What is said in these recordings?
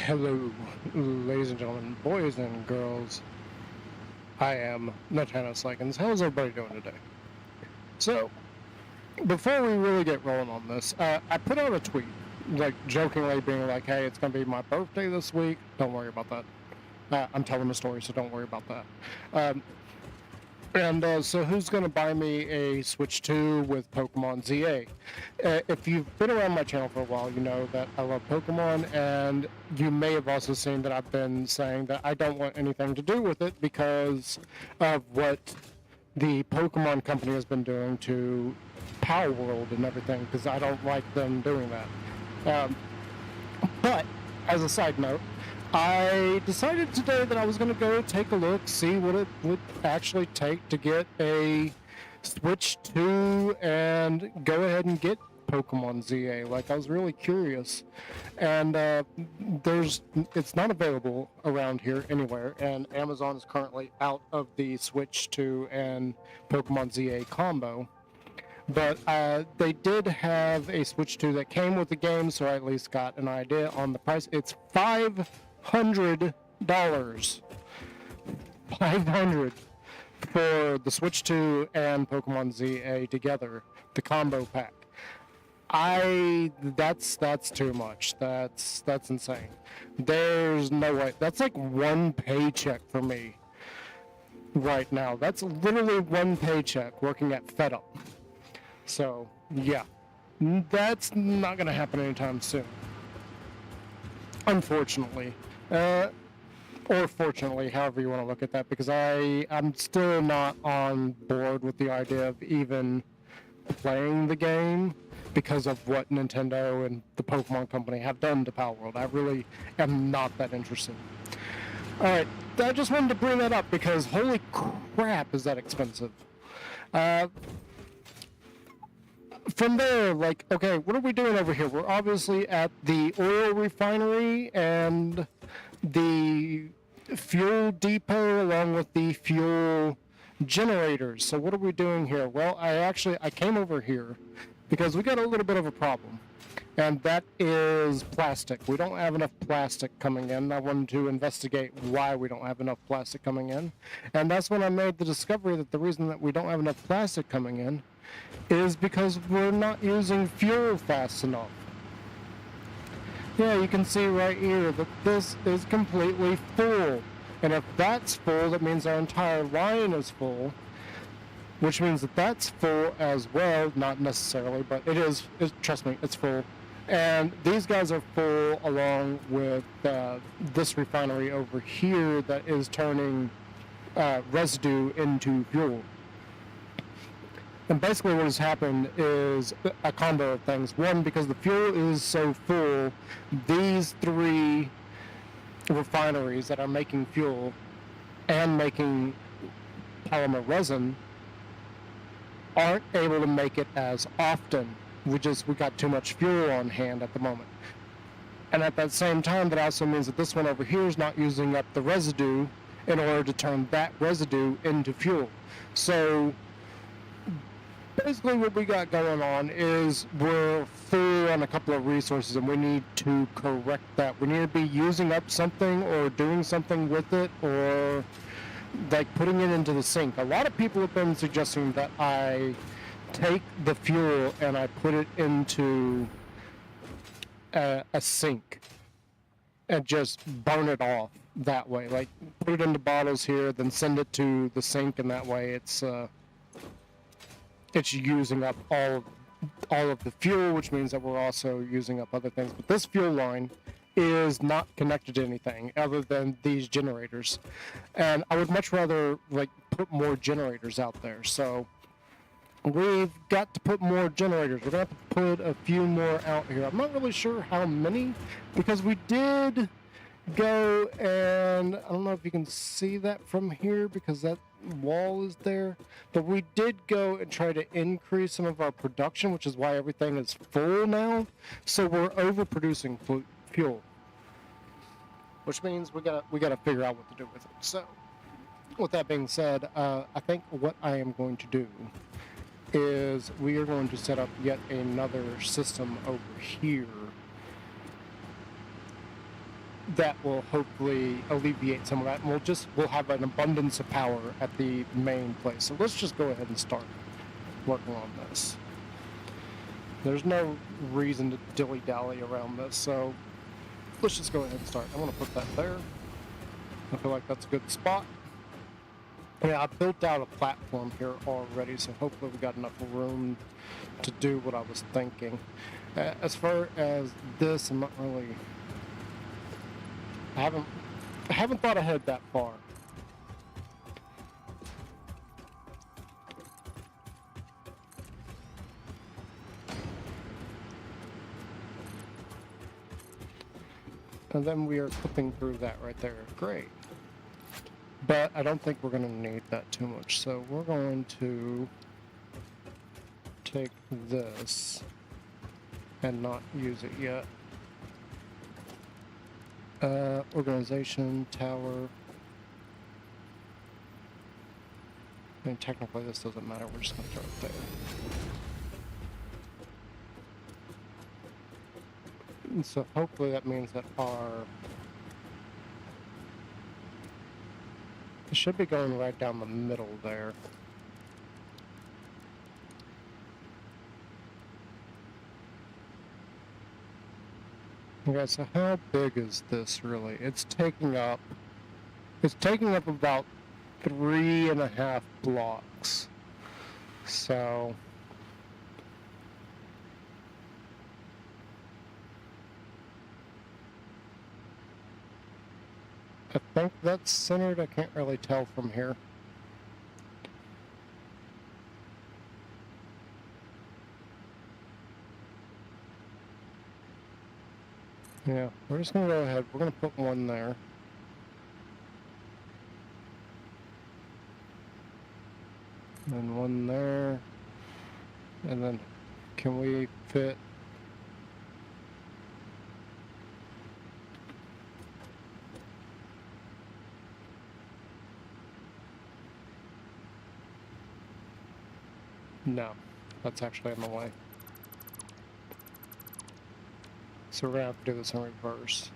Hello, ladies and gentlemen, boys and girls. I am NatanisLikens. How's everybody doing today? So, before we really get rolling on this, I put out a tweet, like jokingly being like, hey, it's going to be my birthday this week. Don't worry about that. I'm telling a story, so don't worry about that. So who's going to buy me a Switch 2 with Pokemon ZA? If you've been around my channel for a while, you know that I love Pokemon, and you may have also seen that I've been saying that I don't want anything to do with it because of what the Pokemon company has been doing to Power World and everything, because I don't like them doing that. But, as a side note, I decided today that I was going to go take a look, see what it would actually take to get a Switch 2 and go ahead and get Pokemon ZA. Like, I was really curious. And it's not available around here anywhere, and Amazon is currently out of the Switch 2 and Pokemon ZA combo. But they did have a Switch 2 that came with the game, so I at least got an idea on the price. It's $500. $500 for the Switch 2 and Pokemon ZA together, the combo pack. That's too much. That's insane. There's no way. That's like one paycheck for me right now. That's literally one paycheck working at FedUp. So, yeah, that's not going to happen anytime soon. Unfortunately. Or fortunately, however you want to look at that, because I'm still not on board with the idea of even playing the game because of what Nintendo and the Pokemon Company have done to Power World. I really am not that interested. Alright, I just wanted to bring that up because holy crap is that expensive. From there, like, okay, what are we doing over here? We're obviously at the oil refinery and the fuel depot along with the fuel generators. So what are we doing here? Well, I came over here because we got a little bit of a problem, and that is plastic. We don't have enough plastic coming in. I wanted to investigate why we don't have enough plastic coming in, and that's when I made the discovery that the reason that we don't have enough plastic coming in is because we're not using fuel fast enough. Yeah, you can see right here that this is completely full. And if that's full, that means our entire line is full, which means that that's full as well. Not necessarily, but trust me, it's full. And these guys are full along with this refinery over here that is turning residue into fuel. And basically what has happened is a combo of things. One, because the fuel is so full, these three refineries that are making fuel and making polymer resin aren't able to make it as often. We got too much fuel on hand at the moment. And at that same time, that also means that this one over here is not using up the residue in order to turn that residue into fuel. So basically what we got going on is we're full on a couple of resources, and we need to correct that. We need to be using up something or doing something with it, or like putting it into the sink. A lot of people have been suggesting that I take the fuel and I put it into a sink and just burn it off that way. Like put it into bottles here, then send it to the sink, and that way it's using up all of the fuel, which means that we're also using up other things. But this fuel line is not connected to anything other than these generators. And I would much rather like put more generators out there. So we've got to put more generators. We're going to have to put a few more out here. I'm not really sure how many, because we did go, and I don't know if you can see that from here because that wall is there, but we did go and try to increase some of our production, which is why everything is full now. So we're overproducing fuel, which means we gotta figure out what to do with it. So with that being said, I think what I am going to do is we are going to set up yet another system over here that will hopefully alleviate some of that, and we'll have an abundance of power at the main place. So let's just go ahead and start working on this. There's no reason to dilly-dally around this, so let's just go ahead and start. I'm going to put that there. I feel like that's a good spot. Yeah, I built out a platform here already, so hopefully we got enough room to do what I was thinking. As far as this, I'm not really... I haven't thought ahead that far. And then we are clipping through that right there. Great. But I don't think we're going to need that too much. So we're going to take this and not use it yet. Organization, tower. I mean, technically this doesn't matter. We're just going to throw it there. And so hopefully that means that it should be going right down the middle there. Okay, so how big is this really? It's taking up about 3.5 blocks. So I think that's centered. I can't really tell from here. Yeah, we're just going to go ahead. We're going to put one there. And one there. And then can we fit... No, that's actually in the way. So we're gonna have to do this in reverse.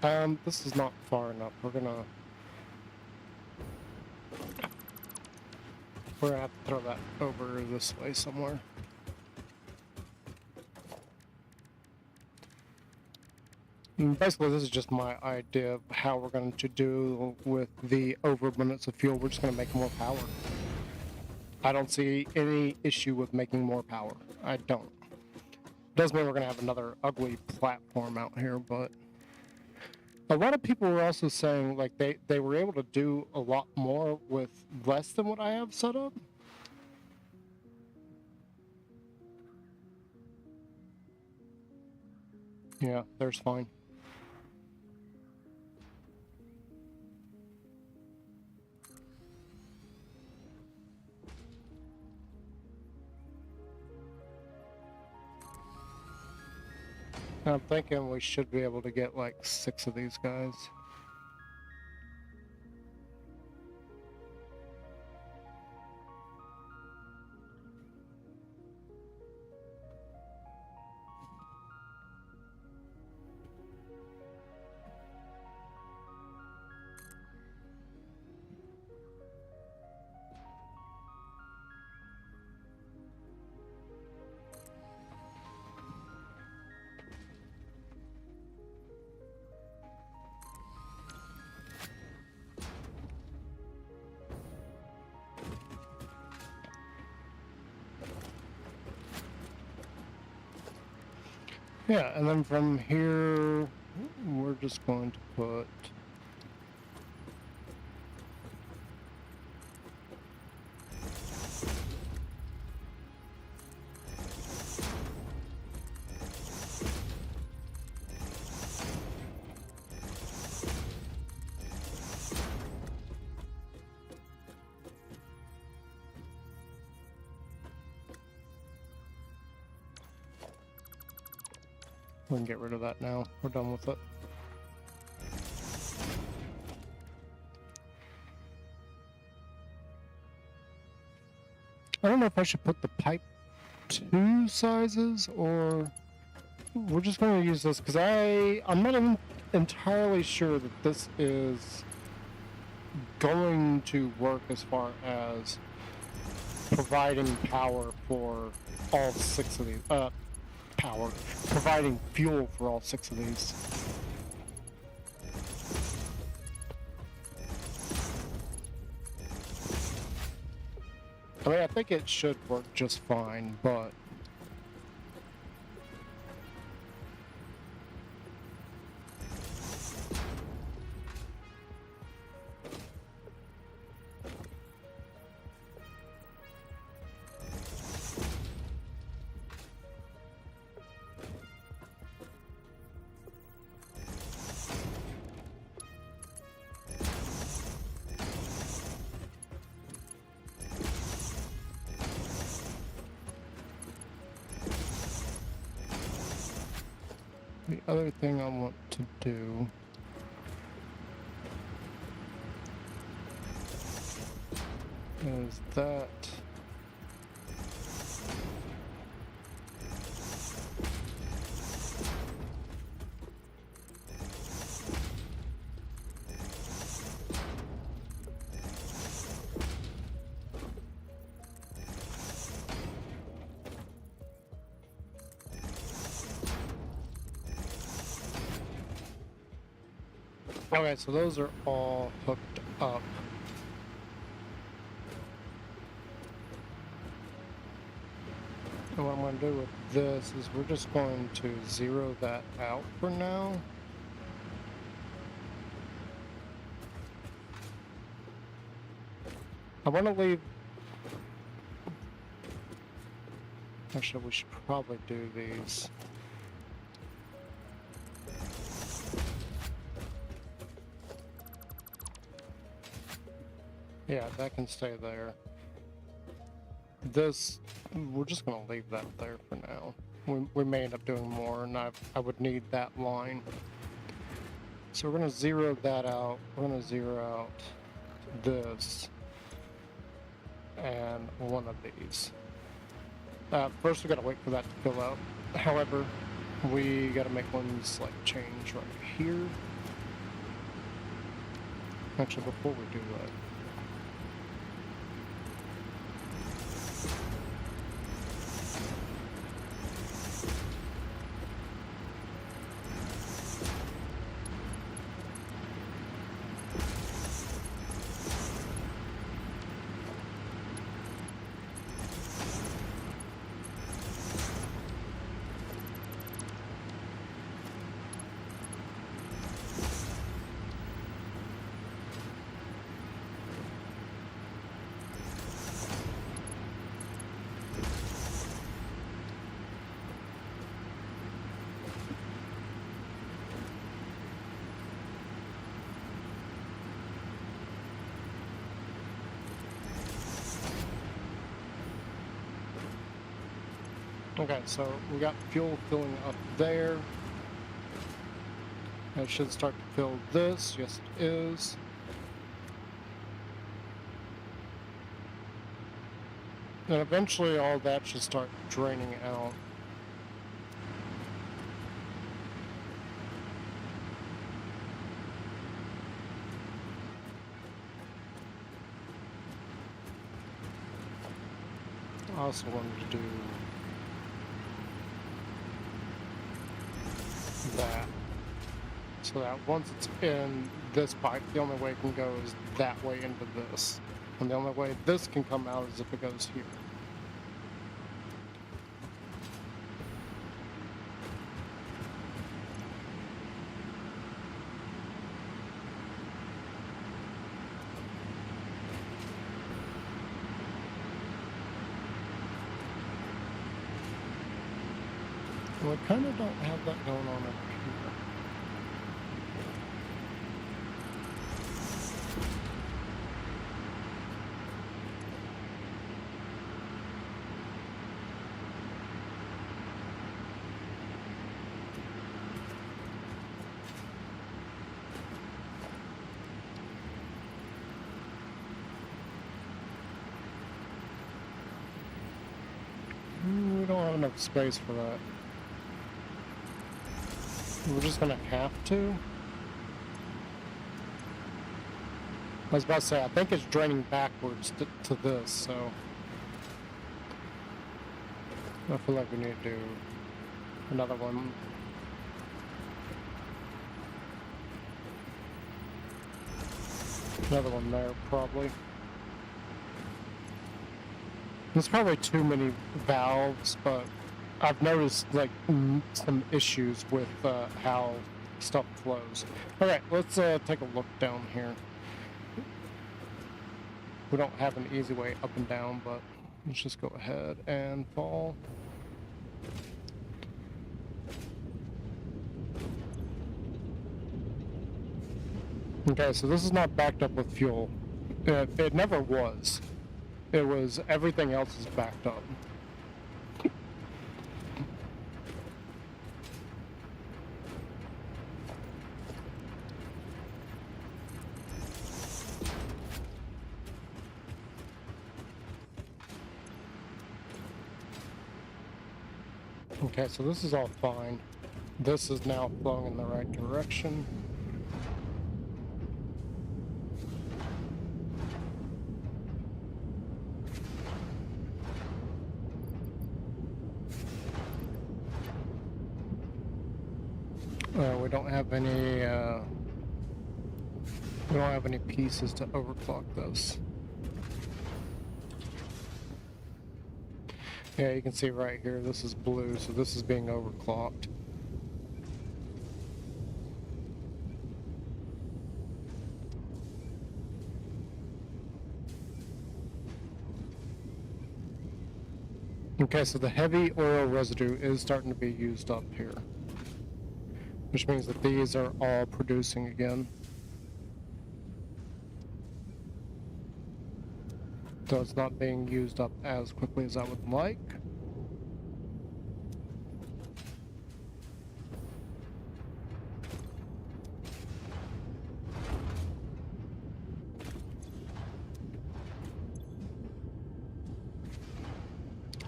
This is not far enough. We're gonna have to throw that over this way somewhere. And basically, this is just my idea of how we're going to do with the overabundance of fuel. We're just going to make more power. I don't see any issue with making more power. I don't. Does mean we're going to have another ugly platform out here, but a lot of people were also saying like they were able to do a lot more with less than what I have set up. Yeah, there's fine. I'm thinking we should be able to get like 6 of these guys. Yeah, and then from here, we're just going to put... We can get rid of that now. We're done with it. I don't know if I should put the pipe 2 sizes or... we're just going to use this because I'm not even entirely sure that this is going to work as far as providing power for all 6 of these. Providing fuel for all 6 of these. I mean, I think it should work just fine, but the other thing I want to do is that okay, so those are all hooked up. And what I'm going to do with this is we're just going to zero that out for now. I want to leave... Actually, we should probably do these. Yeah, that can stay there. This, we're just going to leave that there for now. We may end up doing more, and I would need that line. So we're going to zero that out. We're going to zero out this and one of these. First, we got to wait for that to fill out. However, we got to make one slight change right here. Actually, before we do that, okay, so we got fuel filling up there. It should start to fill this. Yes, it is. And eventually all that should start draining out. I also wanted to do that, so that once it's in this pipe, the only way it can go is that way into this, and the only way this can come out is if it goes here. Well, I kind of don't have that going on over here. We don't have enough space for that. We're just gonna have to. I was about to say, I think it's draining backwards to this, so I feel like we need to do another one. Another one there, probably. There's probably too many valves, but I've noticed like some issues with how stuff flows. Alright, let's take a look down here. We don't have an easy way up and down, but let's just go ahead and fall. Okay, so this is not backed up with fuel. It never was. It was everything else is backed up. Okay, so this is all fine. This is now flowing in the right direction. We don't have any pieces to overclock this. Yeah, you can see right here, this is blue, so this is being overclocked. Okay, so the heavy oil residue is starting to be used up here, which means that these are all producing again. So it's not being used up as quickly as I would like.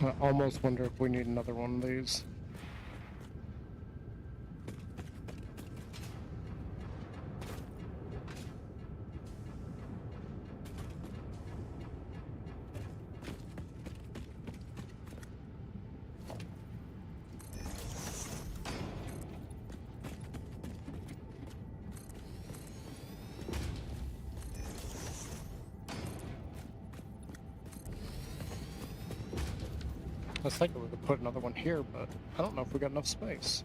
I almost wonder if we need another one of these. I was thinking we could put another one here, but I don't know if we got enough space.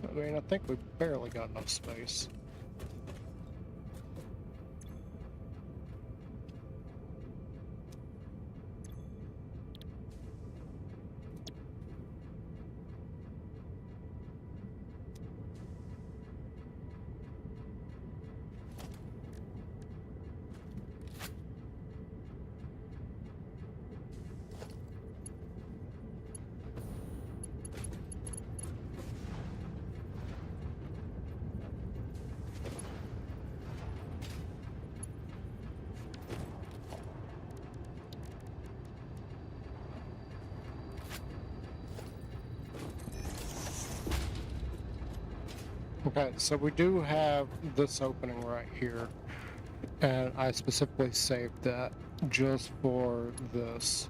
I mean, I think we barely got enough space. Okay, so we do have this opening right here, and I specifically saved that just for this.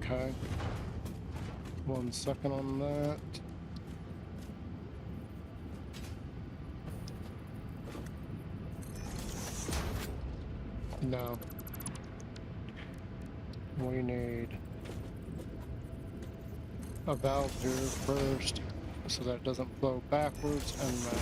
Okay. 1 second on that. No. We need a valve here first so that it doesn't flow backwards, and that.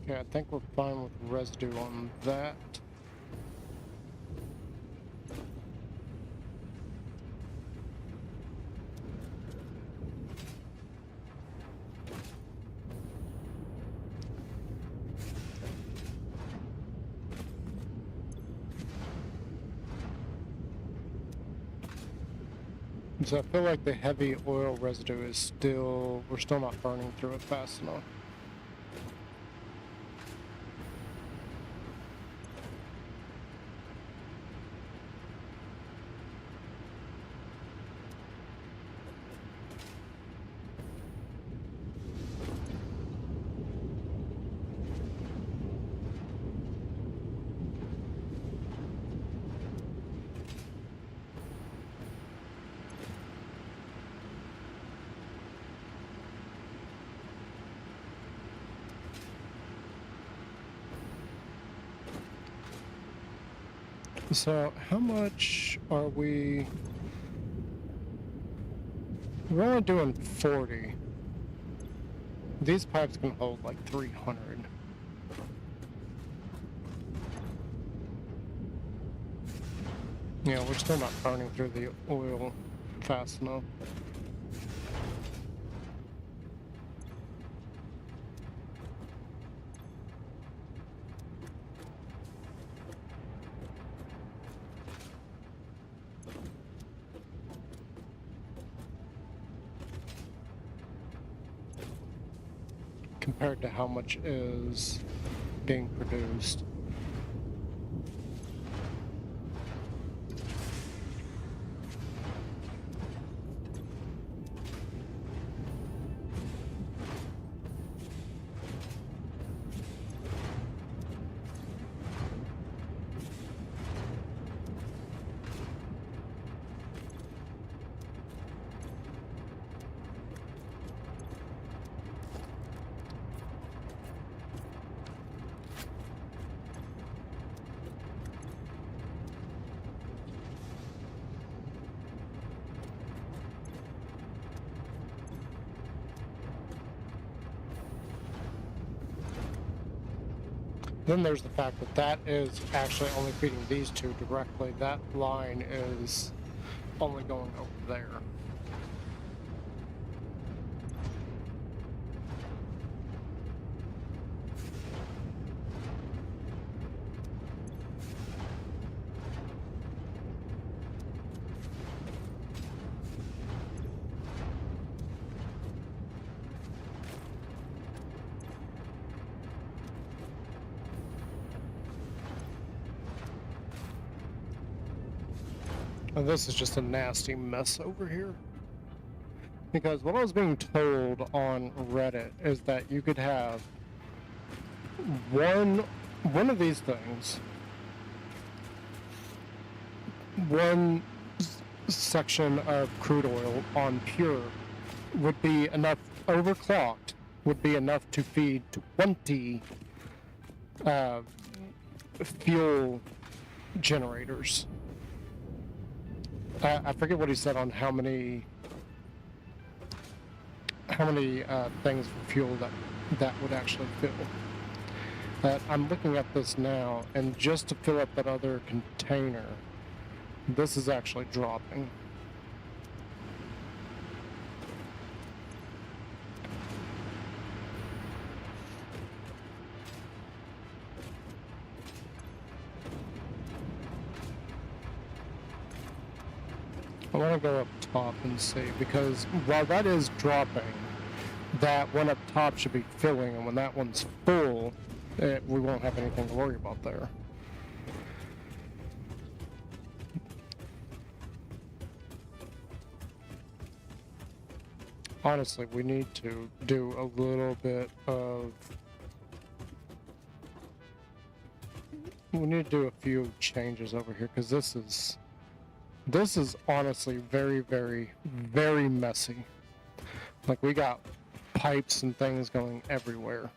Okay, I think we're fine with residue on that. So I feel like the heavy oil residue is we're still not burning through it fast enough. So how much are we? We're only doing 40. These pipes can hold like 300. Yeah, we're still not burning through the oil fast enough. Compared to how much is being produced. Then there's the fact that that is actually only feeding these two directly. That line is only going over there. And this is just a nasty mess over here. Because what I was being told on Reddit is that you could have one of these things, one section of crude oil on pure would be enough, overclocked, would be enough to feed 20 fuel generators. I forget what he said on how many things for fuel that would actually fill. I'm looking at this now, and just to fill up that other container, this is actually dropping. I want to go up top and see, because while that is dropping, that one up top should be filling, and when that one's full, we won't have anything to worry about there. Honestly, we need to do a little bit of... We need to do a few changes over here, because this is honestly very, very, very messy. Like, we got pipes and things going everywhere.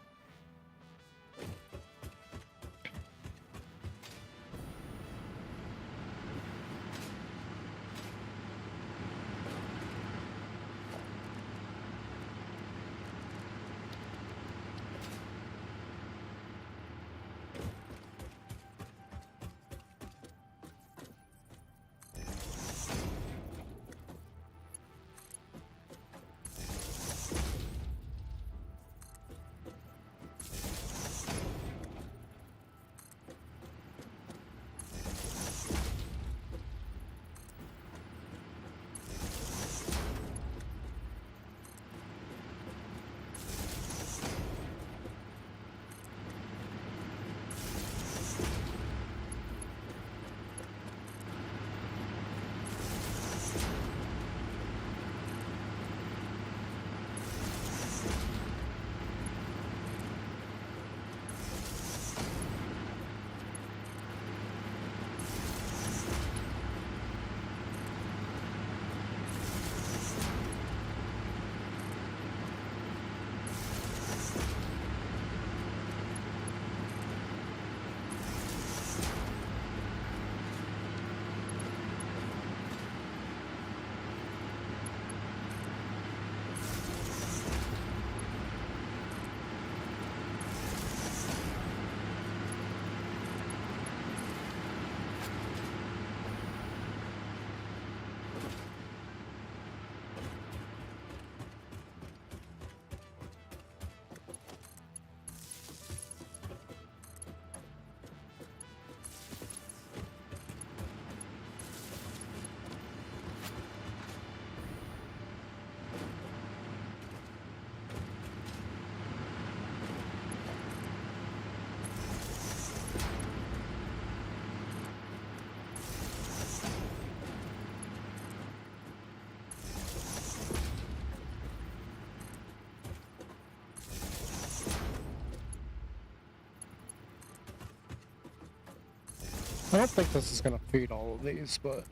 I don't think this is gonna feed all of these, but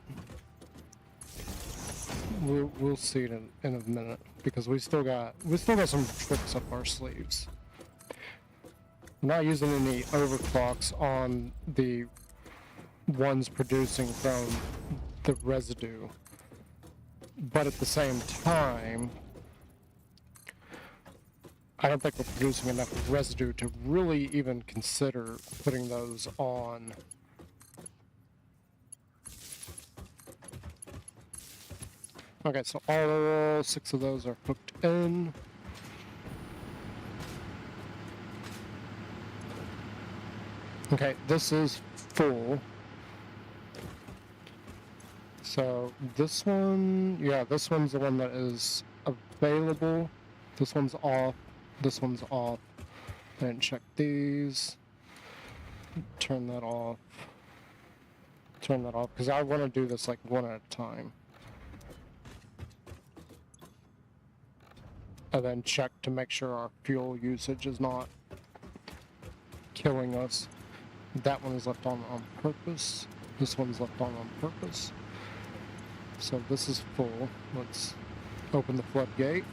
we'll see it in a minute because we still got some tricks up our sleeves. I'm not using any overclocks on the ones producing from the residue, but at the same time, I don't think we're producing enough residue to really even consider putting those on. Okay, so all 6 of those are hooked in. Okay, this is full. So this one, yeah, this one's the one that is available. This one's off. This one's off. I didn't check these. Turn that off. Turn that off, because I want to do this like one at a time. And then check to make sure our fuel usage is not killing us. That one is left on purpose. This one's left on purpose. So this is full. Let's open the floodgate.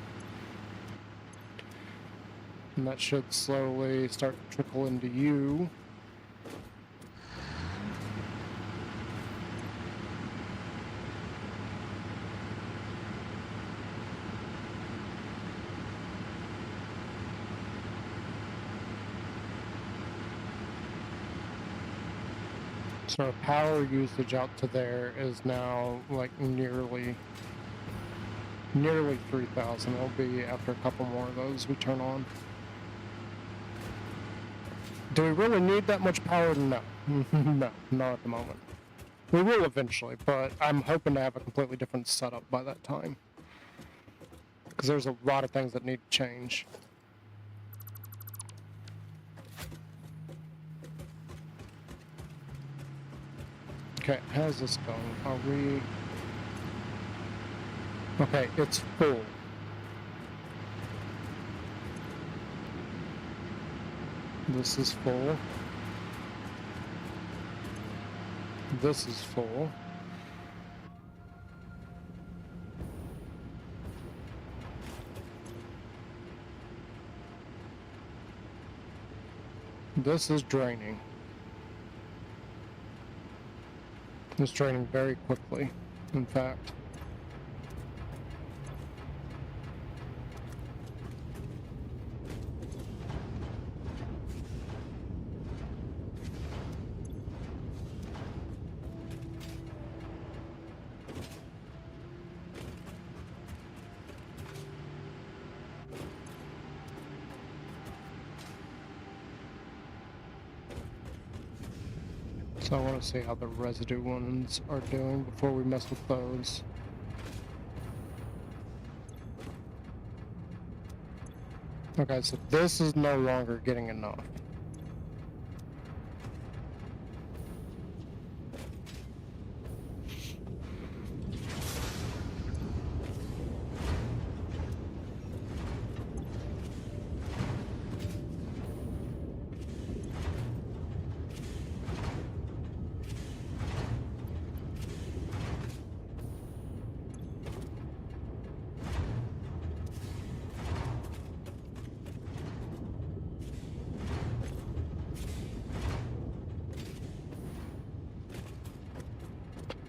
And that should slowly start to trickle into you. So our power usage out to there is now like nearly 3,000. It'll be after a couple more of those we turn on. Do we really need that much power? No. No, not at the moment. We will eventually, but I'm hoping to have a completely different setup by that time. Because there's a lot of things that need to change. Okay, how's this going? Are we... Okay, it's full. This is full. This is full. This is draining. It's draining very quickly, in fact. So I want to see how the residue ones are doing before we mess with those. Okay, so this is no longer getting enough.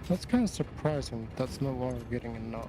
That's kind of surprising that's no longer getting enough.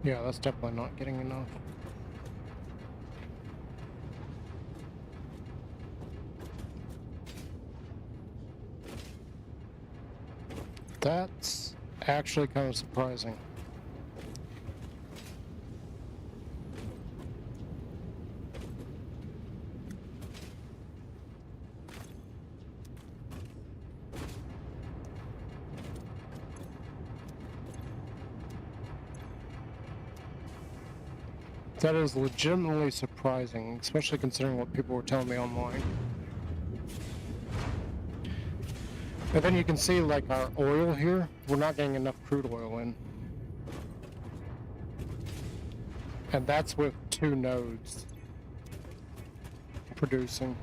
Yeah, that's definitely not getting enough. That's actually kind of surprising. That is legitimately surprising, especially considering what people were telling me online. And then you can see, like, our oil here, we're not getting enough crude oil in. And that's with 2 nodes producing.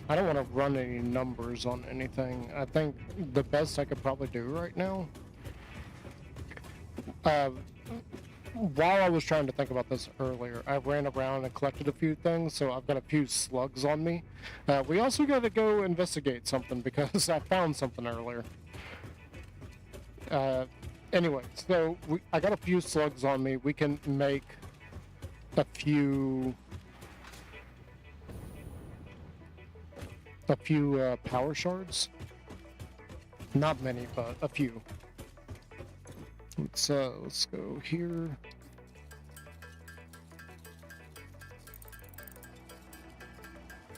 I don't want to run any numbers on anything. I think the best I could probably do right now, while I was trying to think about this earlier, I ran around and collected a few things, so I've got a few slugs on me. We also got to go investigate something because I found something earlier. Anyway, so I got a few slugs on me. We can make a few power shards. Not many, but a few. Let's go here.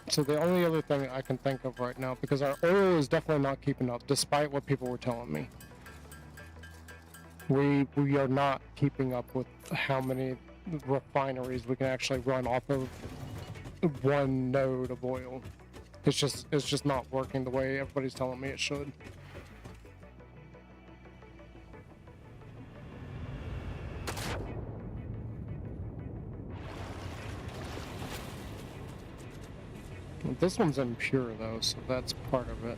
So the only other thing I can think of right now, because our oil is definitely not keeping up, despite what people were telling me. We are not keeping up with how many refineries we can actually run off of 1 node of oil. It's just not working the way everybody's telling me it should. This one's impure though, so that's part of it.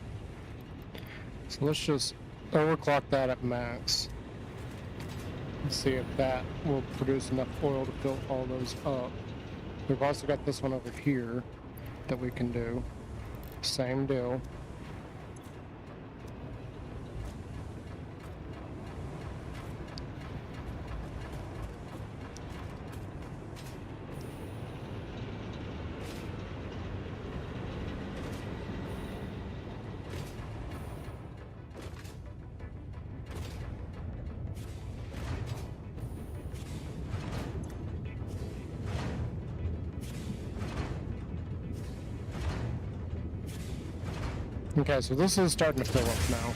So let's just overclock that at max. Let's see if that will produce enough oil to fill all those up. We've also got this one over here that we can do. Same deal. Okay, so this is starting to fill up now.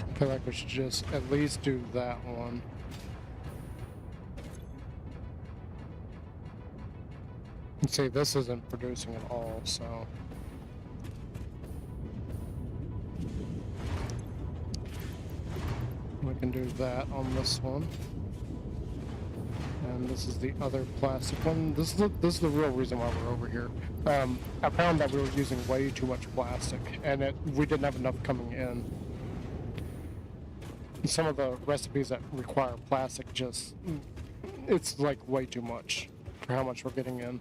I feel like we should just at least do that one. And see, this isn't producing at all, so... we can do that on this one. And this is the other plastic one. This is the real reason why we're over here. I found that we were using way too much plastic, and we didn't have enough coming in. And some of the recipes that require plastic it's like way too much for how much we're getting in.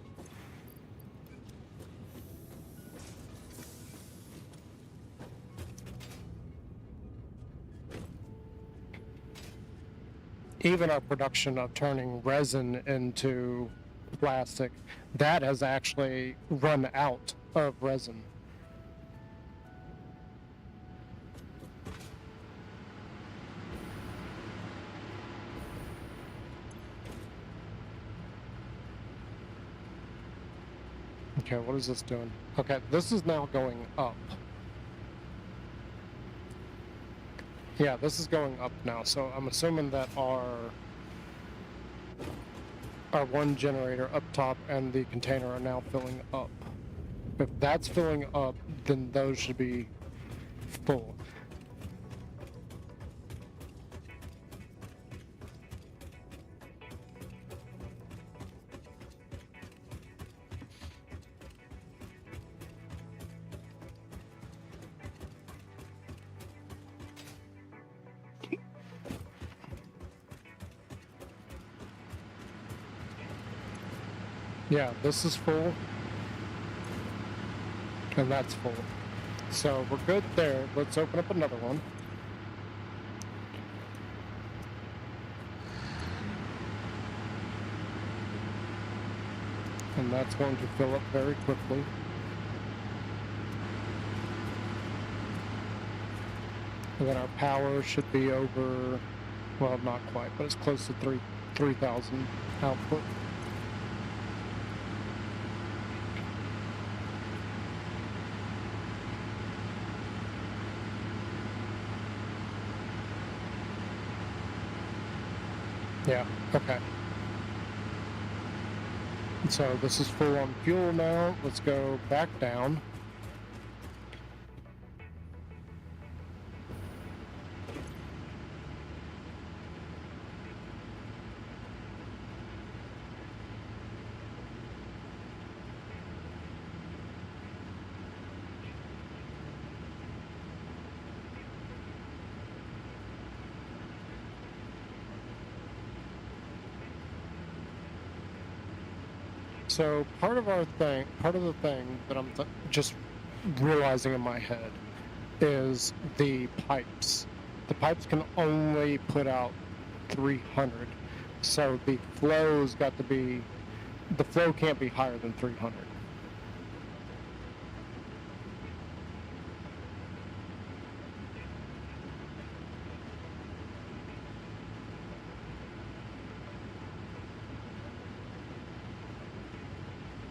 Even our production of turning resin into plastic, that has actually run out of resin. Okay, what is this doing? Okay, this is now going up. Yeah, this is going up now, so I'm assuming that our 1 generator up top and the container are now filling up. If that's filling up, then those should be full. Yeah, this is full. and that's full. So we're good there. Let's open up another one. And that's going to fill up very quickly. And then our power should be over, well, not quite, but it's close to 3,000 output. Yeah, okay. So this is full on fuel now. Let's go back down. So part of the thing that I'm just realizing in my head is the pipes. The pipes can only put out 300, so the flow can't be higher than 300.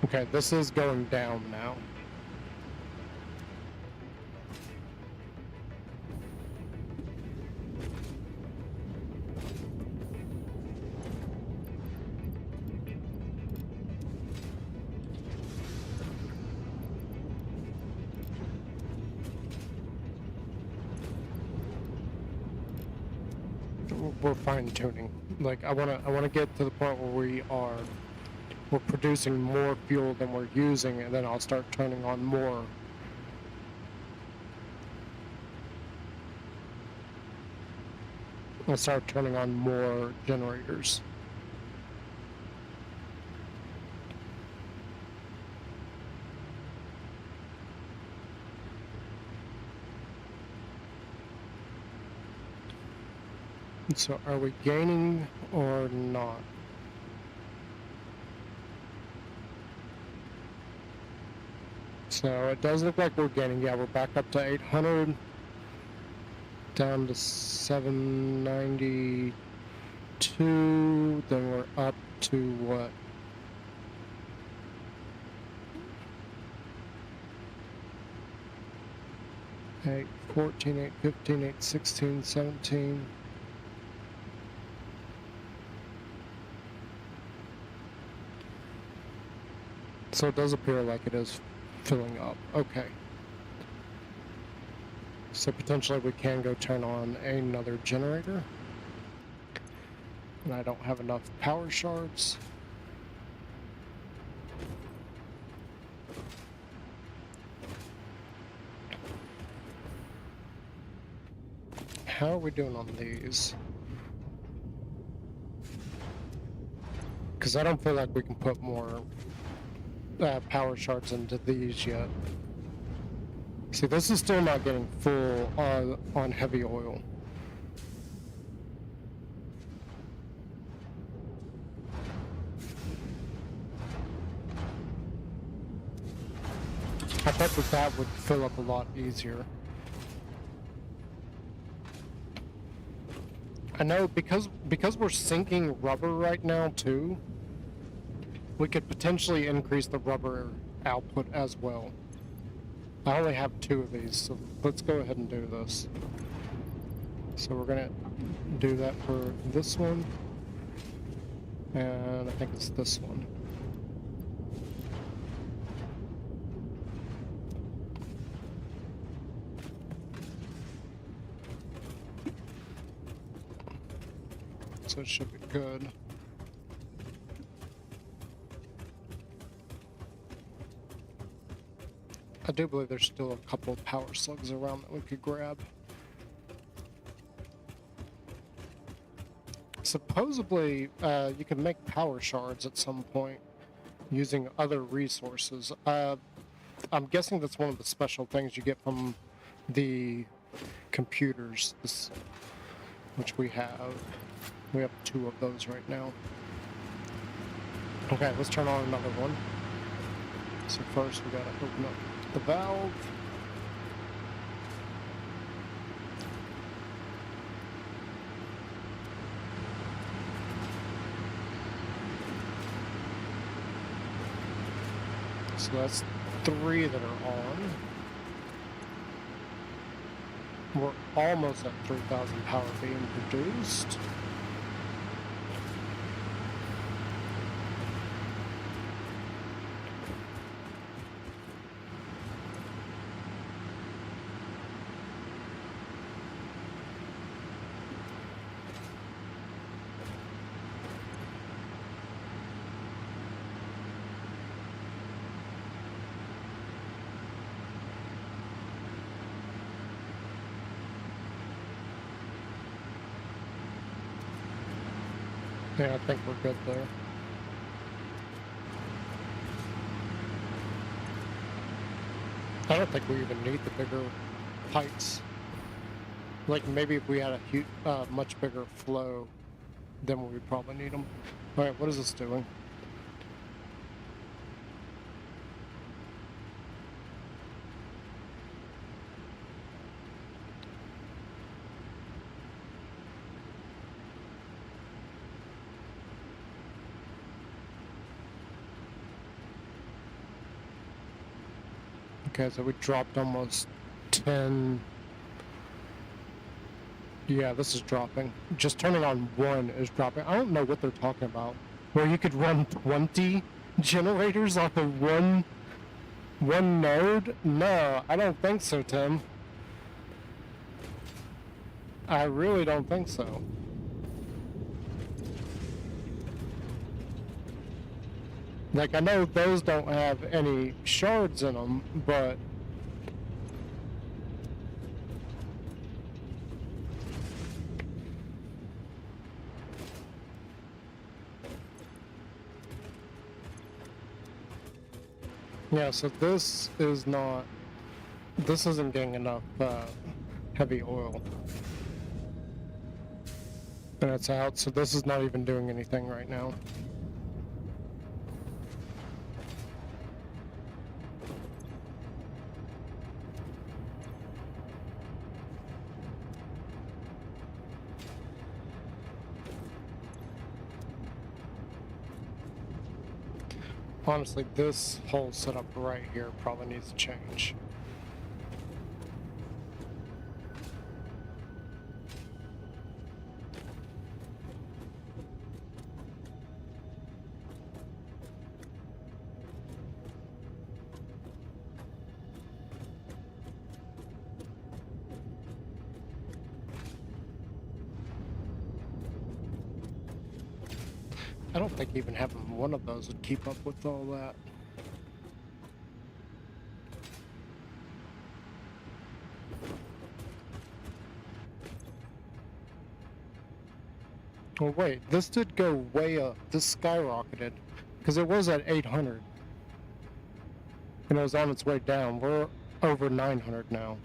Okay, this is going down now. We're fine-tuning. Like, I wanna get to the point where we're producing more fuel than we're using, and then I'll start turning on more. I'll start turning on more generators. So are we gaining or not? So it does look like we're gaining. Yeah, we're back up to 800, down to 792, then we're up to what? 814, 815, 816, 17. So it does appear like it is filling up. Okay. So potentially we can go turn on another generator. And I don't have enough power shards. How are we doing on these? Because I don't feel like we can put more power shards into these yet. See, this is still not getting full on heavy oil. I thought that would fill up a lot easier. I know because we're sinking rubber right now too, we could potentially increase the rubber output as well. I only have 2 of these, so let's go ahead and do this. So we're gonna do that for this one, and I think it's this one. So it should be good. I do believe there's still a couple of power slugs around that we could grab. Supposedly, you can make power shards at some point using other resources. I'm guessing that's one of the special things you get from the computers, which we have. We have 2 of those right now. Okay, let's turn on another one. So first we gotta open up the valve. So that's 3 that are on. We're almost at 3,000 power being produced. Yeah, I think we're good there. I don't think we even need the bigger pipes. Like, maybe if we had a much bigger flow, then we would probably need them. Alright, what is this doing? Okay, so we dropped almost 10. Yeah, this is dropping. Just turning on 1 is dropping. I don't know what they're talking about. Where you could run 20 generators off of one node? No, I don't think so, Tim. I really don't think so. Like, I know those don't have any shards in them, but... Yeah, so this isn't getting enough heavy oil. And it's out, so this is not even doing anything right now. Honestly, this whole setup right here probably needs to change. I don't think even having one of those would keep up with all that. Well, wait, this did go way up. This skyrocketed, because it was at 800. And it was on its way down. We're over 900 now.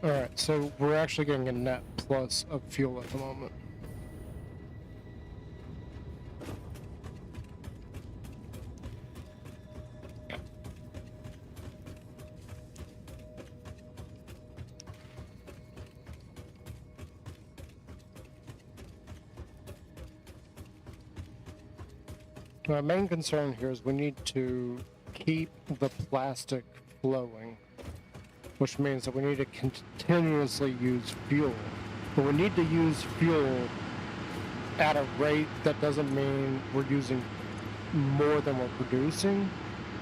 Alright, so we're actually getting a net plus of fuel at the moment. My main concern here is we need to keep the plastic flowing, which means that we need to continuously use fuel. But we need to use fuel at a rate that doesn't mean we're using more than we're producing,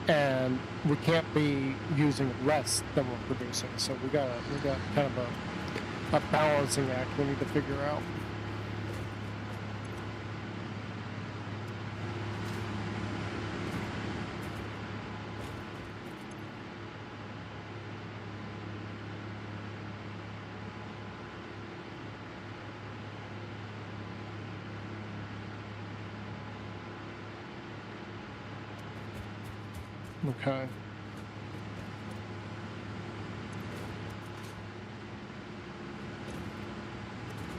and we can't be using less than we're producing. So we got kind of a balancing act we need to figure out. Okay.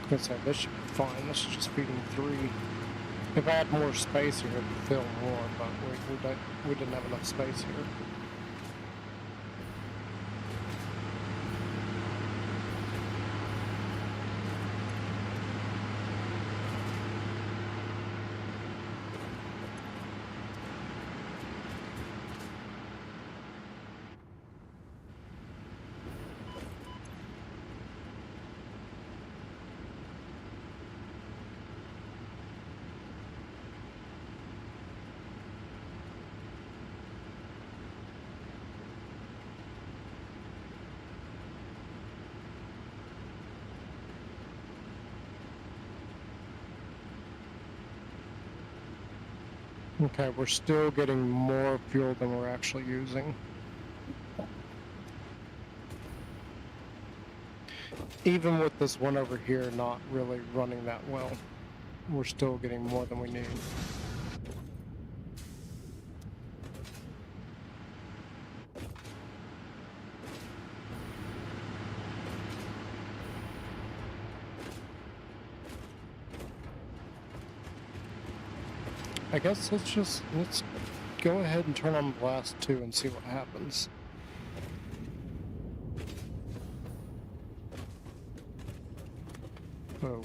I was gonna say, this should be fine. This is just feeding 3. If I had more space here, it would fill more, but we didn't have enough space here. Okay, we're still getting more fuel than we're actually using. Even with this one over here not really running that well, we're still getting more than we need. I guess let's go ahead and turn on the last 2 and see what happens. Oh.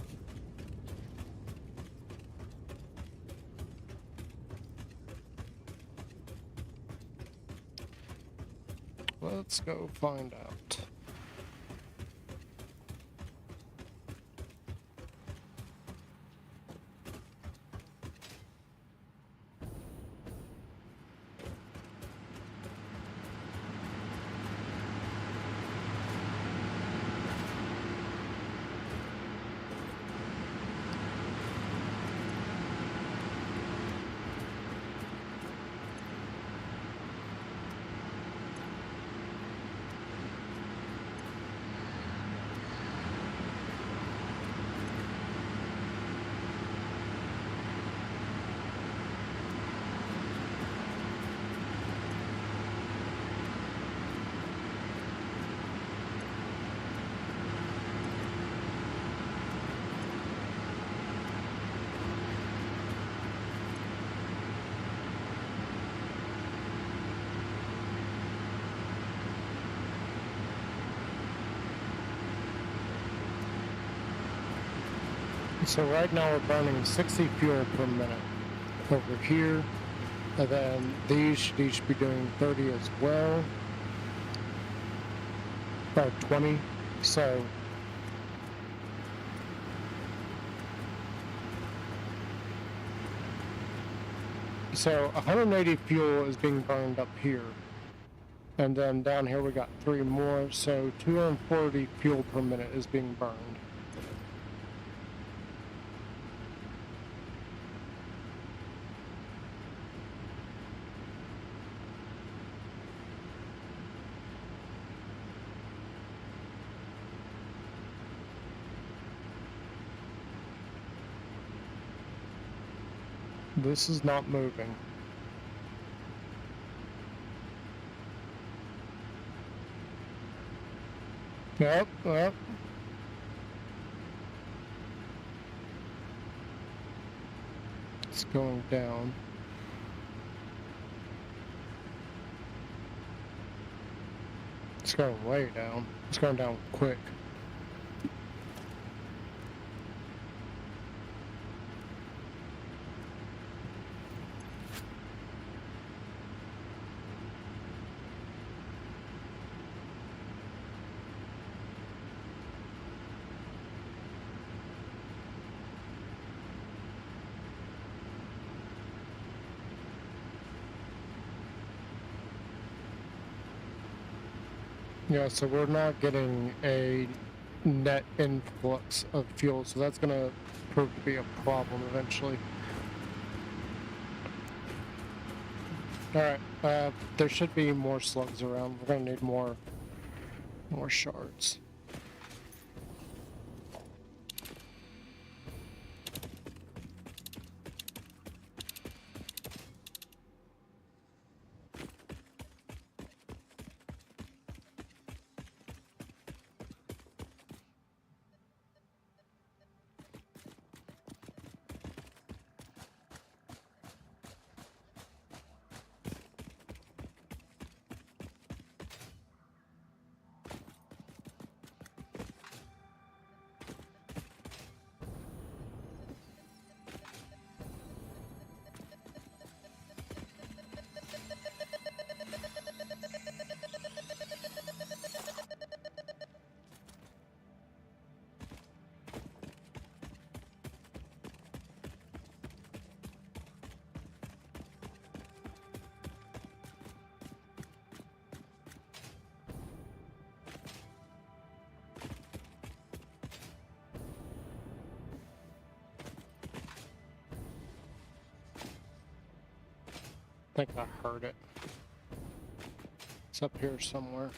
Let's go find out. So right now we're burning 60 fuel per minute over here, and then these should each be doing 30 as well, or 20. So So 180 fuel is being burned up here. And then down here we got 3 more, so 240 fuel per minute is being burned. This is not moving. Yep. It's going down. It's going way down. It's going down quick. Yeah, so we're not getting a net influx of fuel, so that's going to prove to be a problem eventually. Alright, there should be more slugs around. We're going to need more shards. I think I heard it. It's up here somewhere.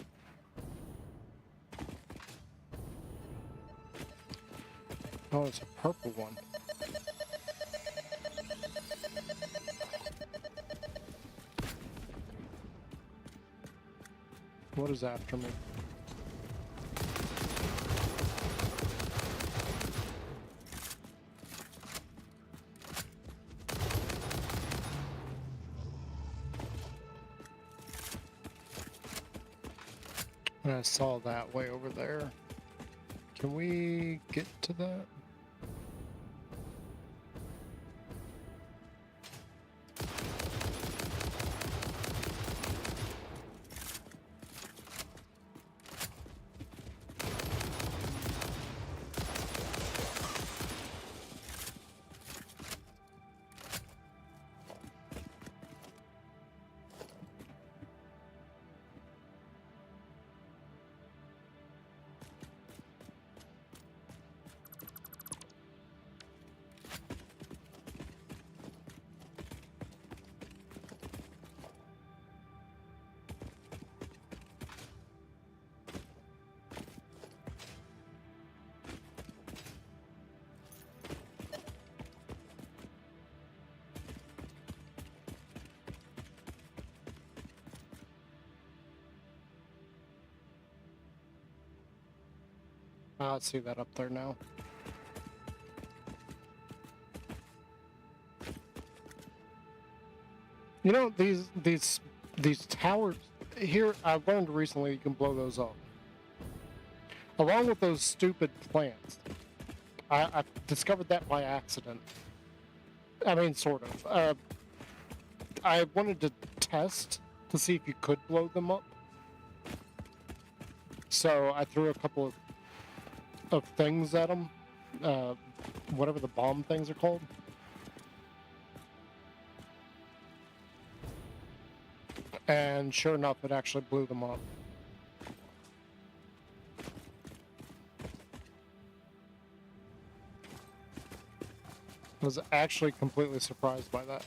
Oh, it's a purple one. What is after me? And I saw that way over there. Can we get to that? I see that up there now. You know, these towers here, I've learned recently you can blow those up. Along with those stupid plants. I discovered that by accident. I mean, sort of. I wanted to test to see if you could blow them up. So I threw a couple of things at them. Whatever the bomb things are called. And sure enough, it actually blew them up. I was actually completely surprised by that.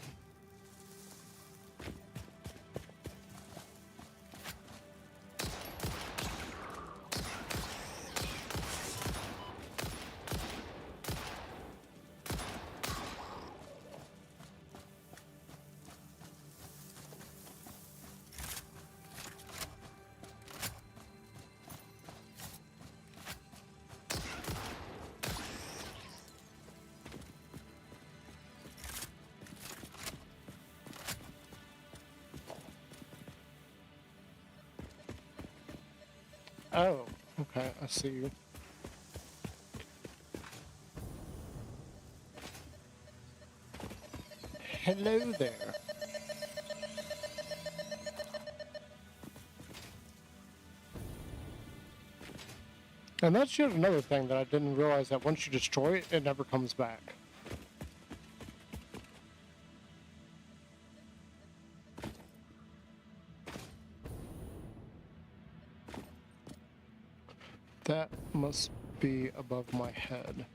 Oh, okay, I see you. Hello there. And that's yet another thing that I didn't realize, that once you destroy it, it never comes back. That must be above my head.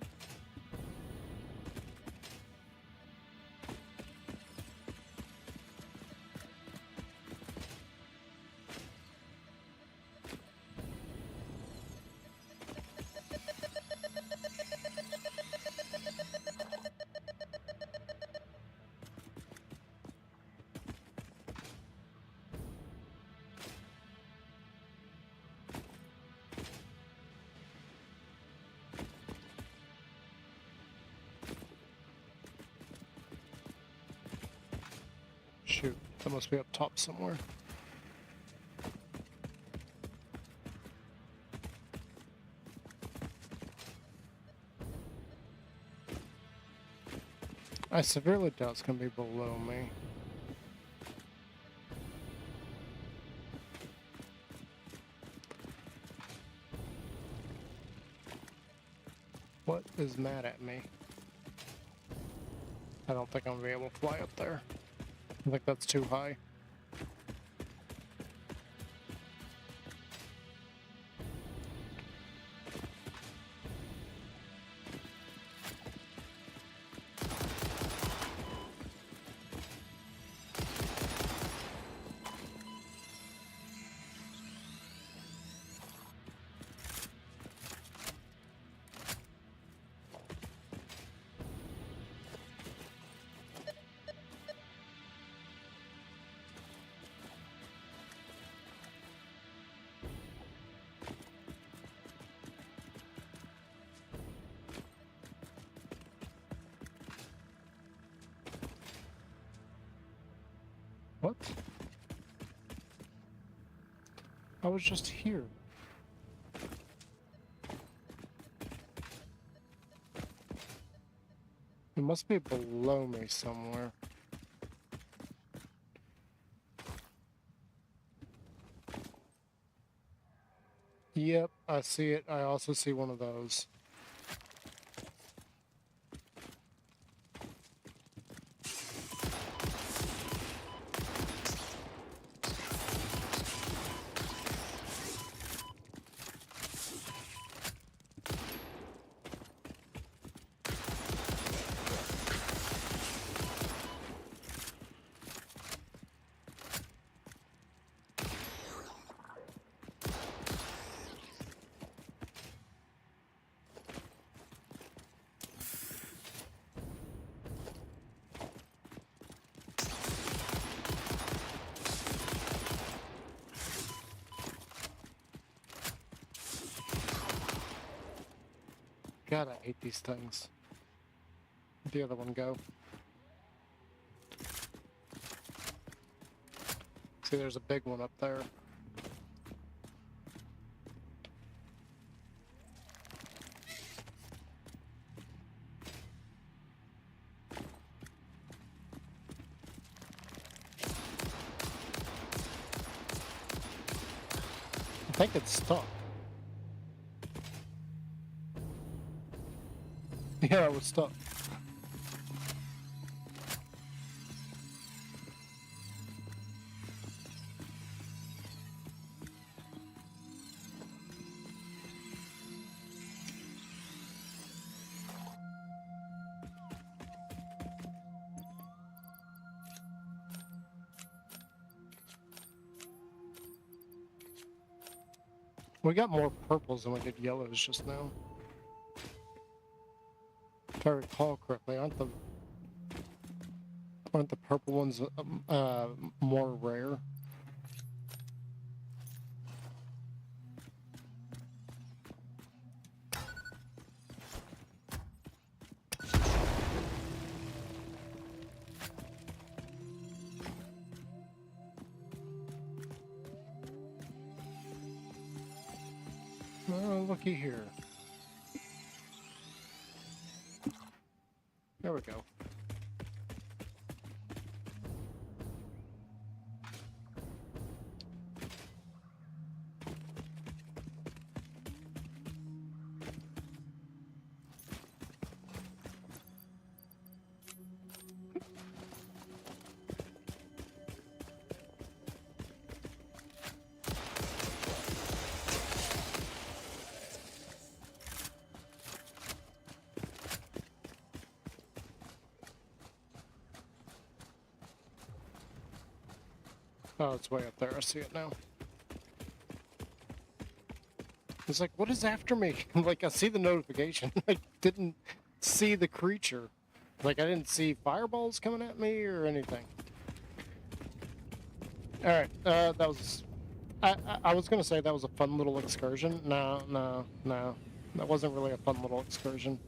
Shoot, that must be up top somewhere. I severely doubt it's going to be below me. What is mad at me? I don't think I'm going to be able to fly up there. I think that's too high. What? I was just here. It must be below me somewhere. Yep, I see it. I also see one of those. God, I hate these things. Where'd the other one go? See, there's a big one up there. I think it's stuck. Yeah, it was stuck. We got more purples than we did yellows just now. If I recall correctly, aren't the purple ones more rare? Oh, looky here. There we go. Oh, it's way up there. I see it now. It's like, what is after me? Like, I see the notification. I didn't see the creature. Like, I didn't see fireballs coming at me or anything. Alright, that was... I was gonna say that was a fun little excursion. No. That wasn't really a fun little excursion.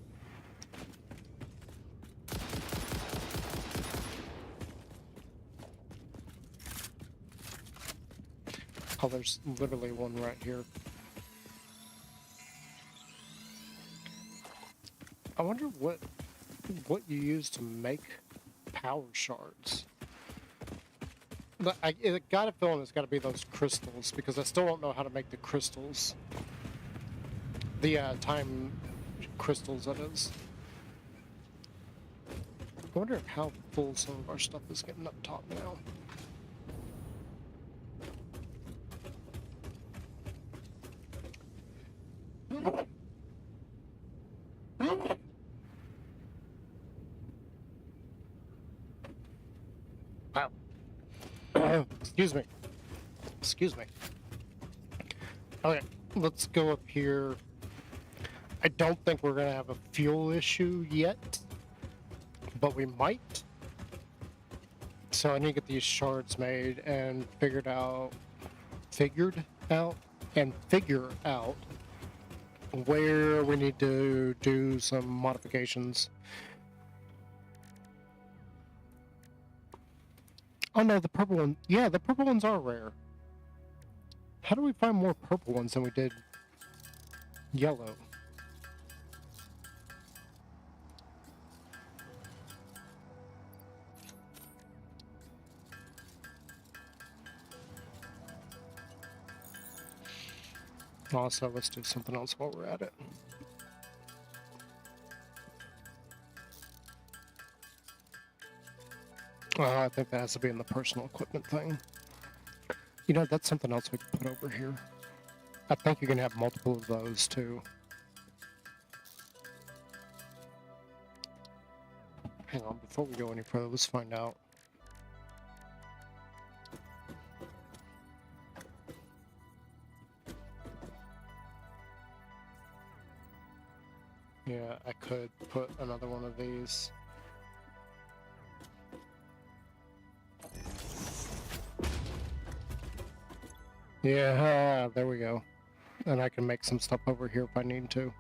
Oh, there's literally one right here. I wonder what you use to make power shards. I got a feeling it's got to be those crystals, because I still don't know how to make the crystals. The time crystals, that is. I wonder how full some of our stuff is getting up top now. Wow. Excuse me. Excuse me. Okay, let's go up here. I don't think we're gonna have a fuel issue yet, but we might. So I need to get these shards made and figure out where we need to do some modifications. Oh no, the purple one. Yeah, the purple ones are rare. How do we find more purple ones than we did yellow? Also, let's do something else while we're at it. I think that has to be in the personal equipment thing. You know, that's something else we can put over here. I think you can have multiple of those, too. Hang on, before we go any further, let's find out. Yeah, I could put another one of these. Yeah, there we go. And I can make some stuff over here if I need to.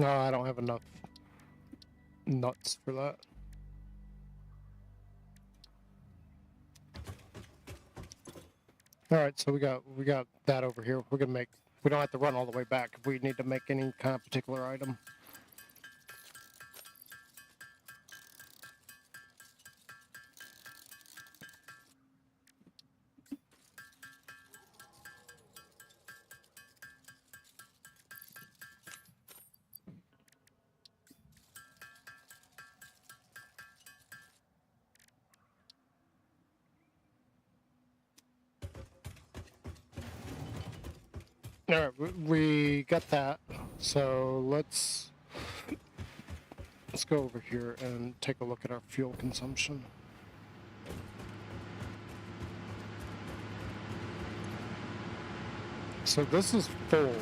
Oh, I don't have enough nuts for that. All right, so we got that over here. We're gonna make. We don't have to run all the way back if we need to make any kind of particular item. All right, we got that. So let's go over here and take a look at our fuel consumption. So this is full.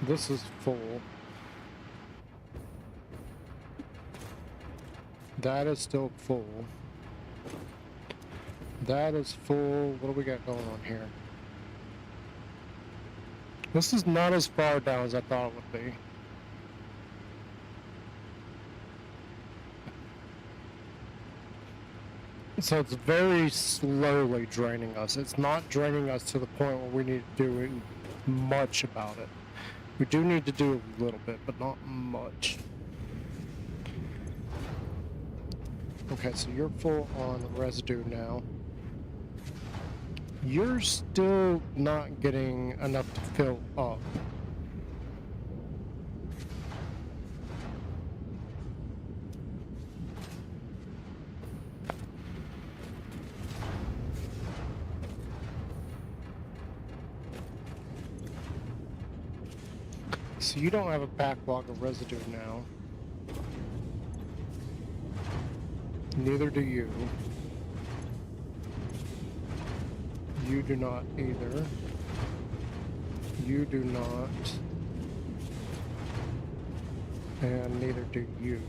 This is full. That is still full. That is full. What do we got going on here? This is not as far down as I thought it would be. So it's very slowly draining us. It's not draining us to the point where we need to do much about it. We do need to do a little bit, but not much. Okay, so you're full on residue now. You're still not getting enough to fill up. So you don't have a backlog of residue now. Neither do you. You do not either. You do not. And neither do you.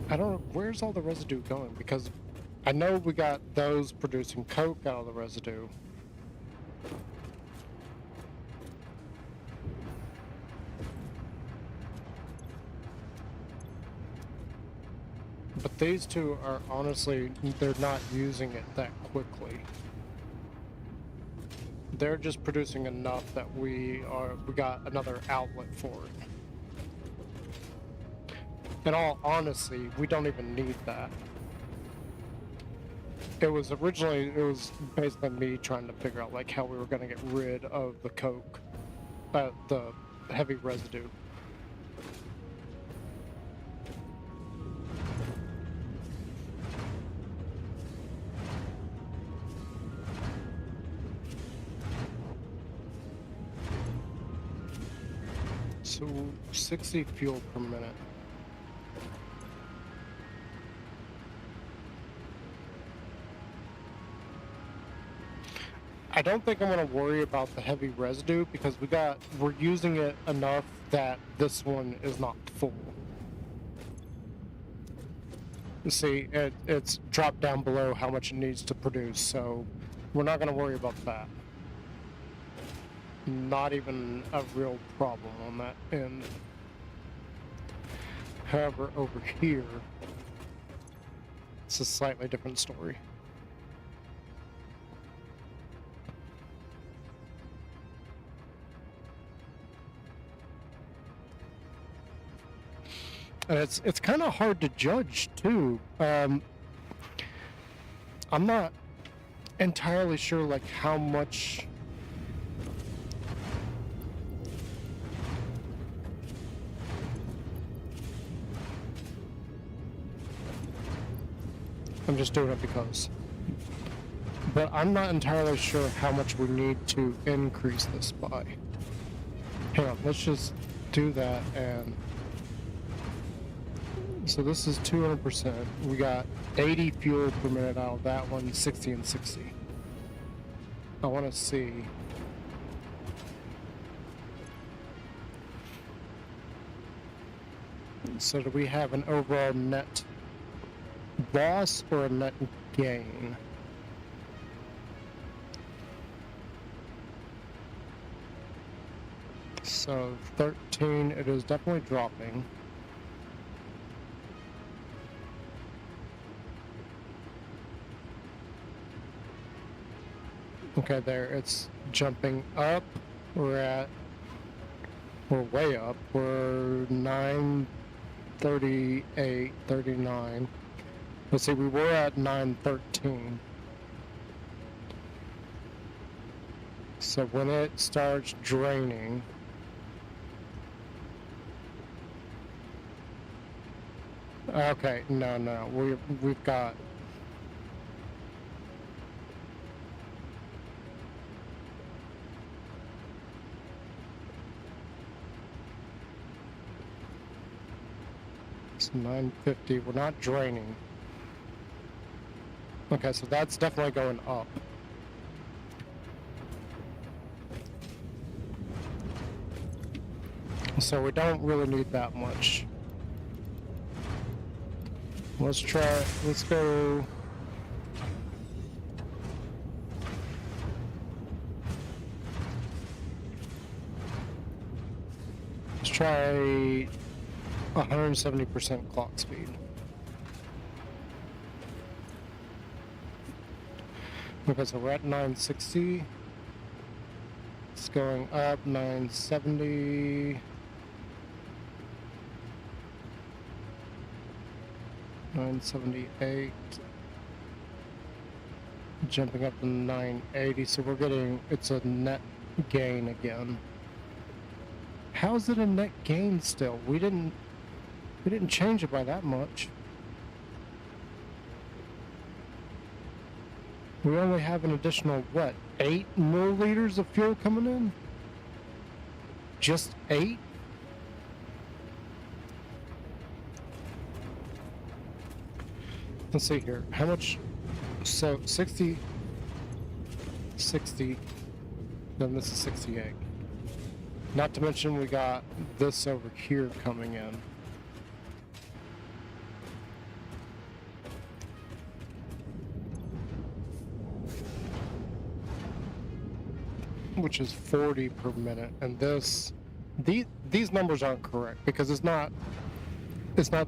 I don't know, where's all the residue going? Because I know we got those producing coke out of the residue. But these two are honestly, they're not using it that quickly. They're just producing enough that we got another outlet for it. In all honesty, we don't even need that. It was basically me trying to figure out like how we were going to get rid of the coke, the heavy residue. So 60 fuel per minute. I don't think I'm going to worry about the heavy residue because we're using it enough that this one is not full. You see, it's dropped down below how much it needs to produce, so we're not going to worry about that. Not even a real problem on that end. However, over here, it's a slightly different story. And it's kind of hard to judge too. I'm not entirely sure like how much I'm just doing it because. But I'm not entirely sure how much we need to increase this by. Hang on, let's just do that and... So this is 200%. We got 80 fuel per minute out of that one, 60 and 60. I want to see. So do we have an overall net loss or a net gain? So 13, it is definitely dropping. Okay, there, it's jumping up. We're way up. We're 938, 39. Let's see, we were at 913. So when it starts draining, okay, no, we've got. It's 950. We're not draining. Okay, so that's definitely going up. So we don't really need that much. Let's go. Let's try 170% clock speed. Okay, so we're at 960. It's going up, 970. 978. Jumping up to 980, so we're getting, it's a net gain again. How is it a net gain still? We didn't change it by that much. We only have an additional, what, 8 milliliters of fuel coming in? just 8? Let's see here. How much? So 60, 60, then this is 68. Not to mention we got this over here coming in. Which is 40 per minute, and these numbers aren't correct because it's not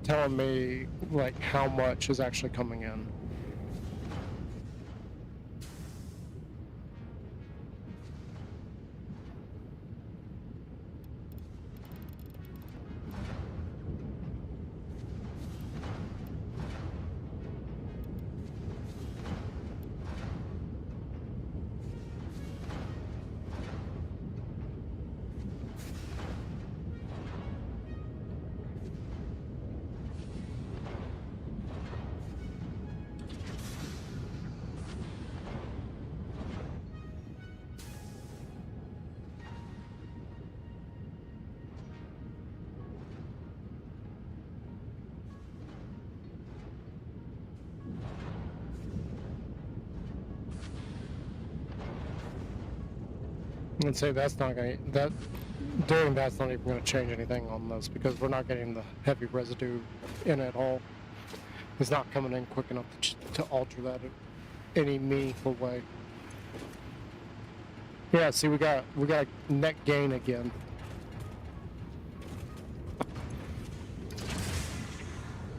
telling me like how much is actually coming in. Let's say that's not going to, doing that's not even going to change anything on this because we're not getting the heavy residue in at all. It's not coming in quick enough to alter that in any meaningful way. Yeah, see, we got a net gain again.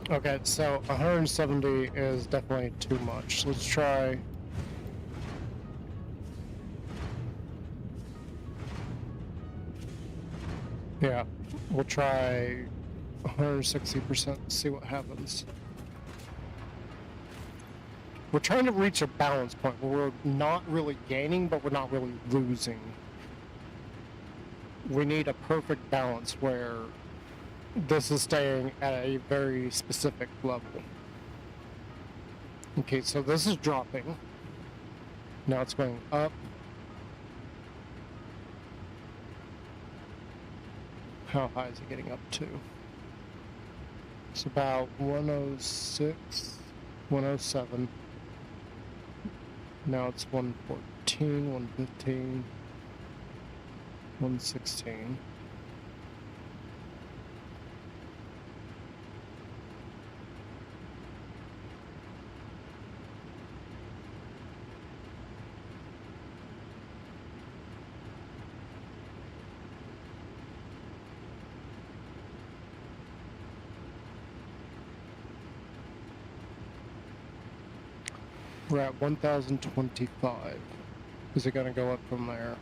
Okay, so 170 is definitely too much. Let's try. Yeah, we'll try 160%, see what happens. We're trying to reach a balance point where we're not really gaining, but we're not really losing. We need a perfect balance where this is staying at a very specific level. Okay, so this is dropping. Now it's going up. How high is it getting up to? It's about 106, 107. Now it's 114, 115, 116. We're at 1,025. Is it going to go up from there?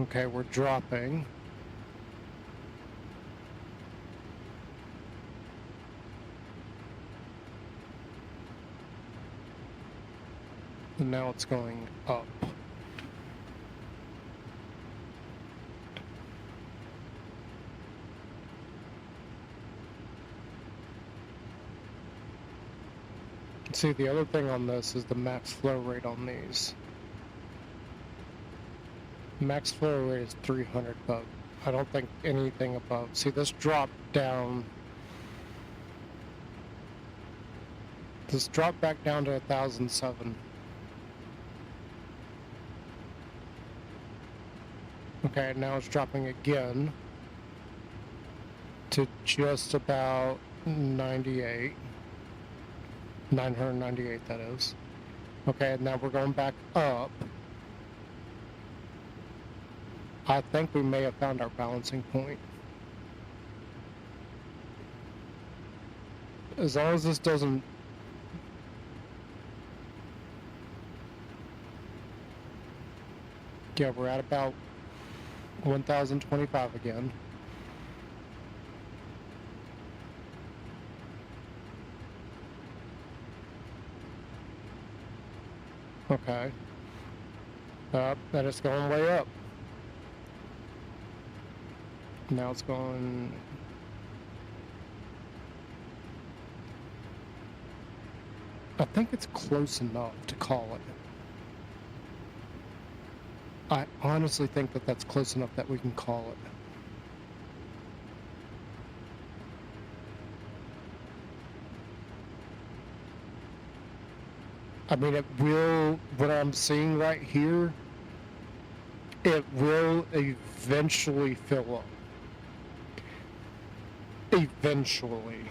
Okay, we're dropping. And now it's going up. See, the other thing on this is the max flow rate on these. Max flow rate is 300, but I don't think anything above. See, this dropped down. This dropped back down to 1,007. Okay, now it's dropping again to just about 98. 998, that is. Okay, now we're going back up. I think we may have found our balancing point. As long as this doesn't... Yeah, we're at about 1,025 again. Okay. Then it's going way up. Now it's going... I think it's close enough to call it. I honestly think that that's close enough that we can call it. I mean, it will, what I'm seeing right here, it will eventually fill up. Eventually.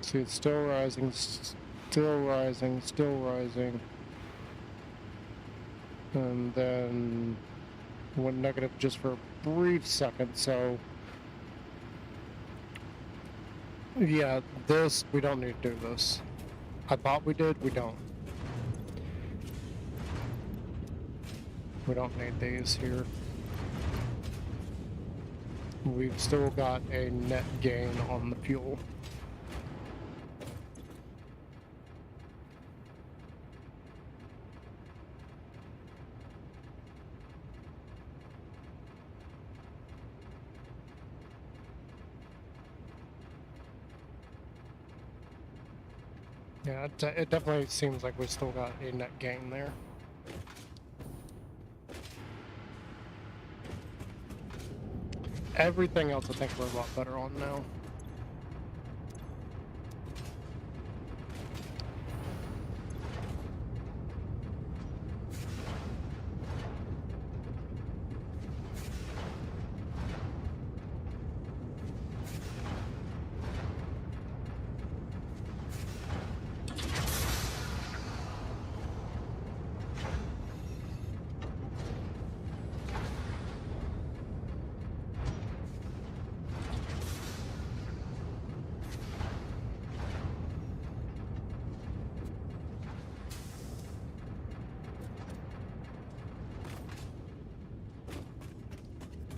See, it's still rising, still rising, still rising. And then went negative just for a brief second, so yeah, this, we don't need to do this. I thought we did, we don't. We don't need these here. We've still got a net gain on the fuel. Yeah, it definitely seems like we still got a net gain there. Everything else I think we're a lot better on now.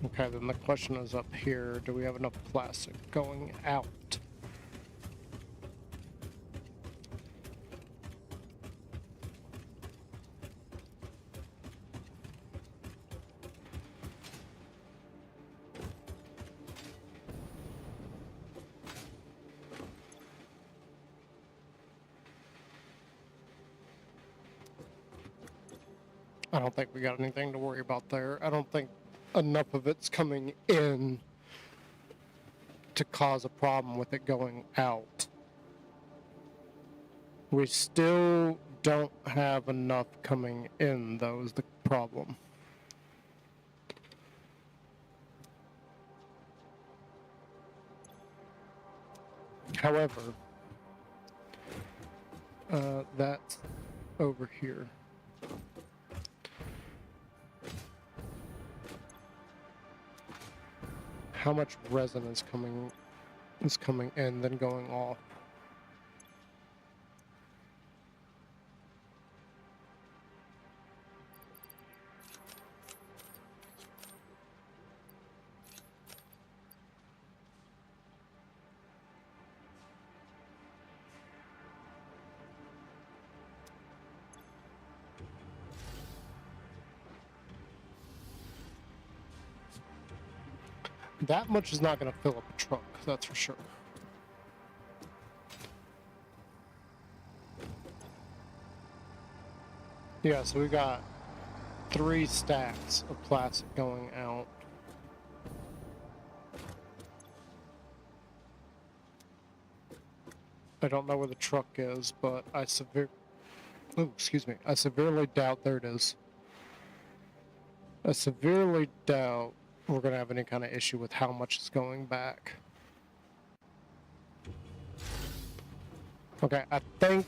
Okay, then the question is up here, do we have enough plastic going out? I don't think we got anything to worry about there. I don't think enough of it's coming in to cause a problem with it going out. We still don't have enough coming in, though, is the problem. However, that's over here. How much resin is coming in, then going off? That much is not going to fill up a truck, that's for sure. Yeah, so we got 3 stacks of plastic going out. I don't know where the truck is, but I severely doubt, there it is. I severely doubt we're going to have any kind of issue with how much is going back. Okay, I think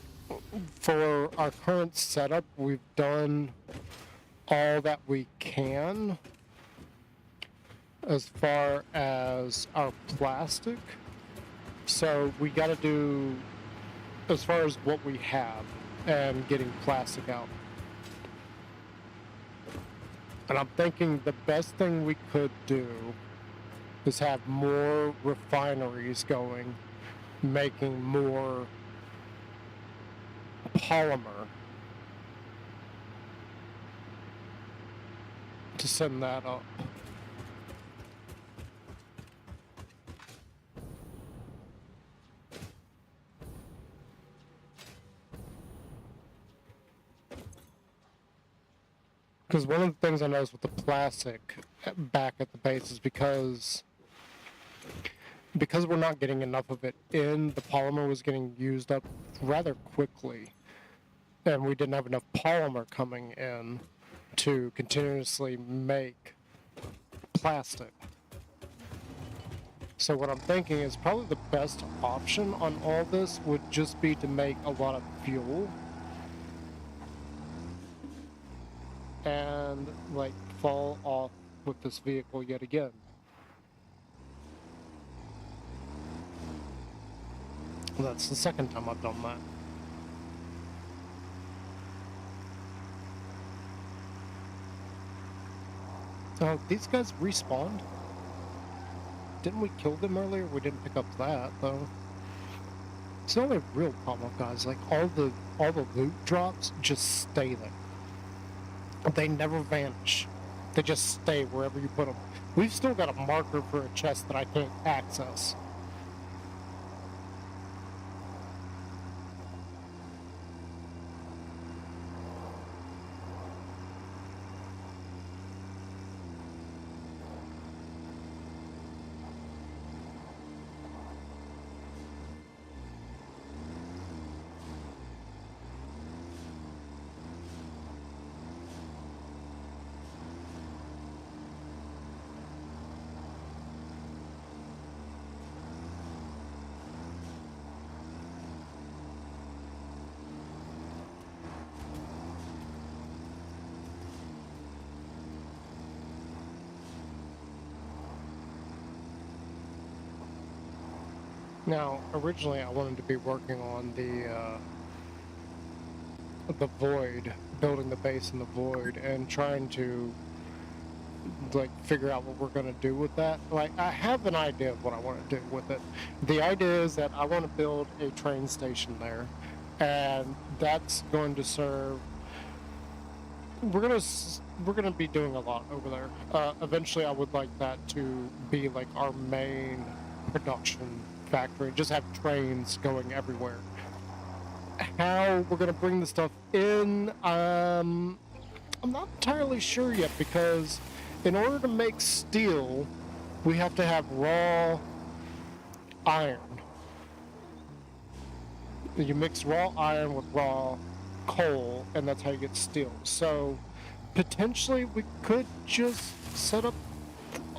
for our current setup, we've done all that we can as far as our plastic. So we got to do as far as what we have and getting plastic out. And I'm thinking the best thing we could do is have more refineries going making more polymer to send that up. Because one of the things I noticed with the plastic back at the base is because we're not getting enough of it in, the polymer was getting used up rather quickly. And we didn't have enough polymer coming in to continuously make plastic. So what I'm thinking is probably the best option on all this would just be to make a lot of fuel. And, like, fall off with this vehicle yet again. That's the second time I've done that. Oh, these guys respawned? Didn't we kill them earlier? We didn't pick up that, though. It's the only real problem, guys. Like, all the loot drops just stay there. They never vanish. They just stay wherever you put them. We've still got a marker for a chest that I can't access. Now, originally I wanted to be working on the void, building the base in the void, and trying to, like, figure out what we're going to do with that. Like, I have an idea of what I want to do with it. The idea is that I want to build a train station there, and that's going to serve... We're gonna be doing a lot over there. Eventually I would like that to be, like, our main production factory, just have trains going everywhere. How we're gonna bring the stuff in, I'm not entirely sure yet, because in order to make steel, we have to have raw iron. You mix raw iron with raw coal, and that's how you get steel. So potentially we could just set up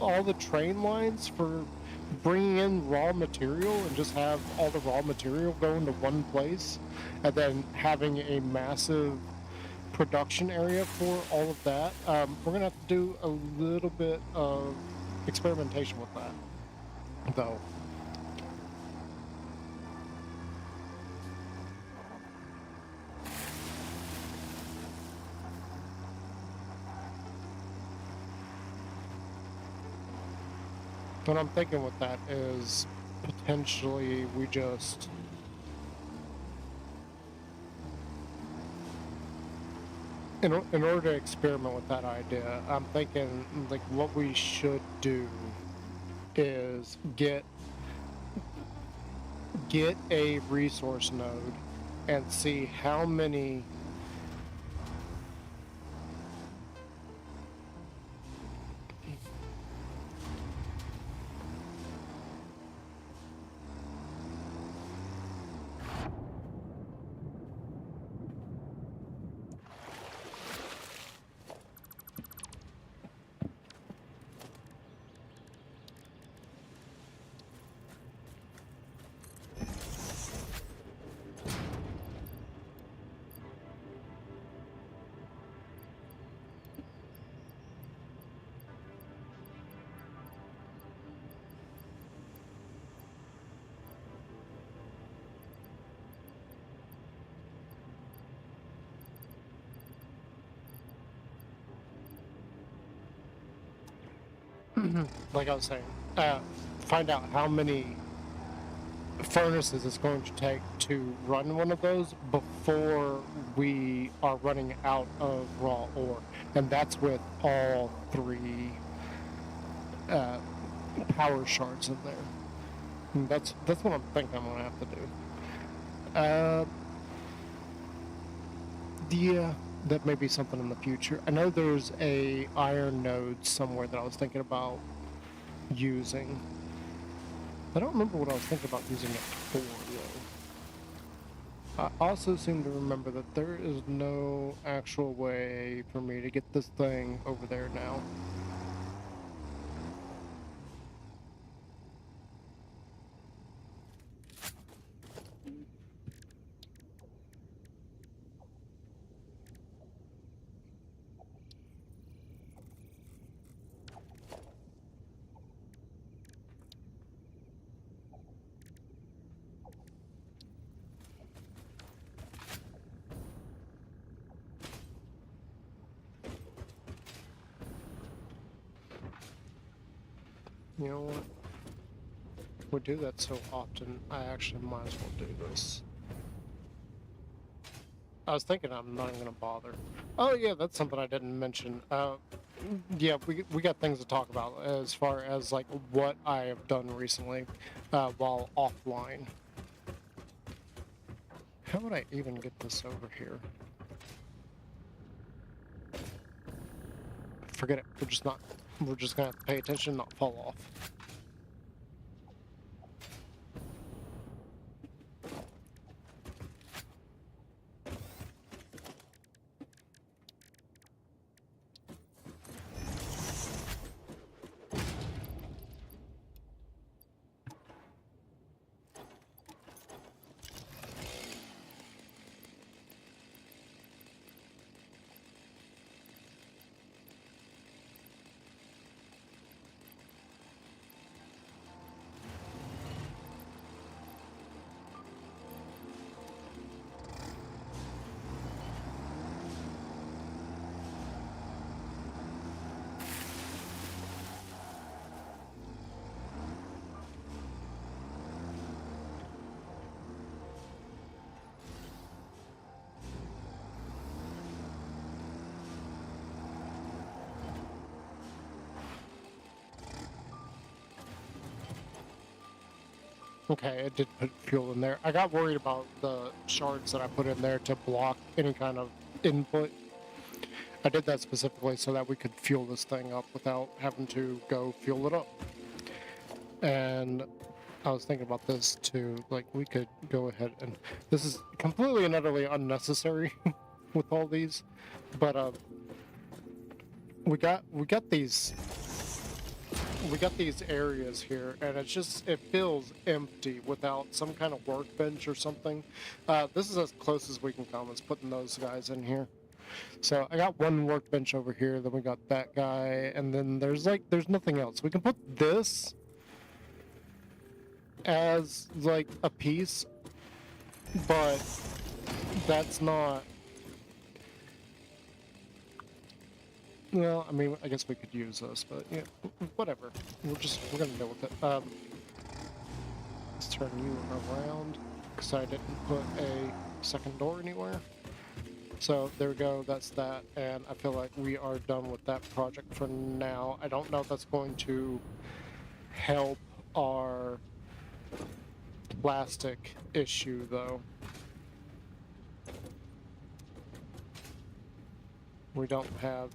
all the train lines for bringing in raw material and just have all the raw material go into one place, and then having a massive production area for all of that. We're gonna have to do a little bit of experimentation with that, though. What I'm thinking with that is potentially we just in order to experiment with that idea, I'm thinking, like, what we should do is get a resource node and see how many like I was saying, find out how many furnaces it's going to take to run one of those before we are running out of raw ore. And that's with all 3 power shards in there. And that's what I'm thinking I'm going to have to do. Yeah, that may be something in the future. I know there's a iron node somewhere that I was thinking about using. I don't remember what I was thinking about using it for, though. I also seem to remember that there is no actual way for me to get this thing over there now. You know what? We do that so often, I actually might as well do this. I was thinking I'm not even going to bother. Oh yeah, that's something I didn't mention. Yeah, we got things to talk about as far as like what I have done recently while offline. How would I even get this over here? Forget it. We're just gonna have to pay attention, not fall off. Okay, it did put fuel in there. I got worried about the shards that I put in there to block any kind of input. I did that specifically so that we could fuel this thing up without having to go fuel it up. And I was thinking about this too, like we could go ahead and this is completely and utterly unnecessary with all these, but we got these areas here, and it feels empty without some kind of workbench or something. This is as close as we can come as putting those guys in here. So I got one workbench over here, then we got that guy, and then there's nothing else. We can put this as like a piece, but that's not. Well, I mean, I guess we could use this, but yeah, whatever. We're gonna deal with it. Let's turn you around because I didn't put a second door anywhere. So there we go. That's that, and I feel like we are done with that project for now. I don't know if that's going to help our plastic issue though. We don't have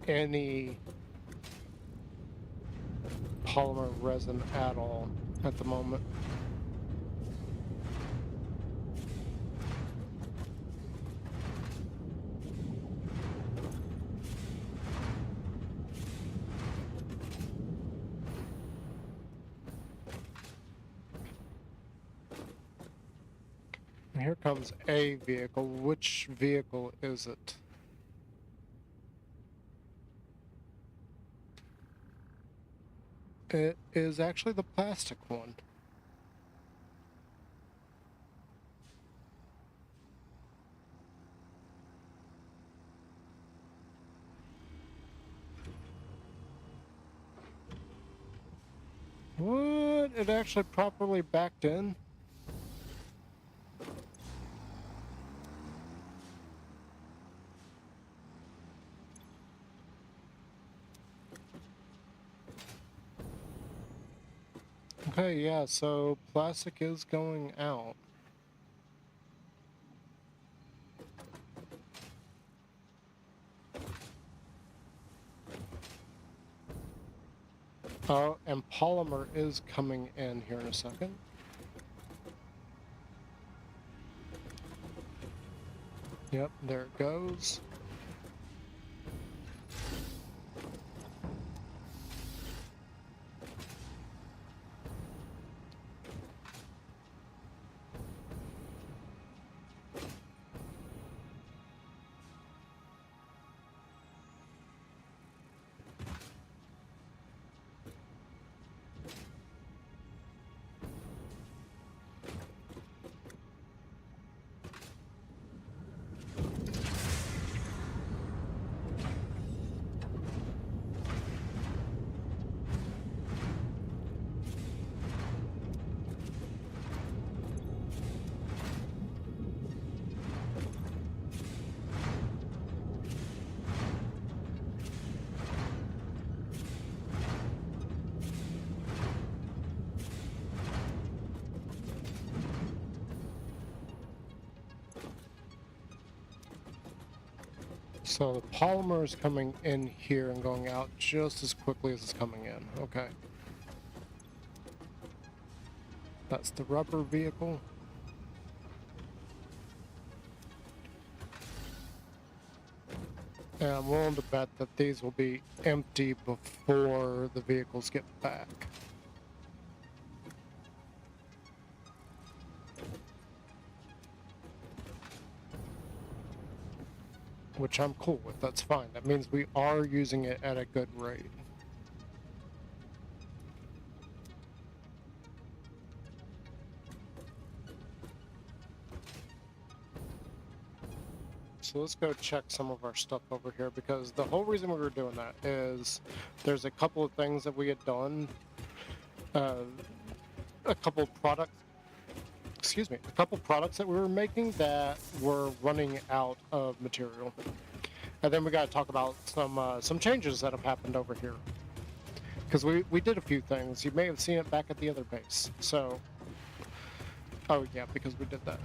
any polymer resin at all at the moment. Here comes a vehicle. Which vehicle is it? It is actually the plastic one. What? It actually properly backed in? Okay, yeah, so plastic is going out. Oh, and polymer is coming in here in a second. Yep, there it goes. So the polymer is coming in here and going out just as quickly as it's coming in. Okay. That's the rubber vehicle. And I'm willing to bet that these will be empty before the vehicles get back. Which I'm cool with, that's fine. That means we are using it at a good rate. So let's go check some of our stuff over here, because the whole reason we were doing that is there's a couple of things that we had done, a couple products that we were making that were running out of material. And then we got to talk about some changes that have happened over here, because we did a few things. You may have seen it back at the other base. So, oh yeah, because we did that.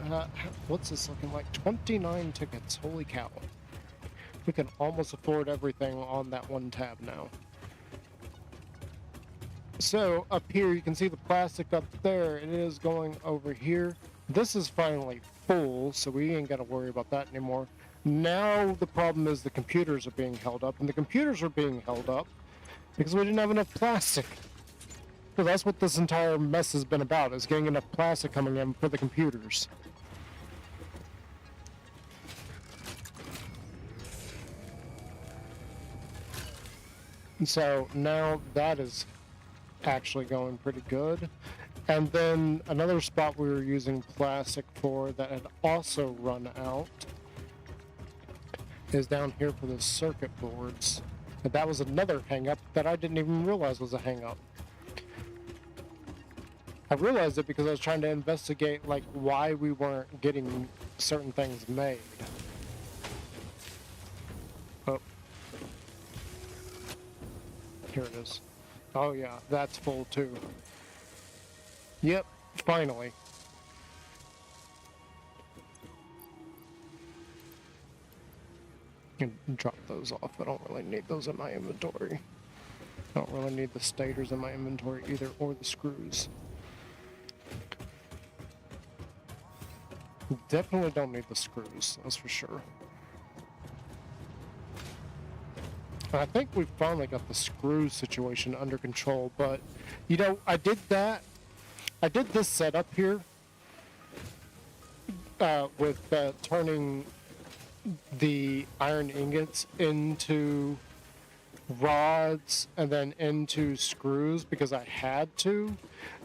What's this looking like? 29 tickets. Holy cow! We can almost afford everything on that one tab now. So up here you can see the plastic up there. It is going over here. This is finally full, so we ain't got to worry about that anymore. Now the problem is the computers are being held up, and the computers are being held up because we didn't have enough plastic. So that's what this entire mess has been about, is getting enough plastic coming in for the computers. And so now that is actually going pretty good. And then another spot we were using plastic for that had also run out is down here for the circuit boards. And that was another hang-up that I didn't even realize was a hang-up. I realized it because I was trying to investigate like why we weren't getting certain things made. Oh. Here it is. Oh yeah, that's full too. Yep, finally. And drop those off. I don't really need those in my inventory. I don't really need the stators in my inventory either, or the screws. Definitely don't need the screws, that's for sure. I think we finally got the screw situation under control, but you know, I did this setup here with turning the iron ingots into rods and then into screws because I had to.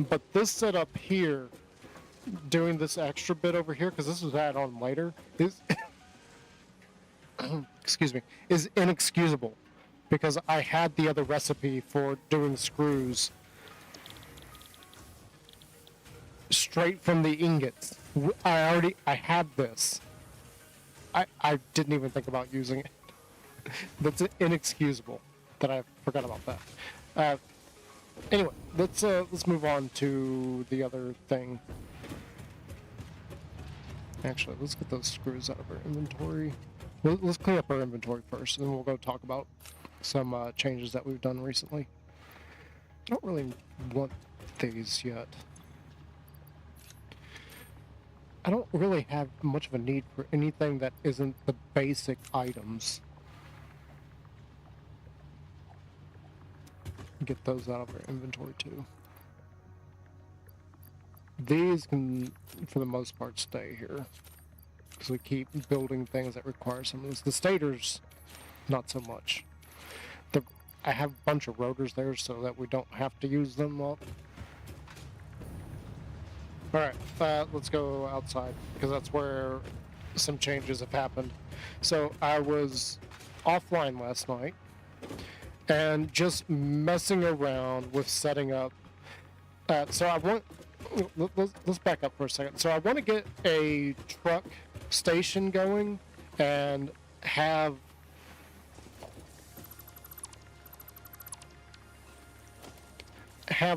But this setup here, doing this extra bit over here, because this was added on later, is excuse me, is inexcusable. Because I had the other recipe for doing screws straight from the ingots. I had this. I didn't even think about using it. That's inexcusable that I forgot about that. Anyway, let's move on to the other thing. Actually, let's get those screws out of our inventory. Let's clean up our inventory first, and then we'll go talk about some changes that we've done recently. I don't really want these yet. I don't really have much of a need for anything that isn't the basic items. Get those out of our inventory too. These can, for the most part, stay here, because we keep building things that require some of this. The stators, not so much. I have a bunch of rotors there so that we don't have to use them up. Alright, let's go outside, because that's where some changes have happened. So I was offline last night, and just messing around with setting up. So I want... Let's back up for a second. So I want to get a truck station going and have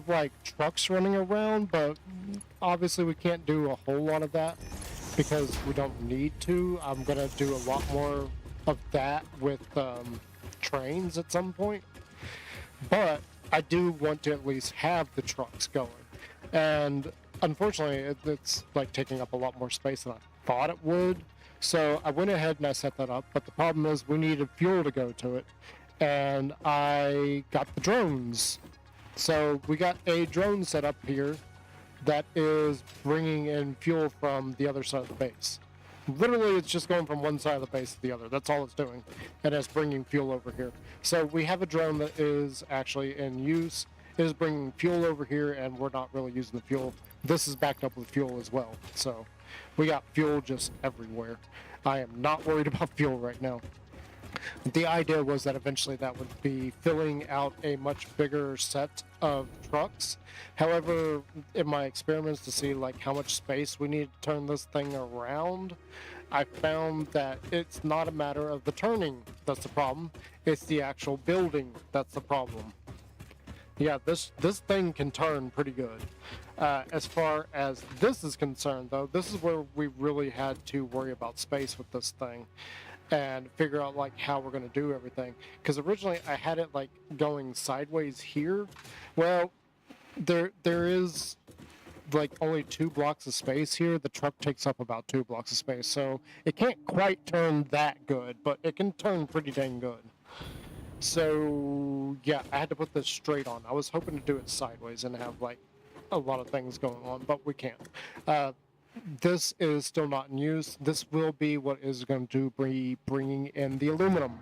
like trucks running around, but obviously we can't do a whole lot of that because we don't need to. I'm gonna do a lot more of that with trains at some point, but I do want to at least have the trucks going. And unfortunately, it's like taking up a lot more space than I thought it would. So I went ahead and I set that up, but the problem is we needed fuel to go to it, and I got the drones. So we got a drone set up here that is bringing in fuel from the other side of the base. Literally, it's just going from one side of the base to the other. That's all it's doing, and it's bringing fuel over here. So we have a drone that is actually in use. It is bringing fuel over here, and we're not really using the fuel. This is backed up with fuel as well. So we got fuel just everywhere. I am not worried about fuel right now. The idea was that eventually that would be filling out a much bigger set of trucks. However, in my experiments to see like how much space we need to turn this thing around, I found that it's not a matter of the turning that's the problem. It's the actual building that's the problem. Yeah, this thing can turn pretty good. As far as this is concerned, though, this is where we really had to worry about space with this thing and figure out like how we're going to do everything. Because originally I had it like going sideways here. Well, there is like only 2 blocks of space here. The truck takes up about 2 blocks of space, so it can't quite turn that good, but it can turn pretty dang good. So yeah, I had to put this straight on. I was hoping to do it sideways and have like a lot of things going on, but we can't. This is still not in use. This will be what is going to be bringing in the aluminum,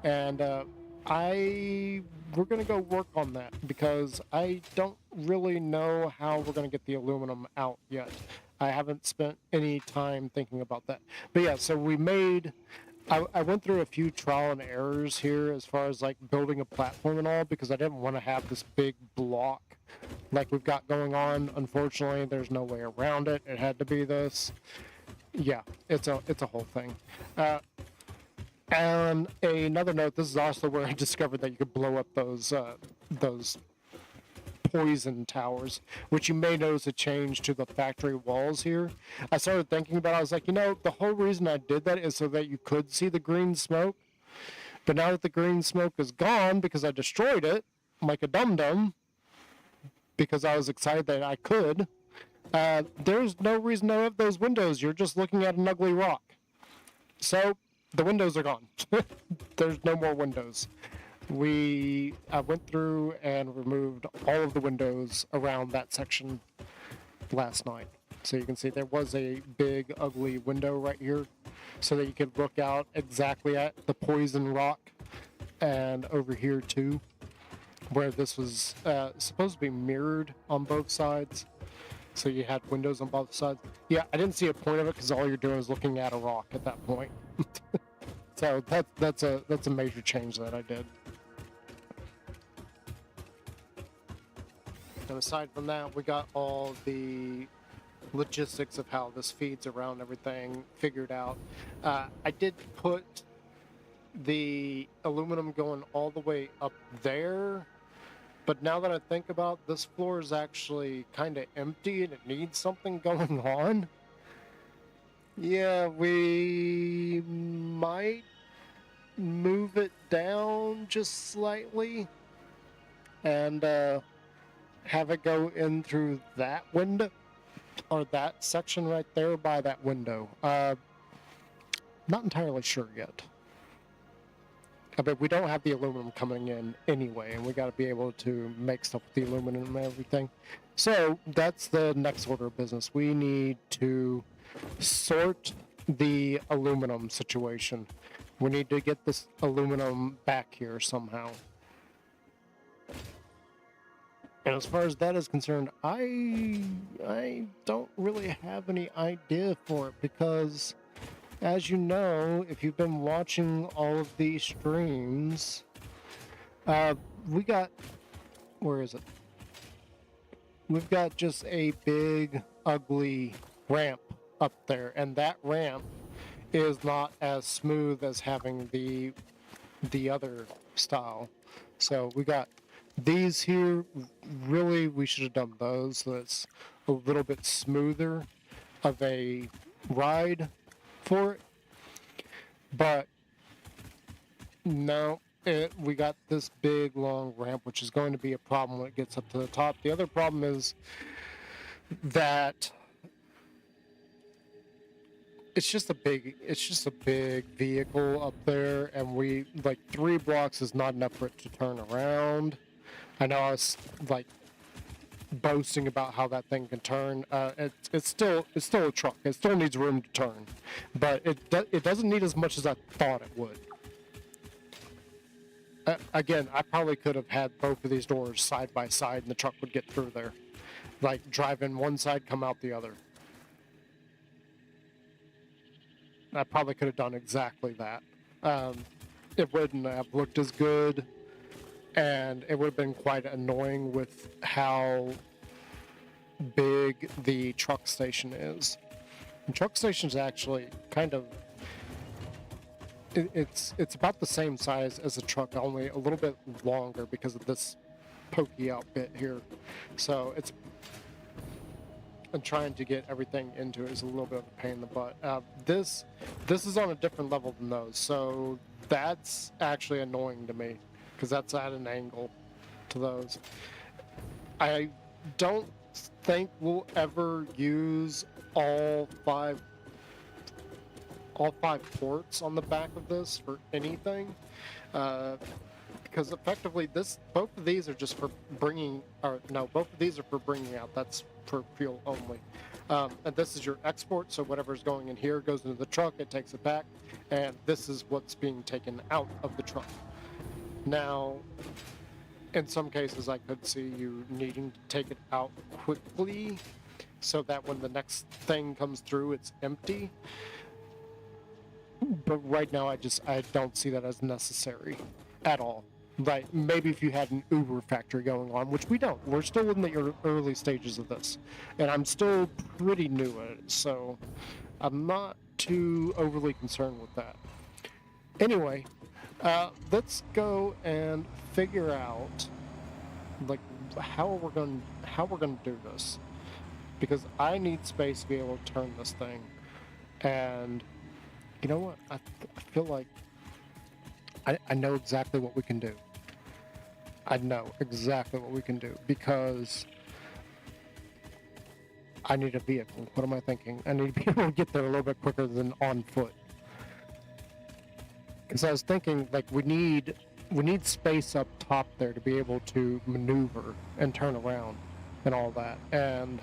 and we're going to go work on that because I don't really know how we're going to get the aluminum out yet. I haven't spent any time thinking about that. But yeah, so we made... I went through a few trial and errors here as far as like building a platform and all, because I didn't want to have this big block like we've got going on. Unfortunately, there's no way around it. It had to be this. Yeah, it's a whole thing. And another note, this is also where I discovered that you could blow up those poison towers, which you may notice a change to the factory walls here. I started thinking about it. I was like, the whole reason I did that is so that you could see the green smoke. But now that the green smoke is gone because I destroyed it like a dum-dum, because I was excited that I could, there's no reason to have those windows. You're just looking at an ugly rock. So the windows are gone. There's no more windows. I went through and removed all of the windows around that section last night. So you can see there was a big ugly window right here so that you could look out exactly at the poison rock, and over here too, where this was supposed to be mirrored on both sides. So you had windows on both sides. Yeah, I didn't see a point of it because all you're doing is looking at a rock at that point. So that's a major change that I did. And aside from that, we got all the logistics of how this feeds around everything figured out. I did put the aluminum going all the way up there But now that I think about it, this floor is actually kind of empty and it needs something going on. Yeah, we might move it down just slightly and have it go in through that window, or that section right there by that window. Not entirely sure yet. But we don't have the aluminum coming in anyway, and we got to be able to make stuff with the aluminum and everything. So that's the next order of business. We need to sort the aluminum situation. We need to get this aluminum back here somehow. And as far as that is concerned, I don't really have any idea for it, because as you know, if you've been watching all of these streams, we got, where is it? We've got just a big, ugly ramp up there, and that ramp is not as smooth as having the other style. So we got these here. Really, we should have done those so it's a little bit smoother of a ride for it. But no, we got this big long ramp, which is going to be a problem when it gets up to the top. The other problem is that it's just a big vehicle up there, and we, like, 3 blocks is not enough for it to turn around. I know I was like boasting about how that thing can turn. It's still a truck. It still needs room to turn, but it doesn't need as much as I thought it would. Again, I probably could have had both of these doors side by side, and the truck would get through there. Like, drive in one side, come out the other. I probably could have done exactly that. It wouldn't have looked as good, and it would have been quite annoying with how big the truck station is. The truck station is actually kind of, it's about the same size as a truck, only a little bit longer because of this pokey out bit here. So it's, and trying to get everything into it is a little bit of a pain in the butt. This is on a different level than those, so that's actually annoying to me, because that's at an angle to those. I don't think we'll ever use all five ports on the back of this for anything, because effectively both of these are just for bringing, or no, both of these are for bringing out. That's for fuel only. And this is your export, so whatever's going in here goes into the truck, it takes it back, and this is what's being taken out of the truck. Now, in some cases, I could see you needing to take it out quickly so that when the next thing comes through, it's empty. But right now, I don't see that as necessary at all. Like, maybe if you had an Uber factory going on, which we don't. We're still in the early stages of this, and I'm still pretty new at it, so I'm not too overly concerned with that. Anyway, let's go and figure out, like, how we're gonna do this, because I need space to be able to turn this thing. And you know what? I feel like I know exactly what we can do. I know exactly what we can do, because I need a vehicle. What am I thinking? I need to be able to get there a little bit quicker than on foot. Because I was thinking, like, we need space up top there to be able to maneuver and turn around and all that. And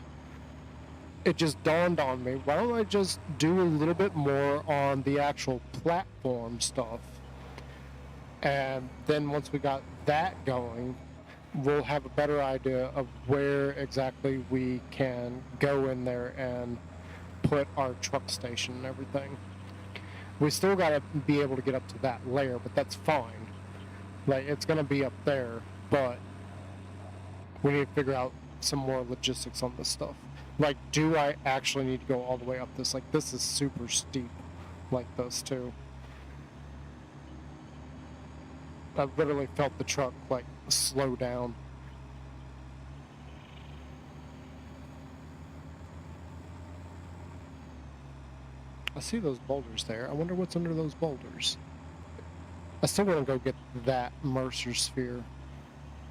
it just dawned on me, why don't I just do a little bit more on the actual platform stuff? And then once we got that going, we'll have a better idea of where exactly we can go in there and put our truck station and everything. We still got to be able to get up to that layer, but that's fine. Like, it's going to be up there, but we need to figure out some more logistics on this stuff. Like, do I actually need to go all the way up this? Like, this is super steep, like those two. I literally felt the truck, like, slow down see those boulders there. I wonder what's under those boulders. I still want to go get that Mercer sphere.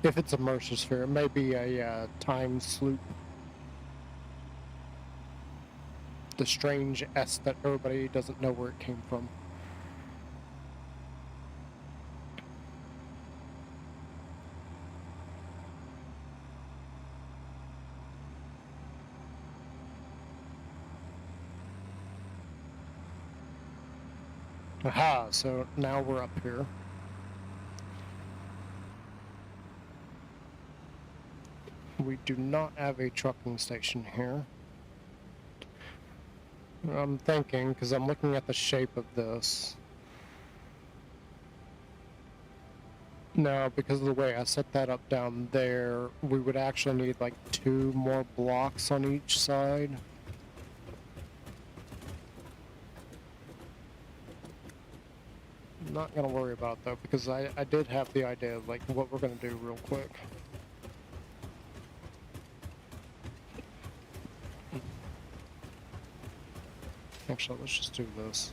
If it's a Mercer sphere, it may be a time sloop. The strange S that everybody doesn't know where it came from. Aha, so now we're up here. We do not have a trucking station here. I'm thinking, because I'm looking at the shape of this. No, because of the way I set that up down there, we would actually need like 2 more blocks on each side. I'm not going to worry about it though, because I did have the idea of like what we're going to do real quick. Actually, let's just do this.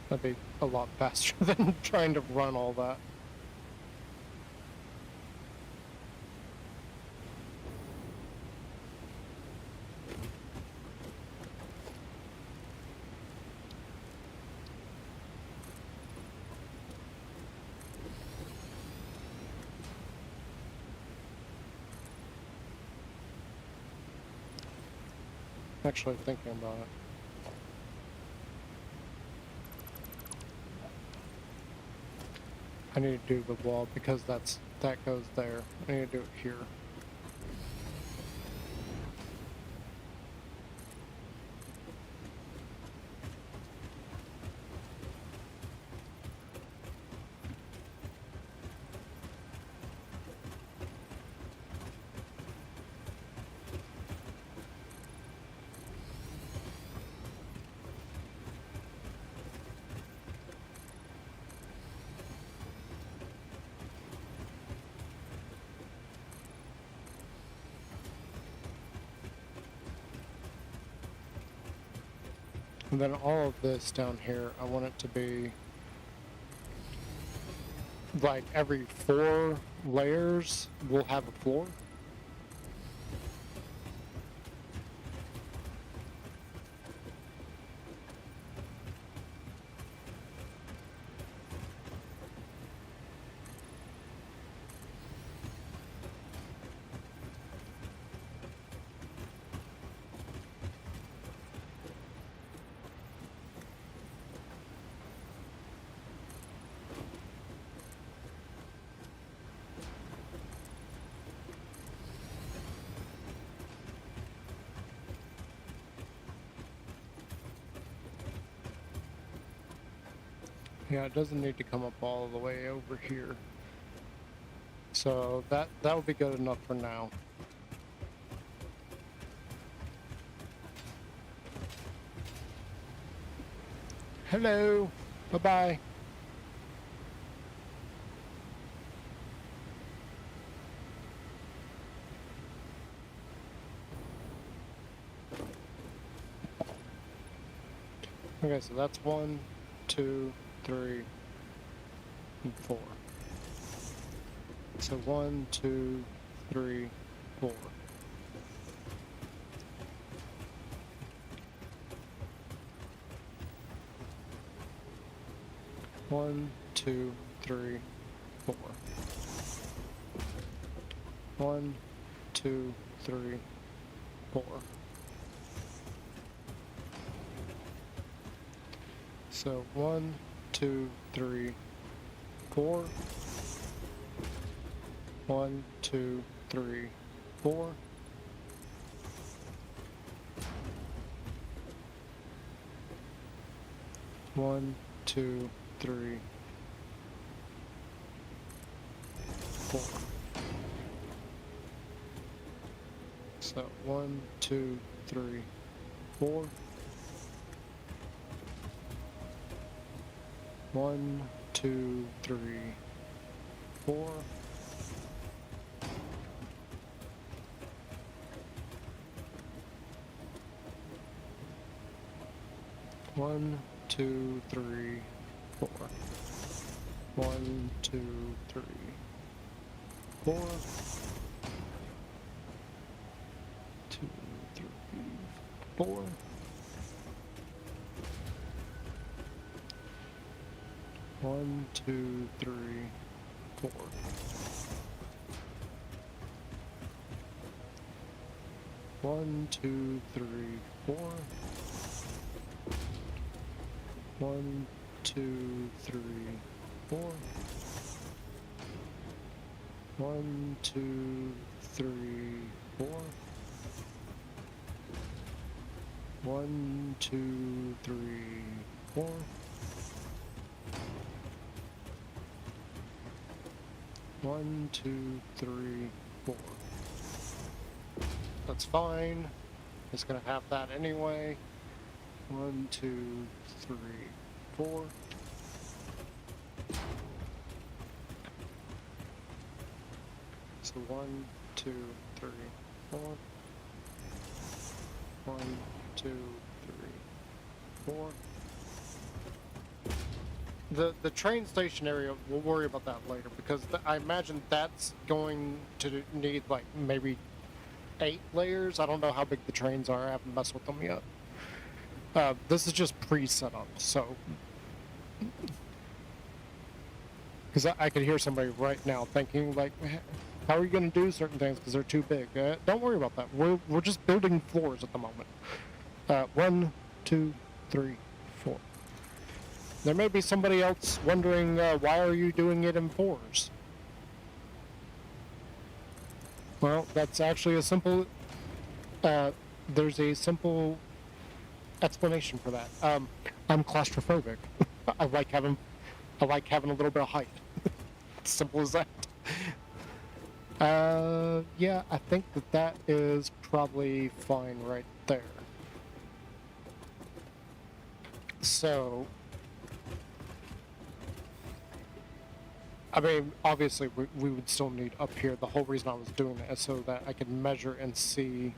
That'd be a lot faster than trying to run all that. Actually thinking about it. I need to do the wall because that goes there. I need to do it here. And then all of this down here, I want it to be like every 4 layers we'll have a floor. Yeah, it doesn't need to come up all the way over here. So that will be good enough for now. Hello. Bye-bye. Okay, so that's 1, 2, 3, and 4. So 1, 2, 3, 4. One, 2, 3, 4. 1, 2, 3, 4. So 1, 2, 3, 4. 1, 2, 3, 4. One, 2, 3, 4. So 1, 2, 3, 4. 1, 2, 3, 4. 1, 1, 2, 3, 4. 1, 2, 3, 4. 2, 3, 4. 1, 2, 3, 4. 1, 2, 3, 4. 1, 2, 3, 4. 1, 2, 3, 4. 1, 2, 3, 4. 1, 2, 3, 4. That's fine. It's gonna have that anyway. 1, 2, 3, 4. So 1, 2, 3, 4. 1, 2, 3, 4. The train station area, we'll worry about that later, because I imagine that's going to need like maybe 8 layers. I don't know how big the trains are. I haven't messed with them yet. This is just pre-set up, so because I could hear somebody right now thinking like, how are you going to do certain things because they're too big? Don't worry about that. We're just building floors at the moment. 1, 2, 3, 4. There may be somebody else wondering, why are you doing it in 4s? Well, that's actually a simple, there's a simple explanation for that. I'm claustrophobic. I like having a little bit of height. Simple as that. Yeah, I think that is probably fine right there. So, I mean, obviously we would still need up here. The whole reason I was doing that is so that I could measure and see,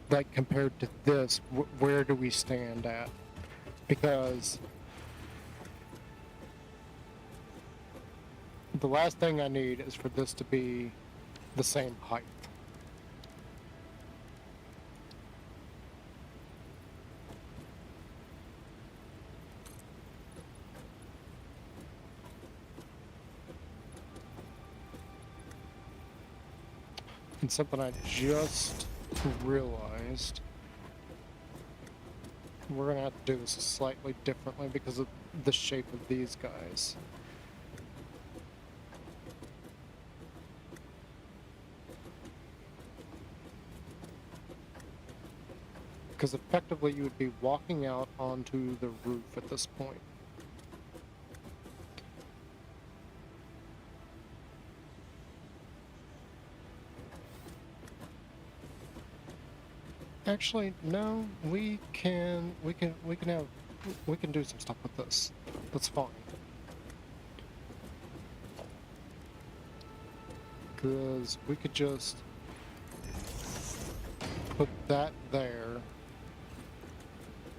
like, compared to this, where do we stand at? Because the last thing I need is for this to be the same height. And something I just realized, we're gonna have to do this slightly differently because of the shape of these guys. Because effectively you would be walking out onto the roof at this point. Actually, no, we can do some stuff with this. That's fine. Because we could just put that there.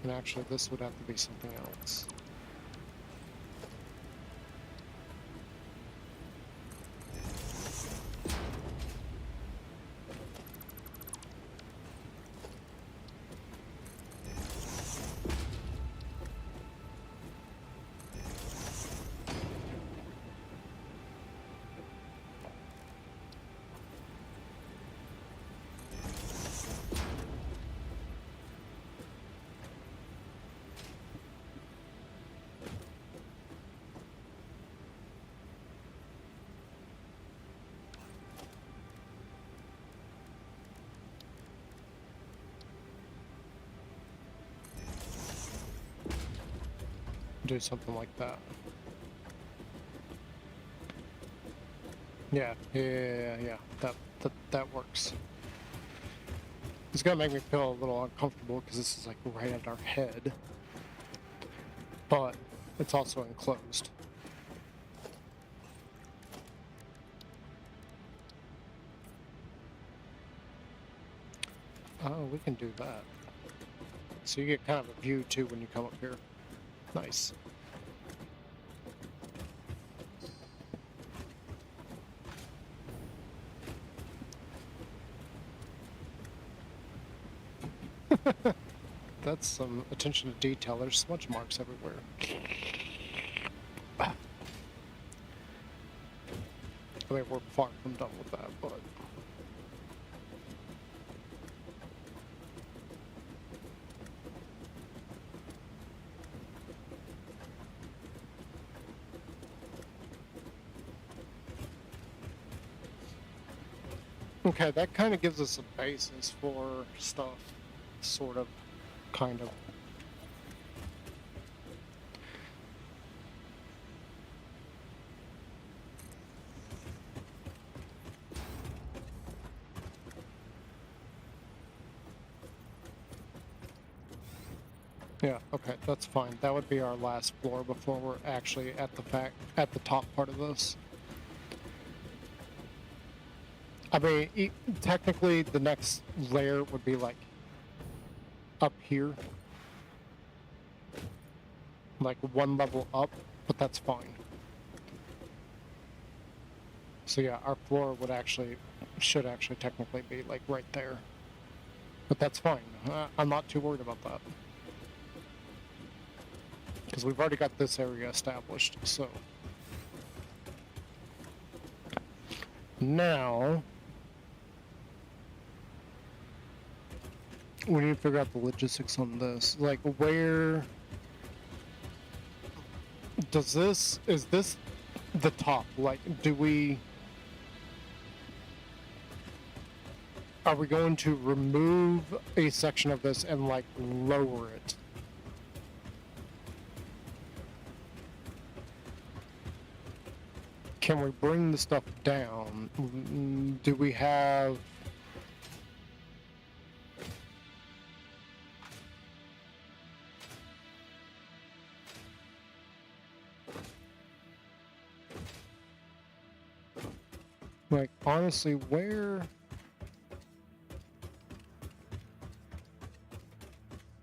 And actually, this would have to be something else. Do something like that. Yeah. That works. It's gonna make me feel a little uncomfortable because this is like right at our head, but it's also enclosed. Oh, we can do that. So you get kind of a view too when you come up here. Nice. That's some attention to detail. There's smudge marks everywhere. I mean, we're far from done with that, but... Okay, that kind of gives us a basis for stuff. Sort of. Kind of. Yeah, okay, that's fine. That would be our last floor before we're actually at the top part of this. I mean, technically the next layer would be like up here. Like one level up, but that's fine. So yeah, our floor should actually technically be like right there. But that's fine. I'm not too worried about that. Because we've already got this area established, so. Now, we need to figure out the logistics on this. Like, where does is this the top? Like, are we going to remove a section of this and, like, lower it? Can we bring the stuff down? Do we have... Like, honestly, where...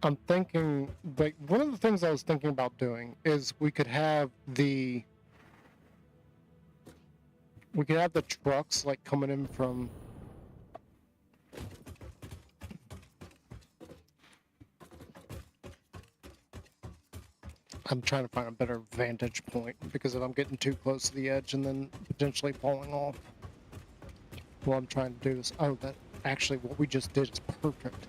I'm thinking, like, one of the things I was thinking about doing is we could have the trucks, like, coming in from... I'm trying to find a better vantage point, because if I'm getting too close to the edge and then potentially falling off while I'm trying to do this... Oh, that actually, what we just did is perfect.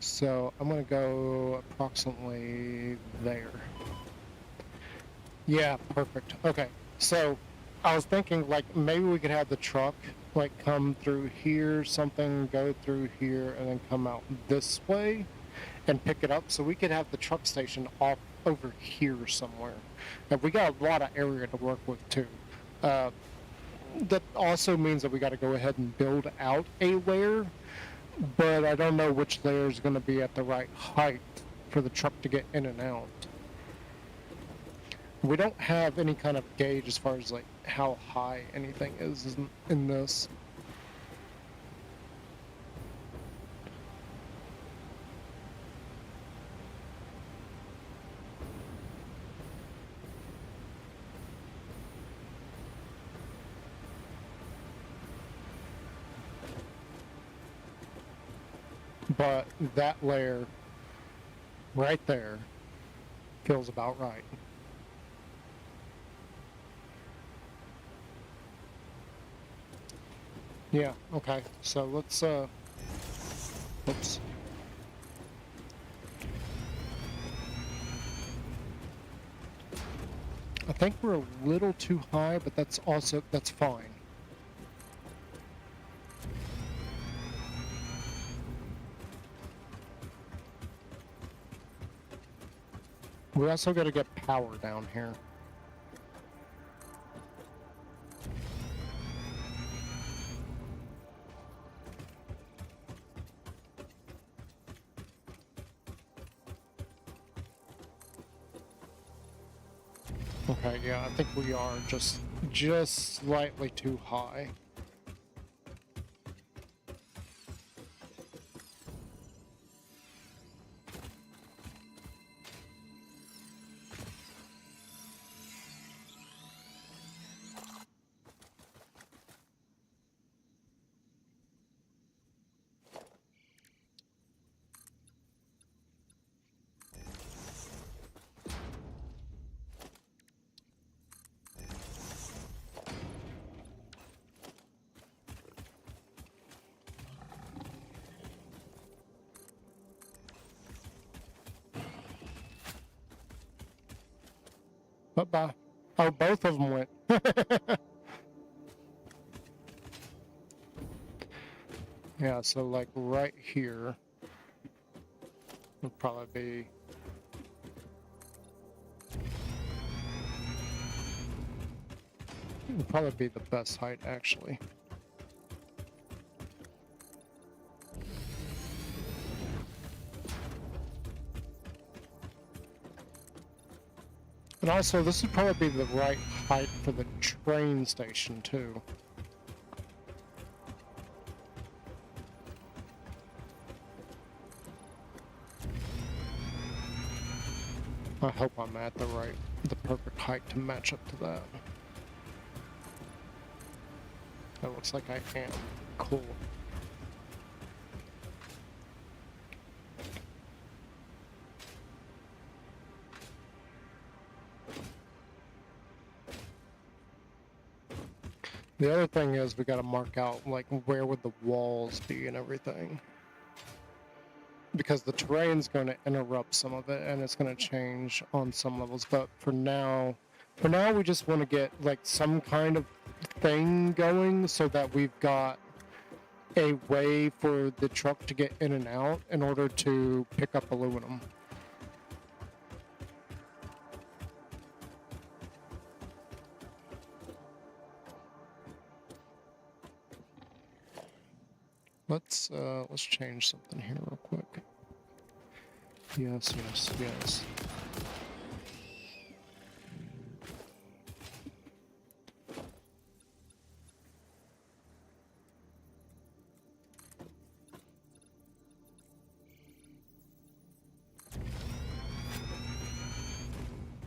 So I'm going to go approximately there. Yeah, perfect. Okay, so I was thinking, like, maybe we could have the truck, like, come through here, something, go through here, and then come out this way and pick it up. So we could have the truck station off over here somewhere. And we got a lot of area to work with, too. That also means that we got to go ahead and build out a layer, but I don't know which layer is going to be at the right height for the truck to get in and out. We don't have any kind of gauge as far as, like, how high anything is in this. But that layer right there feels about right. Yeah, okay. So let's oops. I think we're a little too high, but that's fine. We also got to get power down here. Okay, yeah, I think we are just slightly too high. Bye-bye. Oh, both of them went. Yeah, so like right here would probably be... Would probably be the best height, actually. And also, this would probably be the right height for the train station, too. I hope I'm at the perfect height to match up to that. That looks like I am. Cool. The other thing is we gotta mark out, like, where would the walls be and everything. Because the terrain's going to interrupt some of it, and it's going to change on some levels. But for now we just want to get, like, some kind of thing going so that we've got a way for the truck to get in and out in order to pick up aluminum. Let's change something here real quick. Yes, yes, yes.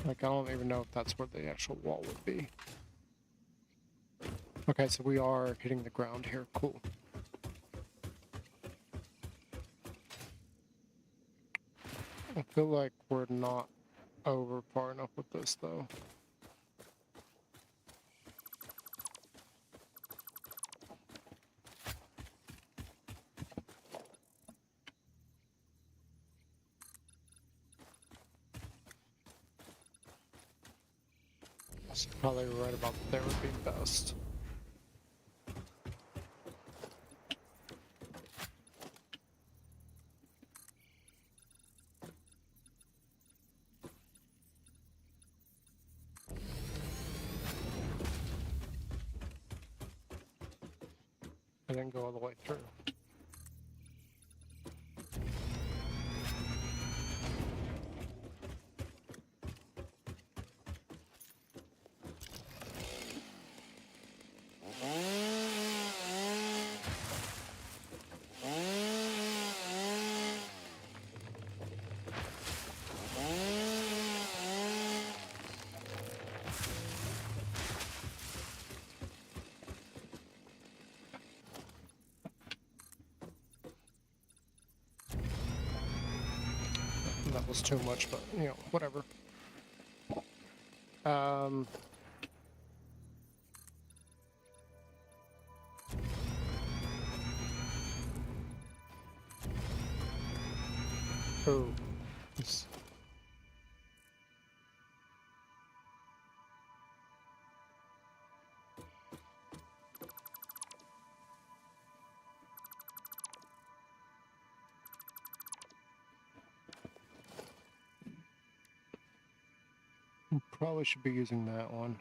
Like, I don't even know if that's where the actual wall would be. Okay, so we are hitting the ground here. Cool. I feel like we're not over far enough with this, though. It's probably right about there would be best. I didn't go all the way through. That was too much, but, you know, whatever. Oh. This. Probably should be using that one.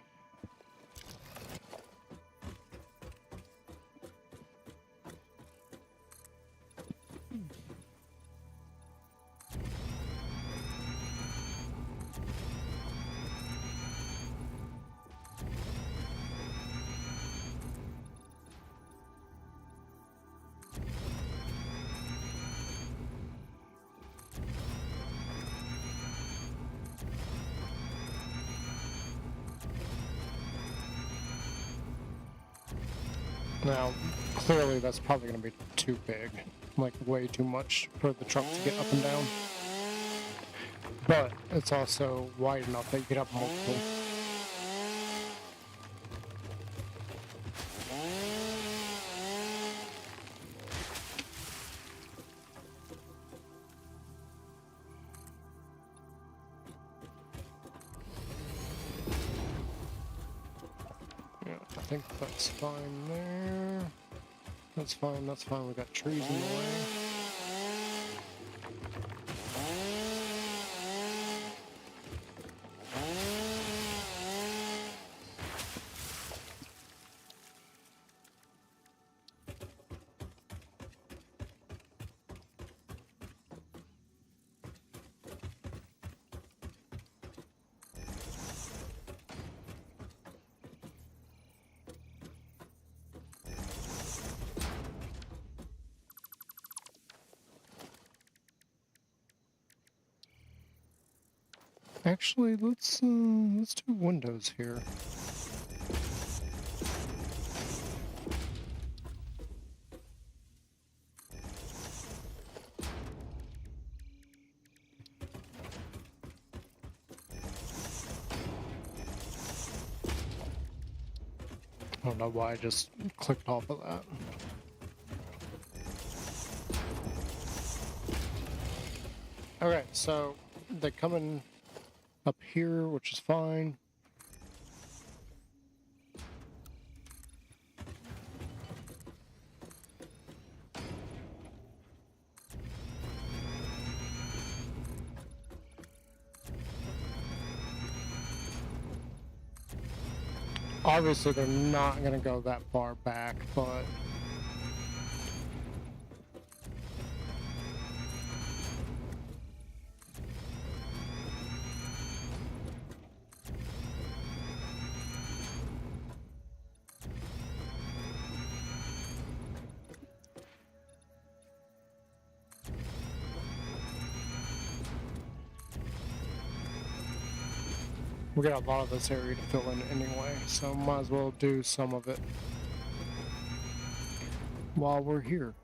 Now, clearly that's probably going to be too big, like way too much for the truck to get up and down. But it's also wide enough that you could have multiple. think that's fine there. That's fine, that's fine. We got trees in the way. Actually, let's do windows here. I don't know why I just clicked off of that. Okay, so they're coming up here, which is fine. Obviously, they're not going to go that far back, but... we got a lot of this area to fill in anyway, so might as well do some of it while we're here.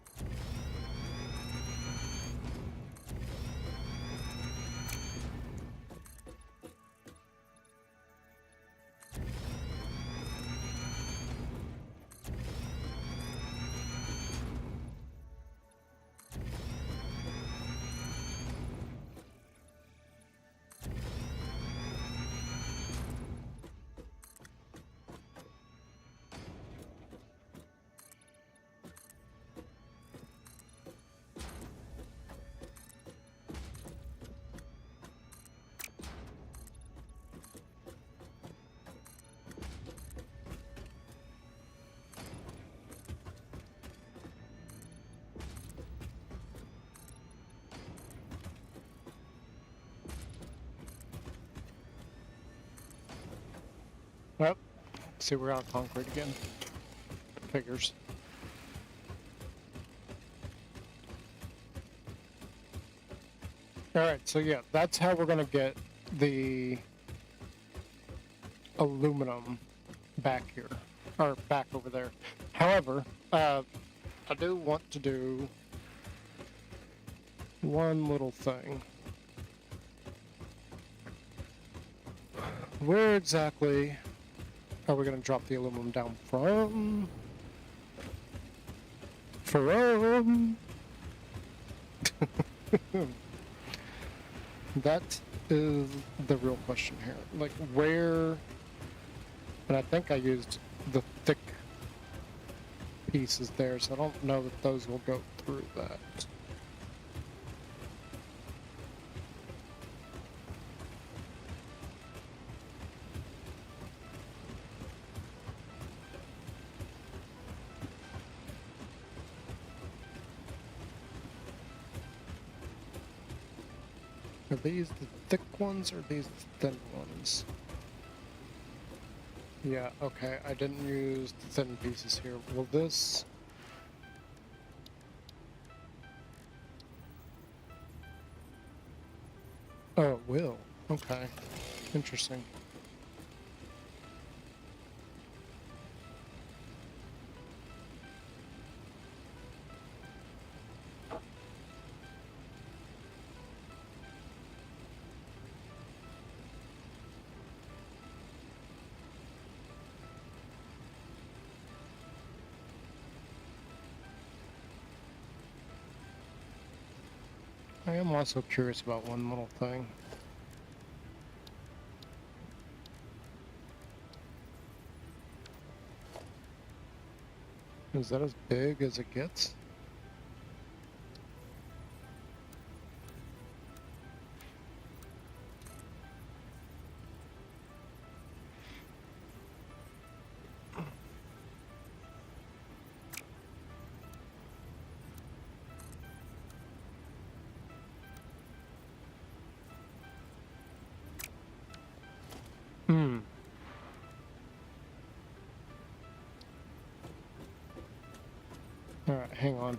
Well, see, we're out of concrete again. Figures. Alright, so yeah, that's how we're gonna get the aluminum back here, or back over there. However, I do want to do one little thing. Where exactly are we going to drop the aluminum down from? That is the real question here. Like, where... And I think I used the thick pieces there, so I don't know that those will go through that. Are these the thick ones or are these the thin ones? Yeah, okay, I didn't use the thin pieces here. Will this... Oh, it will. Okay. Interesting. I am also curious about one little thing. Is that as big as it gets? Hmm. All right, hang on.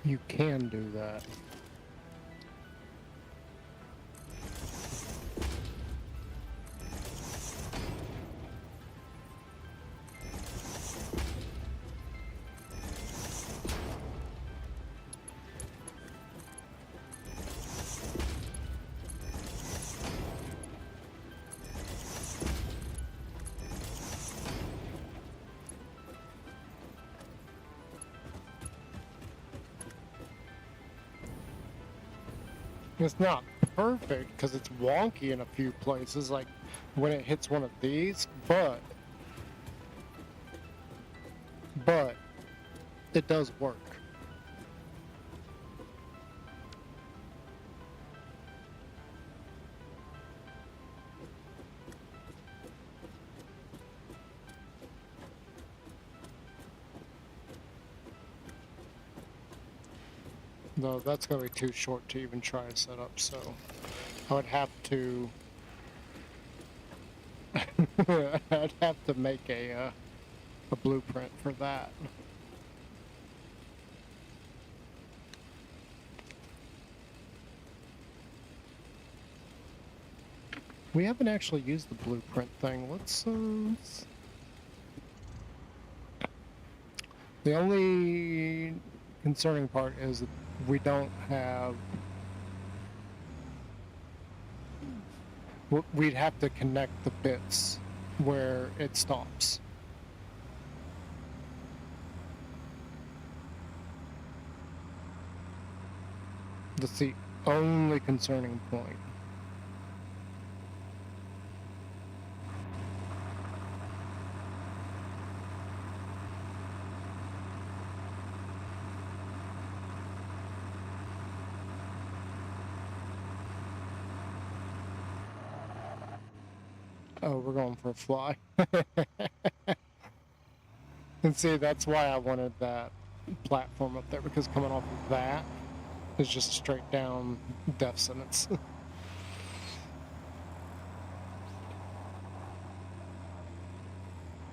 You can do that. It's not perfect because it's wonky in a few places, like when it hits one of these, but it does work. Though that's going to be too short to even try and set up, so I would have to I'd have to make a blueprint for that. We haven't actually used the blueprint thing. Let's the only concerning part is that we don't have. We'd have to connect the bits where it stops. That's the only concerning point. Oh, we're going for a fly. And see, that's why I wanted that platform up there, because coming off of that is just straight down death sentence.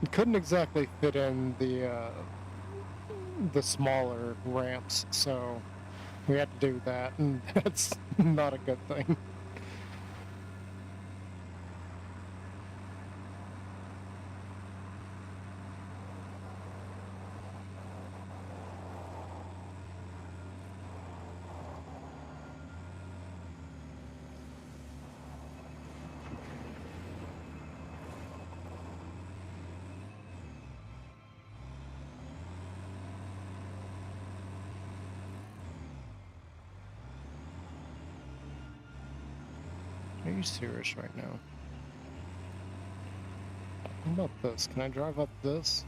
It couldn't exactly fit in the smaller ramps, so we had to do that, and that's not a good thing. Are you serious right now? What about this? Can I drive up this?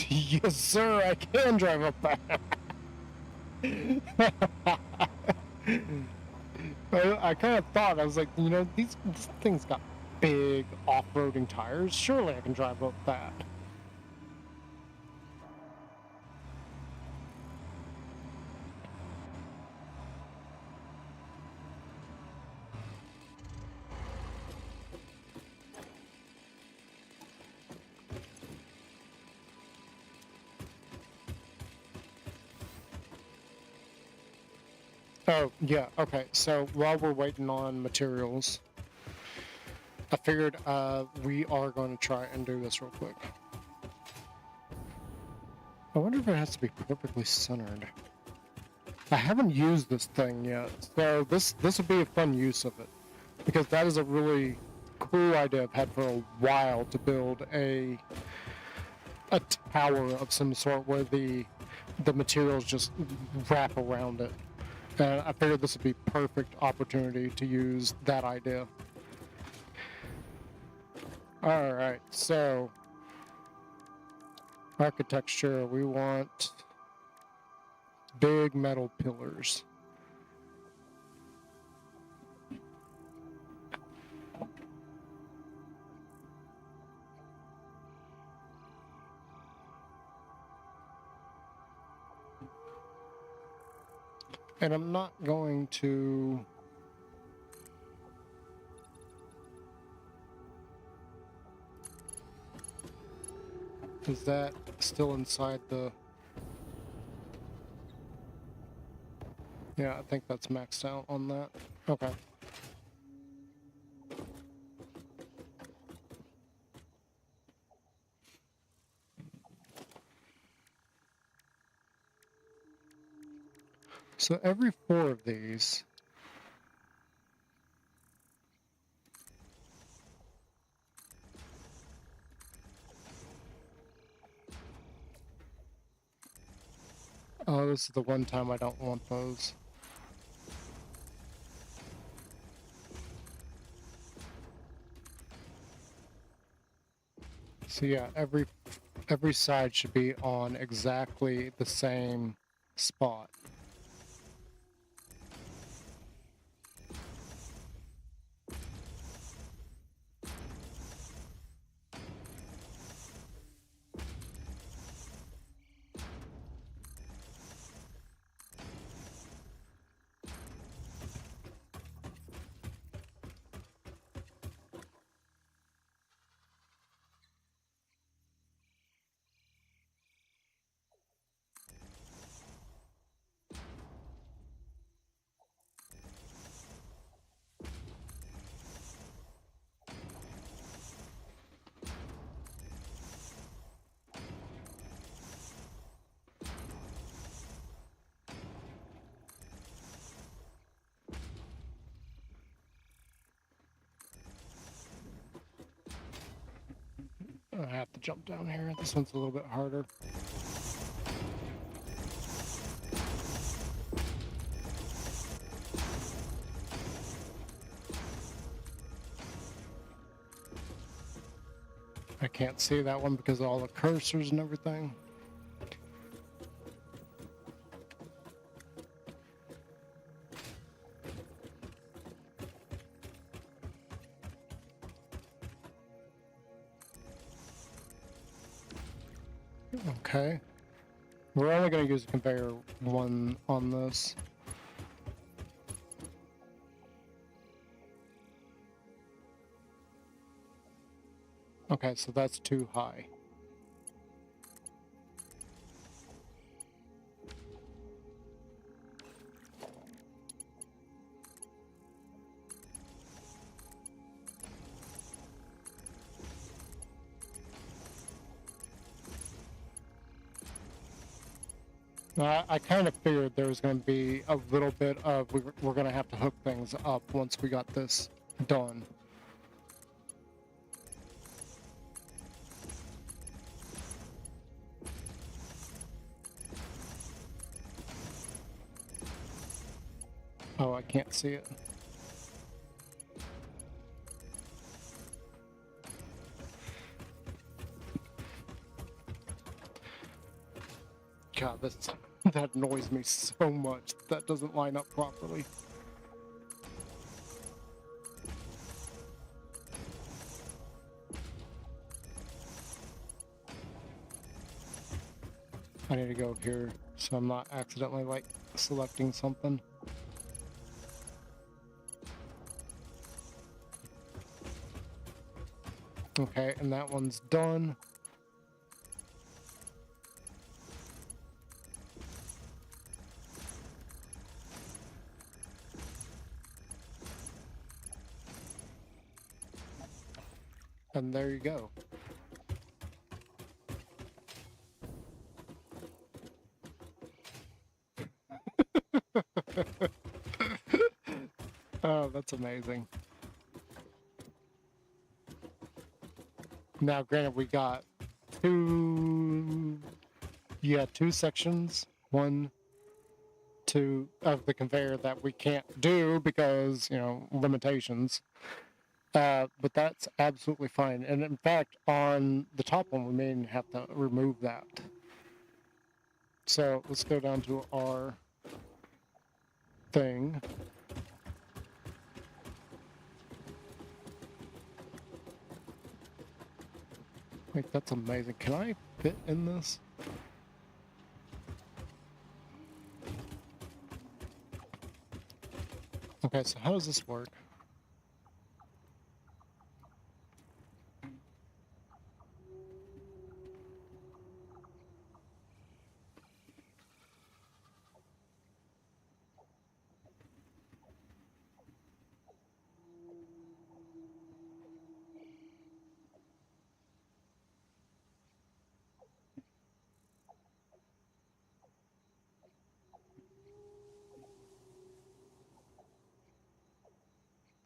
Yes, sir, I can drive up that. I kind of thought, I was like, you know, this thing's got big off-roading tires. Surely I can drive up that. Oh, yeah, okay. So while we're waiting on materials, I figured we are going to try and do this real quick. I wonder if it has to be perfectly centered. I haven't used this thing yet, so this would be a fun use of it, because that is a really cool idea I've had for a while, to build a tower of some sort where the materials just wrap around it. And I figured this would be perfect opportunity to use that idea. All right, so architecture, we want big metal pillars. And I'm not going to... Is that still inside the... Yeah, I think that's maxed out on that. Okay. So every 4 of these... Oh, this is the one time I don't want those. So yeah, every side should be on exactly the same spot. I have to jump down here. This one's a little bit harder. I can't see that one because of all the cursors and everything. Okay. We're only going to use conveyor 1 on this. Okay, so that's too high. I kind of figured there was going to be a little bit of, we're going to have to hook things up once we got this done. Oh, I can't see it. God, that annoys me so much. That doesn't line up properly. I need to go here so I'm not accidentally, like, selecting something. Okay, and that one's done. And there you go. Oh, that's amazing. Now, granted, we got two sections, 1, 2 of the conveyor that we can't do because, limitations. But that's absolutely fine. And in fact, on the top one, we may have to remove that. So let's go down to our thing. Like, that's amazing. Can I fit in this? Okay, so how does this work?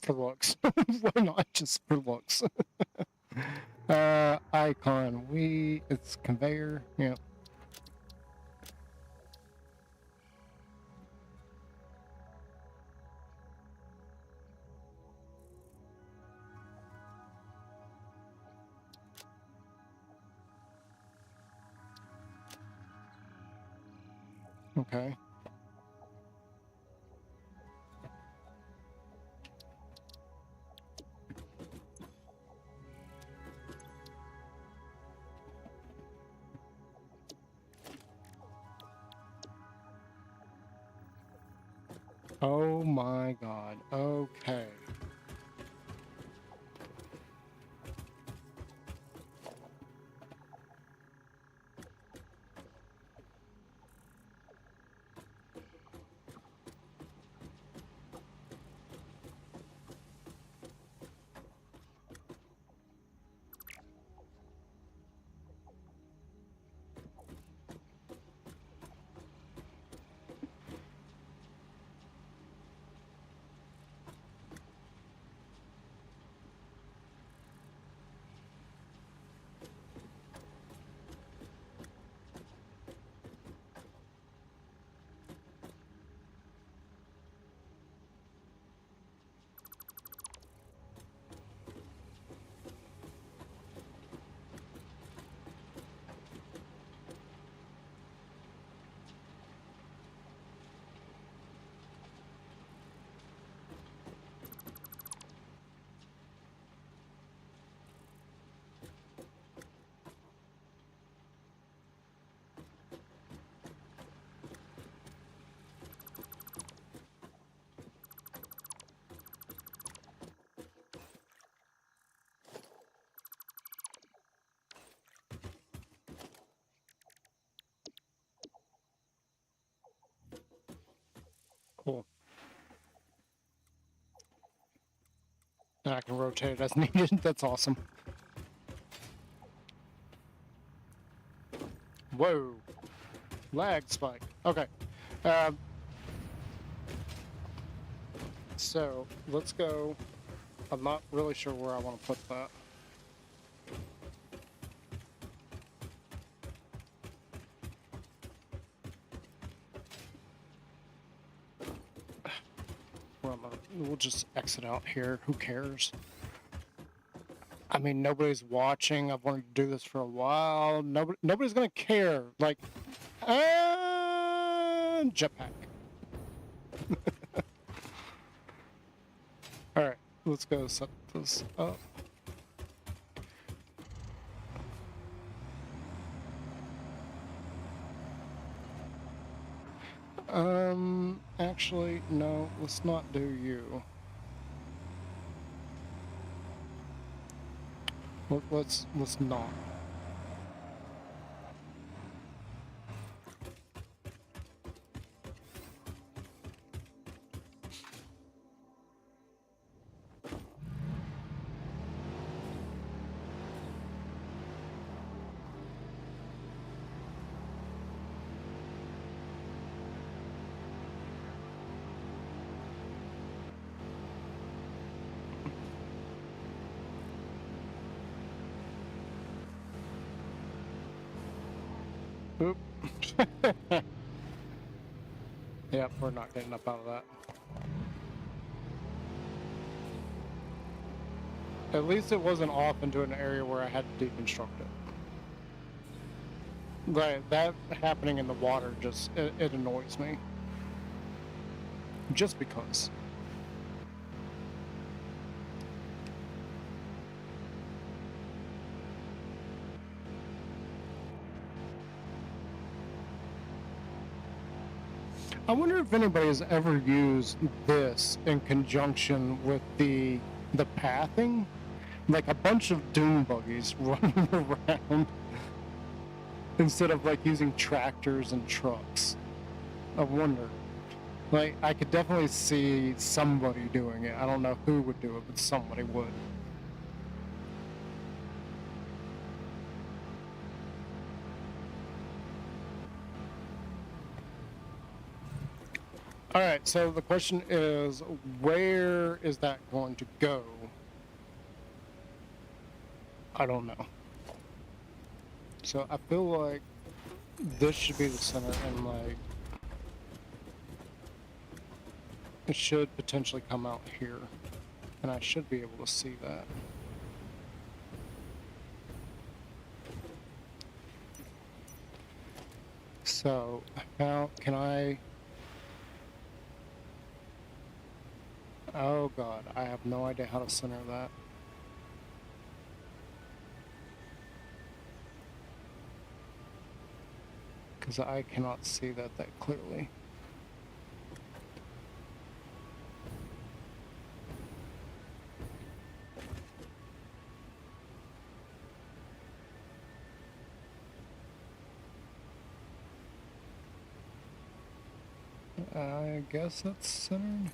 For looks. Why not just for looks? Icon. It's conveyor. Yeah. Okay. Oh my god. Okay. Cool. And I can rotate it as needed. That's awesome. Whoa. Lag spike. Okay. So, let's go. I'm not really sure where I want to put that. We'll just exit out here. Who cares? I mean, nobody's watching. I've wanted to do this for a while. Nobody's gonna care. Like, jetpack. All right, let's go set this up. Actually, no. Let's not do you. Let's not. Oop. Yep, we're not getting up out of that. At least it wasn't off into an area where I had to deconstruct it. Right, that happening in the water just, it annoys me. Just because. I wonder if anybody has ever used this in conjunction with the pathing, like a bunch of dune buggies running around instead of like using tractors and trucks. I wonder. Like, I could definitely see somebody doing it. I don't know who would do it, but somebody would. All right, so the question is, where is that going to go? I don't know. So I feel like this should be the center, and like it should potentially come out here, and I should be able to see that. So how can I? Oh God, I have no idea how to center that. Because I cannot see that clearly. I guess that's centered.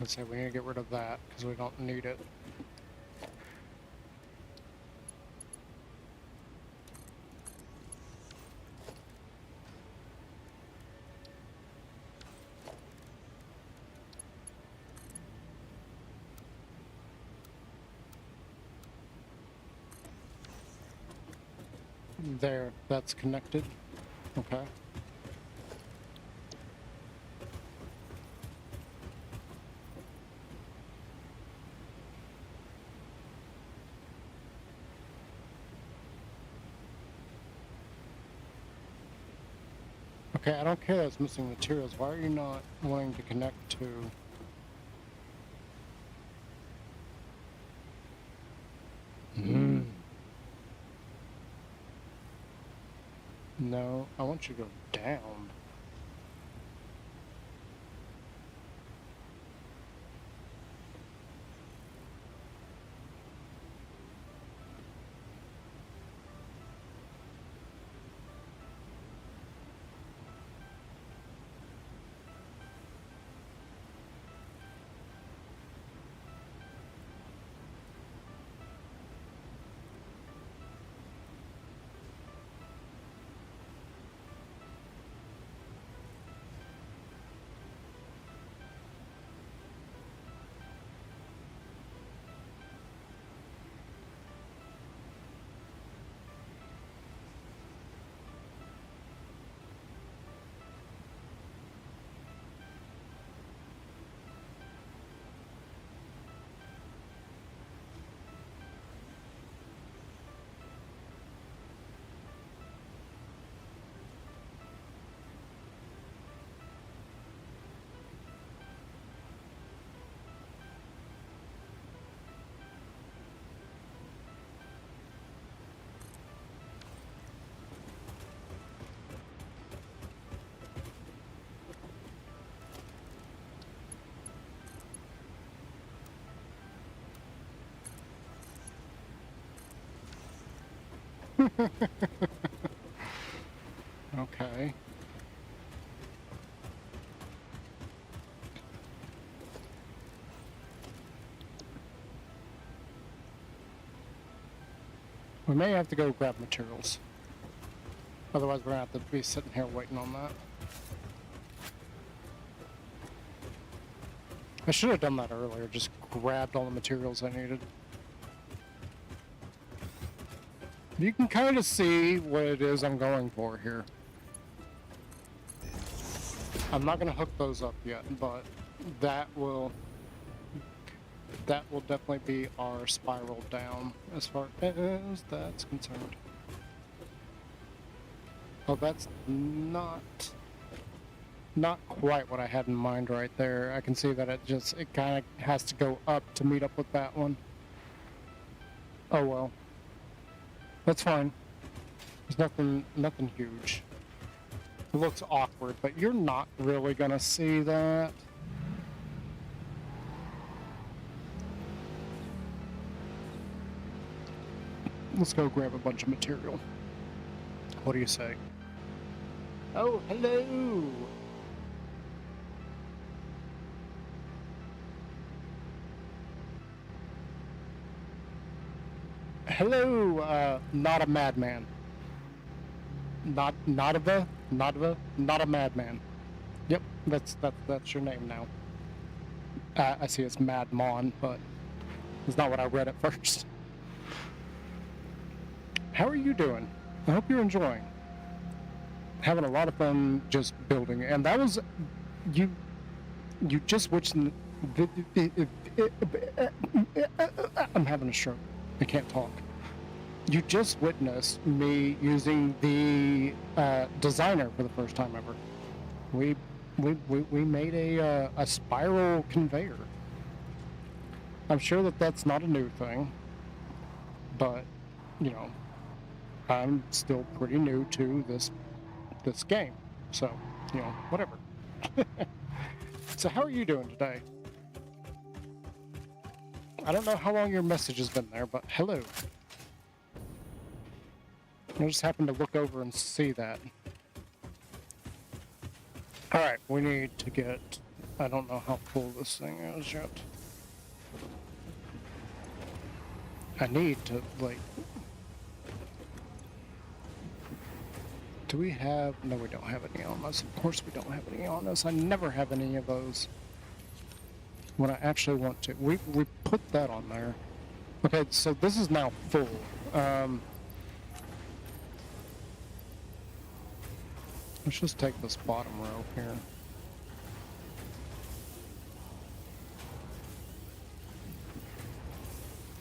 Let's say we need to get rid of that because we don't need it. There, that's connected. Okay. Okay, I don't care that's missing materials. Why are you not wanting to connect to... No, I want you to go down. Okay. We may have to go grab materials. Otherwise, we're gonna have to be sitting here waiting on that. I should have done that earlier, just grabbed all the materials I needed. You can kind of see what it is I'm going for here. I'm not gonna hook those up yet, but that will definitely be our spiral down as far as that's concerned. Oh, that's not quite what I had in mind right there. I can see that it kind of has to go up to meet up with that one. Oh well. That's fine. There's nothing huge. It looks awkward, but you're not really gonna see that. Let's go grab a bunch of material. What do you say? Oh, hello! Hello, not a madman. Not a madman. Yep, that's your name now. I see it's Mad Mon, but it's not what I read at first. How are you doing? I hope you're enjoying. Having a lot of fun just building, and that was you just switched. I'm having a stroke. I can't talk. You just witnessed me using the designer for the first time ever. We made a spiral conveyor. I'm sure that that's not a new thing, but you know, I'm still pretty new to this game, so you know, whatever. So how are you doing today? I don't know how long your message has been there, but hello. I just happened to look over and see that. Alright, we need to get... I don't know how full this thing is yet. I need to, like... Do we have... No, we don't have any on us. Of course we don't have any on us. I never have any of those when I actually want to. We put that on there. Okay, so this is now full. Let's just take this bottom row here.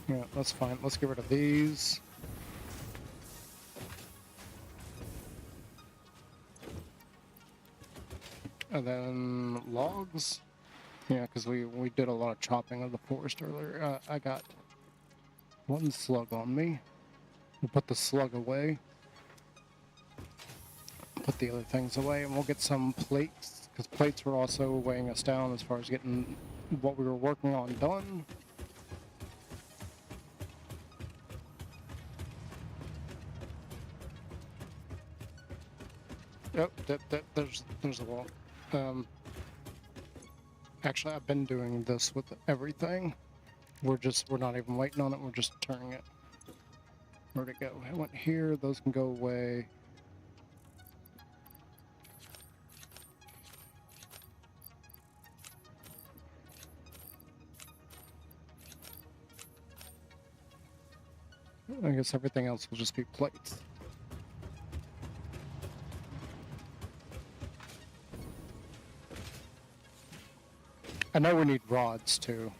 Yeah, that's fine. Let's get rid of these. And then logs. Yeah, because we did a lot of chopping of the forest earlier. I got one slug on me. We'll put the slug away. Put the other things away, and we'll get some plates, because plates were also weighing us down as far as getting what we were working on done. Oh, there's a wall. Actually, I've been doing this with everything. We're not even waiting on it, we're just turning it. Where'd it go? It went here, those can go away. I guess everything else will just be plates. I know we need rods too.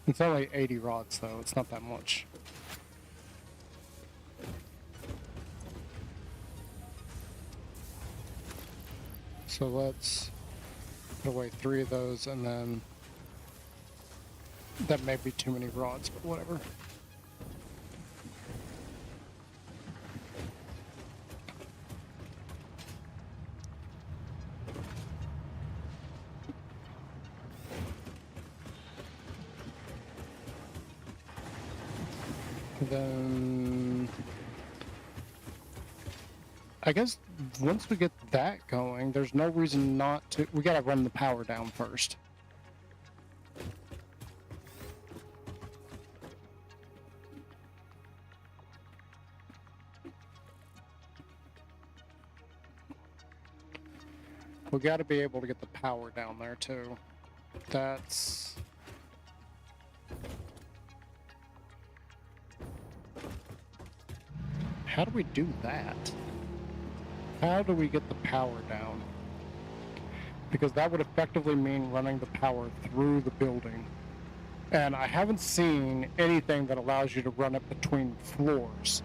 It's only 80 rods though, it's not that much. So let's put away 3 of those, and then that may be too many rods, but whatever. And then I guess once we get that going, there's no reason not to. We gotta run the power down first. We gotta be able to get the power down there too. That's... How do we do that? How do we get the power down? Because that would effectively mean running the power through the building. And I haven't seen anything that allows you to run it between floors.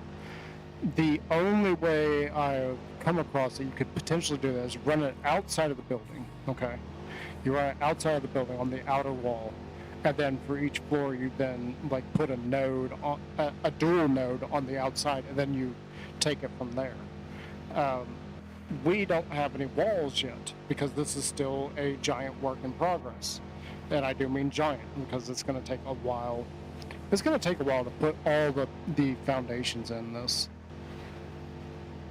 The only way I've come across that you could potentially do that is run it outside of the building. Okay. You run it outside of the building on the outer wall. And then for each floor, you then like put a node on a dual node on the outside, and then you take it from there. We don't have any walls yet because this is still a giant work in progress, and I do mean giant because it's going to take a while. It's going to take a while to put all the foundations in this.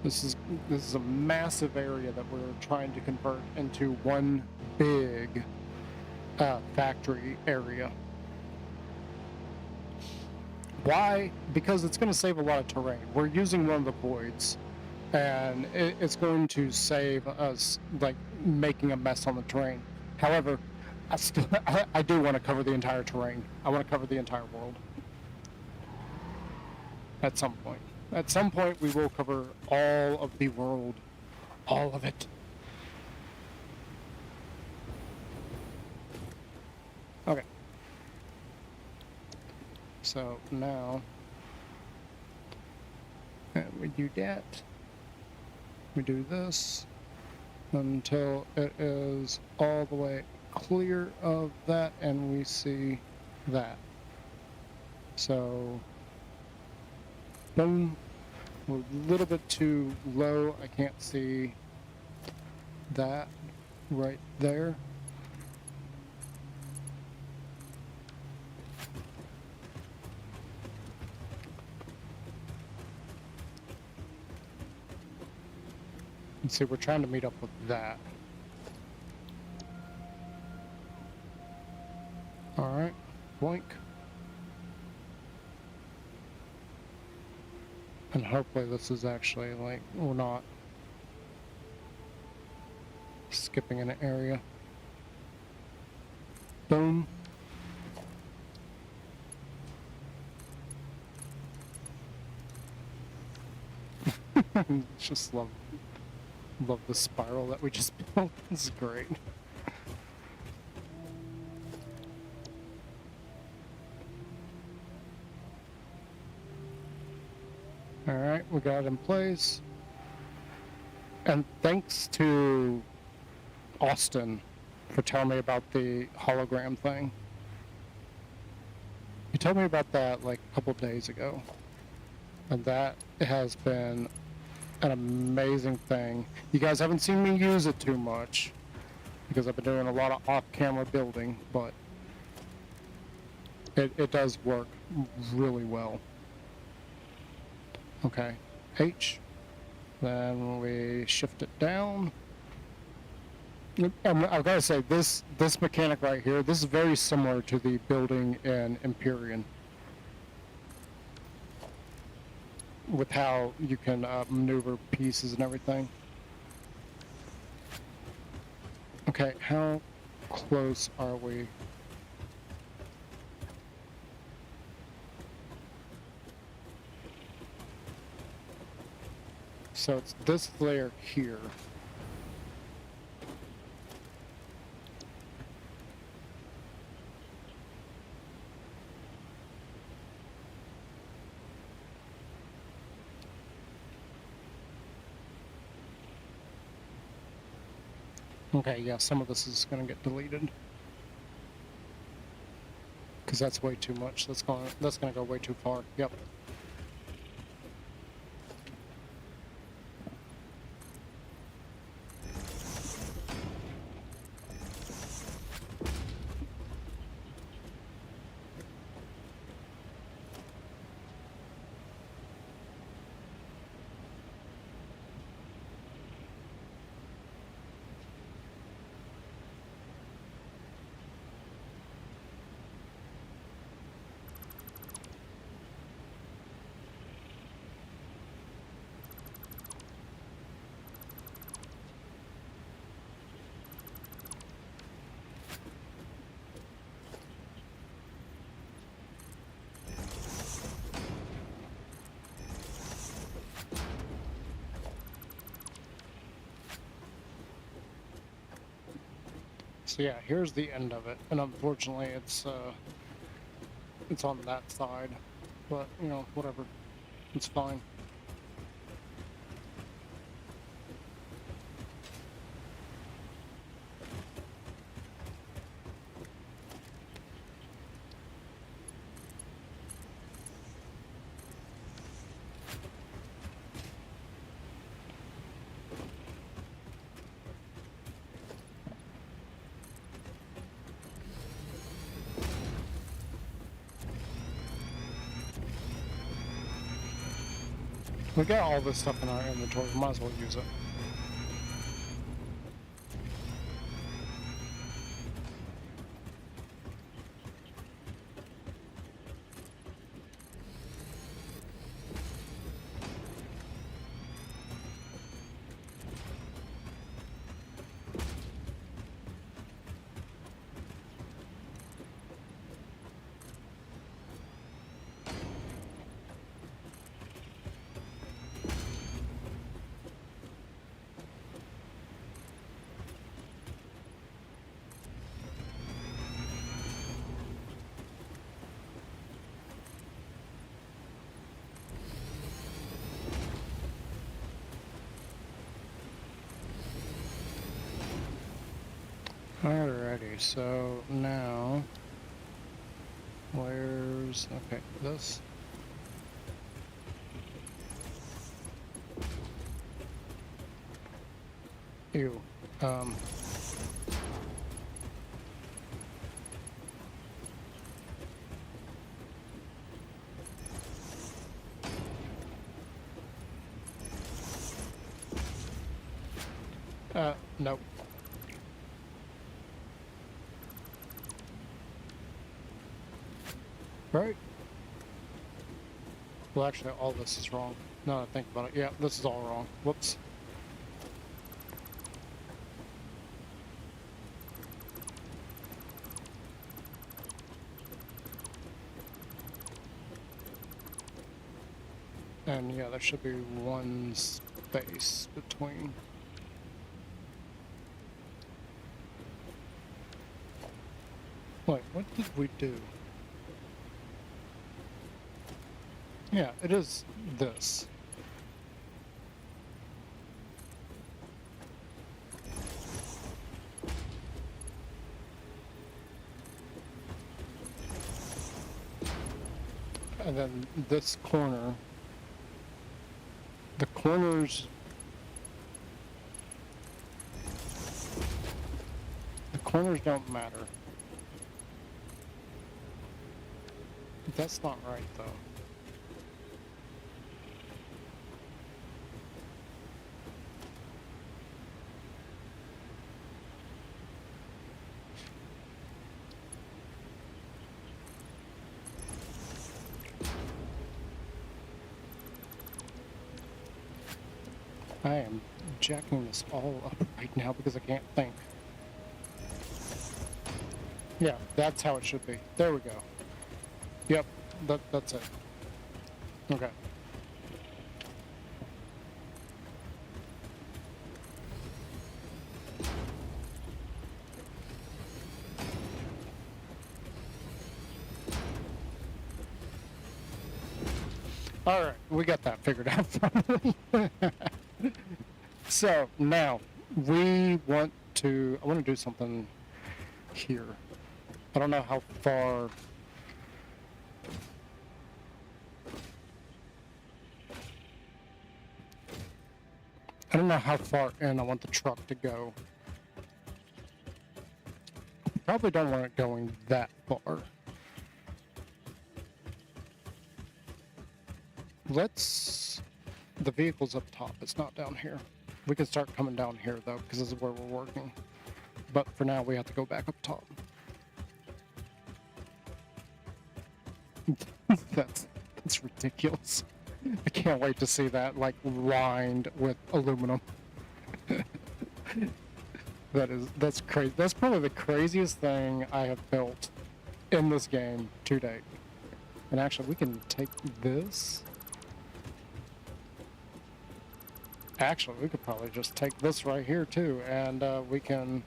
This is a massive area that we're trying to convert into one big factory area. Why? Because it's going to save a lot of terrain. We're using one of the voids, and it's going to save us like making a mess on the terrain. However, I do want to cover the entire terrain. I want to cover the entire world at some point. At some point, we will cover all of the world, all of it. Okay. So now, we do that. We do this until it is all the way clear of that, and we see that. So, boom. We're a little bit too low. I can't see that right there. Let's see, we're trying to meet up with that. Alright, boink. And hopefully this is actually like, we're not skipping an area. Boom. Just love the spiral that we just built. This is great. Alright, we got it in place. And thanks to Austin for telling me about the hologram thing. He told me about that like a couple days ago. And that has been an amazing thing. You guys haven't seen me use it too much because I've been doing a lot of off-camera building, but it does work really well. Okay, H, then we shift it down. I've got to say, this mechanic right here, this is very similar to the building in Empyrean, with how you can maneuver pieces and everything. Okay, how close are we? So it's this layer here. Okay, yeah, some of this is going to get deleted. Because that's way too much. That's going to go way too far. Yep. So yeah, here's the end of it, and unfortunately it's on that side, but you know, whatever, it's fine. We got all this stuff in our inventory, we might as well use it. Alrighty, so now, where's, okay, this. Ew, nope. Right. Well, actually, all this is wrong. Now that I think about it, yeah, this is all wrong. Whoops. And yeah, there should be one space between. Wait, what did we do? Yeah, it is this. And then this corner, the corners don't matter. That's not right, though. I am jacking this all up right now because I can't think. Yeah, that's how it should be. There we go. Yep, that's it. Okay. Alright, we got that figured out finally. So, now, I want to do something here. I don't know how far... I don't know how far in I want the truck to go. Probably don't want it going that far. The vehicle's up top, it's not down here. We can start coming down here though, because this is where we're working. But for now, we have to go back up top. That's ridiculous. I can't wait to see that, like, lined with aluminum. That's crazy. That's probably the craziest thing I have built in this game to date. And actually, we can take this. Actually, we could probably just take this right here too, and we can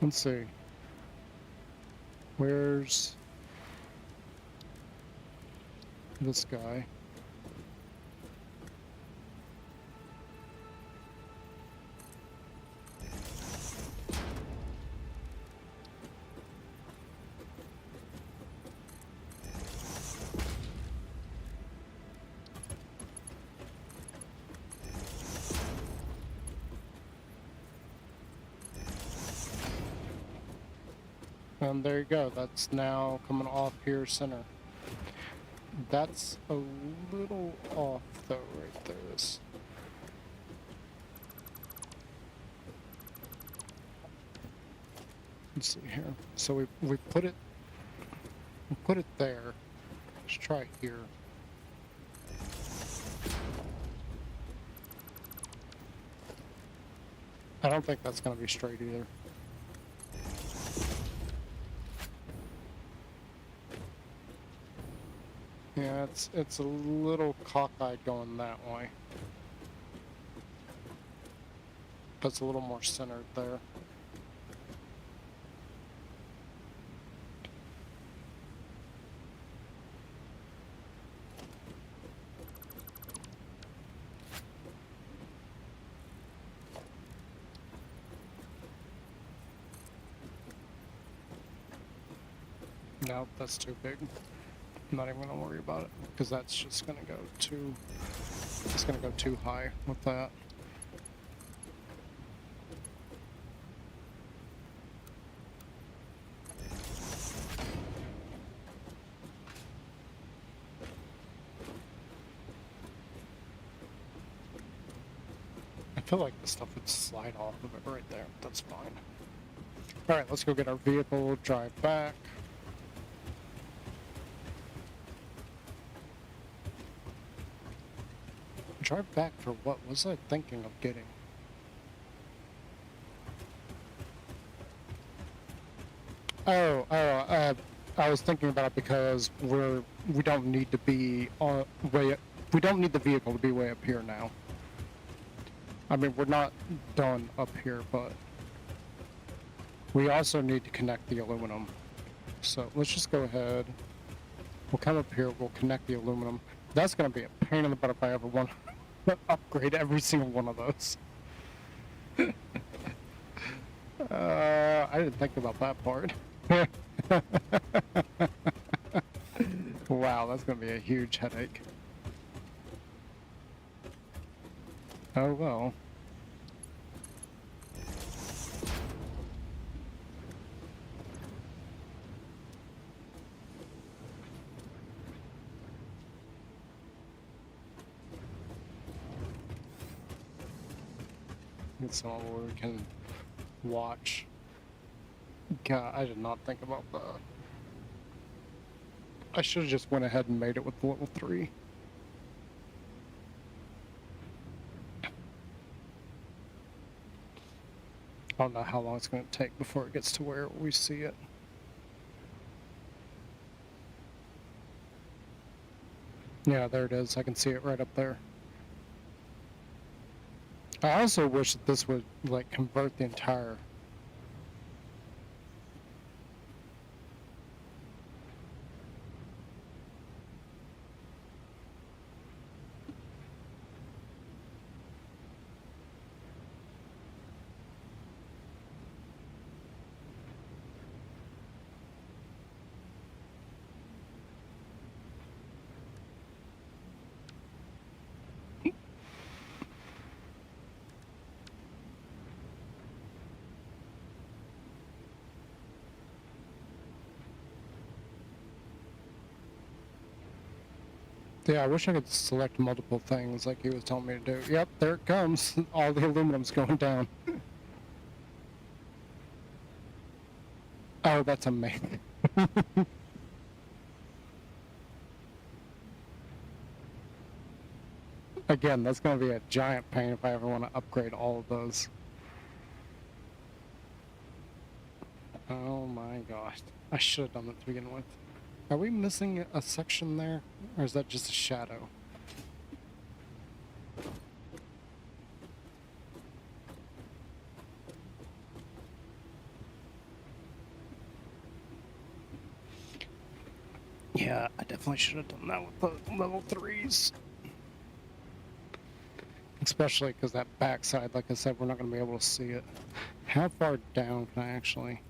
Let's see. Where's this guy? And there you go, that's now coming off here center. That's a little off though, right there. Let's see here. So we put it there. Let's try it here. I don't think that's gonna be straight either. Yeah, it's a little cockeyed going that way. But it's a little more centered there. No, that's too big. I'm not even gonna worry about it because that's just gonna go too. It's gonna go too high with that. I feel like the stuff would slide off of it right there. That's fine. All right, let's go get our vehicle, drive back. Drive back for what was I thinking of getting? I was thinking about it because we don't need to be we don't need the vehicle to be way up here now. I mean, we're not done up here, but we also need to connect the aluminum. So let's just go ahead. We'll come up here, we'll connect the aluminum. That's going to be a pain in the butt if I ever want to upgrade every single one of those. I didn't think about that part. Wow, that's going to be a huge headache. Oh well. It's all where we can watch. God, I did not think about that. I should have just went ahead and made it with level 3. I don't know how long it's going to take before it gets to where we see it. Yeah, there it is. I can see it right up there. I also wish that this would, like, convert the entire... Yeah, I wish I could select multiple things like he was telling me to do. Yep, there it comes. All the aluminum's going down. Oh, that's amazing. Again, that's going to be a giant pain if I ever want to upgrade all of those. Oh my gosh. I should have done that to begin with. Are we missing a section there? Or is that just a shadow? Yeah, I definitely should have done that with the level 3s. Especially because that backside, like I said, we're not going to be able to see it. How far down can I actually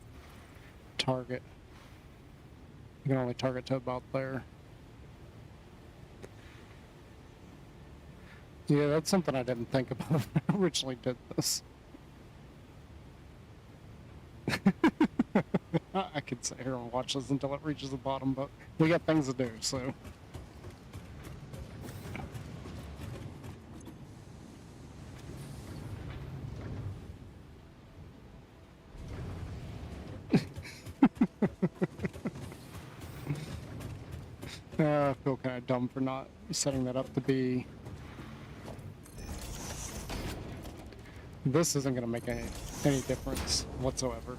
target? You can only target to about there. Yeah, that's something I didn't think about when I originally did this. I could sit here and watch this until it reaches the bottom, but we got things to do, so. I feel kind of dumb for not setting that up to be. This isn't going to make any difference whatsoever.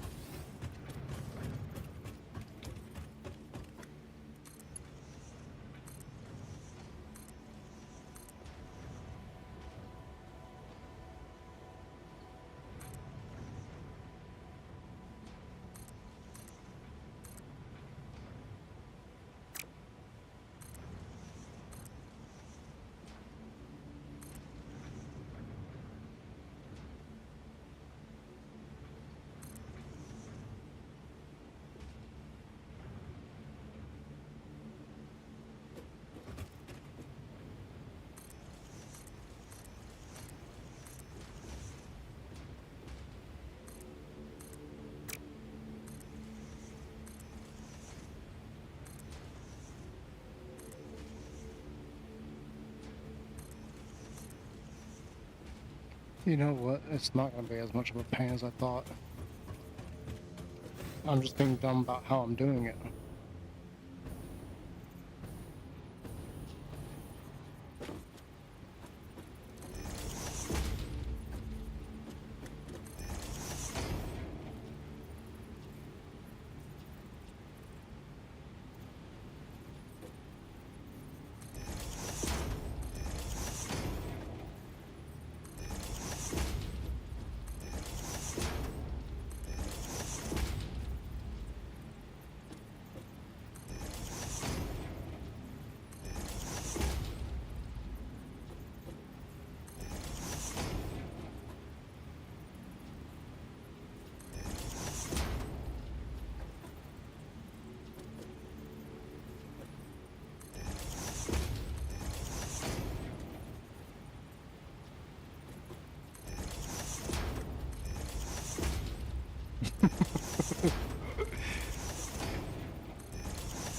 You know what? It's not going to be as much of a pain as I thought. I'm just being dumb about how I'm doing it.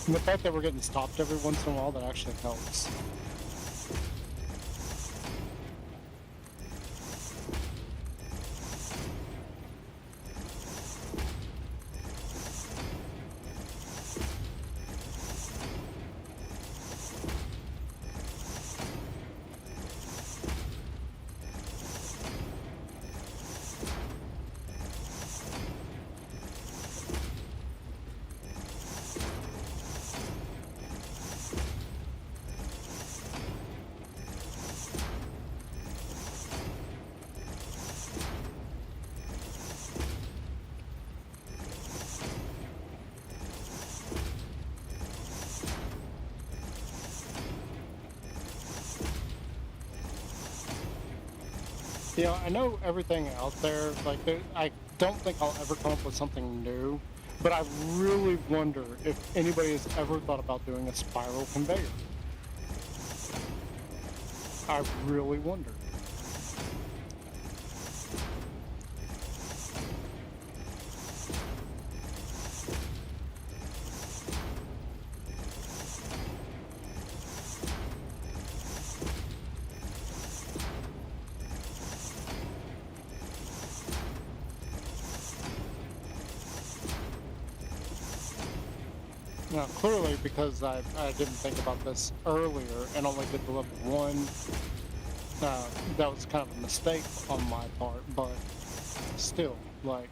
And the fact that we're getting stopped every once in a while, that actually helps. You know, I know everything out there, like, I don't think I'll ever come up with something new, but I really wonder if anybody has ever thought about doing a spiral conveyor. I really wonder. Now, clearly, because I didn't think about this earlier and only did the level 1, that was kind of a mistake on my part, but still, like...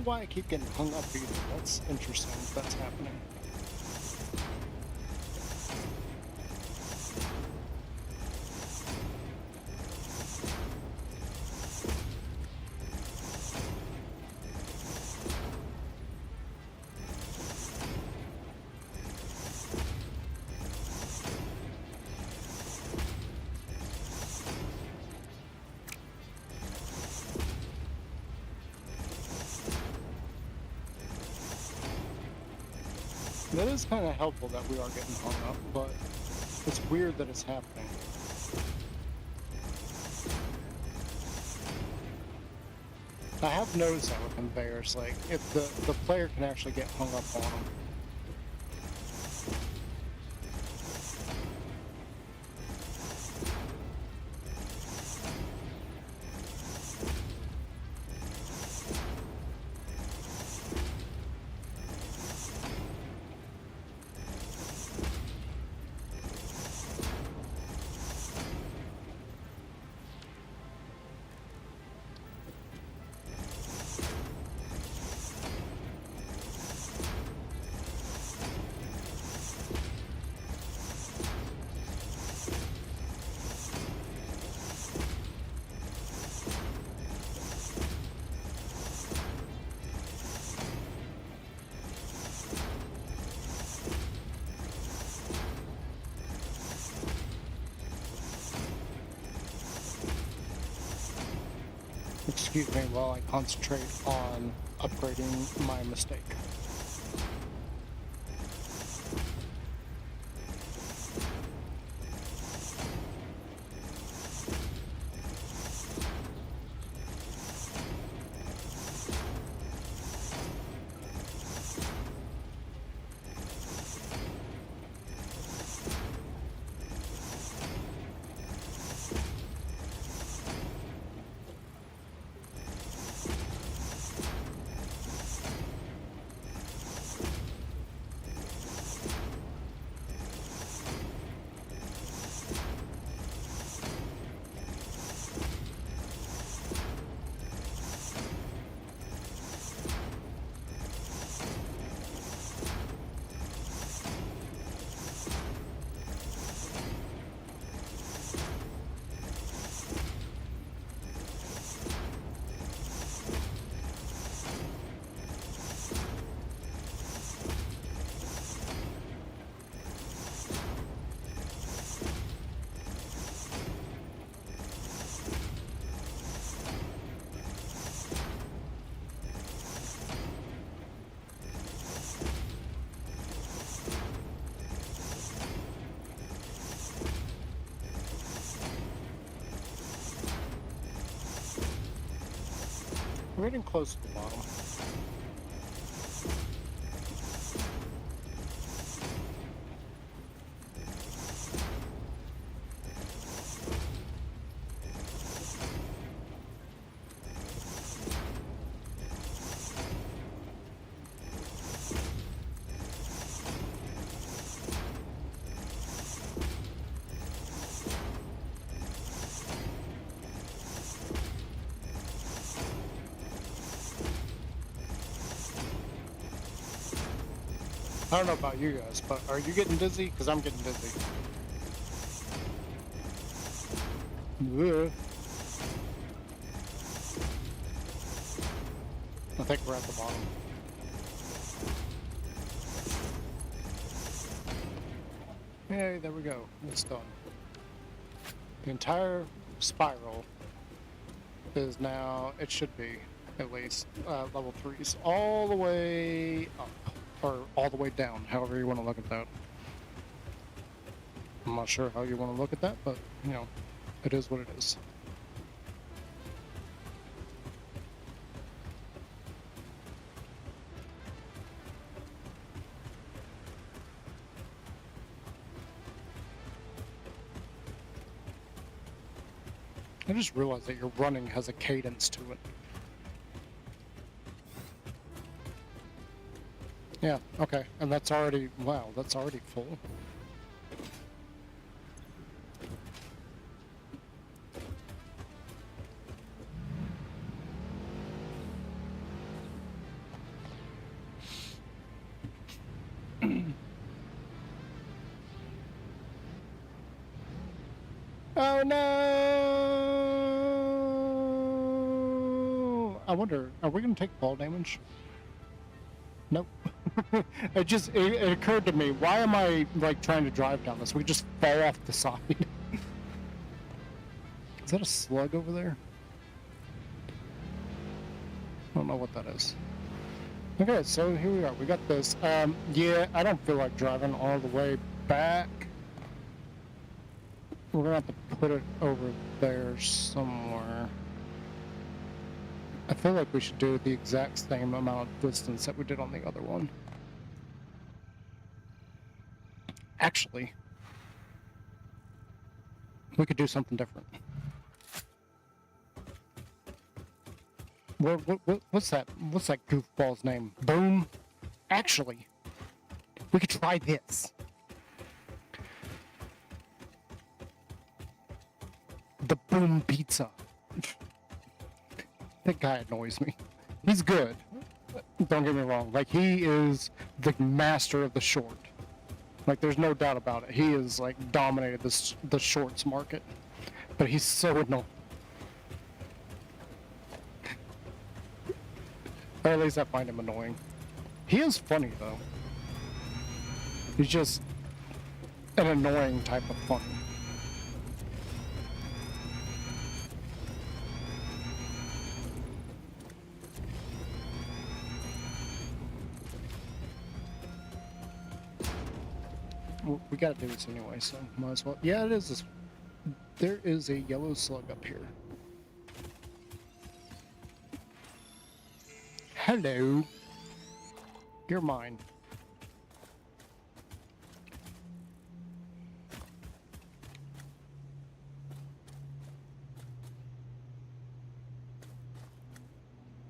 why I keep getting hung up either. That's interesting if that's happening. That is kind of helpful that we are getting hung up, but it's weird that it's happening. I have noticed that with conveyors, like, if the player can actually get hung up on them. Excuse me while I concentrate on upgrading my mistake. We're getting close to the bottom. I don't know about you guys, but are you getting dizzy? Because I'm getting dizzy. Ugh. I think we're at the bottom. Yay, there we go. It's done. The entire spiral is now, it should be, at least, level 3s. All the way up. Or all the way down, however you want to look at that. I'm not sure how you want to look at that, but, you know, it is what it is. I just realized that your running has a cadence to it. Yeah, okay, and that's already, wow, that's already full. Oh no! I wonder, are we gonna take fall damage? Nope. it occurred to me, why am I like trying to drive down this? We just fall off the side. Is that a slug over there? I don't know what that is. Okay, so here we are. We got this. Yeah, I don't feel like driving all the way back. We're gonna have to put it over there somewhere. I feel like we should do the exact same amount of distance that we did on the other one. Actually, we could do something different. What's that goofball's name? Boom? Actually, we could try this. The Boom Pizza. That guy annoys me. He's good. Don't get me wrong. Like, he is the master of the short. Like, there's no doubt about it. He is, like, dominated the shorts market. But he's so annoying. Or at least I find him annoying. He is funny, though. He's just an annoying type of funny. Well, we gotta do this anyway, so might as well. Yeah, it is this. There is a yellow slug up here. Hello. You're mine.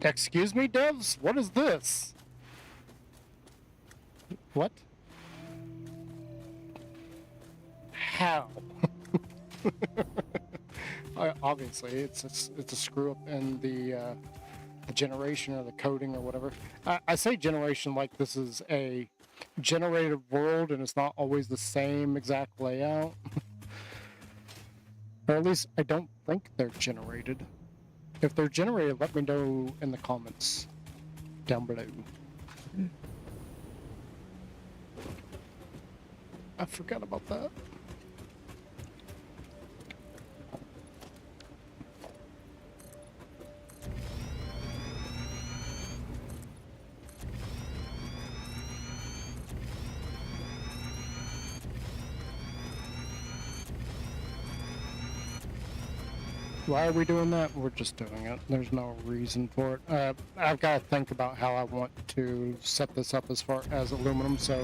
Excuse me, devs? What is this? What? How? Obviously, it's a screw up in the generation or the coding or whatever. I say generation like this is a generated world and it's not always the same exact layout. Or at least I don't think they're generated. If they're generated, let me know in the comments down below. I forgot about that. Why are we doing that? We're just doing it. There's no reason for it. I've got to think about how I want to set this up as far as aluminum, so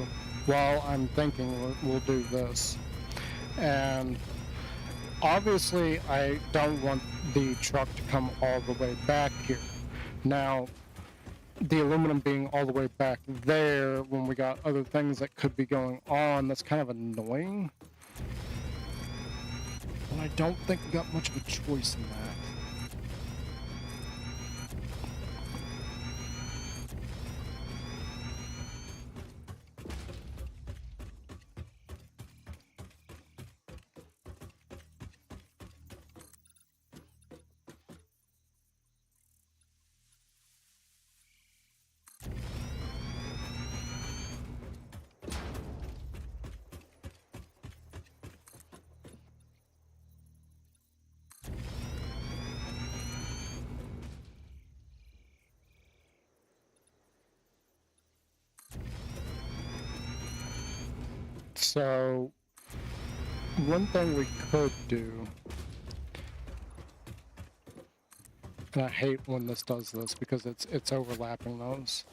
while I'm thinking, we'll do this. And obviously, I don't want the truck to come all the way back here. Now, the aluminum being all the way back there, when we got other things that could be going on, that's kind of annoying. And I don't think we got much of a choice in that. So, one thing we could do, and I hate when this does this because it's overlapping those.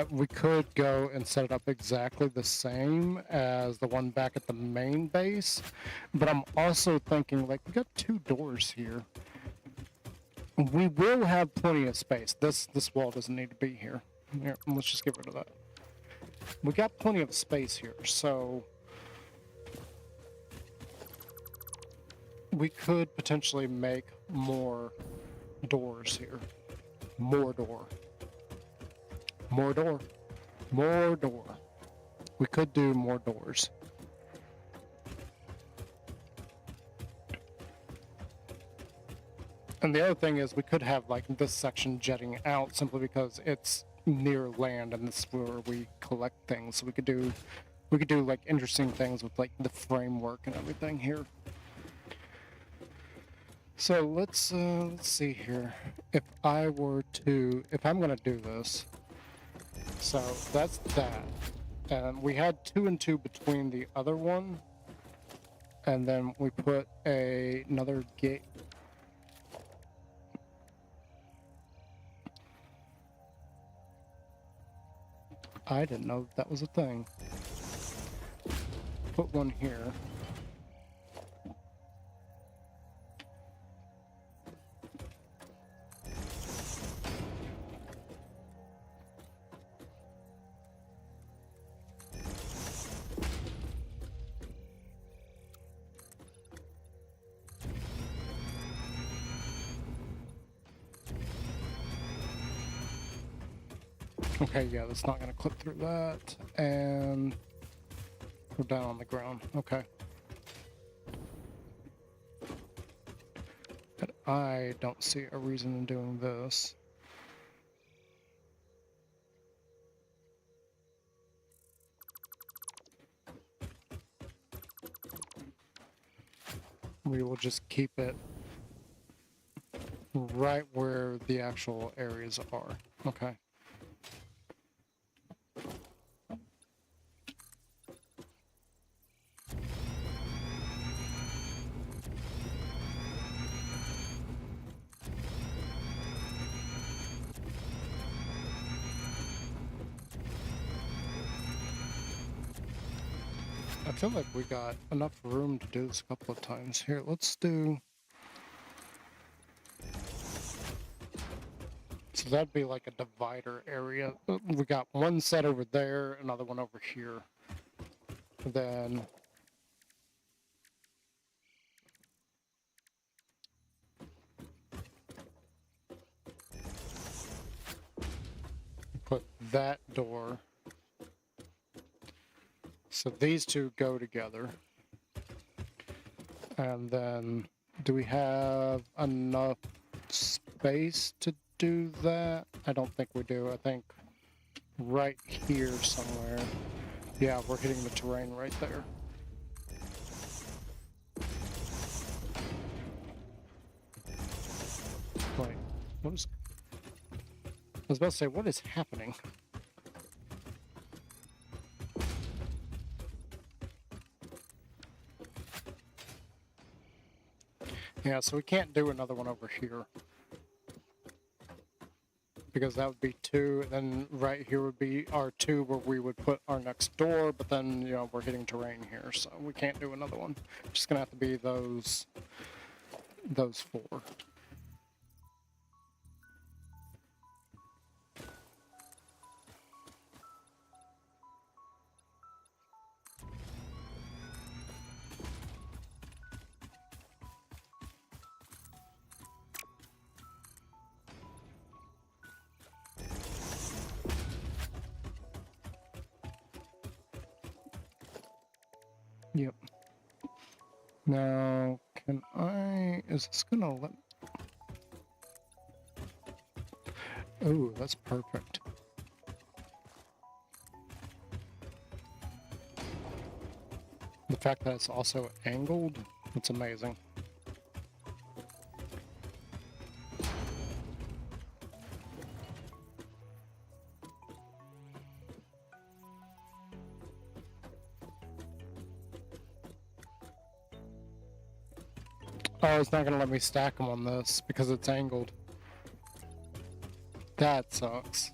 We could go and set it up exactly the same as the one back at the main base, but I'm also thinking, like, we got two doors here. We will have plenty of space. This wall doesn't need to be here. Here, let's just get rid of that. We got plenty of space here, so we could potentially make more doors here. More door. More door. More door. We could do more doors. And the other thing is we could have like this section jetting out simply because it's near land and this is where we collect things. So we could do like interesting things with like the framework and everything here. So let's see here. If I'm gonna do this, so that's that. And we had 2 and 2 between the other one, and then we put another gate. I didn't know that was a thing. Put one here. Okay, yeah, that's not going to clip through that. And we're down on the ground. Okay. But I don't see a reason in doing this. We will just keep it right where the actual areas are. Okay. I feel like we got enough room to do this a couple of times. Here, let's do... So that'd be like a divider area. We got one set over there, another one over here. Then... put that door. So these two go together. And then, do we have enough space to do that? I don't think we do. I think right here somewhere. Yeah, we're hitting the terrain right there. Wait, what is... I was about to say, what is happening? Yeah, so we can't do another one over here. Because that would be 2, and then right here would be our 2 where we would put our next door, but then, you know, we're hitting terrain here, so we can't do another one. Just gonna have to be those 4. Yep. Now, is this gonna let... Oh, that's perfect. The fact that it's also angled, it's amazing. Oh, it's not gonna let me stack them on this because it's angled. That sucks.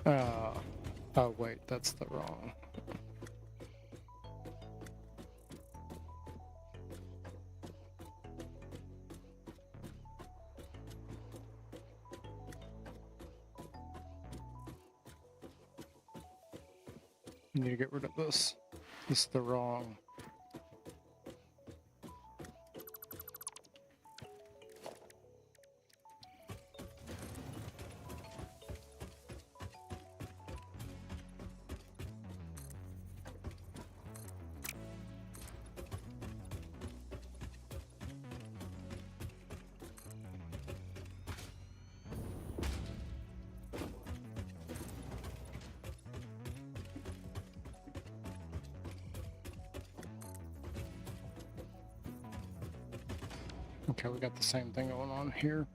Oh wait, that's the wrong. Need to get rid of this. This is the wrong. Okay, we got the same thing going on here.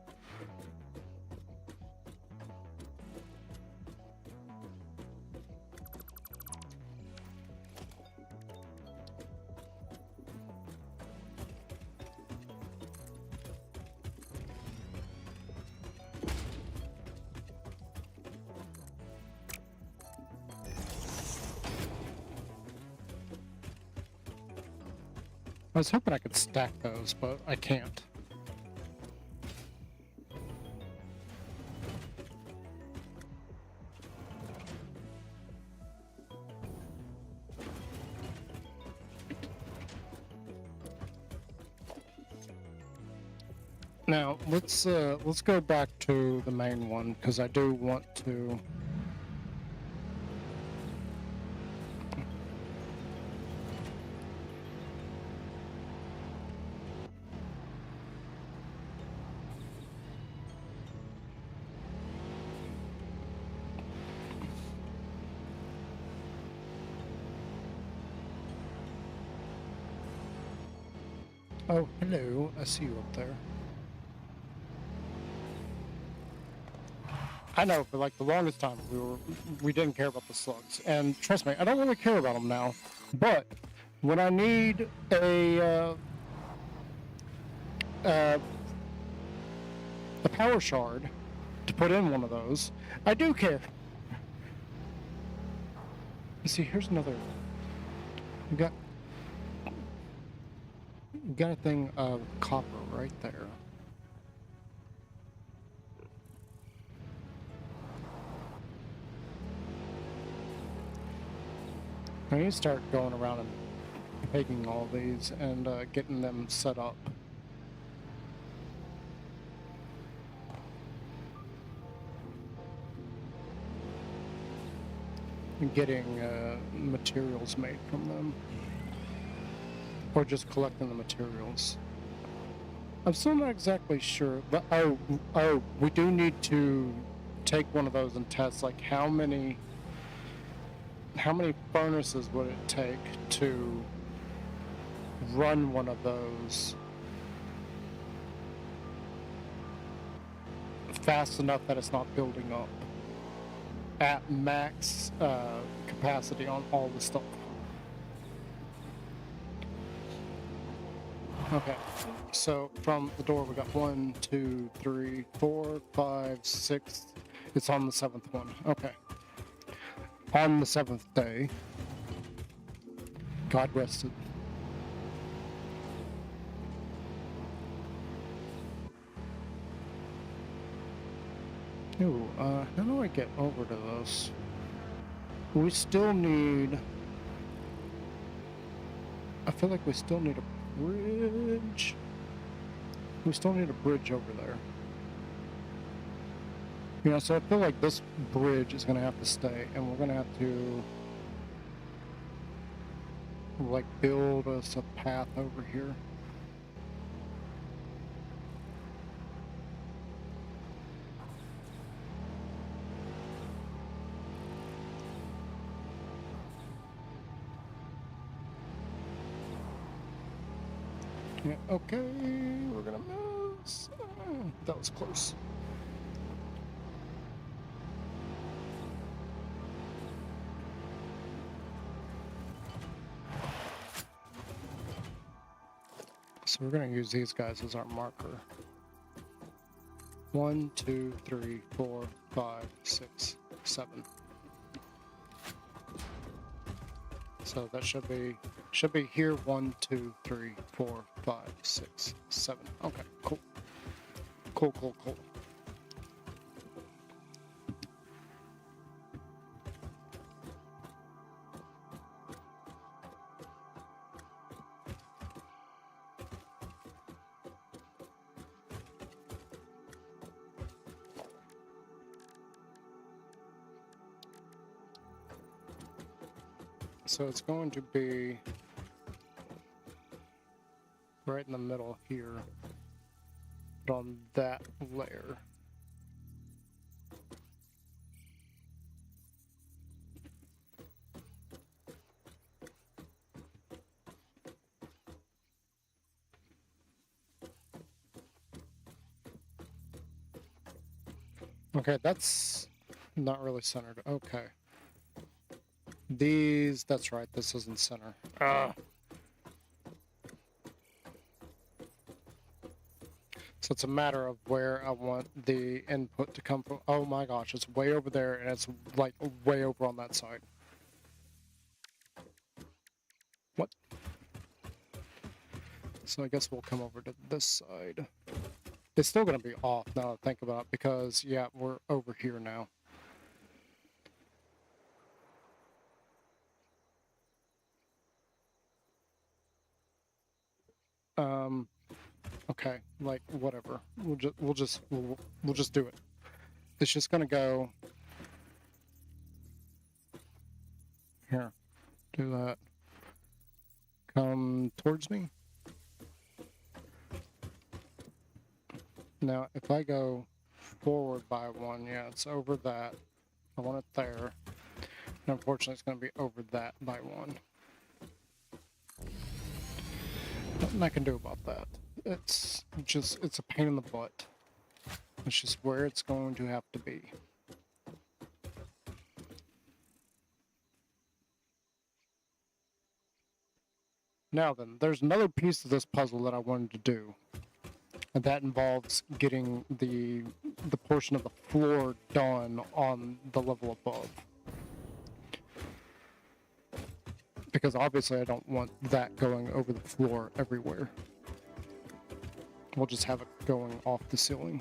I was hoping I could stack those, but I can't. Now let's go back to the main one because I do want to. Oh, hello! I see you up there. I know, for like the longest time we didn't care about the slugs, and trust me, I don't really care about them now. But when I need a power shard to put in one of those, I do care. You see, here's another. We got a thing of copper right there. I need to start going around and taking all these and getting them set up. And getting materials made from them. Or just collecting the materials. I'm still not exactly sure, but oh, we do need to take one of those and test, like, how many furnaces would it take to run one of those fast enough that it's not building up at max capacity on all the stuff. Okay, so from the door we got 1, 2, 3, 4, 5, 6. It's on the 7th one. Okay. On the 7th day, God rested. Ooh, how do I get over to this? We still need... I feel like we still need a bridge. We still need a bridge over there. You know, so I feel like this bridge is going to have to stay, and we're going to have to, like, build us a path over here. Yeah, okay, we're going to miss. That was close. So we're going to use these guys as our marker. 1, 2, 3, 4, 5, 6, 7. So that should be here. 1, 2, 3, 4, 5, 6, 7. Okay, cool. Cool. So it's going to be right in the middle here, but on that layer. Okay, that's not really centered. Okay. These, that's right, this isn't center. So it's a matter of where I want the input to come from. Oh my gosh, it's way over there, and it's like way over on that side. What? So I guess we'll come over to this side. It's still going to be off now that I think about it, because, yeah, we're over here now. Okay, like, whatever. We'll just do it. It's just going to go here. Do that. Come towards me. Now, if I go forward by one, yeah, it's over that. I want it there. And unfortunately, it's going to be over that by one. Nothing I can do about that. It's a pain in the butt. It's just where it's going to have to be. Now then, there's another piece of this puzzle that I wanted to do. And that involves getting the portion of the floor done on the level above. Because obviously I don't want that going over the floor everywhere. We'll just have it going off the ceiling.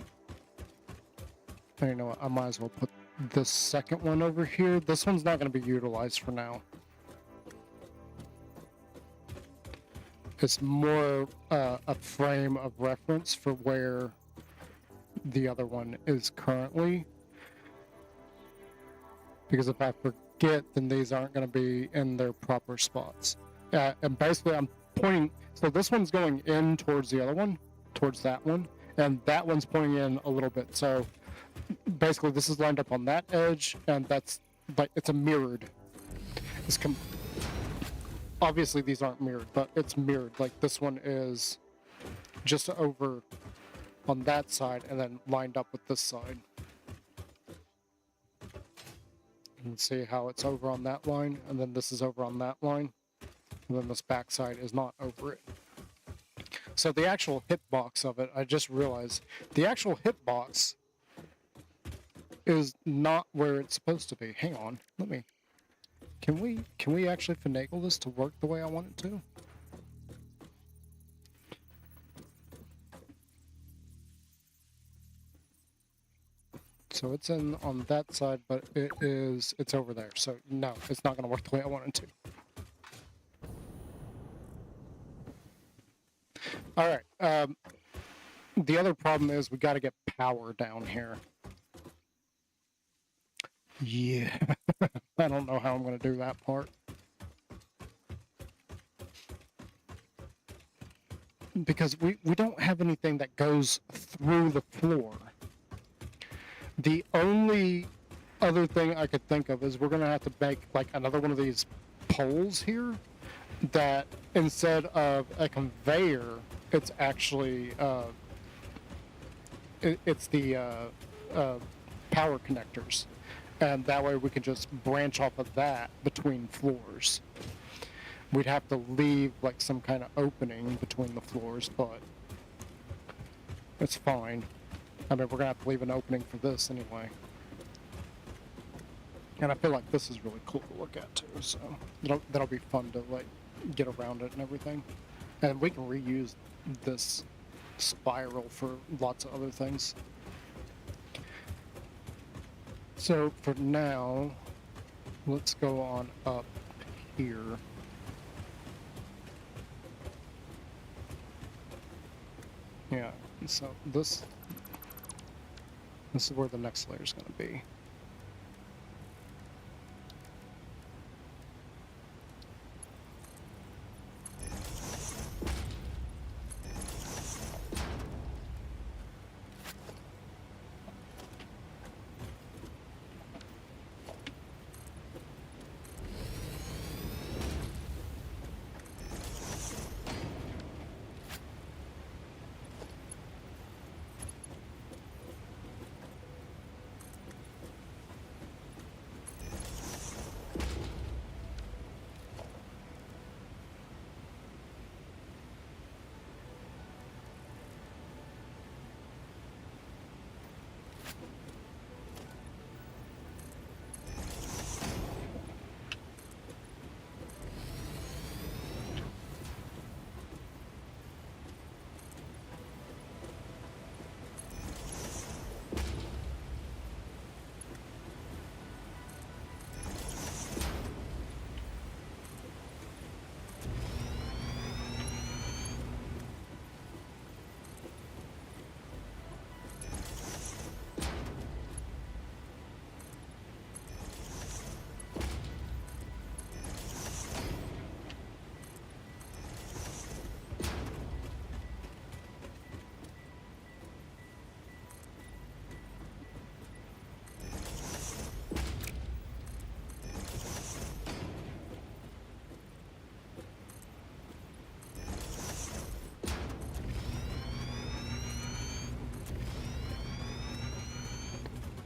And you know what, I might as well put this second one over here. This one's not going to be utilized for now. It's more a frame of reference for where the other one is currently. Because if I forget, then these aren't going to be in their proper spots. And basically I'm pointing, so this one's going in towards the other one, towards that one, and that one's pointing in a little bit. So basically this is lined up on that edge, and that's, like, it's a mirrored. Obviously these aren't mirrored, but it's mirrored. Like, this one is just over on that side and then lined up with this side. You can see how it's over on that line, and then this is over on that line, and then this back side is not over it. So the actual hitbox of it, I just realized, the actual hitbox is not where it's supposed to be. Hang on, let me... Can we actually finagle this to work the way I want it to? So it's in on that side, but it's over there. So no, it's not going to work the way I want it to. All right. The other problem is we got to get power down here. Yeah. I don't know how I'm going to do that part. Because we don't have anything that goes through the floor. The only other thing I could think of is we're going to have to make like another one of these poles here that instead of a conveyor, it's actually it's the power connectors. And that way we can just branch off of that between floors. We'd have to leave like some kind of opening between the floors, but it's fine. I mean, we're gonna have to leave an opening for this anyway. And I feel like this is really cool to look at too, so that'll be fun to like get around it and everything. And we can reuse this spiral for lots of other things. So for now, let's go on up here. Yeah, so this is where the next layer is going to be.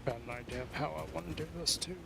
got an idea of how I want to do this too.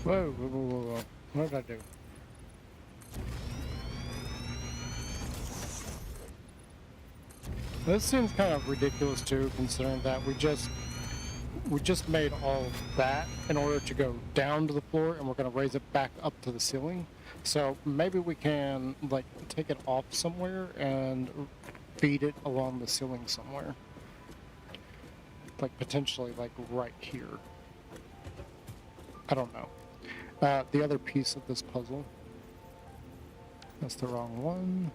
Whoa, whoa, whoa, whoa, whoa. What did I do? This seems kind of ridiculous too, considering that we just made all of that in order to go down to the floor, and we're going to raise it back up to the ceiling. So maybe we can like take it off somewhere and feed it along the ceiling somewhere, like potentially like right here. I don't know. The other piece of this puzzle. That's the wrong one.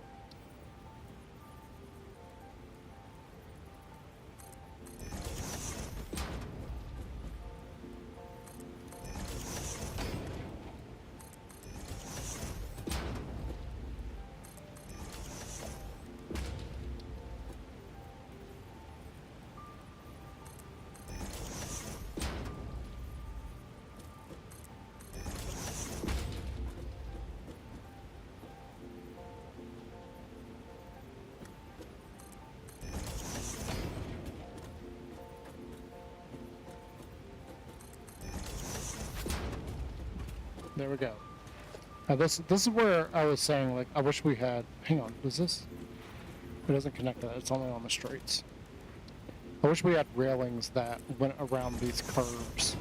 There we go. Now this is where I was saying, like, I wish we had... Hang on, does this... It doesn't connect to that, it's only on the straights. I wish we had railings that went around these curves.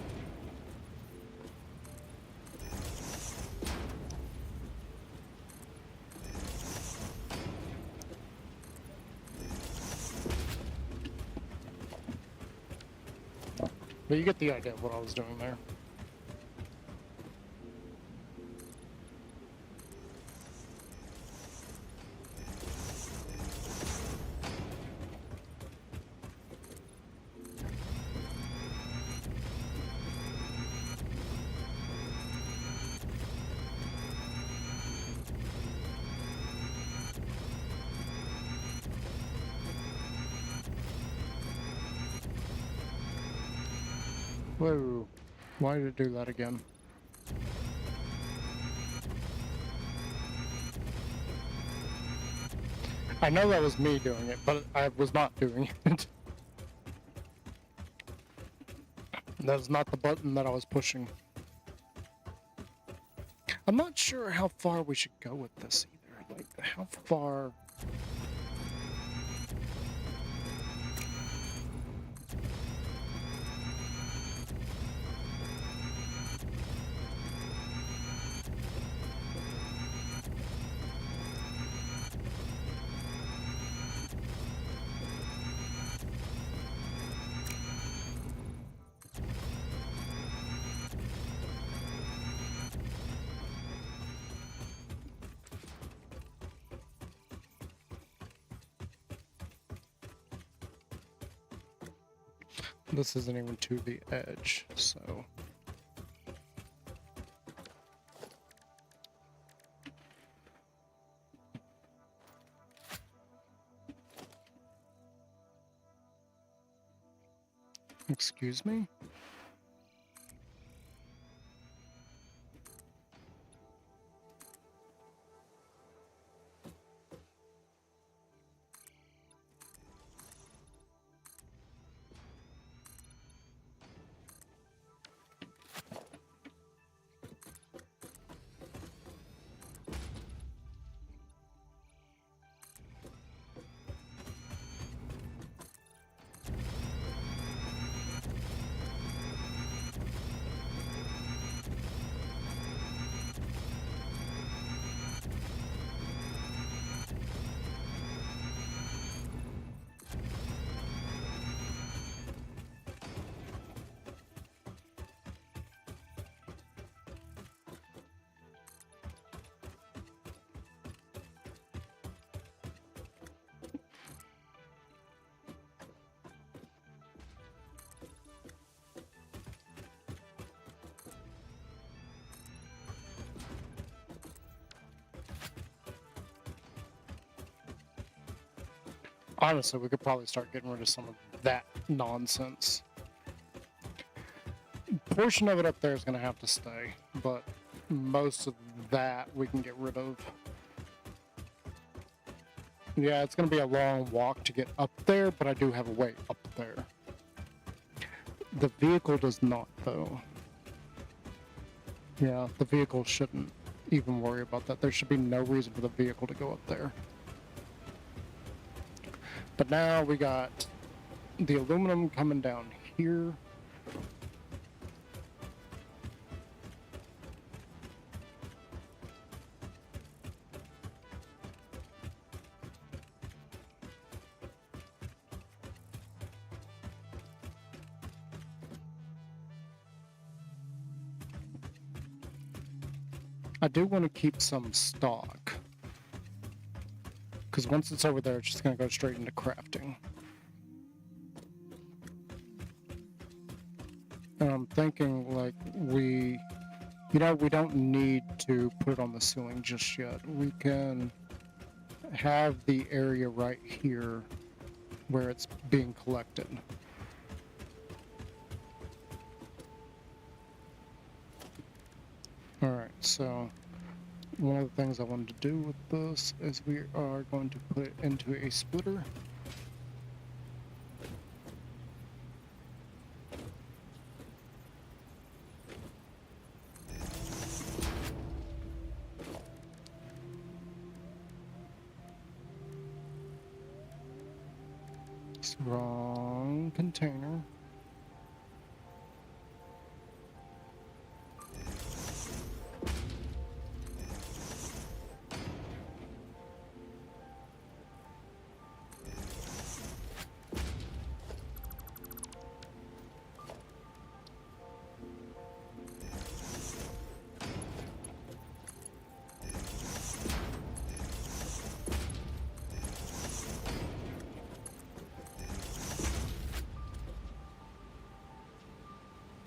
But you get the idea of what I was doing there. Whoa, why did it do that again? I know that was me doing it, but I was not doing it. That is not the button that I was pushing. I'm not sure how far we should go with this either. Like, how far... This isn't even to the edge, so... Excuse me? Honestly, we could probably start getting rid of some of that nonsense. Portion of it up there is going to have to stay, but most of that we can get rid of. Yeah, it's going to be a long walk to get up there, but I do have a way up there. The vehicle does not, though. Yeah, the vehicle shouldn't even worry about that. There should be no reason for the vehicle to go up there. But now we got the aluminum coming down here. I do want to keep some stock, because once it's over there, it's just going to go straight into crafting. And I'm thinking, like, we don't need to put it on the ceiling just yet. We can have the area right here where it's being collected. Alright, so one of the things I wanted to do with this is we are going to put it into a splitter. It's the wrong container.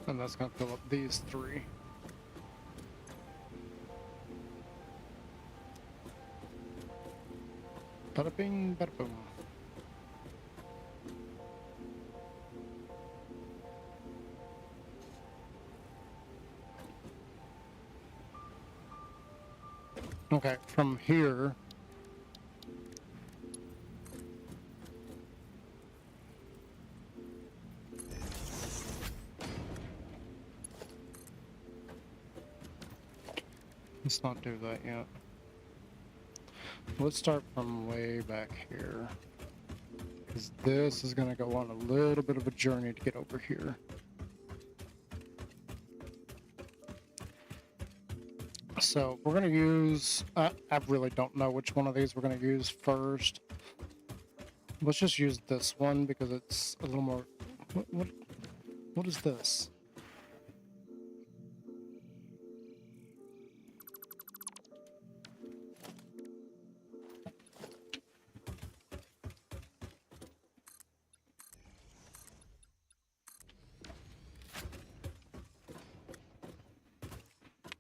And that's going to fill up these three. Bada bing, bada boom. Okay, from here, let's not do that yet. Let's start from way back here, because this is going to go on a little bit of a journey to get over here. So we're going to use, I really don't know which one of these we're going to use first. Let's just use this one because it's a little more, what is this?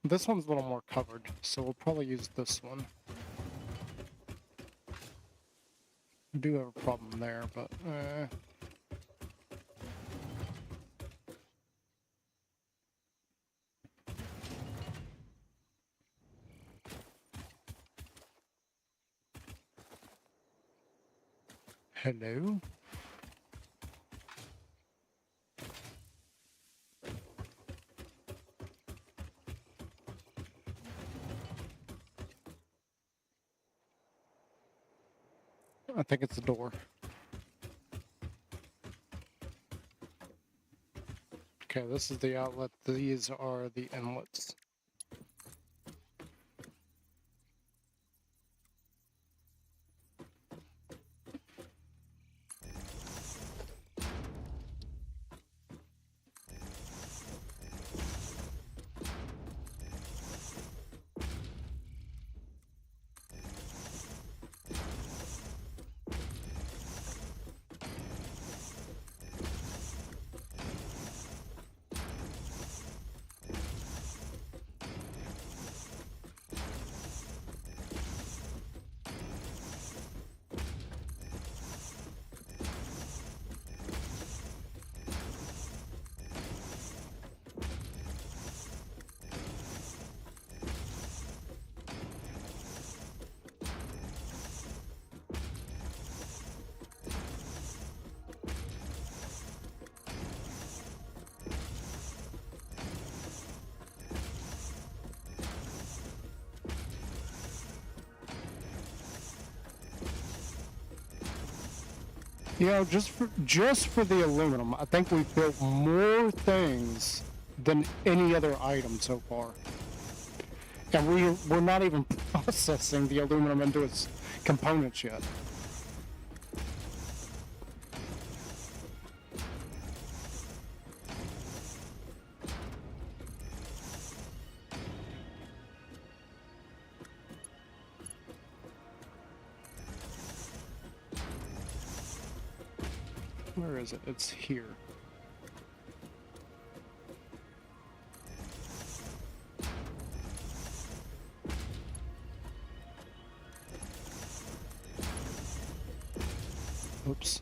This one's a little more covered, so we'll probably use this one. I do have a problem there, but hello? I think it's the door. Okay, this is the outlet. These are the inlets. You know, just for the aluminum, I think we've built more things than any other item so far. And we're not even processing the aluminum into its components yet. Where is it? It's here. Oops.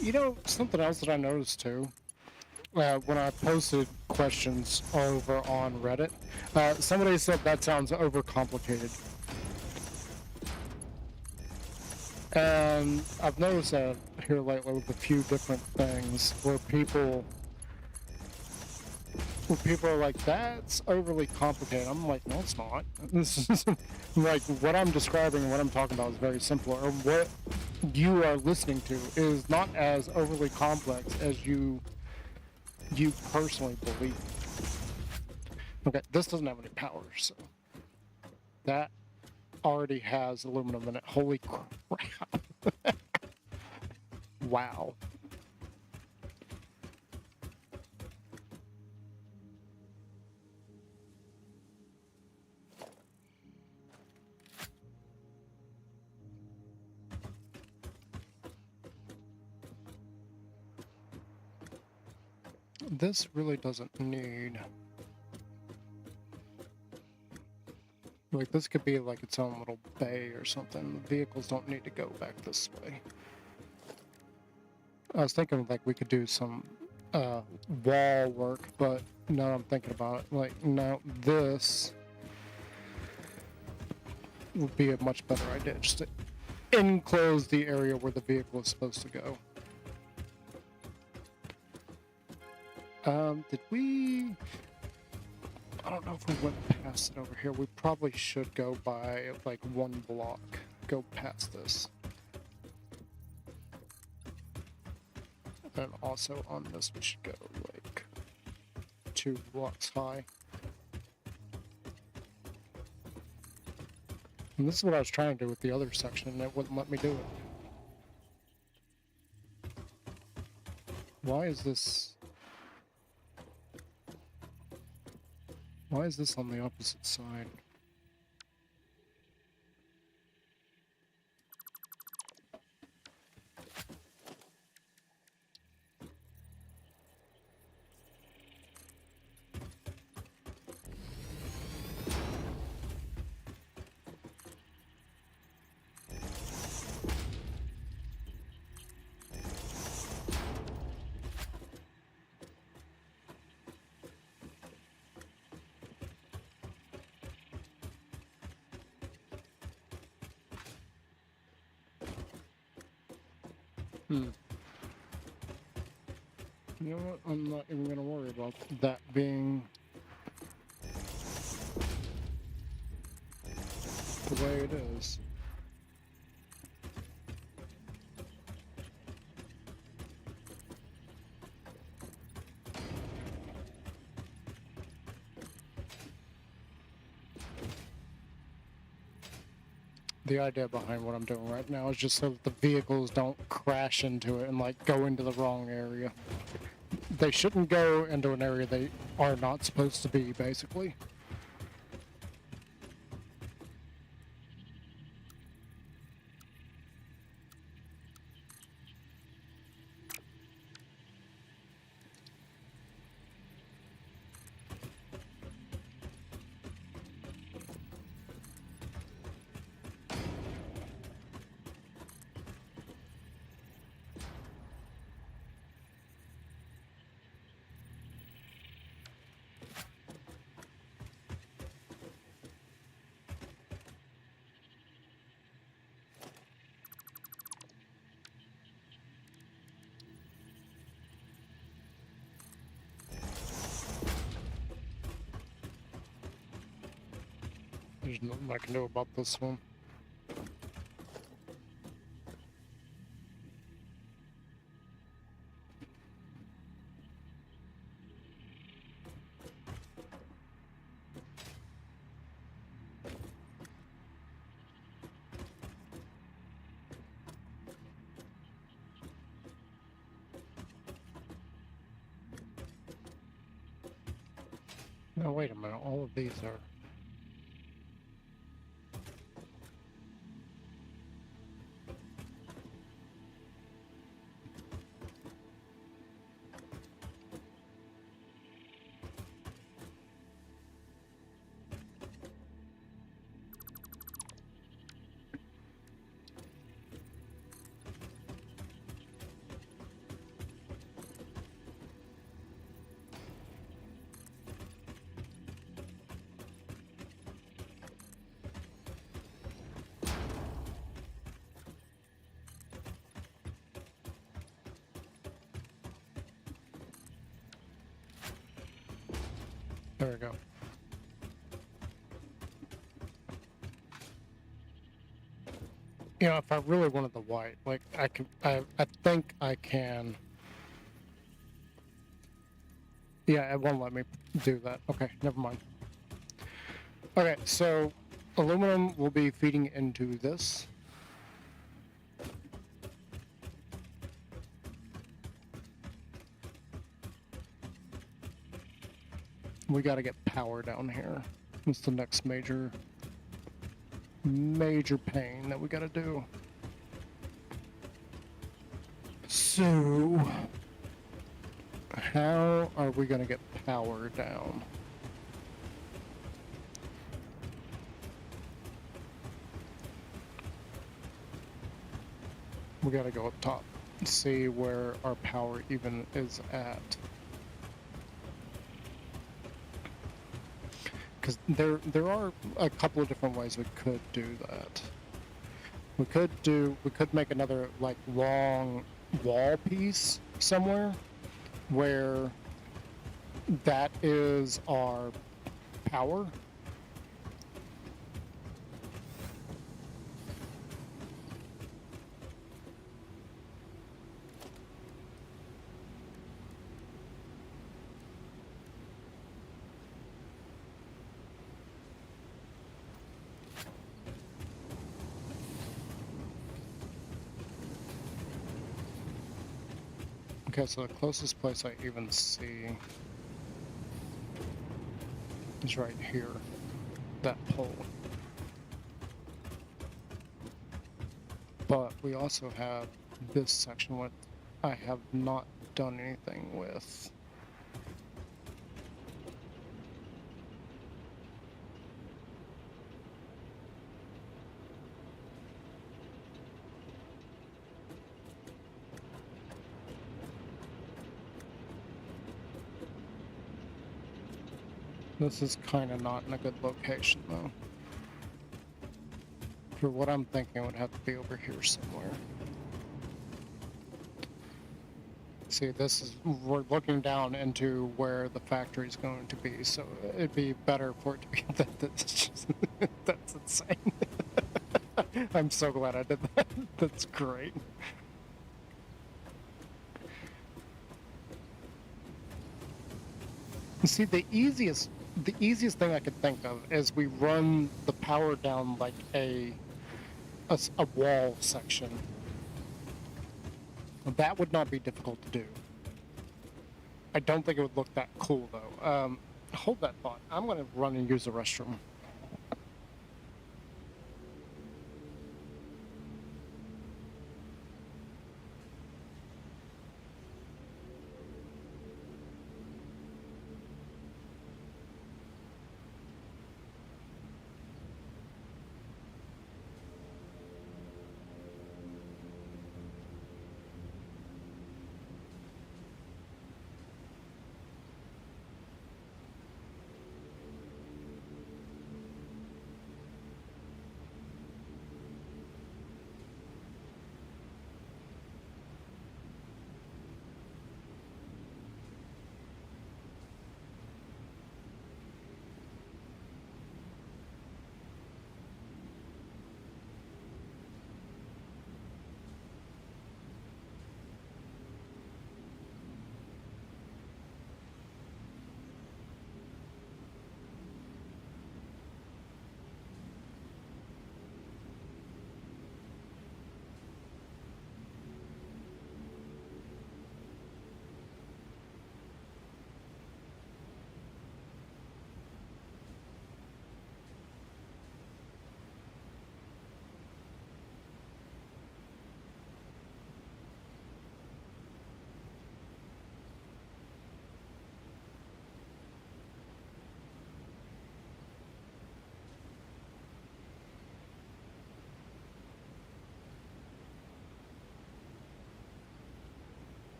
You know, something else that I noticed too, when I posted questions over on Reddit, somebody said that sounds overcomplicated. And I've noticed that here lately with a few different things where people are like, that's overly complicated. I'm like, no, it's not. This is like what I'm describing, what I'm talking about is very simple. Or what you are listening to is not as overly complex as you personally believe. Okay, this doesn't have any power, so that already has aluminum in it. Holy crap. Wow. This really doesn't need... Like, this could be like its own little bay or something. The vehicles don't need to go back this way. I was thinking like we could do some wall work, but now I'm thinking about it, like, no, this would be a much better idea. Just to enclose the area where the vehicle is supposed to go. Did we... I don't know if we went past it over here. We probably should go by like one block. Go past this. And also on this we should go like 2 blocks high. And this is what I was trying to do with the other section and it wouldn't let me do it. Why is this... Why is this on the opposite side? You know what? I'm not even gonna worry about that being the way it is. The idea behind what I'm doing right now is just so that the vehicles don't crash into it and like go into the wrong area. They shouldn't go into an area they are not supposed to be, basically. There's nothing I can do about this one. No, wait a minute. All of these are... There we go. You know, if I really wanted the white, like, I think I can... Yeah, it won't let me do that. Okay, never mind. Okay, so aluminum will be feeding into this. We gotta get power down here. It's the next major pain that we gotta do. So, how are we gonna get power down? We gotta go up top and see where our power even is at. Because there are a couple of different ways we could do that. We could make another like long wall piece somewhere where that is our power. Okay, so the closest place I even see is right here, that pole. But we also have this section what I have not done anything with. This is kind of not in a good location, though. For what I'm thinking, it would have to be over here somewhere. See, we're looking down into where the factory is going to be, so it'd be better for it to be that's just, that's insane. I'm so glad I did that. That's great. You see, the easiest thing I could think of is we run the power down like a wall section. That would not be difficult to do. I don't think it would look that cool though. Hold that thought. I'm going to run and use the restroom.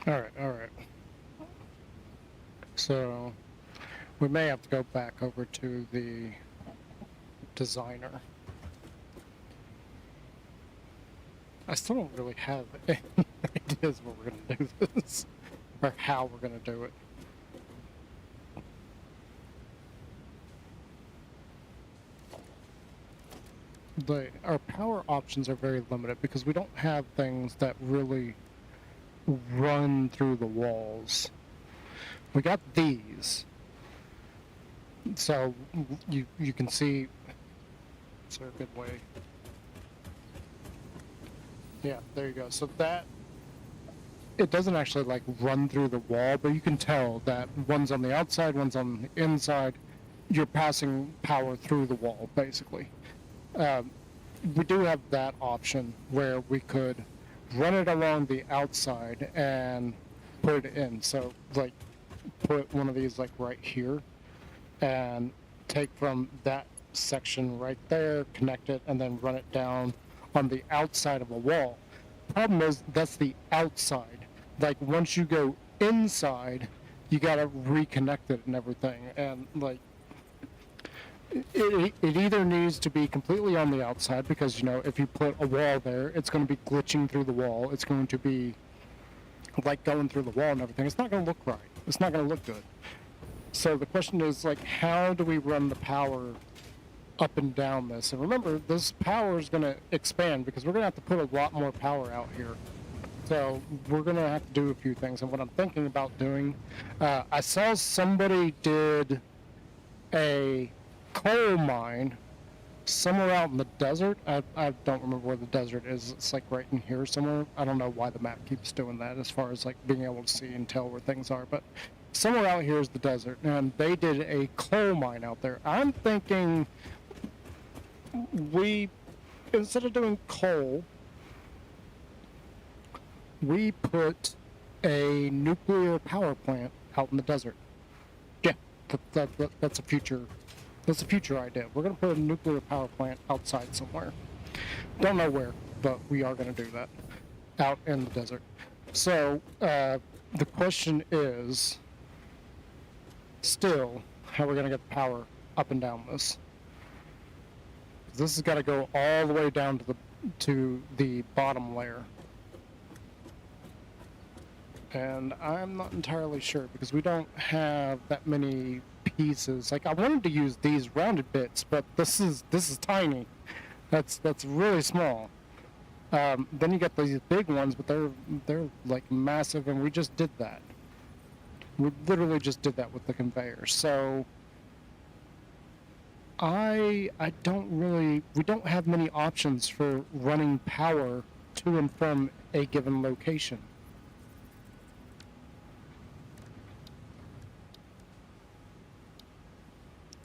All right. So we may have to go back over to the designer. I still don't really have any ideas what we're going to do this, or how we're going to do it. Our power options are very limited because we don't have things that really run through the walls. We got these, so you can see. Is there a good way? Yeah, there you go. So that it doesn't actually like run through the wall, but you can tell that one's on the outside, one's on the inside. You're passing power through the wall, basically. We do have that option where we could run it along the outside and put it in. So like put one of these like right here and take from that section right there, connect it, and then run it down on the outside of a wall. Problem is that's the outside. Like once you go inside, you gotta reconnect it and everything. And like it either needs to be completely on the outside because, you know, if you put a wall there, it's going to be glitching through the wall. It's going to be like going through the wall and everything. It's not going to look right. It's not going to look good. So the question is, like, how do we run the power up and down this? And remember, this power is going to expand because we're going to have to put a lot more power out here. So we're going to have to do a few things. And what I'm thinking about doing, I saw somebody did a coal mine somewhere out in the desert. I don't remember where the desert is. It's like right in here somewhere. I don't know why the map keeps doing that as far as like being able to see and tell where things are, but somewhere out here is the desert, and they did a coal mine out there. I'm thinking we, instead of doing coal, We put a nuclear power plant out in the desert. Yeah, that's a future. That's a future idea. We're gonna put a nuclear power plant outside somewhere. Don't know where, but we are gonna do that out in the desert. So the question is still how we're gonna get the power up and down this. This has got to go all the way down to the bottom layer. And I'm not entirely sure because we don't have that many pieces. Like I wanted to use these rounded bits, but this is tiny. That's really small. Then you get these big ones, but they're like massive, and we just did that. We literally just did that with the conveyor. So we don't have many options for running power to and from a given location.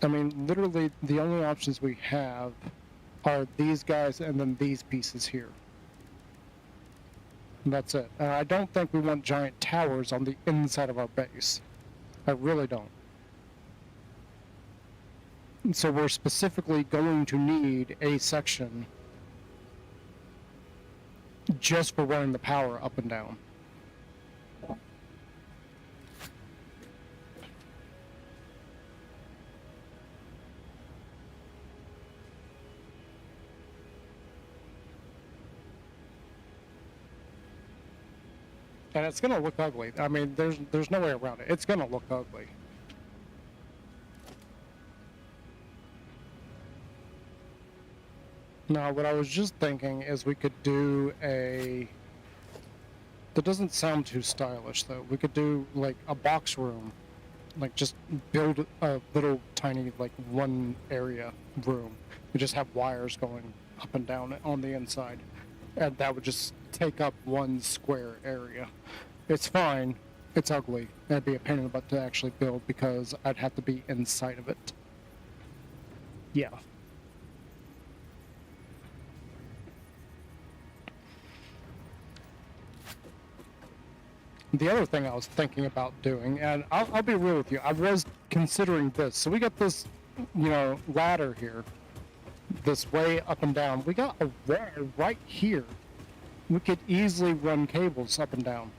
I mean, literally the only options we have are these guys and then these pieces here. And that's it. And I don't think we want giant towers on the inside of our base. I really don't. So we're specifically going to need a section just for running the power up and down. And it's going to look ugly. I mean, there's no way around it. It's going to look ugly. Now, what I was just thinking is we could do a... That doesn't sound too stylish, though. We could do, like, a box room. Like, just build a little tiny, like, one area room. We just have wires going up and down on the inside. And that would just take up one square area. It's fine. It's ugly. That'd be a pain in the butt to actually build because I'd have to be inside of it. Yeah. The other thing I was thinking about doing, and I'll be real with you, I was considering this. So we got this, ladder here, this way up and down. We got a wall right here. We could easily run cables up and down.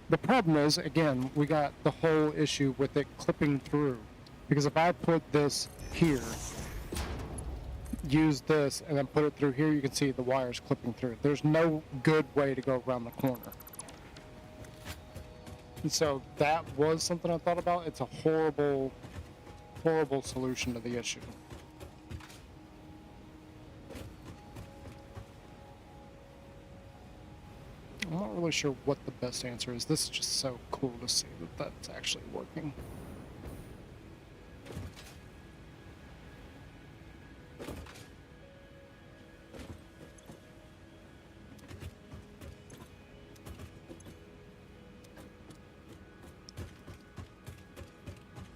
The problem is, again, we got the whole issue with it clipping through. Because if I put this here, use this, and then put it through here, you can see the wires clipping through. There's no good way to go around the corner. And so that was something I thought about. It's a horrible, horrible solution to the issue. I'm not really sure what the best answer is. This is just so cool to see that that's actually working.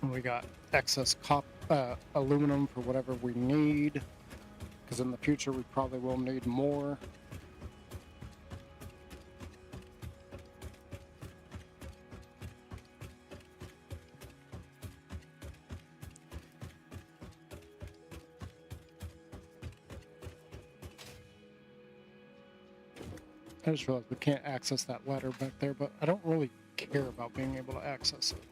And we got excess aluminum for whatever we need, because in the future we probably will need more. I just realized we can't access that ladder back there, but I don't really care about being able to access it.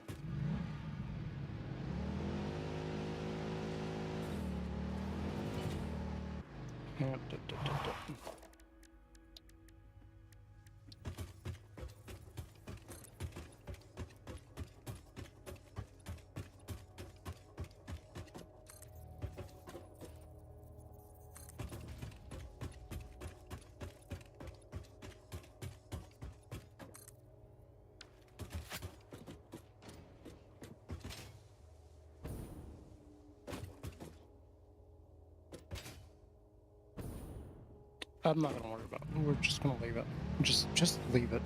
I'm not gonna worry about it. We're just gonna leave it. Just leave it.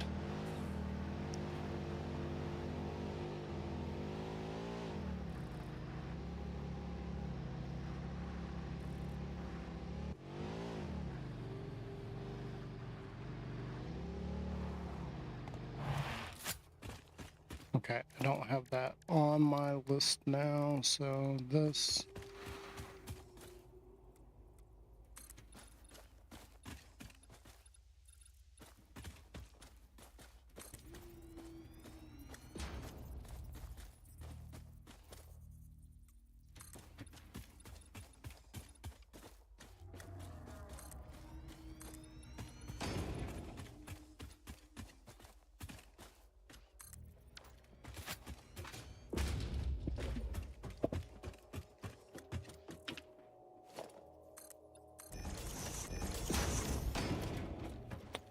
Okay, I don't have that on my list now, so this...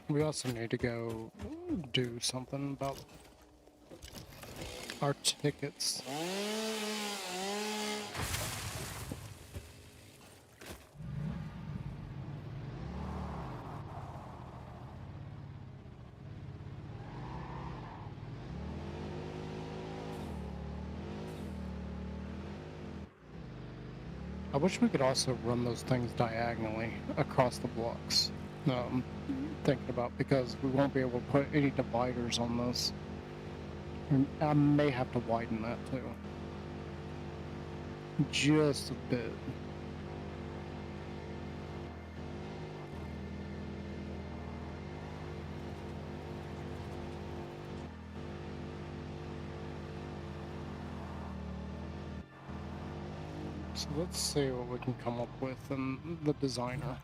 We also need to go do something about our tickets. I wish we could also run those things diagonally across the blocks. No, I'm thinking about, because we won't be able to put any dividers on this. And I may have to widen that too. Just a bit. So let's see what we can come up with in the designer.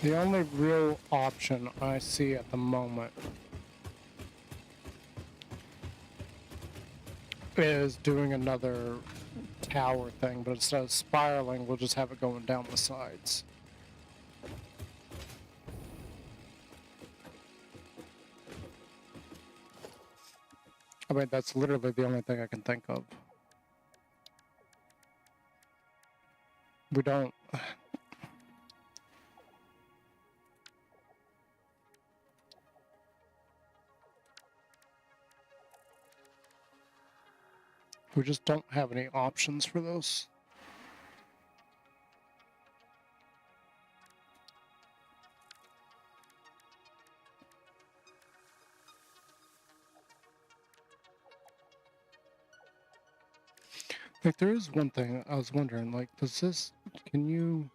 The only real option I see at the moment is doing another tower thing, but instead of spiraling, we'll just have it going down the sides. I mean, that's literally the only thing I can think of. We don't... We just don't have any options for those. Like, there is one thing I was wondering, like, does this... Can you...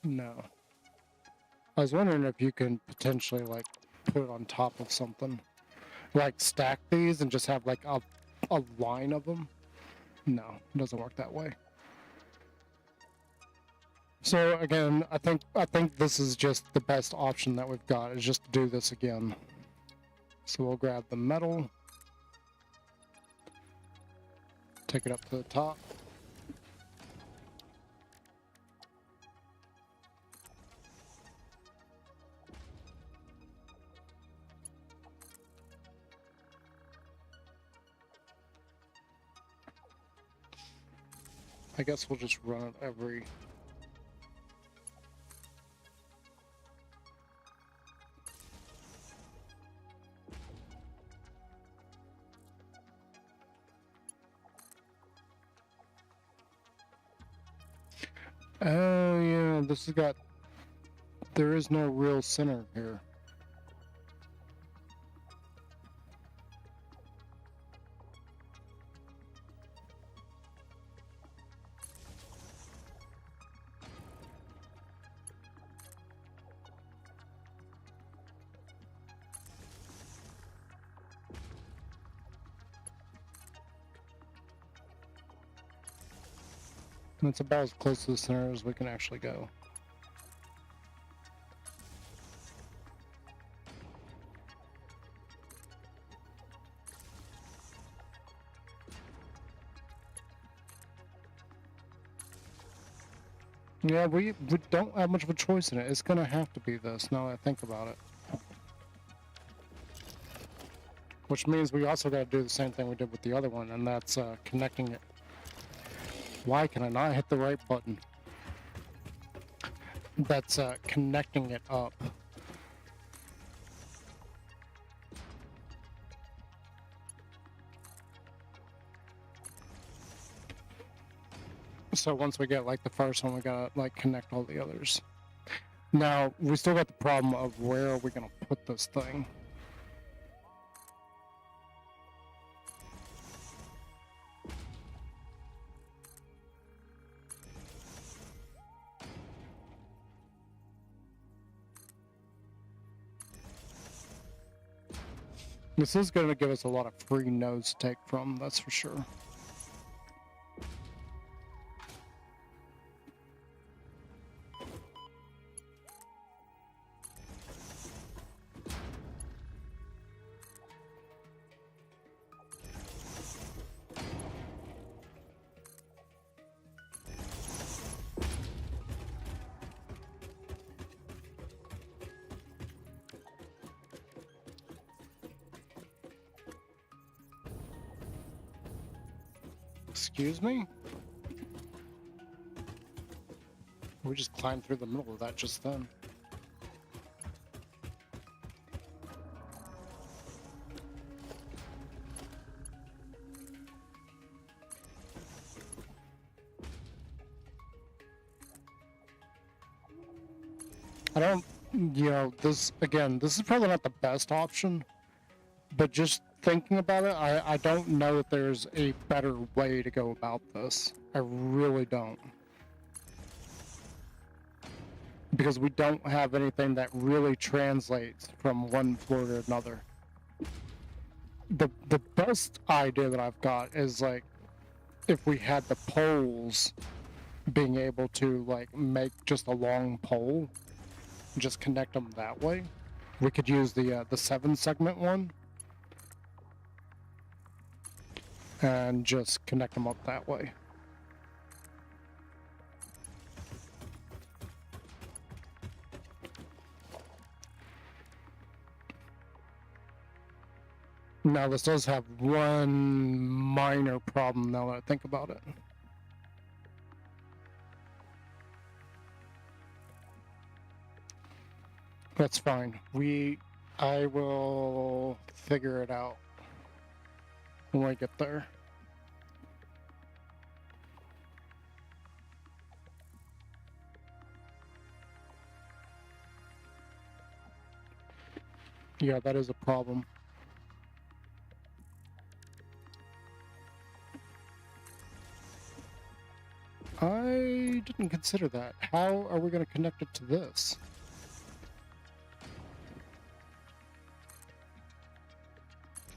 No. I was wondering if you can potentially, like, put it on top of something. Like, stack these and just have, like, a line of them. No, it doesn't work that way. So, again, I think this is just the best option that we've got, is just to do this again. So we'll grab the metal. Take it up to the top. I guess we'll just run it every... Oh, yeah, this has got... There is no real center here. And it's about as close to the center as we can actually go. Yeah, we don't have much of a choice in it. It's gonna have to be this, now that I think about it. Which means we also gotta do the same thing we did with the other one, and that's connecting it. Why can I not hit the right button? That's connecting it up. So once we get like the first one, we gotta like connect all the others. Now, we still got the problem of where are we gonna put this thing? This is gonna give us a lot of free nodes to take from, that's for sure. Excuse me? We just climbed through the middle of that just then. I don't, you know, this, again, this is probably not the best option, but just thinking about it, I don't know if there's a better way to go about this. I really don't. Because we don't have anything that really translates from one floor to another. The best idea that I've got is like, if we had the poles being able to like make just a long pole, just connect them that way. We could use the 7-segment one and just connect them up that way. Now this does have one minor problem now that I think about it. That's fine. I will figure it out when I get there. Yeah, that is a problem. I didn't consider that. How are we going to connect it to this?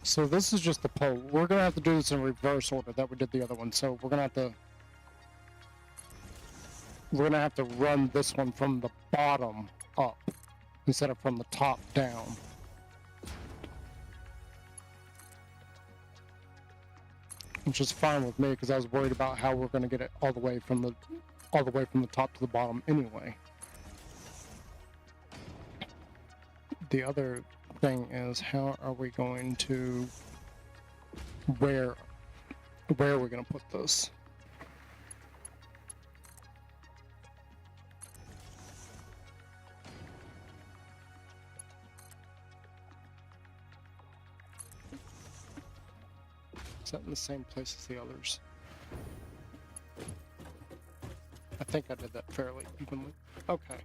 So this is just the pole. We're going to have to do this in reverse order that we did the other one. So we're going to have to run this one from the bottom up instead of from the top down. Which is fine with me because I was worried about how we're going to get it all the way from the top to the bottom anyway. The other thing is, how are we going to where are we going to put this? Is that in the same place as the others? I think I did that fairly evenly. Okay.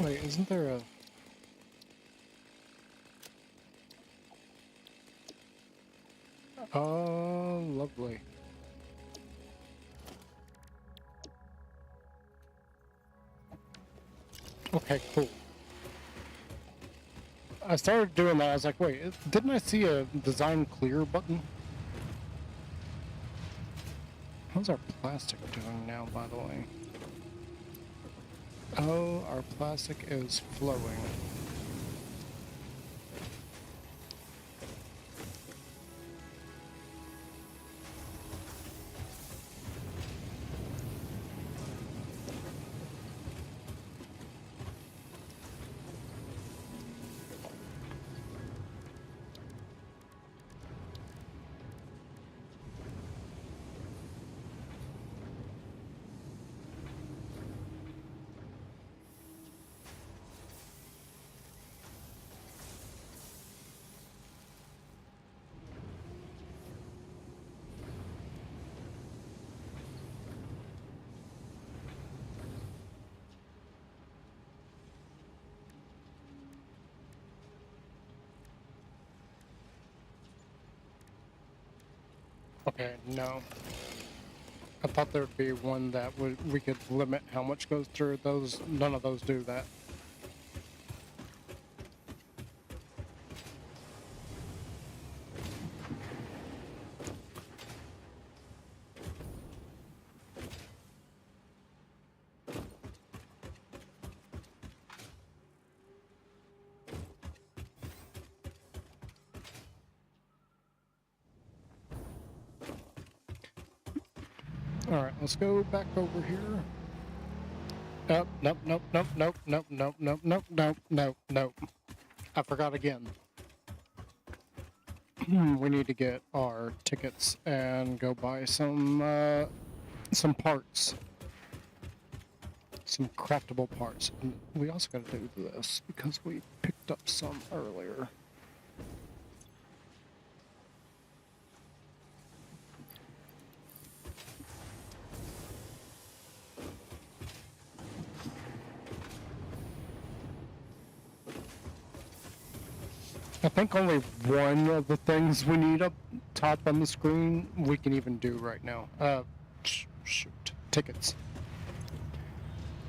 Wait, isn't there a... Oh, lovely. Okay, cool. I started doing that, I was like, wait, didn't I see a design clear button? How's our plastic doing now, by the way? Oh, our plastic is flowing. Okay, no. I thought there'd be one that we could limit how much goes through. Those, none of those do that. Alright, let's go back over here. Nope, nope, nope, nope, nope, nope, nope, nope, nope, nope, nope, nope. I forgot again. We need to get our tickets and go buy some parts. Some craftable parts. And we also gotta do this because we picked up some earlier. I think only one of the things we need up top on the screen we can even do right now. Shoot. Tickets.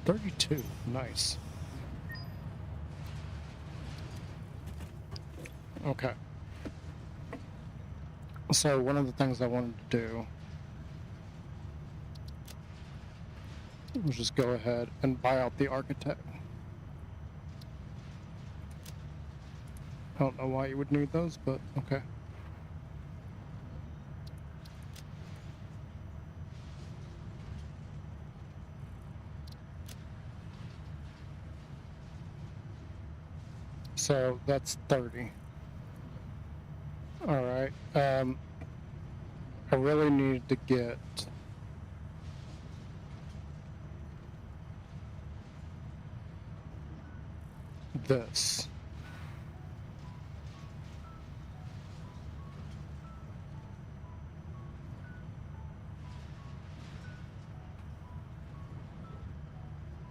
32. Nice. Okay. So one of the things I wanted to do was just go ahead and buy out the architect. I don't know why you would need those, but okay. So that's 30. All right. I really need to get this.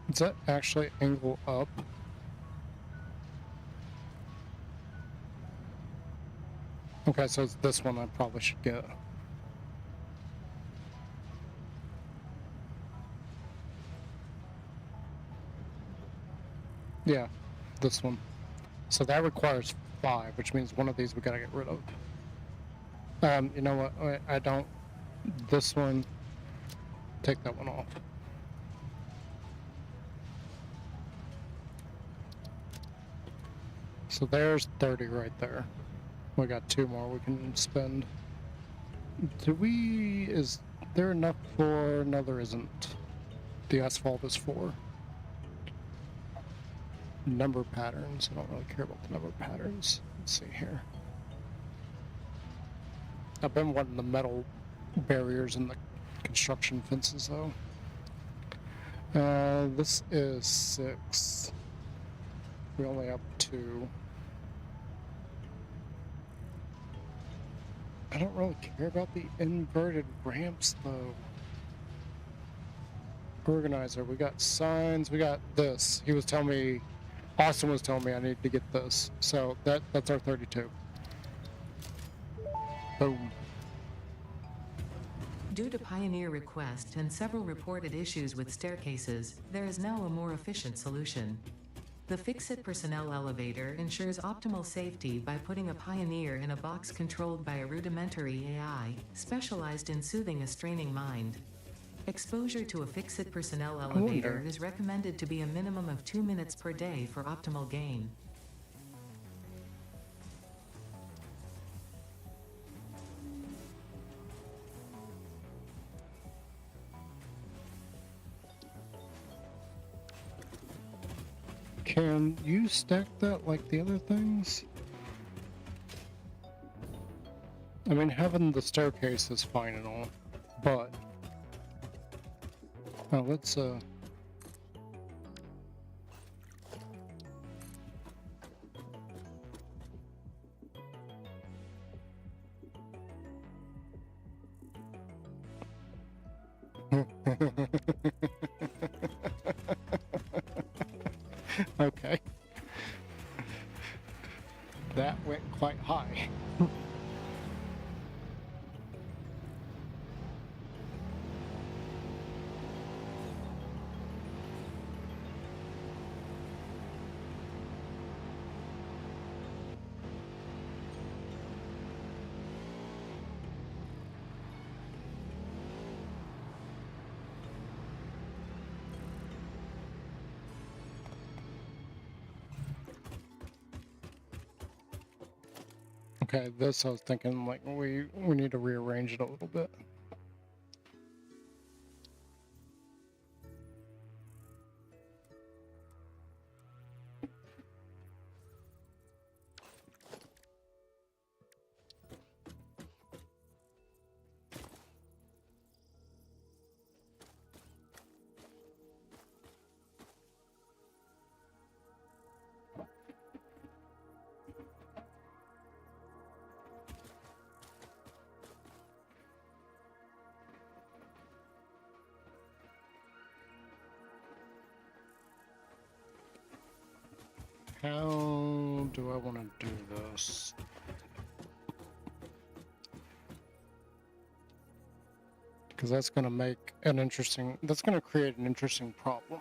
Does that actually angle up? Okay, so it's this one I probably should get. Yeah, this one. So that requires 5, which means one of these we gotta get rid of. You know what? I don't. This one. Take that one off. So there's 30 right there. We got 2 more we can spend. Is there enough for... No, there isn't. The asphalt is 4. Number patterns. I don't really care about the number patterns. Let's see here. I've been wanting the metal barriers and the construction fences though. This is 6. We only have 2. I don't really care about the inverted ramps though. Organizer, we got signs, we got this. He was telling me Austin was telling me I need to get this, so that's our 32. Boom. Due to Pioneer request and several reported issues with staircases, there is now a more efficient solution. The Fix-It personnel elevator ensures optimal safety by putting a Pioneer in a box controlled by a rudimentary AI, specialized in soothing a straining mind. Exposure to a Fix-It personnel elevator is recommended to be a minimum of 2 minutes per day for optimal gain. Can you stack that like the other things? I mean, having the staircase is fine and all, but... Oh, let's, Okay. That went quite high. Okay, this I was thinking like we need to rearrange it a little bit. How do I want to do this? Because that's going to make an interesting, that's going to create an interesting problem.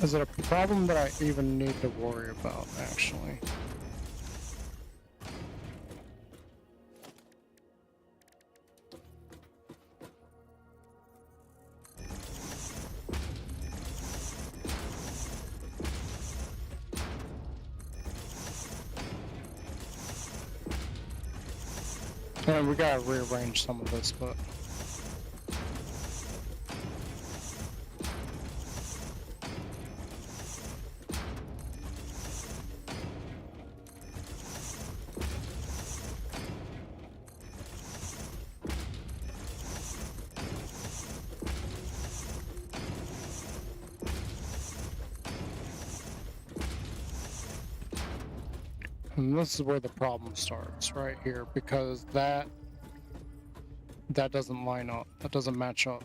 Is it a problem that I even need to worry about, actually? And we gotta rearrange some of this, but... And this is where the problem starts, right here, because that doesn't line up, that doesn't match up.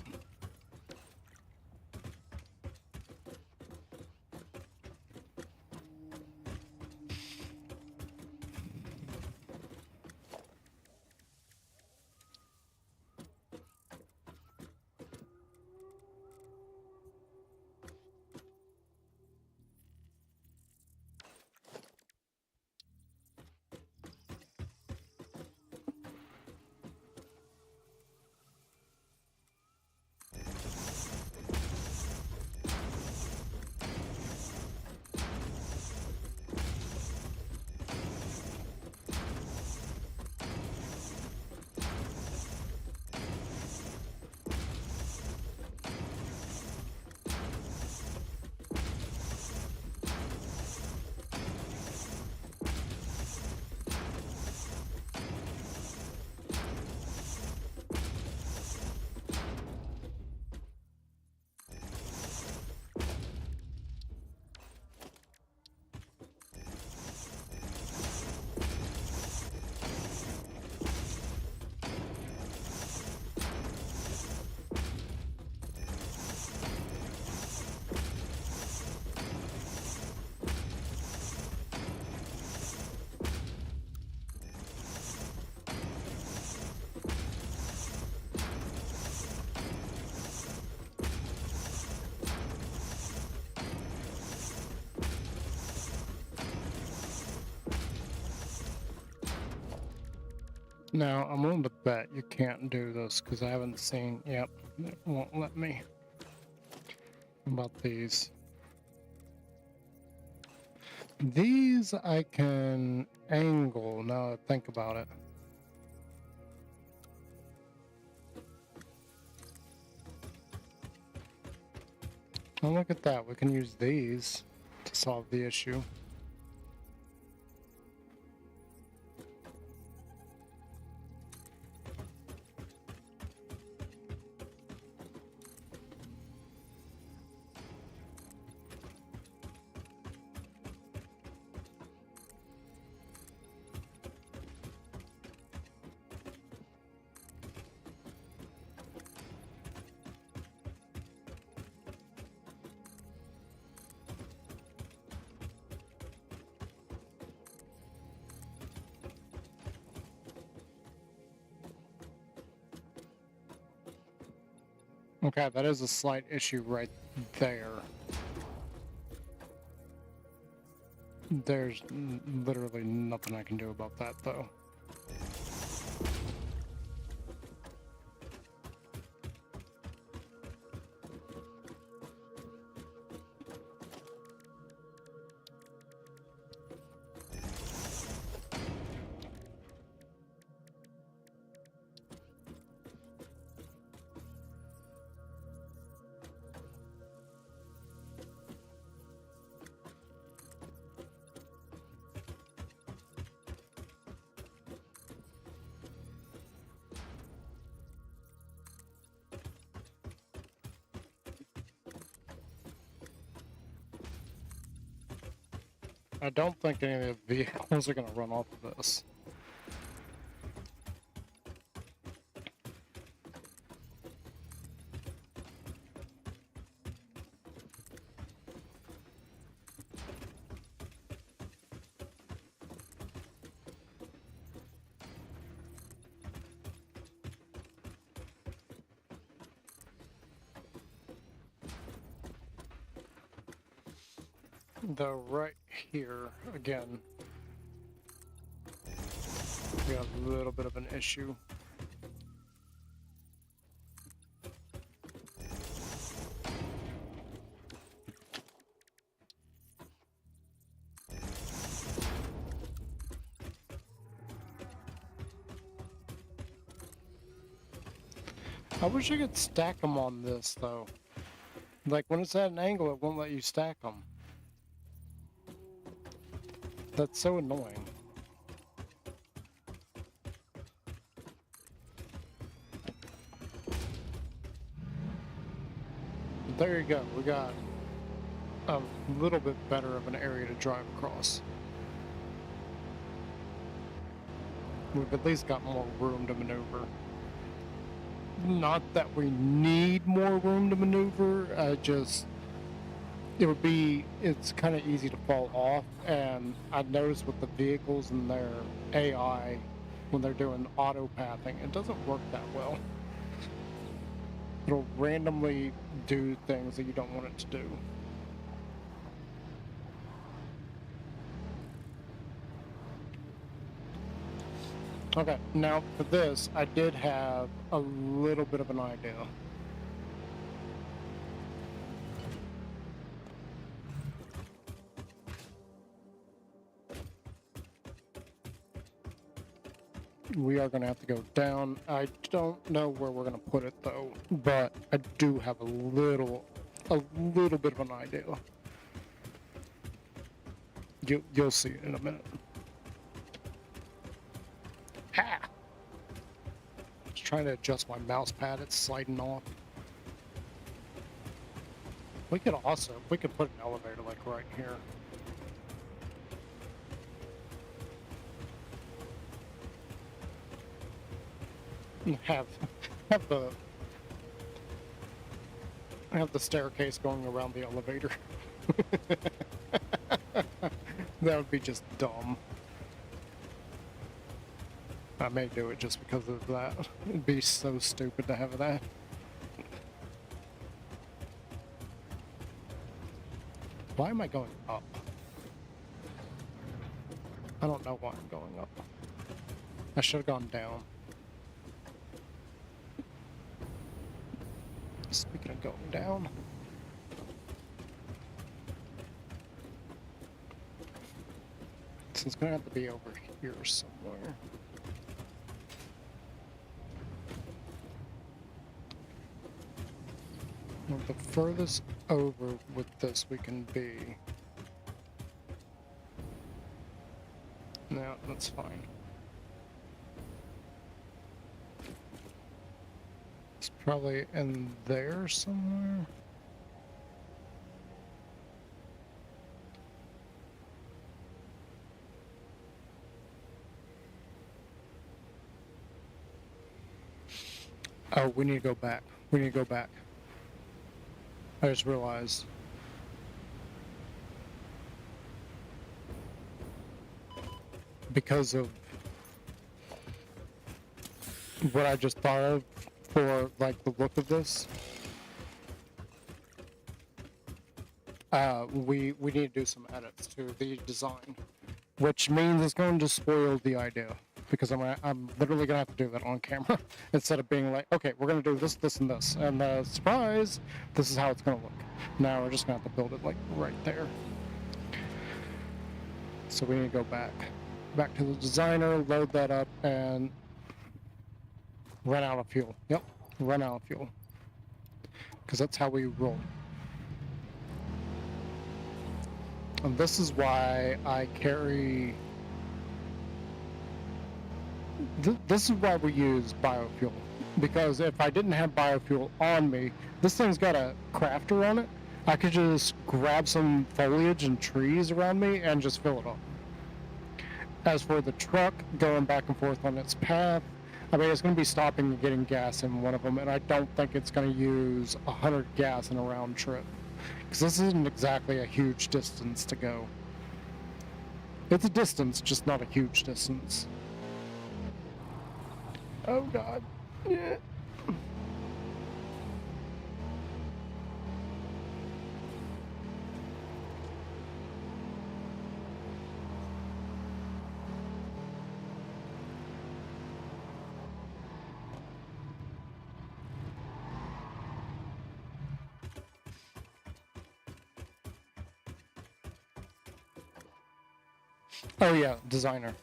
Now, I'm willing to bet you can't do this because I haven't seen... Yep, it won't let me. How about these? These I can angle, now that I think about it. Oh, look at that. We can use these to solve the issue. Okay, that is a slight issue right there. There's literally nothing I can do about that, though. I don't think any of the vehicles are going to run off of this. Though right here, again, we have a little bit of an issue. I wish I could stack them on this, though. Like, when it's at an angle, it won't let you stack them. That's so annoying. There you go. We got a little bit better of an area to drive across. We've at least got more room to maneuver. Not that we need more room to maneuver, it's kind of easy to fall off, and I've noticed with the vehicles and their AI, when they're doing auto pathing, it doesn't work that well. It'll randomly do things that you don't want it to do. Okay, now for this, I did have a little bit of an idea. We are going to have to go down. I don't know where we're going to put it though, but I do have a little bit of an idea. You'll see it in a minute. Ha! Just trying to adjust my mouse pad, it's sliding off. We could put an elevator like right here. Have the staircase going around the elevator. That would be just dumb. I may do it just because of that. It'd be so stupid to have that. Why am I going up? I don't know why I'm going up. I should have gone down. Speaking of going down. So it's gonna have to be over here somewhere. Well, the furthest over with this we can be. No, that's fine. It's probably in there somewhere. Oh, we need to go back. We need to go back. I just realized. Because of what I just thought of for, like, the look of this, we need to do some edits to the design, which means it's going to spoil the idea, because I'm literally gonna have to do that on camera instead of being like, okay, we're gonna do this, this, and this, and surprise, this is how it's gonna look. Now we're just gonna have to build it like right there. So we need to go back to the designer, load that up, and run out of fuel. Yep, run out of fuel, because that's how we roll. And this is why I carry. This is why we use biofuel, because if I didn't have biofuel on me, this thing's got a crafter on it. I could just grab some foliage and trees around me and just fill it up. As for the truck going back and forth on its path, I mean, it's going to be stopping and getting gas in one of them, and I don't think it's going to use 100 gas in a round trip, because this isn't exactly a huge distance to go. It's a distance, just not a huge distance. Oh God. Yeah. Oh yeah, designer.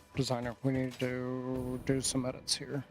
We need to do some edits here.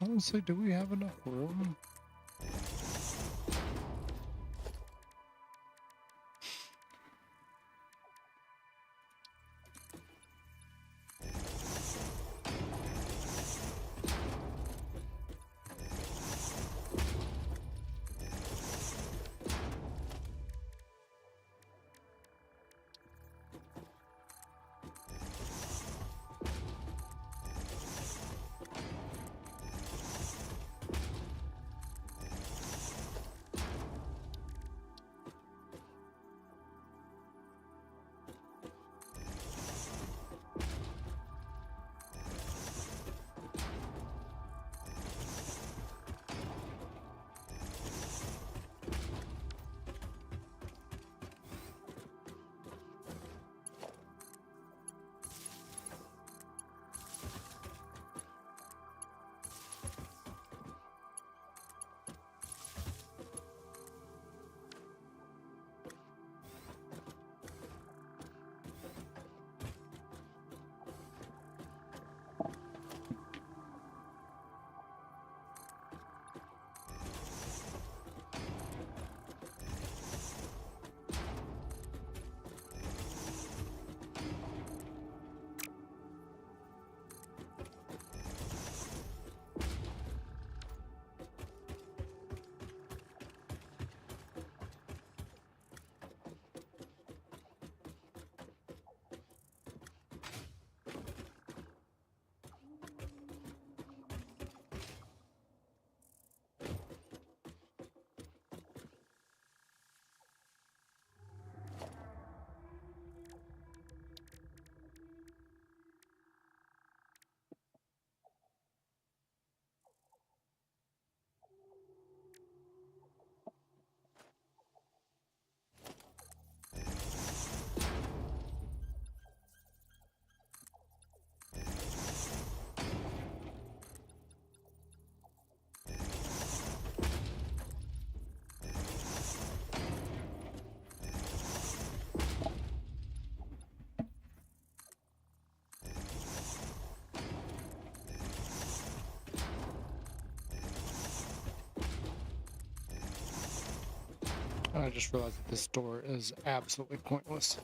Honestly, do we have enough room? I just realized that this door is absolutely pointless.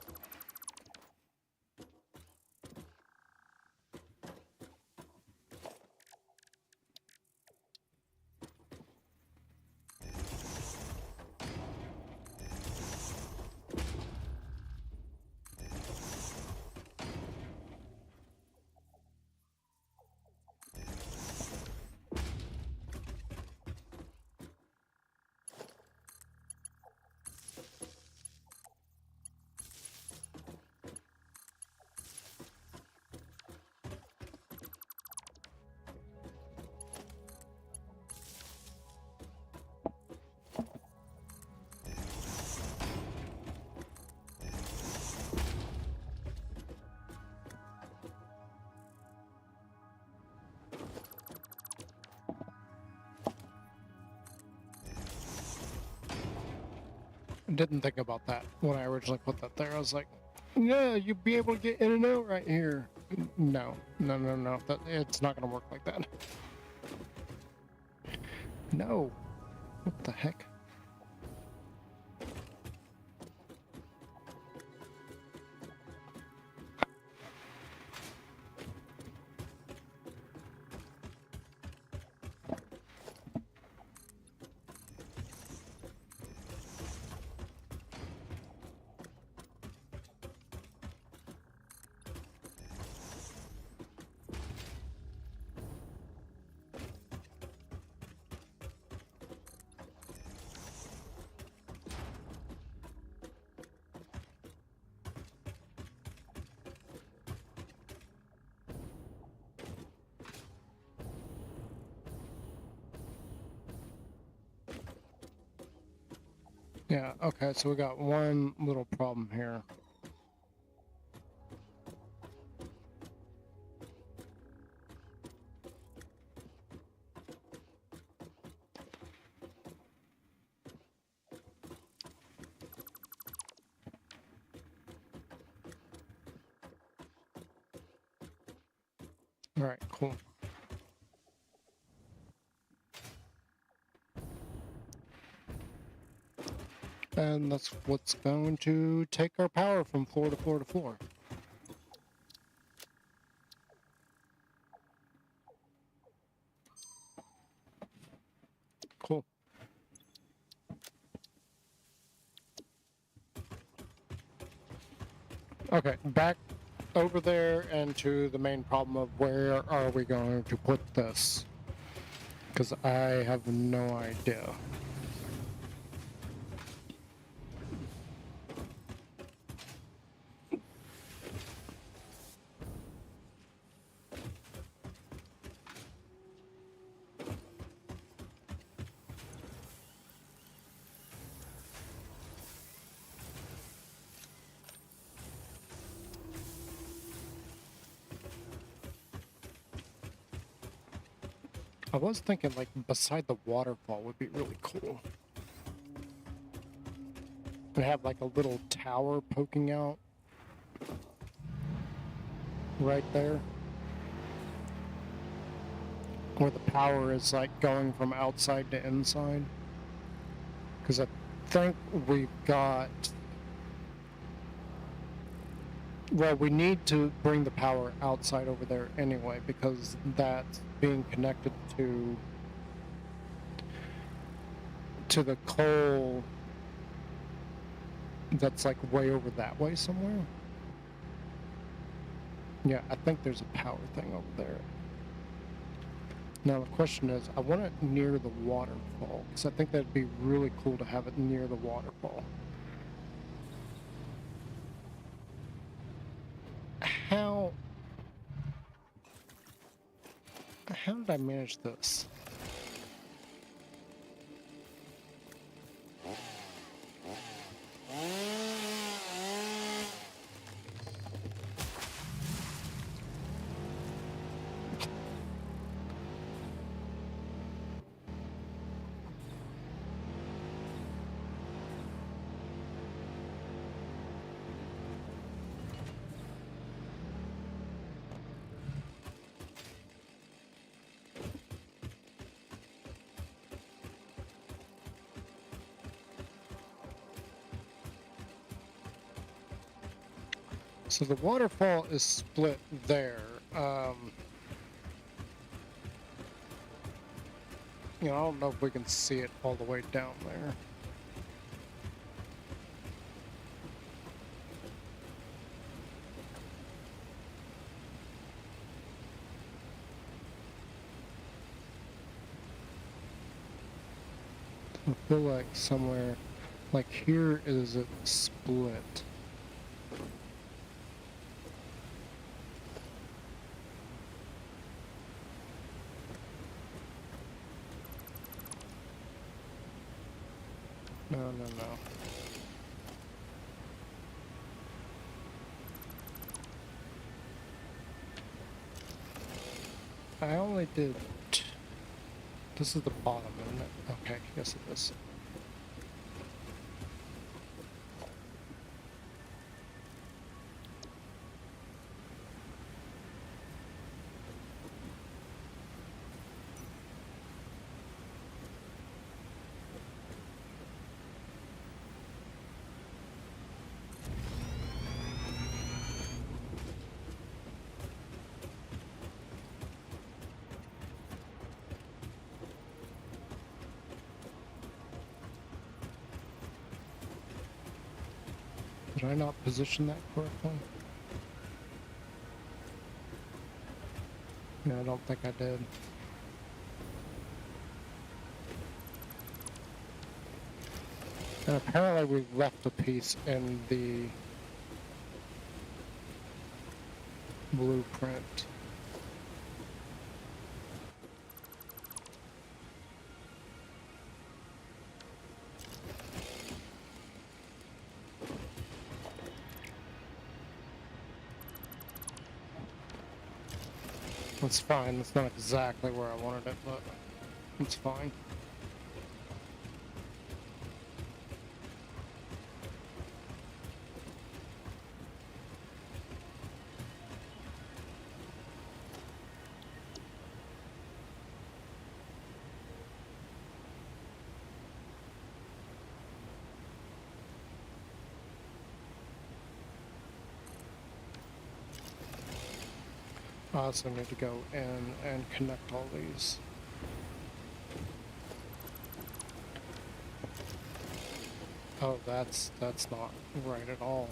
Didn't think about that when I originally put that there. I was like, yeah, you'd be able to get in and out right here. No. It's not going to work like that. No. What the heck? Yeah, okay, so we got one little problem here. All right, cool. And that's what's going to take our power from floor to floor to floor. Cool. Okay, back over there and to the main problem of where are we going to put this? Because I have no idea. I was thinking like beside the waterfall would be really cool. And have like a little tower poking out right there. Where the power is like going from outside to inside. Because I think we've got... Well, we need to bring the power outside over there anyway, because that's being connected to the coal that's like way over that way somewhere. Yeah, I think there's a power thing over there. Now the question is, I want it near the waterfall, because I think that'd be really cool to have it near the waterfall. How did I manage this? So the waterfall is split there. You know, I don't know if we can see it all the way down there. I feel like somewhere, like here is it split. No, no, no. I only did... This is the bottom, isn't it? Okay, yes it is. Did I not position that correctly? No, I don't think I did. And apparently we left a piece in the blueprint. That's fine. It's not exactly where I wanted it, but it's fine. I also need to go in and connect all these. Oh, that's not right at all.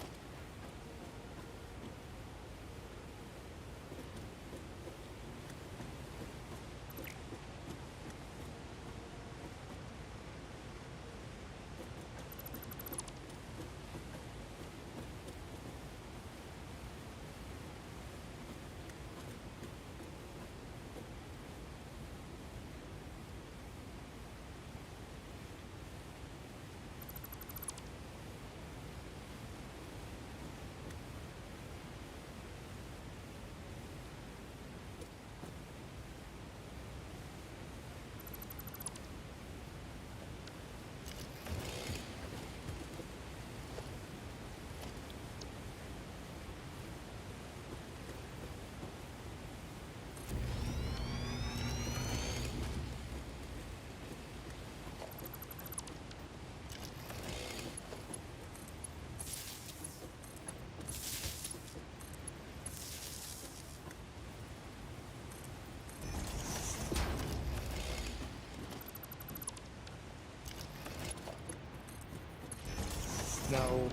No.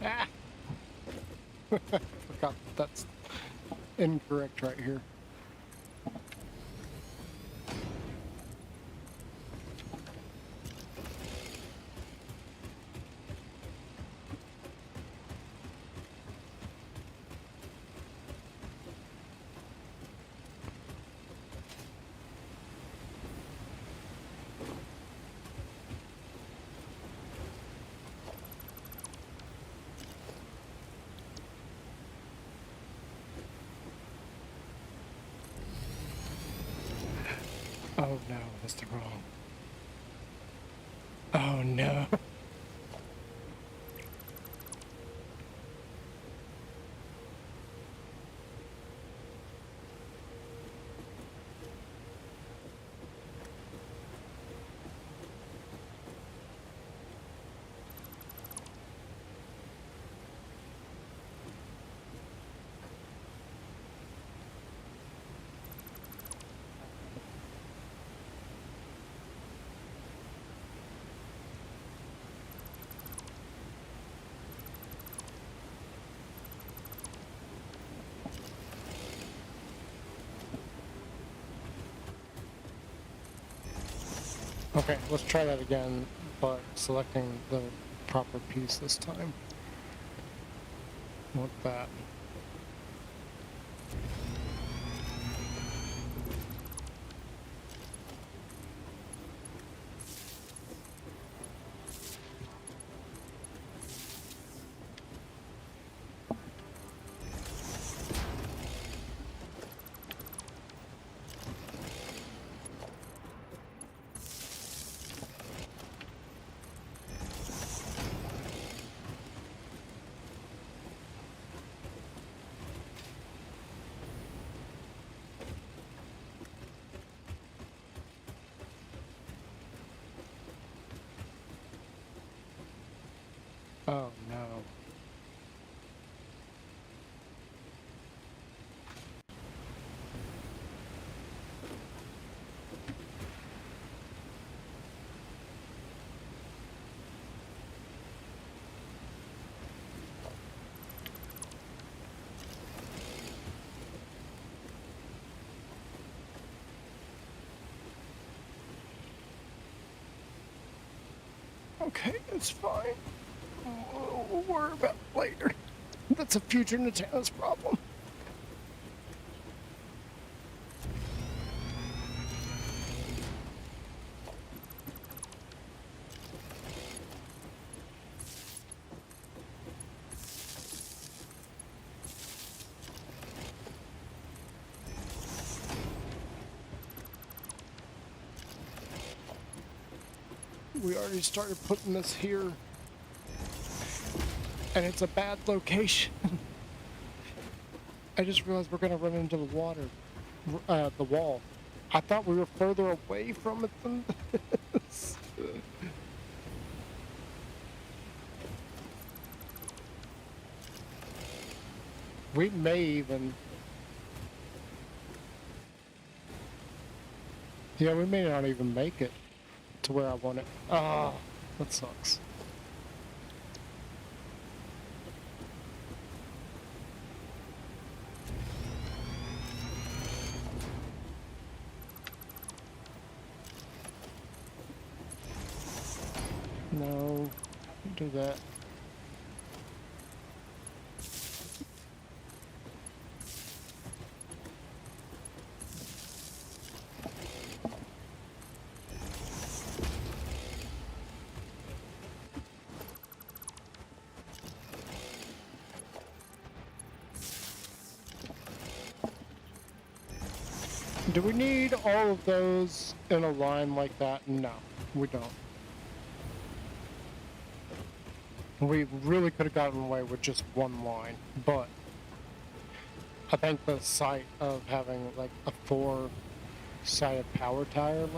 Ah! Forgot that's incorrect right here. Oh no, that's the wrong. Oh no. Okay, let's try that again, but selecting the proper piece this time. Want that. Oh no. Okay, it's fine. We'll worry about it later. That's a future Natanis problem. We already started putting this here, and it's a bad location. I just realized we're gonna run into the water, the wall. I thought we were further away from it than this. We may even... Yeah, we may not even make it to where I want it. Ah, that sucks. No, don't do that. Do we need all of those in a line like that? No, we don't. We really could have gotten away with just one line, but I think the sight of having like a four-sided power tower,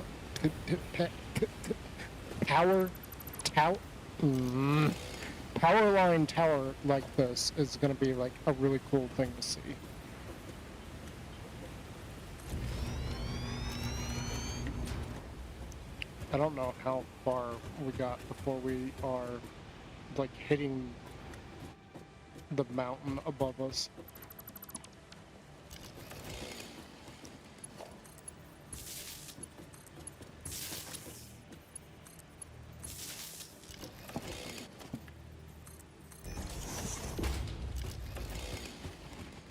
power line tower like this is going to be like a really cool thing to see. I don't know how far we got before we are like hitting the mountain above us.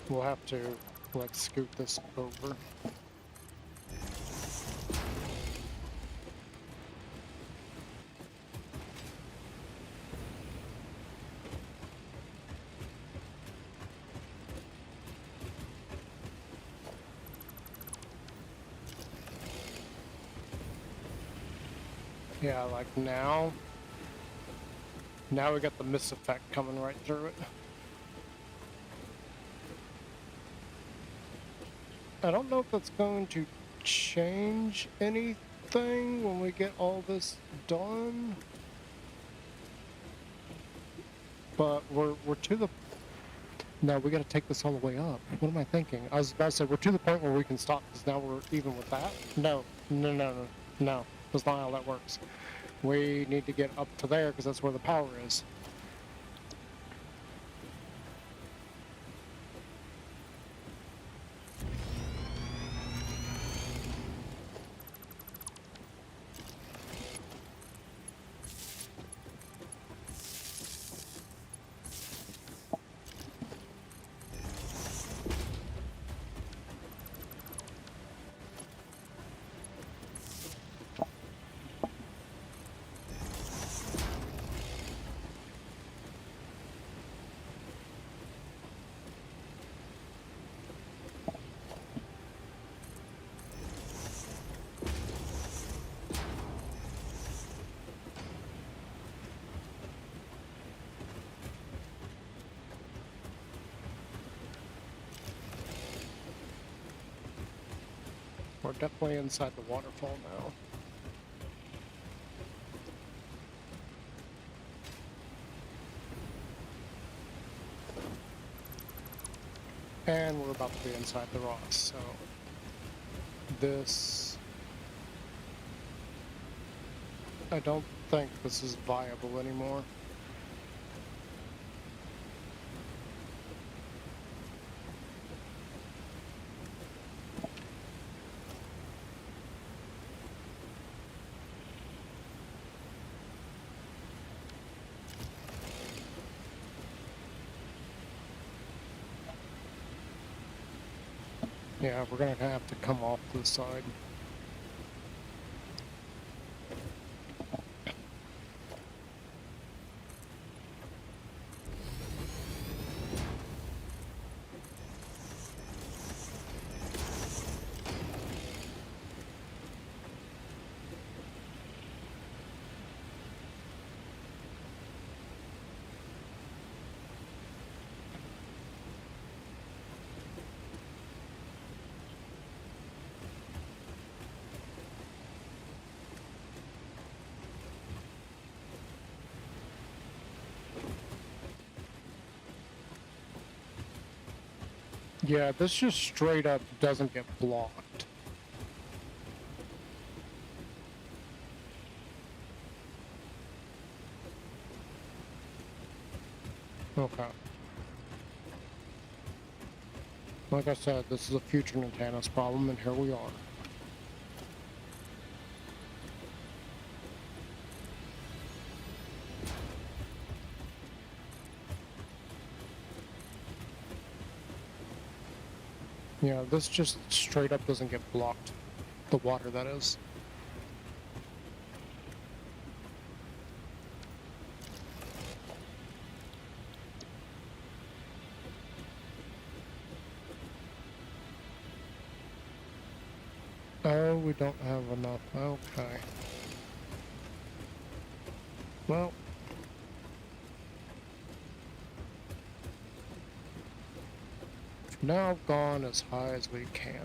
We'll have to like scoot this over. Yeah, like now we got the mist effect coming right through it. I don't know if that's going to change anything when we get all this done. But we're to the... No, we gotta take this all the way up. What am I thinking? I was about to say, we're to the point where we can stop, because now we're even with that? No. That's not how that works. We need to get up to there, because that's where the power is. We're definitely inside the waterfall now. And we're about to be inside the rocks, so this... I don't think this is viable anymore. Yeah, we're gonna have to come off to the side. Yeah, this just straight up doesn't get blocked. Okay. Like I said, this is a future Natanis problem, and here we are. Yeah, this just straight up doesn't get blocked. The water, that is. Oh, we don't have enough. Okay. Well. Now I've gone as high as we can.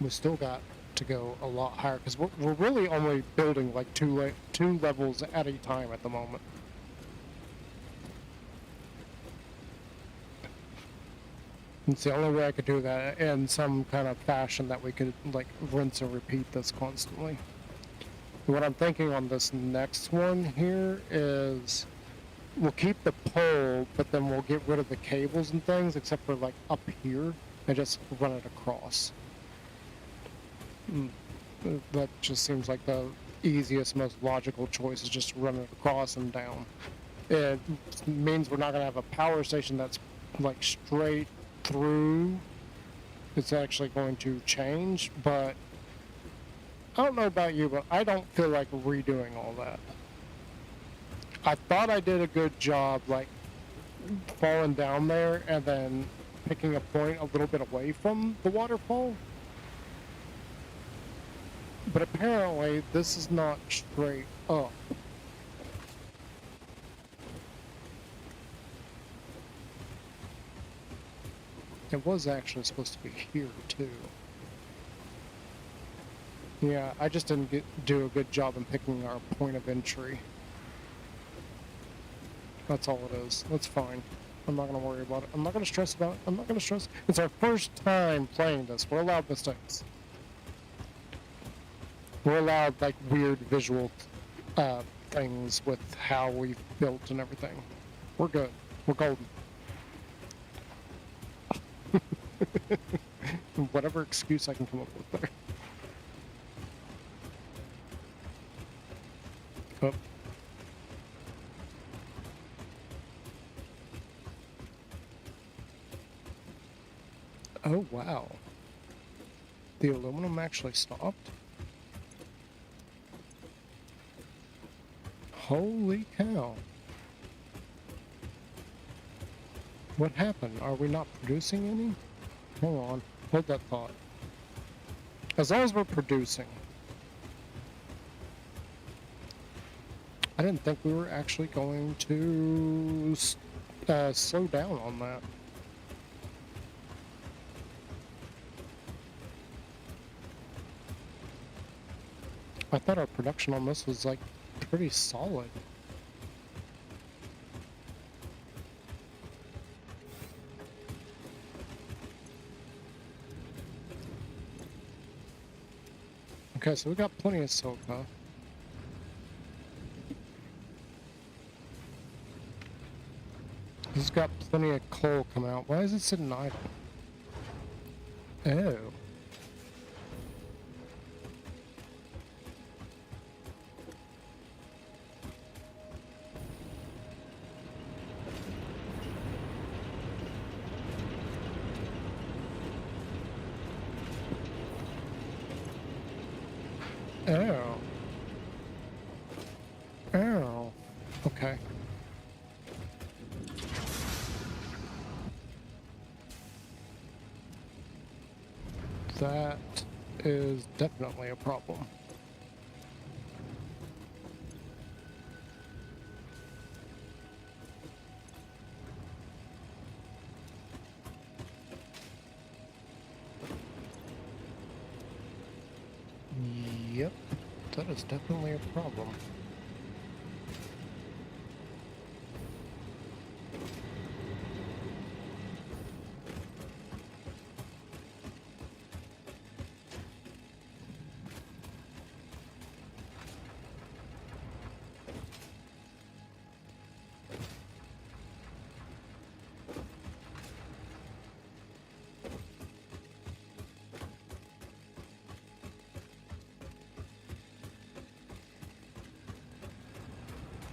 We still got to go a lot higher because we're really only building like two levels at a time at the moment. It's the only way I could do that in some kind of fashion that we could like rinse and repeat this constantly. What I'm thinking on this next one here is we'll keep the pole, but then we'll get rid of the cables and things, except for like up here, and just run it across. That just seems like the easiest, most logical choice, is just run it across and down. It means we're not going to have a power station that's like straight through. It's actually going to change, but I don't know about you, but I don't feel like redoing all that. I thought I did a good job, like, falling down there and then picking a point a little bit away from the waterfall. But apparently, this is not straight up. It was actually supposed to be here, too. Yeah, I just didn't do a good job in picking our point of entry. That's all it is. That's fine. I'm not going to worry about it. I'm not going to stress about it. I'm not going to stress. It's our first time playing this. We're allowed mistakes. We're allowed, like, weird visual things with how we've built and everything. We're good. We're golden. Whatever excuse I can come up with there. Oh. Oh, wow. The aluminum actually stopped? Holy cow. What happened? Are we not producing any? Hold on. Hold that thought. As long as we're producing. I didn't think we were actually going to slow down on that. I thought our production on this was like pretty solid. Okay, so we got plenty of silica. This has got plenty of coal coming out. Why is it sitting idle? Oh. Oh. Oh. Okay. That is definitely a problem. Yep, that is definitely a problem.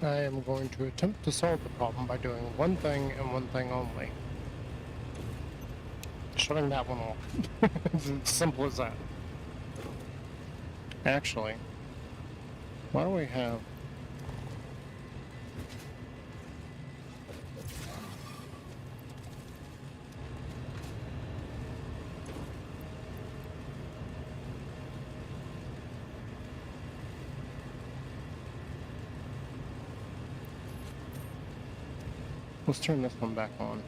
I am going to attempt to solve the problem by doing one thing and one thing only. Shutting that one off. It's as simple as that. Actually, why do we have... Let's turn this one back on.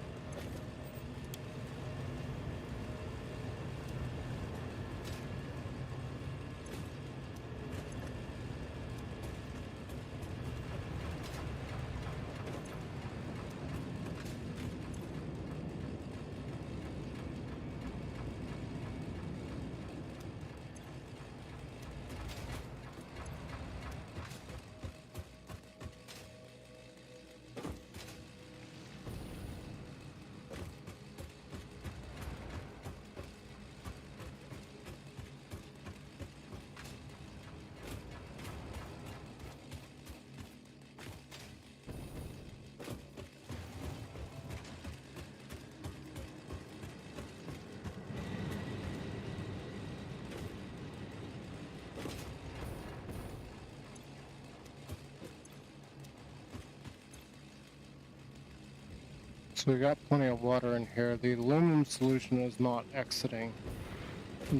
So we got plenty of water in here. The aluminum solution is not exiting.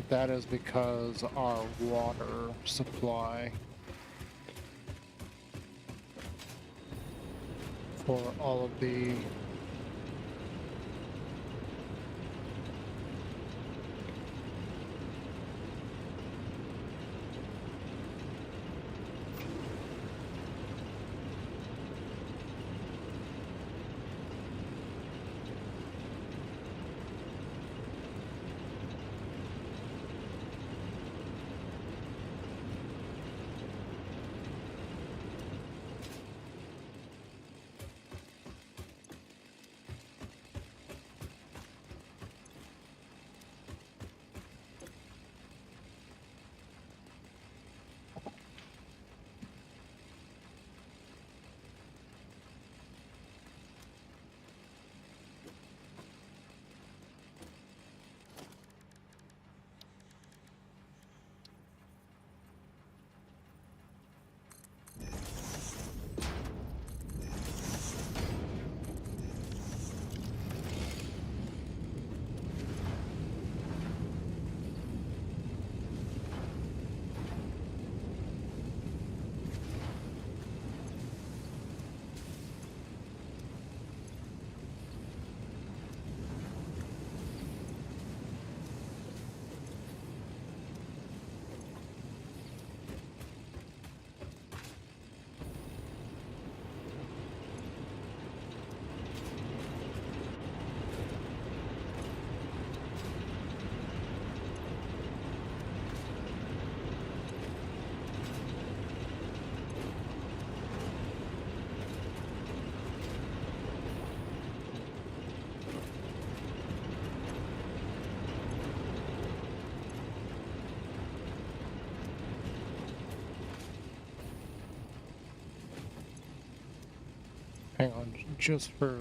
That is because our water supply for all of the hang on, just for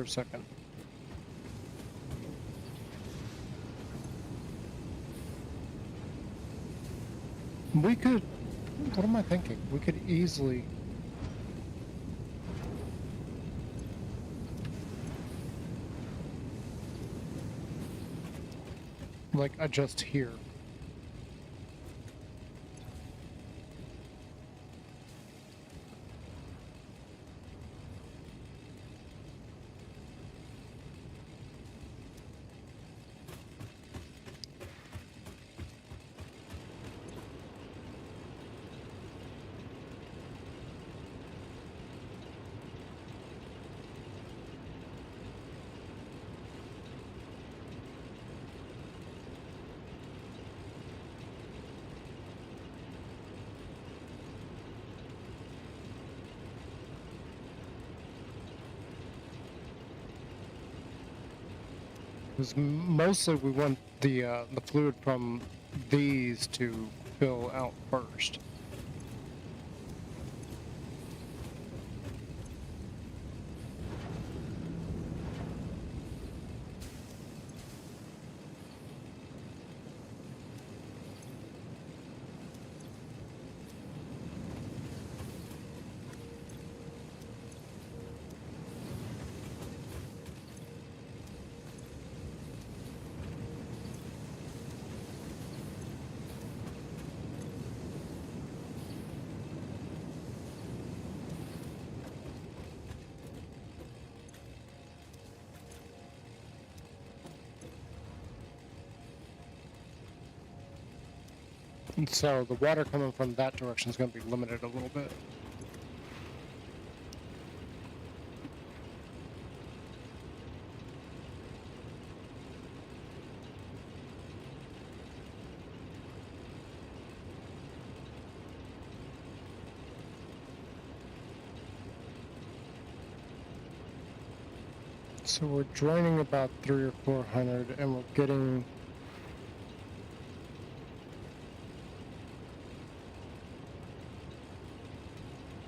a second. We could, what am I thinking? We could easily like adjust here. Because mostly we want the fluid from these to fill out first. And so the water coming from that direction is going to be limited a little bit. So we're draining about 300 or 400, and we're getting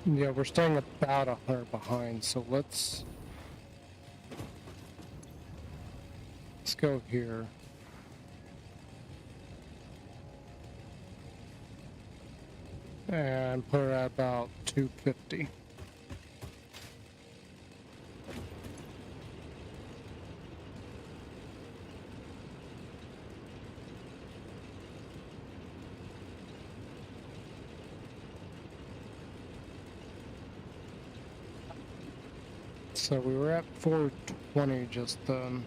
yeah, we're staying about 100 behind. So let's go here. And put it at about 250. So we were at 420 just then.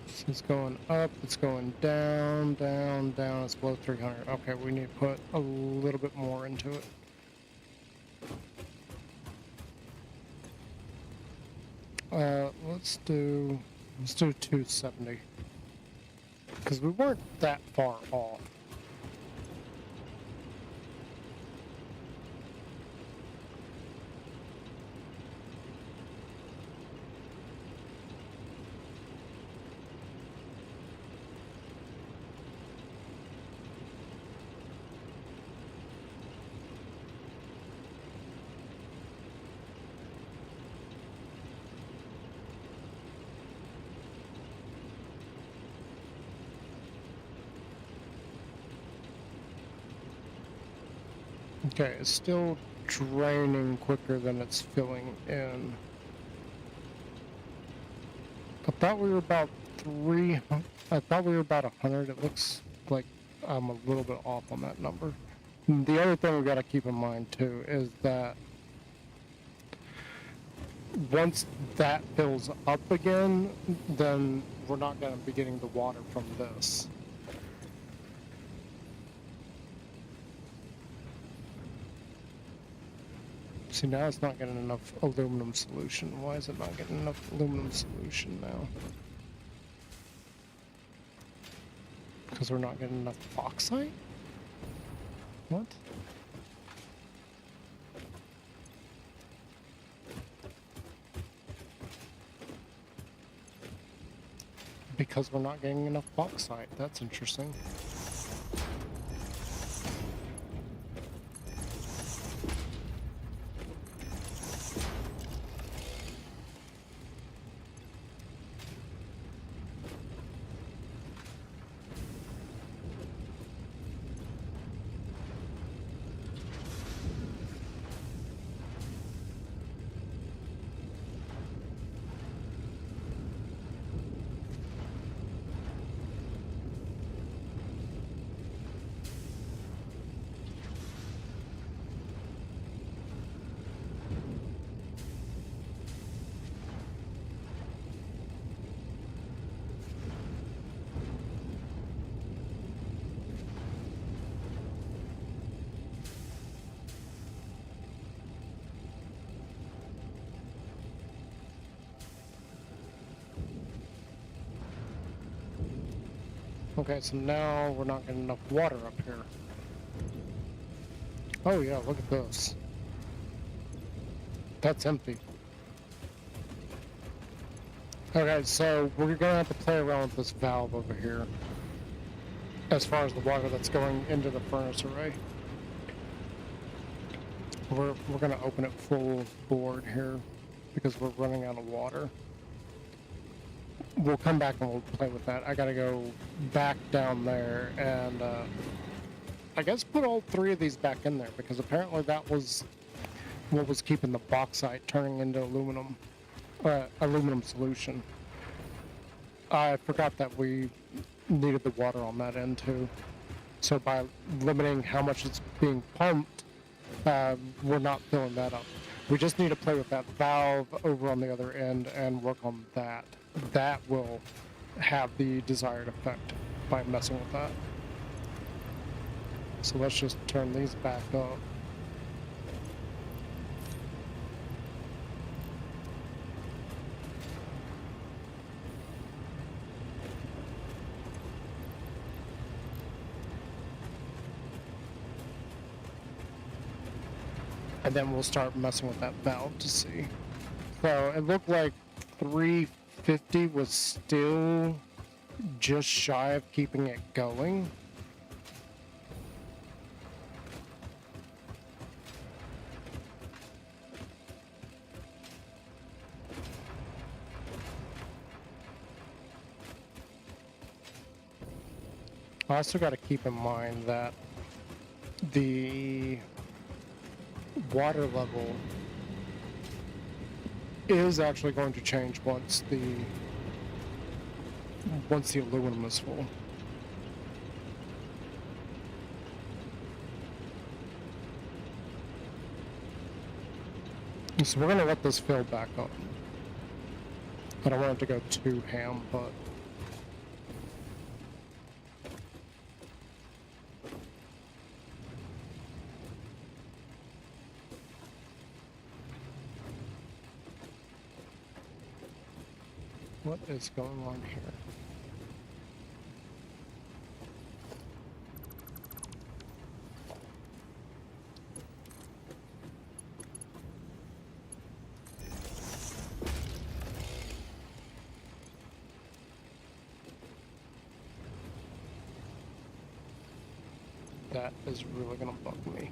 So it's going up, it's going down, down, down, it's below 300. Okay, we need to put a little bit more into it. Let's do 270. Because we weren't that far off. Okay, it's still draining quicker than it's filling in. I thought we were about 100. It looks like I'm a little bit off on that number. The other thing we got to keep in mind too is that once that fills up again, then we're not going to be getting the water from this. See, now it's not getting enough aluminum solution. Why is it not getting enough aluminum solution now? Because we're not getting enough bauxite? What? Because we're not getting enough bauxite. That's interesting. Okay, so now we're not getting enough water up here. Oh yeah, look at this. That's empty. Okay, so we're gonna have to play around with this valve over here as far as the water that's going into the furnace array. We're gonna open it full board here because we're running out of water. We'll come back and we'll play with that. I gotta go back down there and I guess put all three of these back in there because apparently that was what was keeping the bauxite turning into aluminum solution. I forgot that we needed the water on that end too. So by limiting how much it's being pumped, we're not filling that up. We just need to play with that valve over on the other end and work on that. That will have the desired effect by messing with that. So let's just turn these back up. And then we'll start messing with that valve to see. So it looked like 350 was still just shy of keeping it going. I also got to keep in mind that the water level is actually going to change once the aluminum is full. So we're going to let this fill back up. I don't want it to go too ham, but what is going on here? That is really gonna bug me.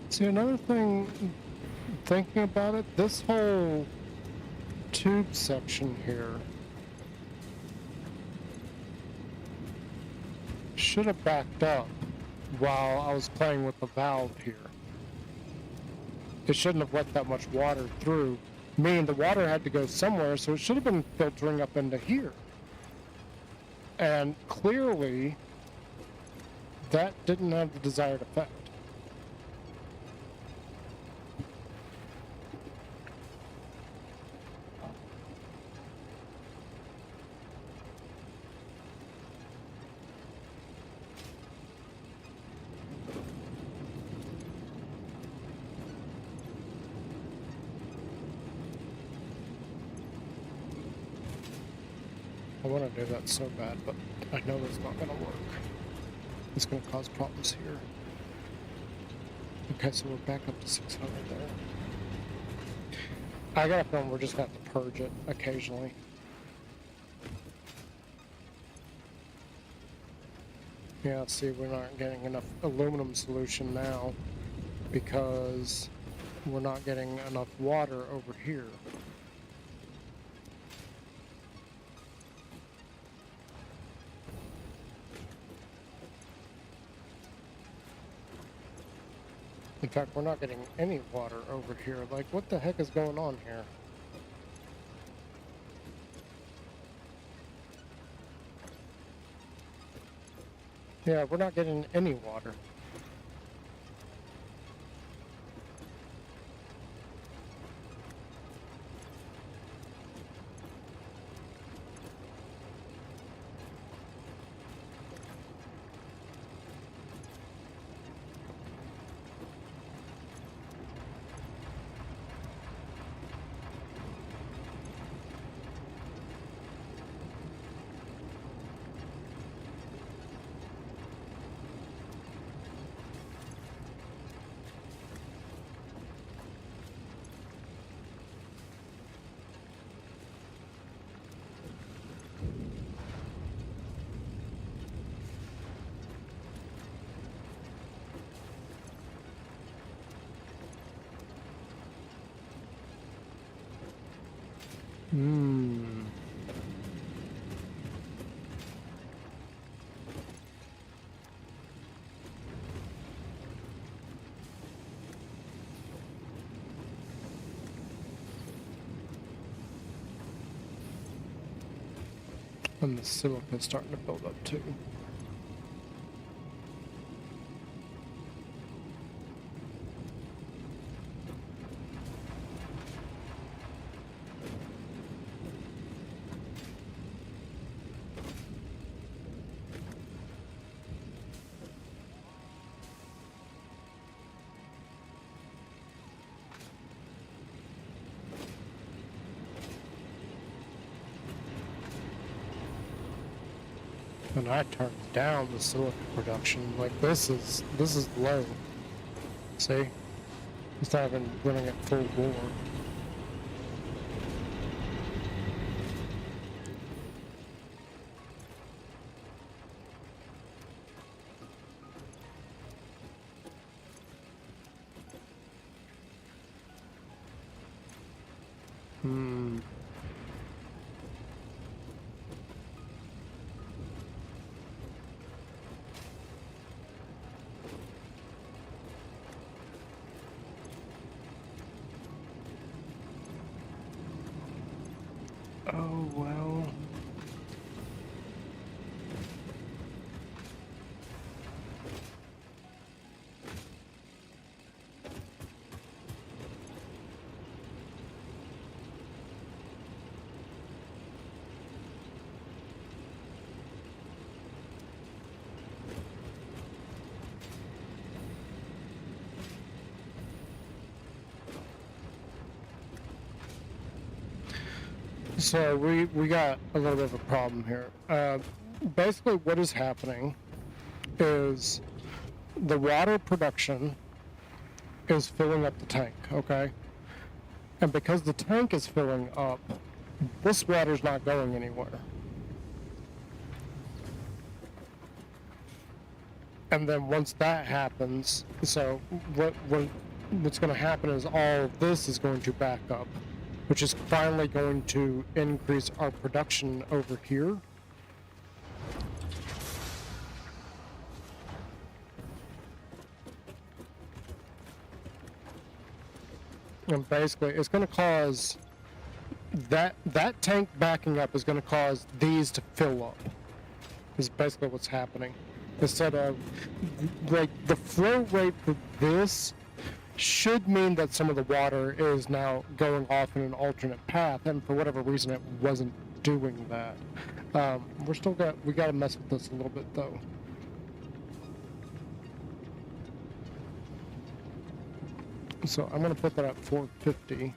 See, another thing, thinking about it, this whole tube section here should have backed up while I was playing with the valve here. It shouldn't have let that much water through, meaning the water had to go somewhere, so it should have been filtering up into here. And clearly, that didn't have the desired effect. I want to do that so bad, but I know it's not going to work. It's going to cause problems here. Okay, so we're back up to 600 there. I got a feeling we're just going to have to purge it occasionally. Yeah, see, we're not getting enough aluminum solution now because we're not getting enough water over here. In fact, we're not getting any water over here. Like, what the heck is going on here? Yeah, we're not getting any water. And the silica's starting to build up too. And I turned down the silica production. Like, this is low. See? It's not even running at full bore. Oh, well. So we got a little bit of a problem here. Basically what is happening is the water production is filling up the tank, okay? And because the tank is filling up, this water's not going anywhere. And then once that happens, so what's going to happen is all of this is going to back up, which is finally going to increase our production over here. And basically, it's going to cause that tank backing up is going to cause these to fill up. Is basically what's happening. Instead of, like, the flow rate for this should mean that some of the water is now going off in an alternate path, and for whatever reason it wasn't doing that. We got to mess with this a little bit though. So I'm going to put that at 450.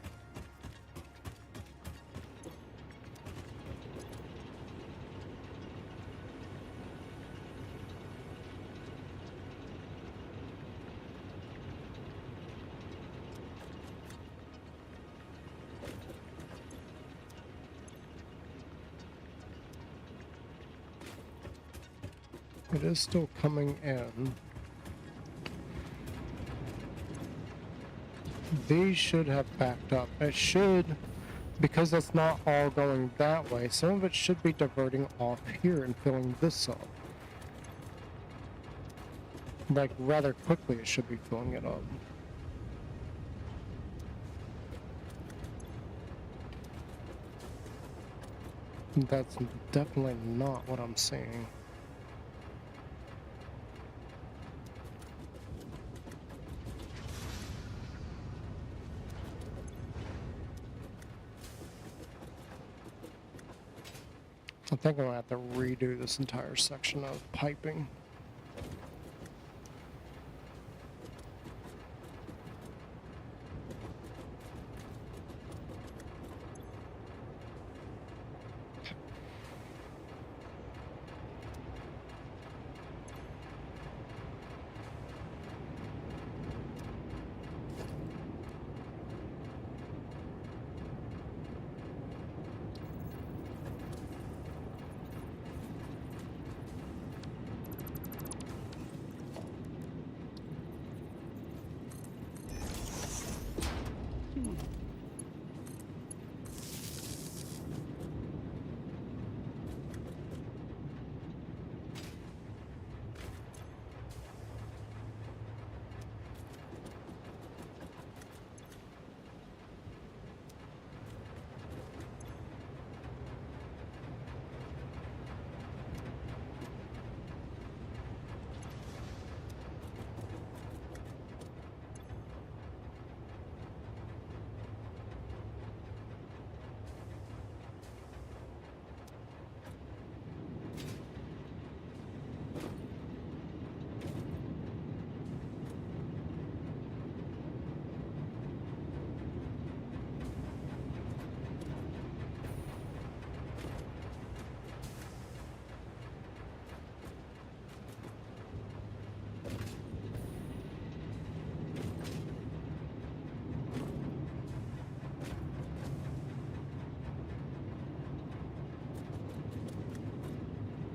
It is still coming in. These should have backed up. It should, because it's not all going that way, some of it should be diverting off here and filling this up. Like, rather quickly it should be filling it up. That's definitely not what I'm seeing. I think I'm gonna have to redo this entire section of piping.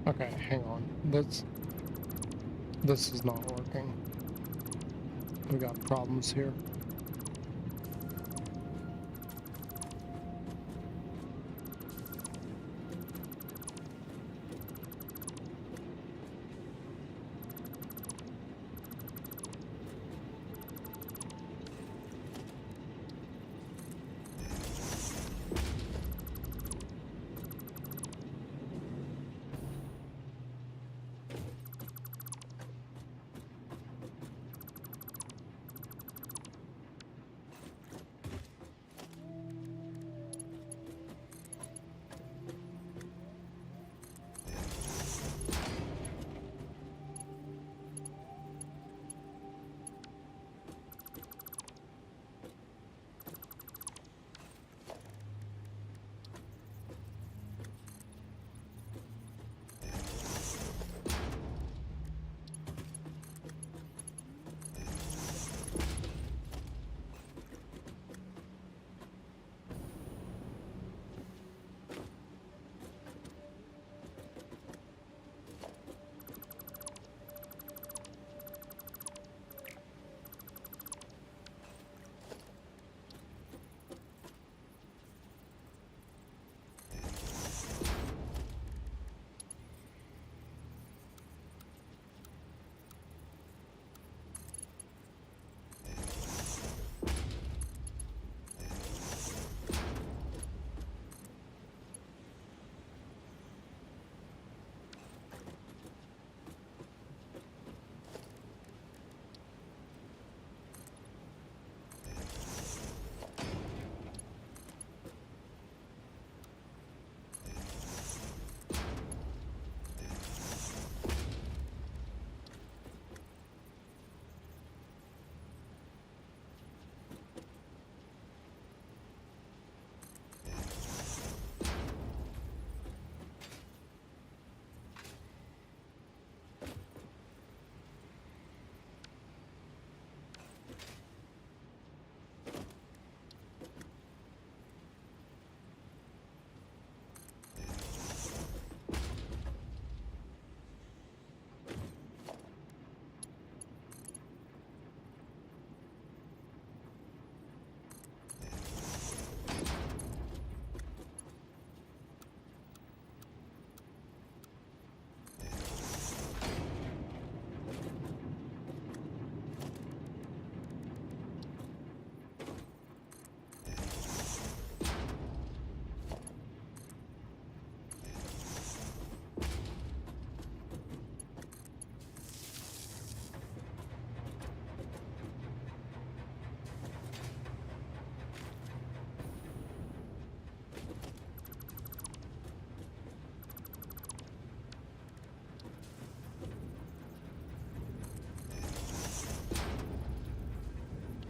Okay, hang on. This is not working. We got problems here.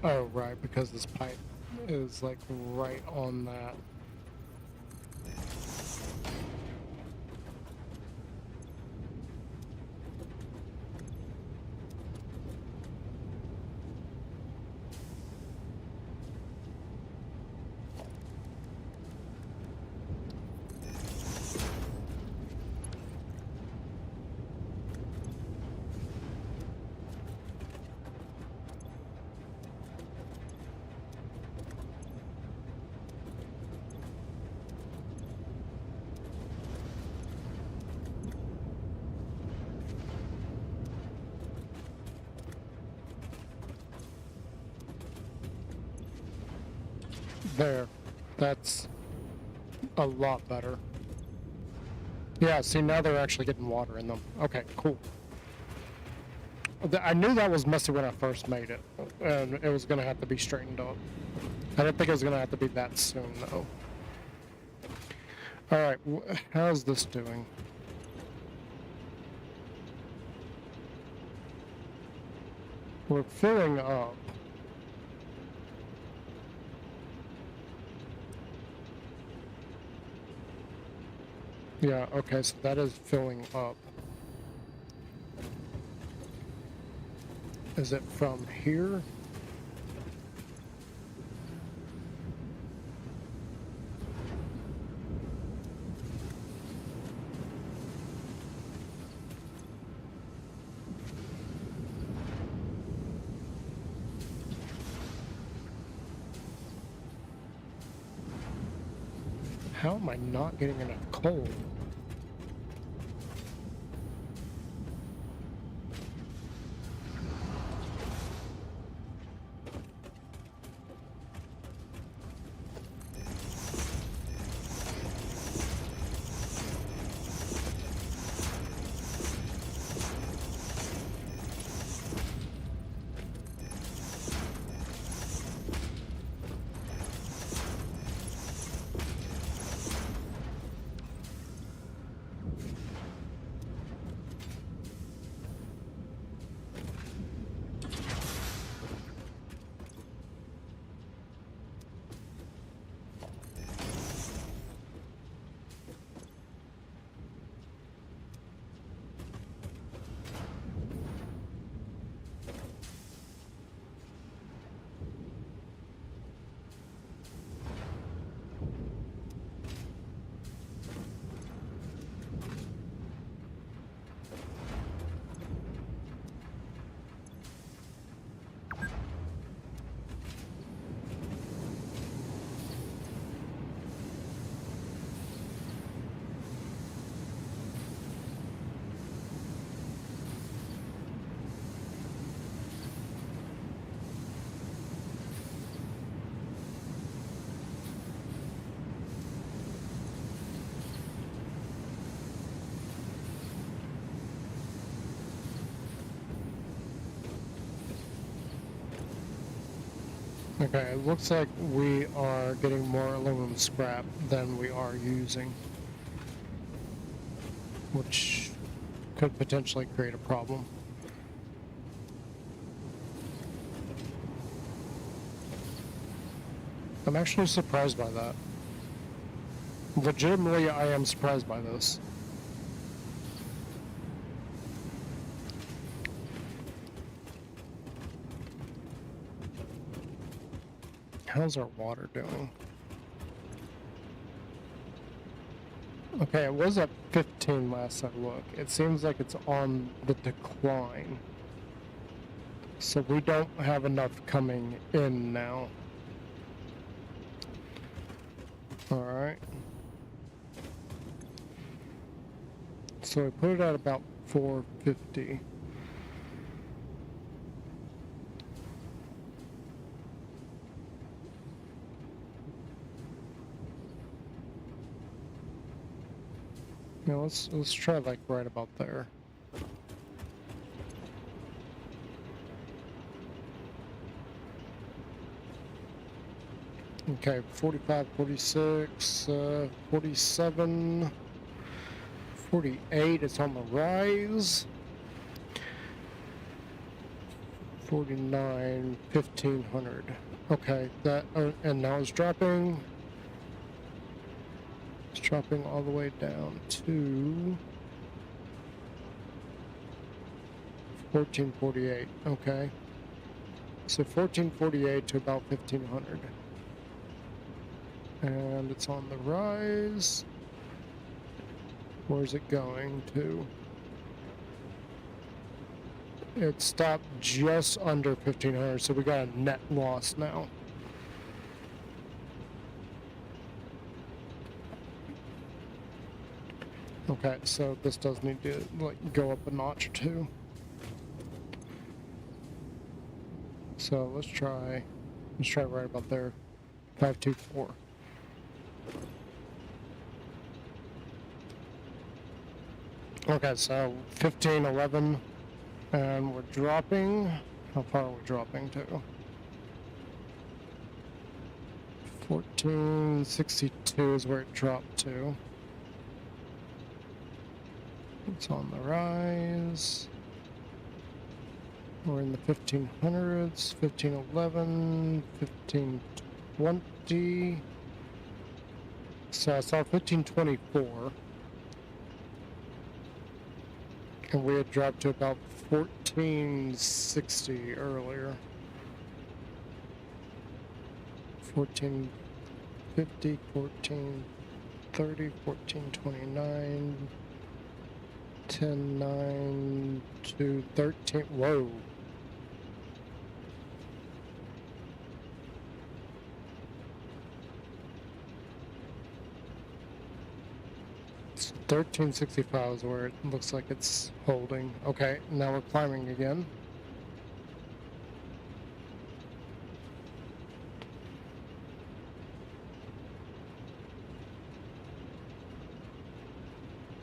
Oh, right, because this pipe is like right on that. There. That's a lot better. Yeah, see, now they're actually getting water in them. Okay, cool. I knew that was messy when I first made it, and it was going to have to be straightened up. I didn't think it was going to have to be that soon, though. Alright, how's this doing? We're filling up. Yeah, okay, so that is filling up. Is it from here? How am I not getting enough coal? Okay, it looks like we are getting more aluminum scrap than we are using, which could potentially create a problem. I'm actually surprised by that. Legitimately, I am surprised by this. How's our water doing? Okay, it was at 15 last I looked. It seems like it's on the decline. So we don't have enough coming in now. Alright. So we put it at about 450. Yeah, let's try like right about there. Okay, 45, 46, 47, 48, it's on the rise. 49, 1500. Okay, that, and now it's dropping. It's dropping all the way down to 1448. Okay. So 1448 to about 1500. And it's on the rise. Where's it going to? It stopped just under 1500, so we got a net loss now. Okay, so this does need to like go up a notch or two. So let's try right about there. 524. Okay, so 1511. And we're dropping. How far are we dropping to? 1462 is where it dropped to. It's on the rise. We're in the 1500s, 1511, 1520. So I saw 1524. And we had dropped to about 1460 earlier. 1450, 1430, 1429, 10:09 to 13. Whoa. It's 1365 is where it looks like it's holding. Okay, now we're climbing again.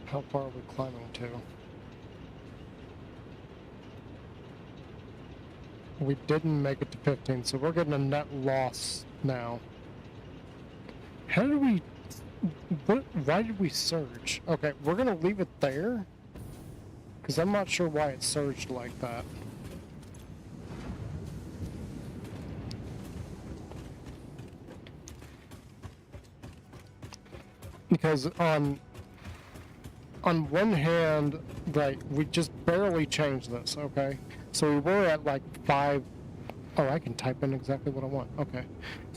How far are we climbing to? We didn't make it to 15, so we're getting a net loss now. How did we... why did we surge? Okay, we're gonna leave it there, because I'm not sure why it surged like that. Because on one hand, like, we just barely changed this, okay? So we were at like 5... Oh, I can type in exactly what I want. Okay.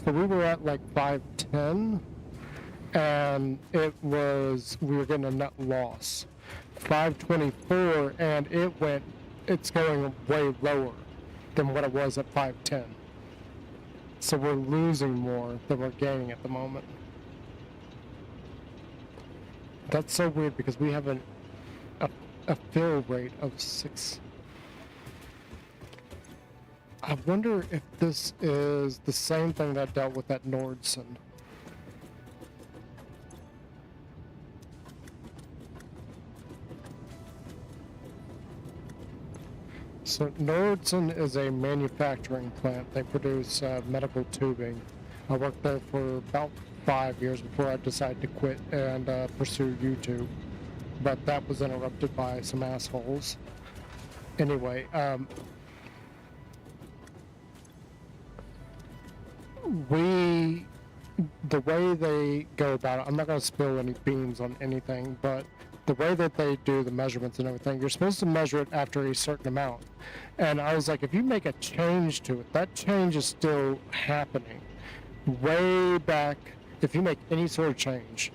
So we were at like 510, and we were getting a net loss. 524, and it's going way lower than what it was at 510. So we're losing more than we're gaining at the moment. That's so weird because we have a fill rate of 6. I wonder if this is the same thing that dealt with that Nordson. So Nordson is a manufacturing plant. They produce medical tubing. I worked there for about 5 years before I decided to quit and pursue YouTube. But that was interrupted by some assholes. Anyway, the way they go about it, I'm not going to spill any beans on anything, but the way that they do the measurements and everything, you're supposed to measure it after a certain amount. And I was like, if you make a change to it, that change is still happening. Way back, if you make any sort of change,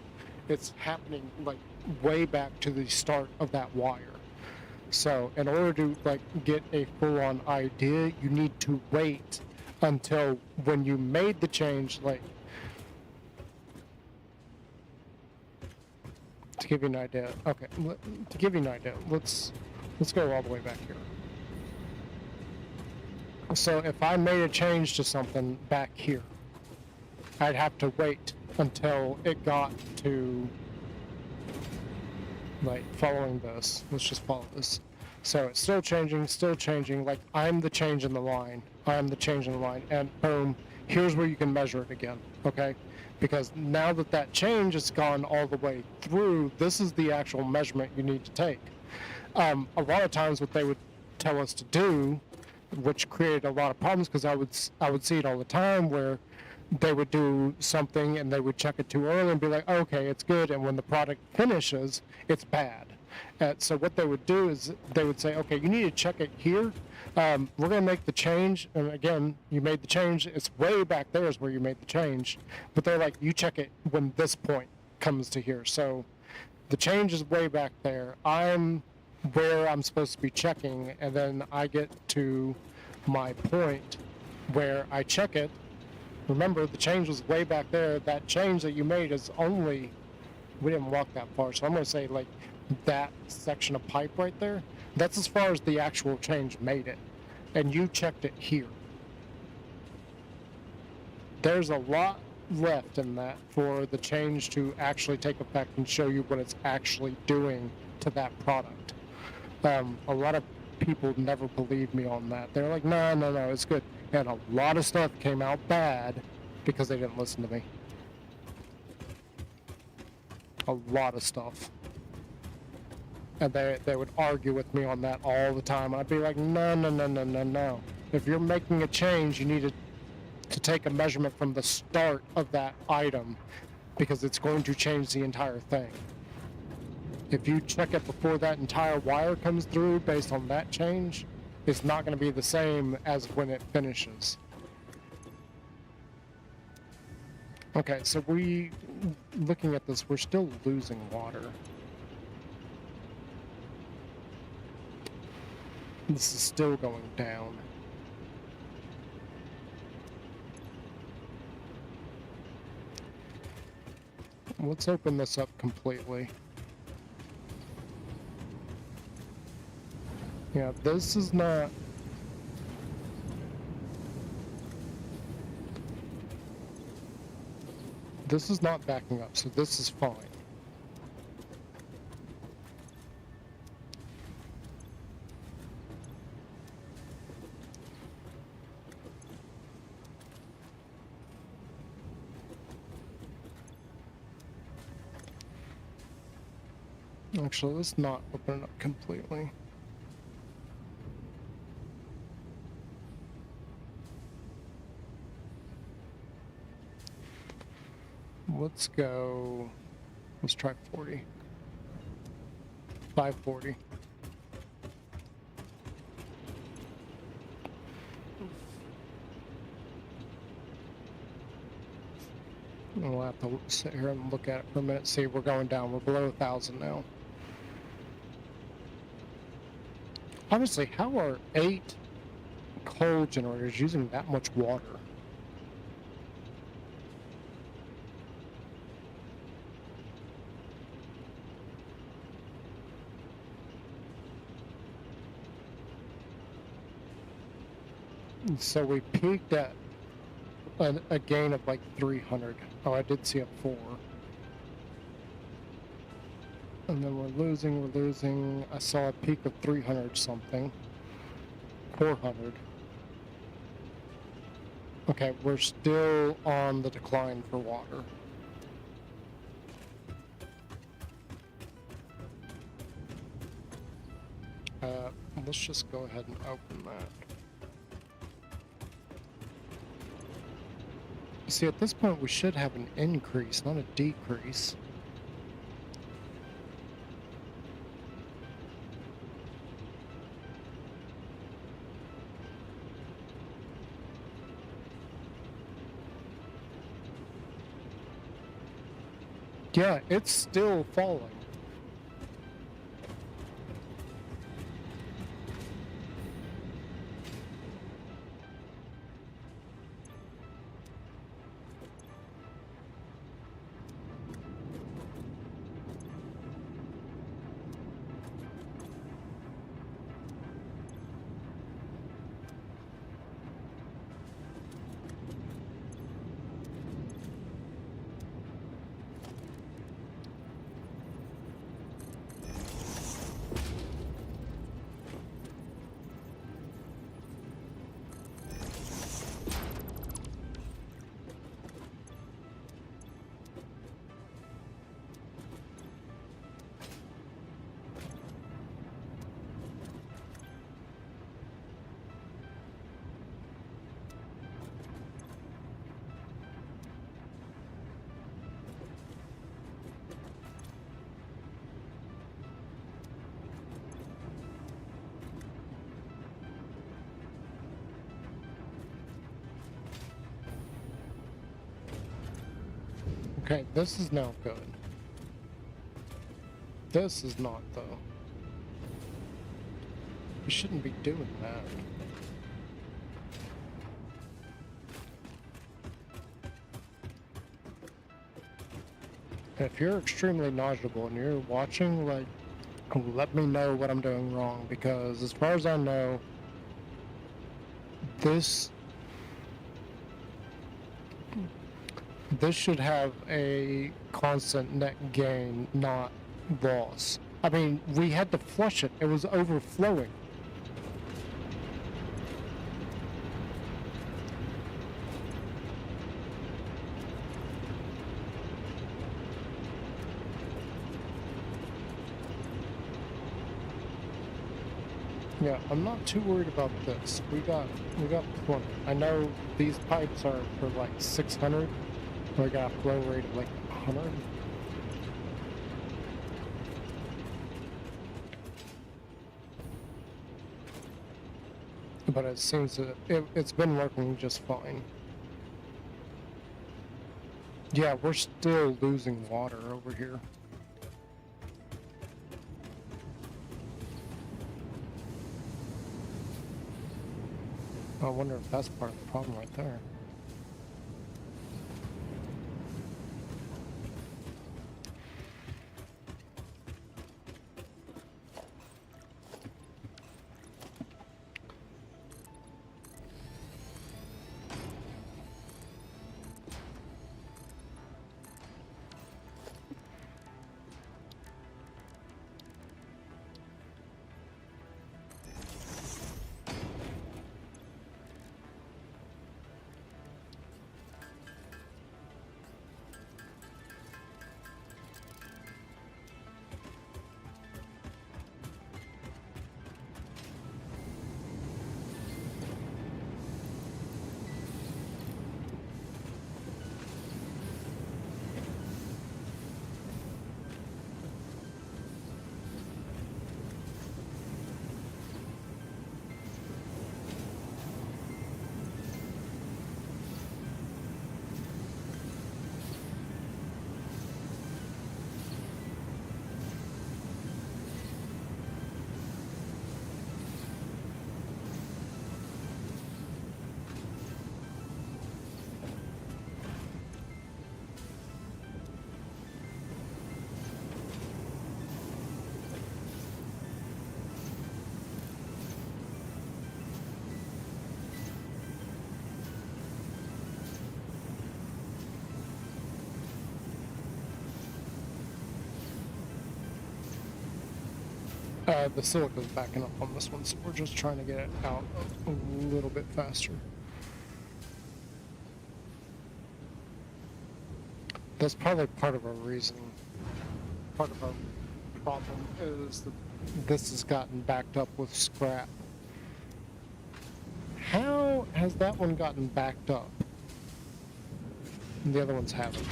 it's happening like way back to the start of that wire. So in order to like get a full-on idea, you need to wait until when you made the change, like, to give you an idea. Okay, to give you an idea, let's go all the way back here. So if I made a change to something back here, I'd have to wait until it got to, like, following this. Let's just follow this. So it's still changing, like, I'm the change in the line, and boom, here's where you can measure it again, okay? Because now that change has gone all the way through, this is the actual measurement you need to take. A lot of times what they would tell us to do, which created a lot of problems because I would see it all the time where they would do something and they would check it too early and be like, okay, it's good, and when the product finishes, it's bad. So what they would do is they would say, okay, you need to check it here. We're going to make the change, and again, you made the change. It's way back there is where you made the change, but they're like, you check it when this point comes to here. So the change is way back there. I'm where I'm supposed to be checking, and then I get to my point where I check it. Remember, the change was way back there. That change that you made is only, we didn't walk that far, so I'm going to say like that section of pipe right there, that's as far as the actual change made it. And you checked it here. There's a lot left in that for the change to actually take effect and show you what it's actually doing to that product. A lot of people never believe me on that. They're like, no, it's good. And a lot of stuff came out bad because they didn't listen to me. A lot of stuff. And they would argue with me on that all the time. I'd be like, no. If you're making a change, you need to take a measurement from the start of that item because it's going to change the entire thing. If you check it before that entire wire comes through based on that change, it's not going to be the same as when it finishes. Okay, so looking at this, we're still losing water. This is still going down. Let's open this up completely. Yeah, this is not... This is not backing up, so this is fine. Actually, let's not open it up completely. Let's go, let's try 40. 540. We'll have to sit here and look at it for a minute. See, we're going down. We're below 1,000 now. Honestly, how are 8 coal generators using that much water? So we peaked at a gain of like 300. Oh, I did see a 4. And then we're losing. I saw a peak of 300 something. 400. Okay, we're still on the decline for water. Let's just go ahead and open that. See, at this point we should have an increase, not a decrease. Yeah, it's still falling. Okay, this is now good. This is not, though. We shouldn't be doing that. If you're extremely knowledgeable and you're watching, like, let me know what I'm doing wrong, because as far as I know, this should have a constant net gain, not loss. I mean, we had to flush it. It was overflowing. Yeah, I'm not too worried about this. We got plenty. I know these pipes are for like 600. We got a flow rate of like 100. But it seems that it's been working just fine. Yeah, we're still losing water over here. I wonder if that's part of the problem right there. The silica's backing up on this one, so we're just trying to get it out a little bit faster. That's probably part of our reason. Part of our problem is that this has gotten backed up with scrap. How has that one gotten backed up? And the other ones haven't.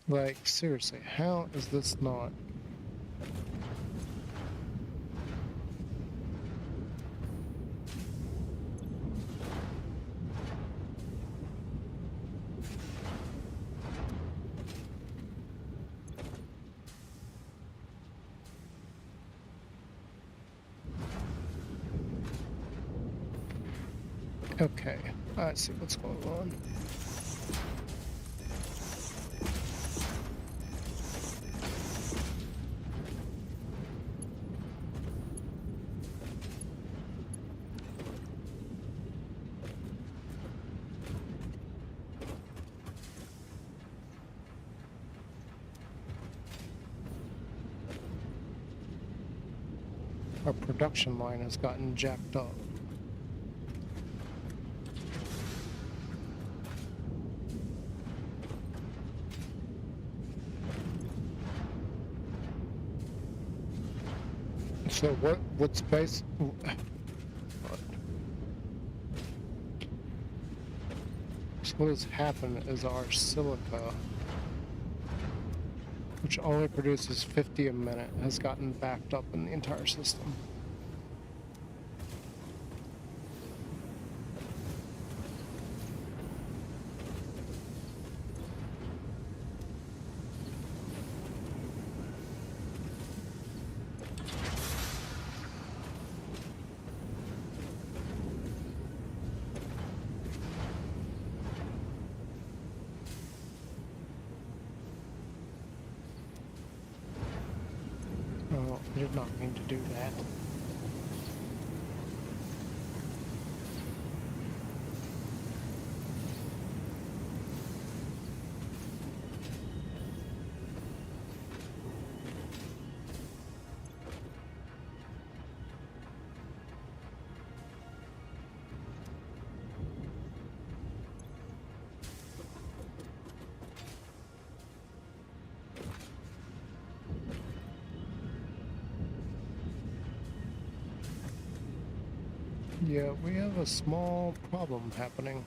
Like, seriously, how is this not? Okay, I see what's going on. Our production line has gotten jacked up. So what's base? So what has happened is our silica, which only produces 50 a minute, has gotten backed up in the entire system. I did not mean to do that. Yeah, we have a small problem happening.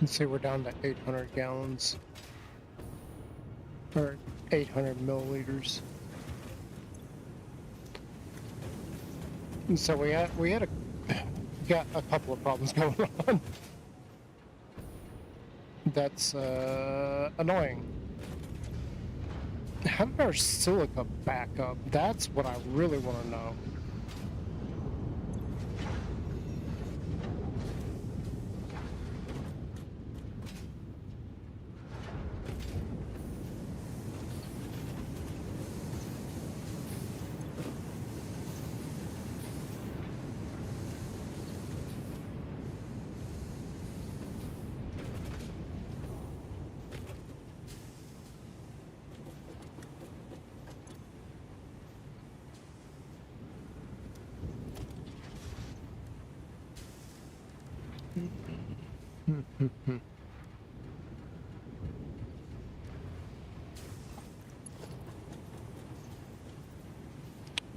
Let's see, we're down to 800 gallons. Or 800 milliliters. And so we got a couple of problems going on. That's annoying. How did our silica back up? That's what I really want to know.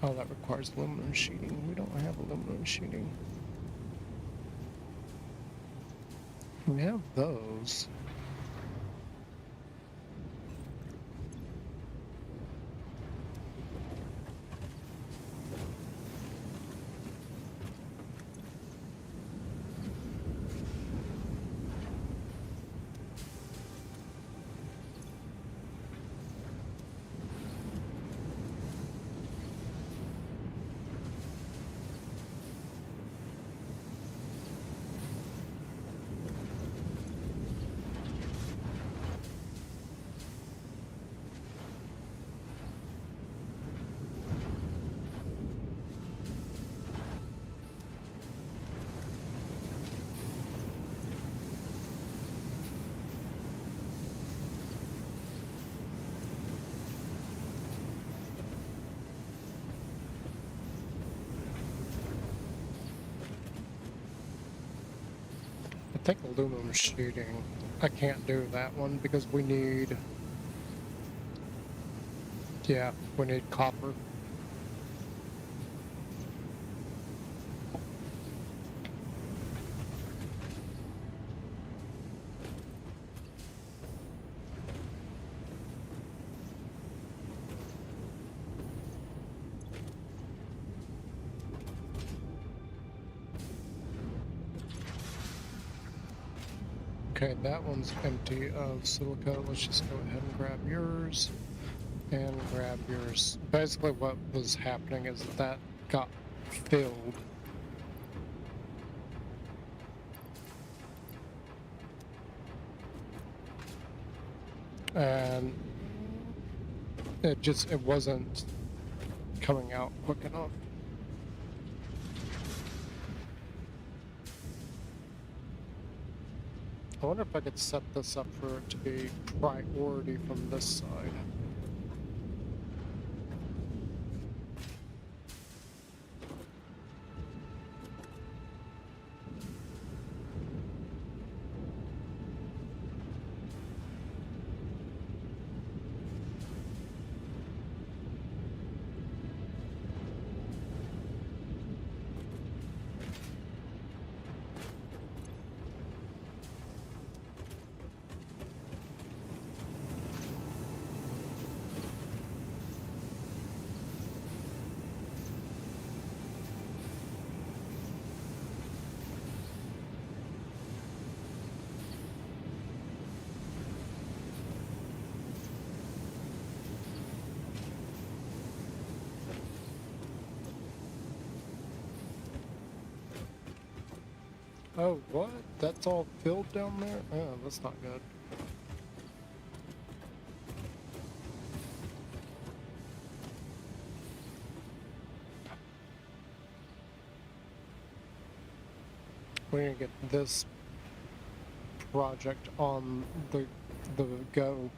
Oh, that requires aluminum sheeting. We don't have aluminum sheeting. We have those. I think aluminum sheeting. I can't do that one because we need. Yeah, we need copper. Okay, that one's empty of silica. Let's just go ahead and grab yours. And grab yours. Basically what was happening is that got filled. And it wasn't coming out quick enough. I wonder if I could set this up for it to be priority from this side. Oh, what? That's all filled down there? Oh, that's not good. We're gonna get this project on the go.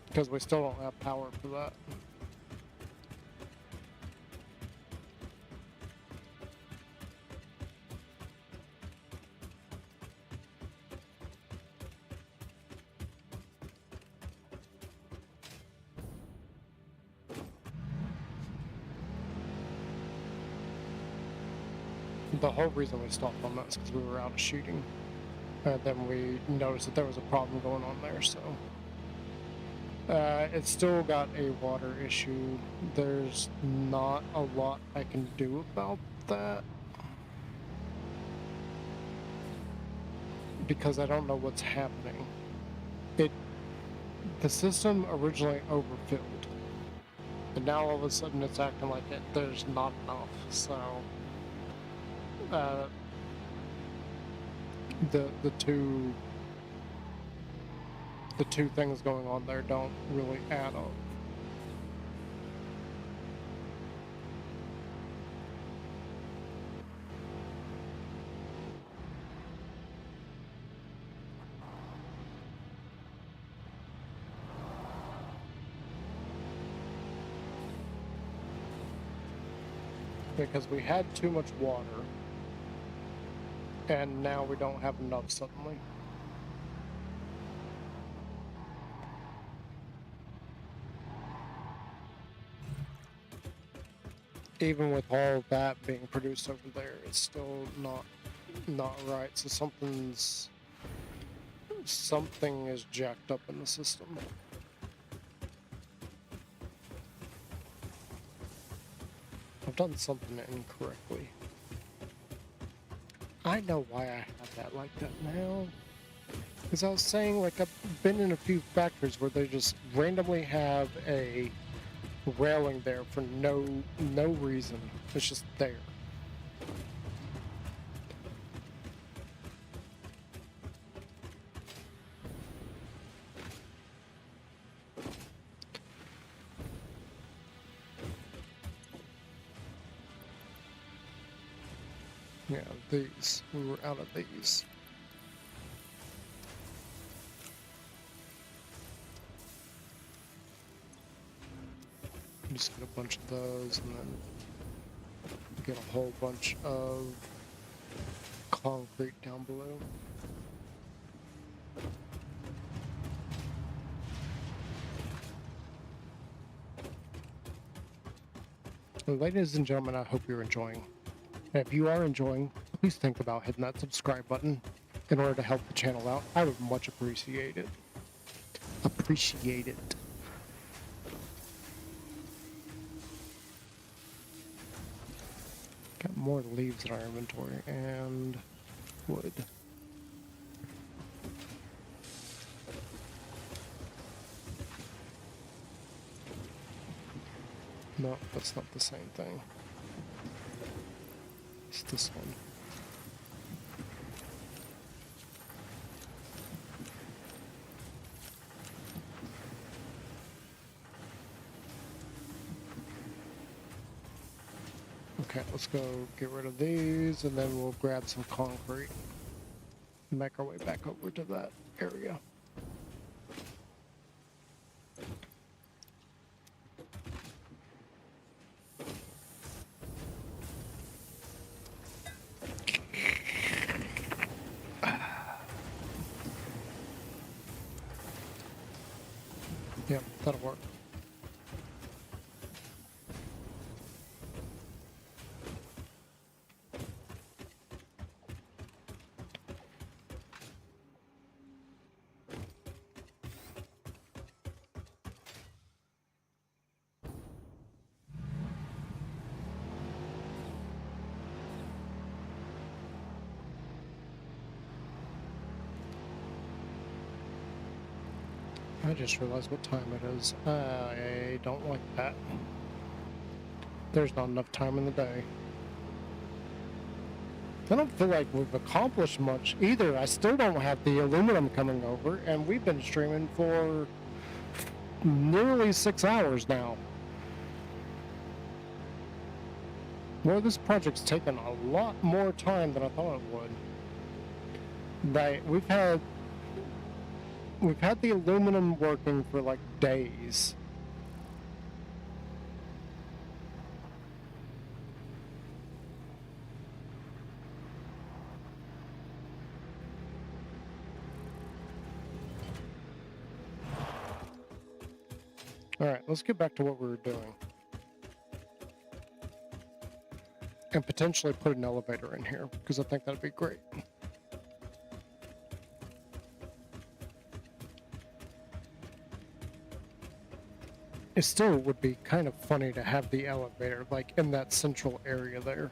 Because we still don't have power for that. The whole reason we stopped on that is because we were out of shooting. And then we noticed that there was a problem going on there, so... it's still got a water issue. There's not a lot I can do about that. Because I don't know what's happening. The system originally overfilled. And now all of a sudden it's acting like there's not enough, so... the two things going on there don't really add up. Because we had too much water, and now we don't have enough suddenly. Even with all that being produced over there, it's still not right. So something is jacked up in the system. I've done something incorrectly. I know why I have that like that now. Because I was saying, like, I've been in a few factories where they just randomly have a railing there for no reason. It's just there. Yeah, these. We were out of these. Just get a bunch of those and then get a whole bunch of concrete down below. Well, ladies and gentlemen, I hope you're enjoying. And if you are enjoying, please think about hitting that subscribe button in order to help the channel out. I would much appreciate it. Appreciate it. Got more leaves in our inventory and wood. No, that's not the same thing. It's this one. Okay, let's go get rid of these, and then we'll grab some concrete and make our way back over to that area. Yeah, that'll work. I just realized what time it is. I don't like that. There's not enough time in the day. I don't feel like we've accomplished much either. I still don't have the aluminum coming over, and we've been streaming for nearly 6 hours now. Well, this project's taken a lot more time than I thought it would. Right, we've had the aluminum working for like days. Alright, let's get back to what we were doing. And potentially put an elevator in here, because I think that'd be great. It still would be kind of funny to have the elevator, like, in that central area there.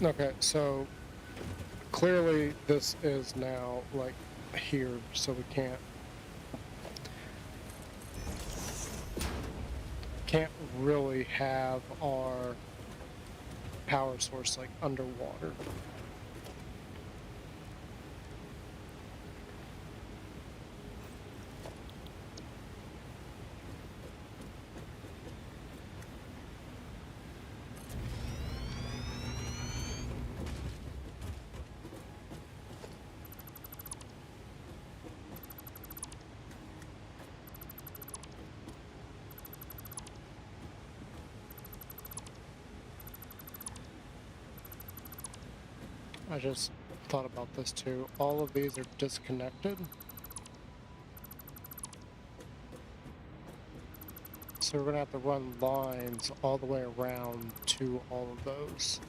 Okay, so clearly this is now like here, so we can't really have our power source like underwater. I just thought about this too. All of these are disconnected. So we're gonna have to run lines all the way around to all of those.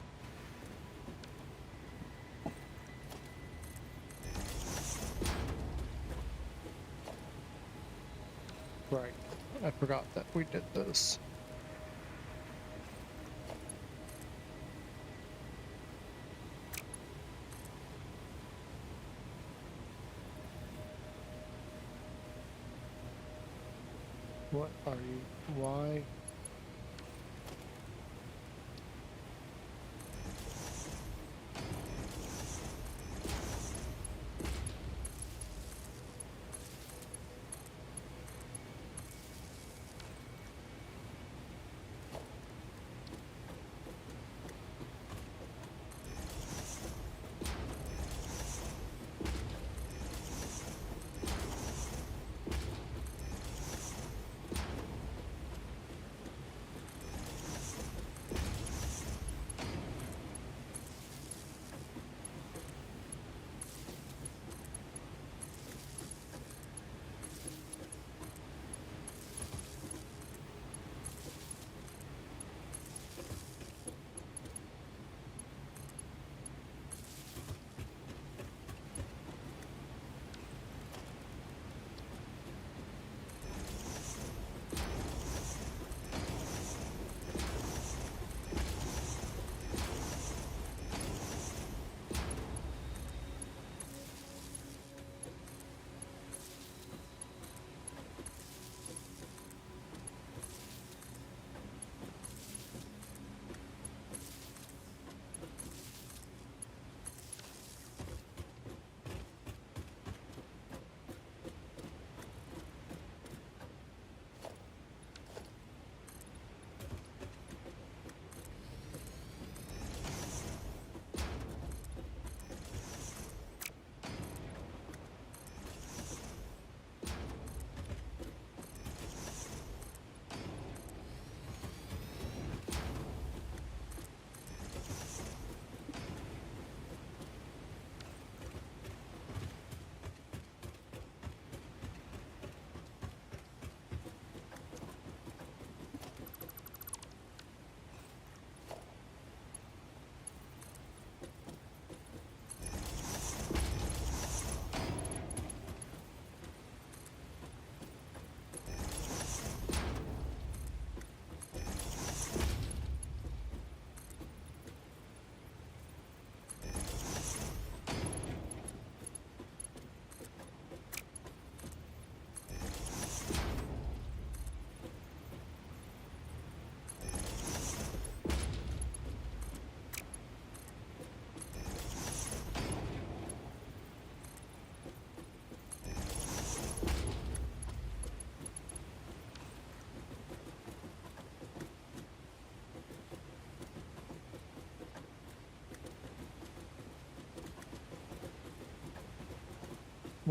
Right, I forgot that we did this. What are you? Why?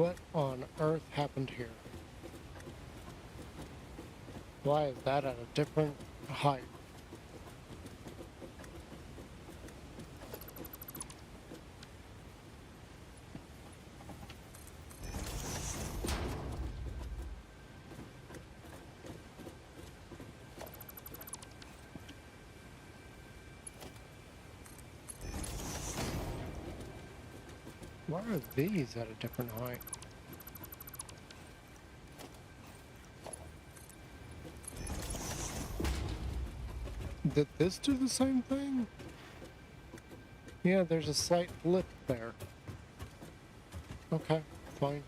What on earth happened here? Why is that at a different height? Why are these at a different height? Did this do the same thing? Yeah, there's a slight blip there. Okay, fine.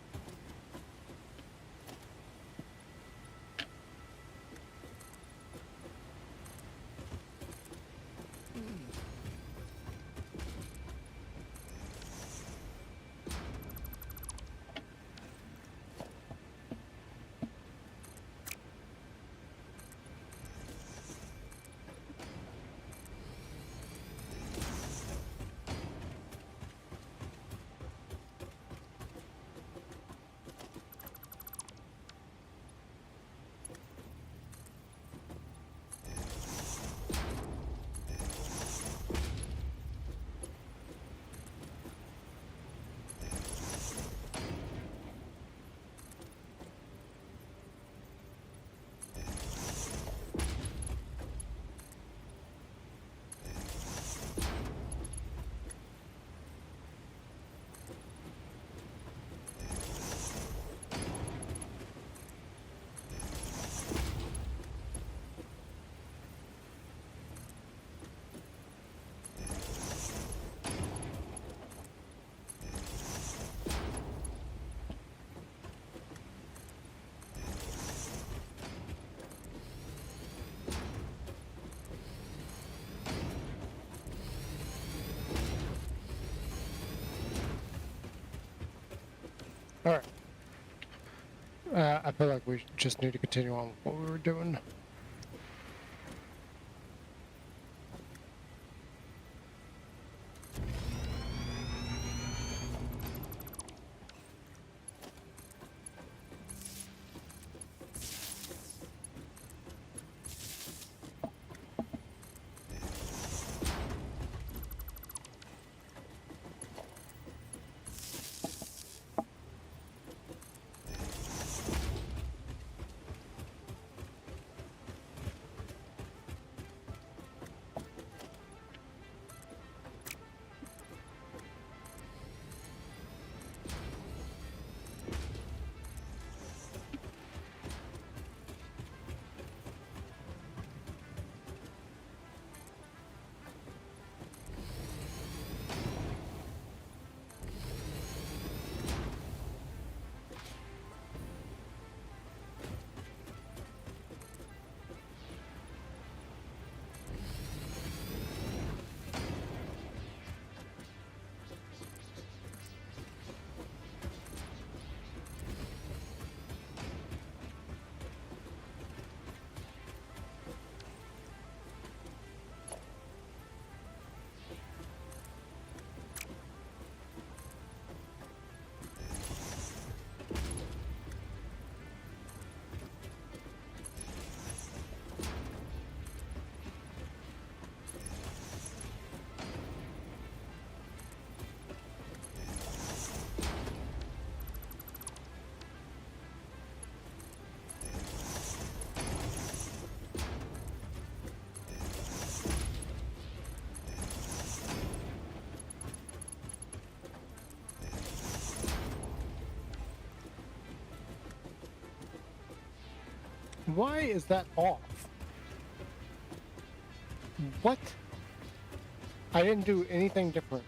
Alright. I feel like we just need to continue on with what we were doing. Why is that off? What? I didn't do anything different.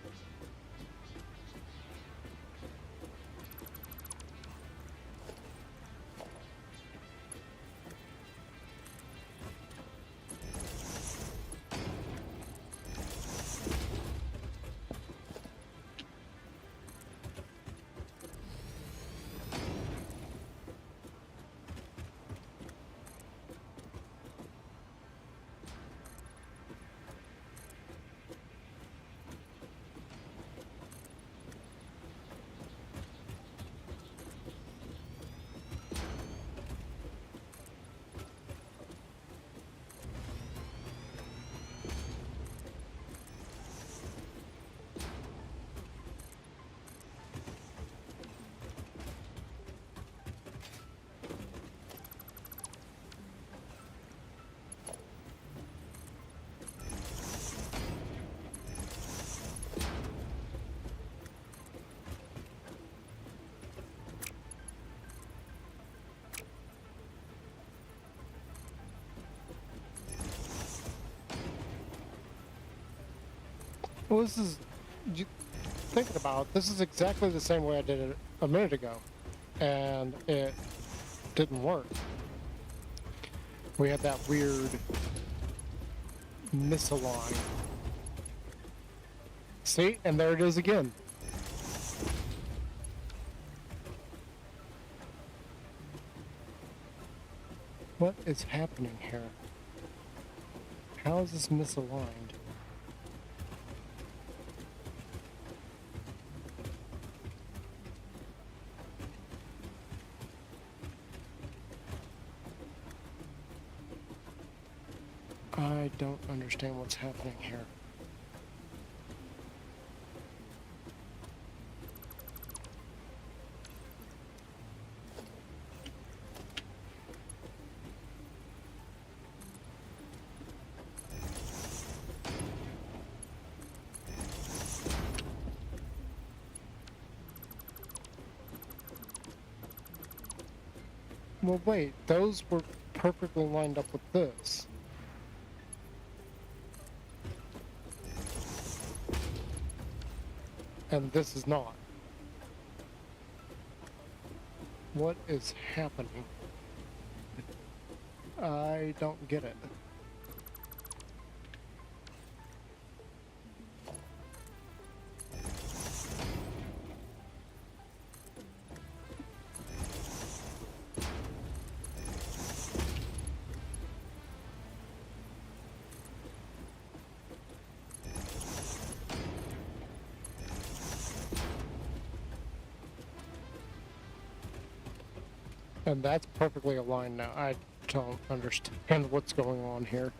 Well, this is, thinking about it, this is exactly the same way I did it a minute ago, and it didn't work. We had that weird misalign. See, and there it is again. What is happening here? How is this misaligned? I don't understand what's happening here. Well, wait, those were perfectly lined up with this. And this is not. What is happening? I don't get it. And that's perfectly aligned now. I don't understand what's going on here.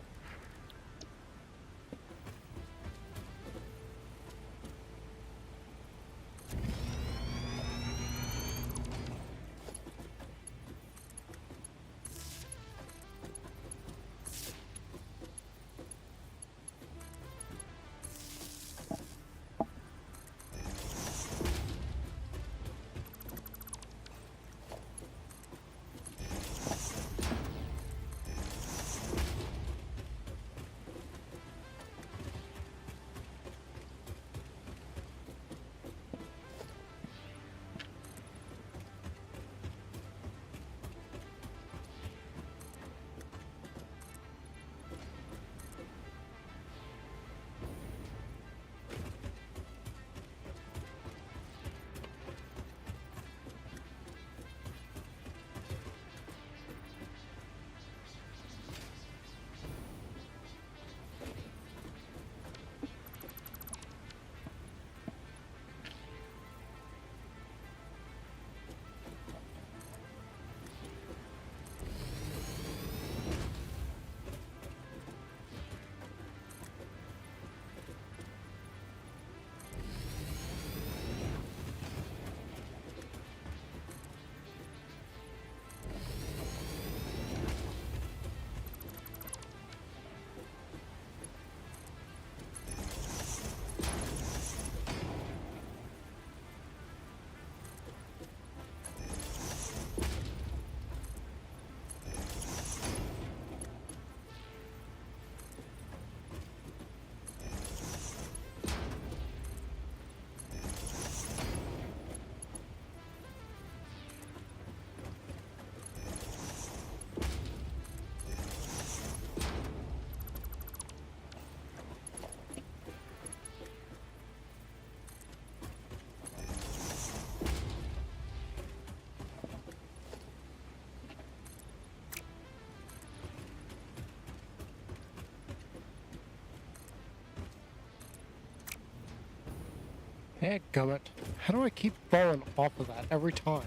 Heckgummit. How do I keep falling off of that every time?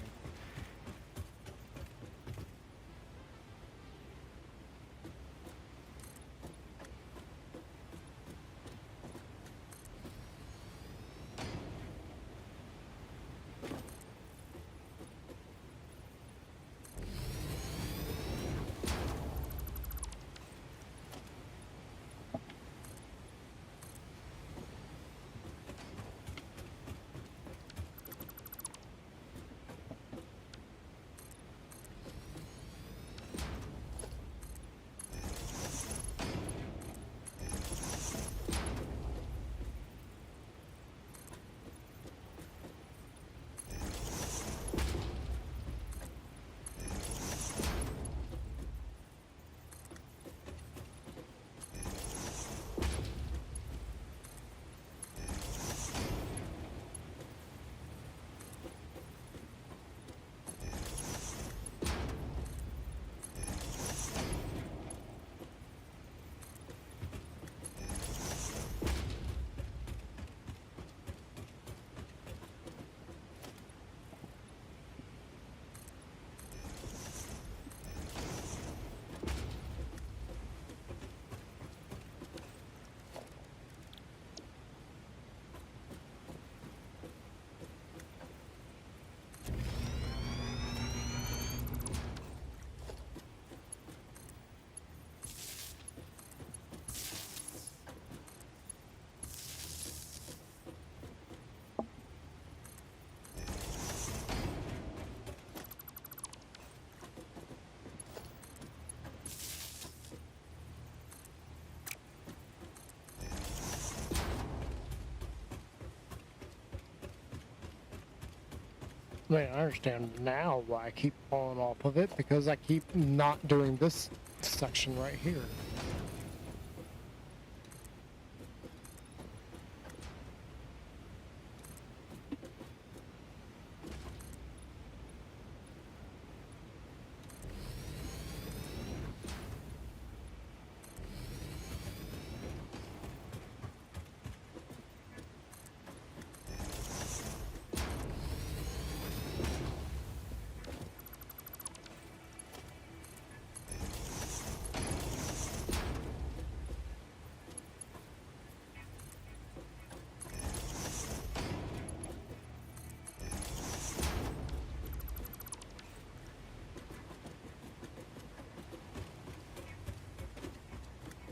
I understand now why I keep falling off of it, because I keep not doing this section right here.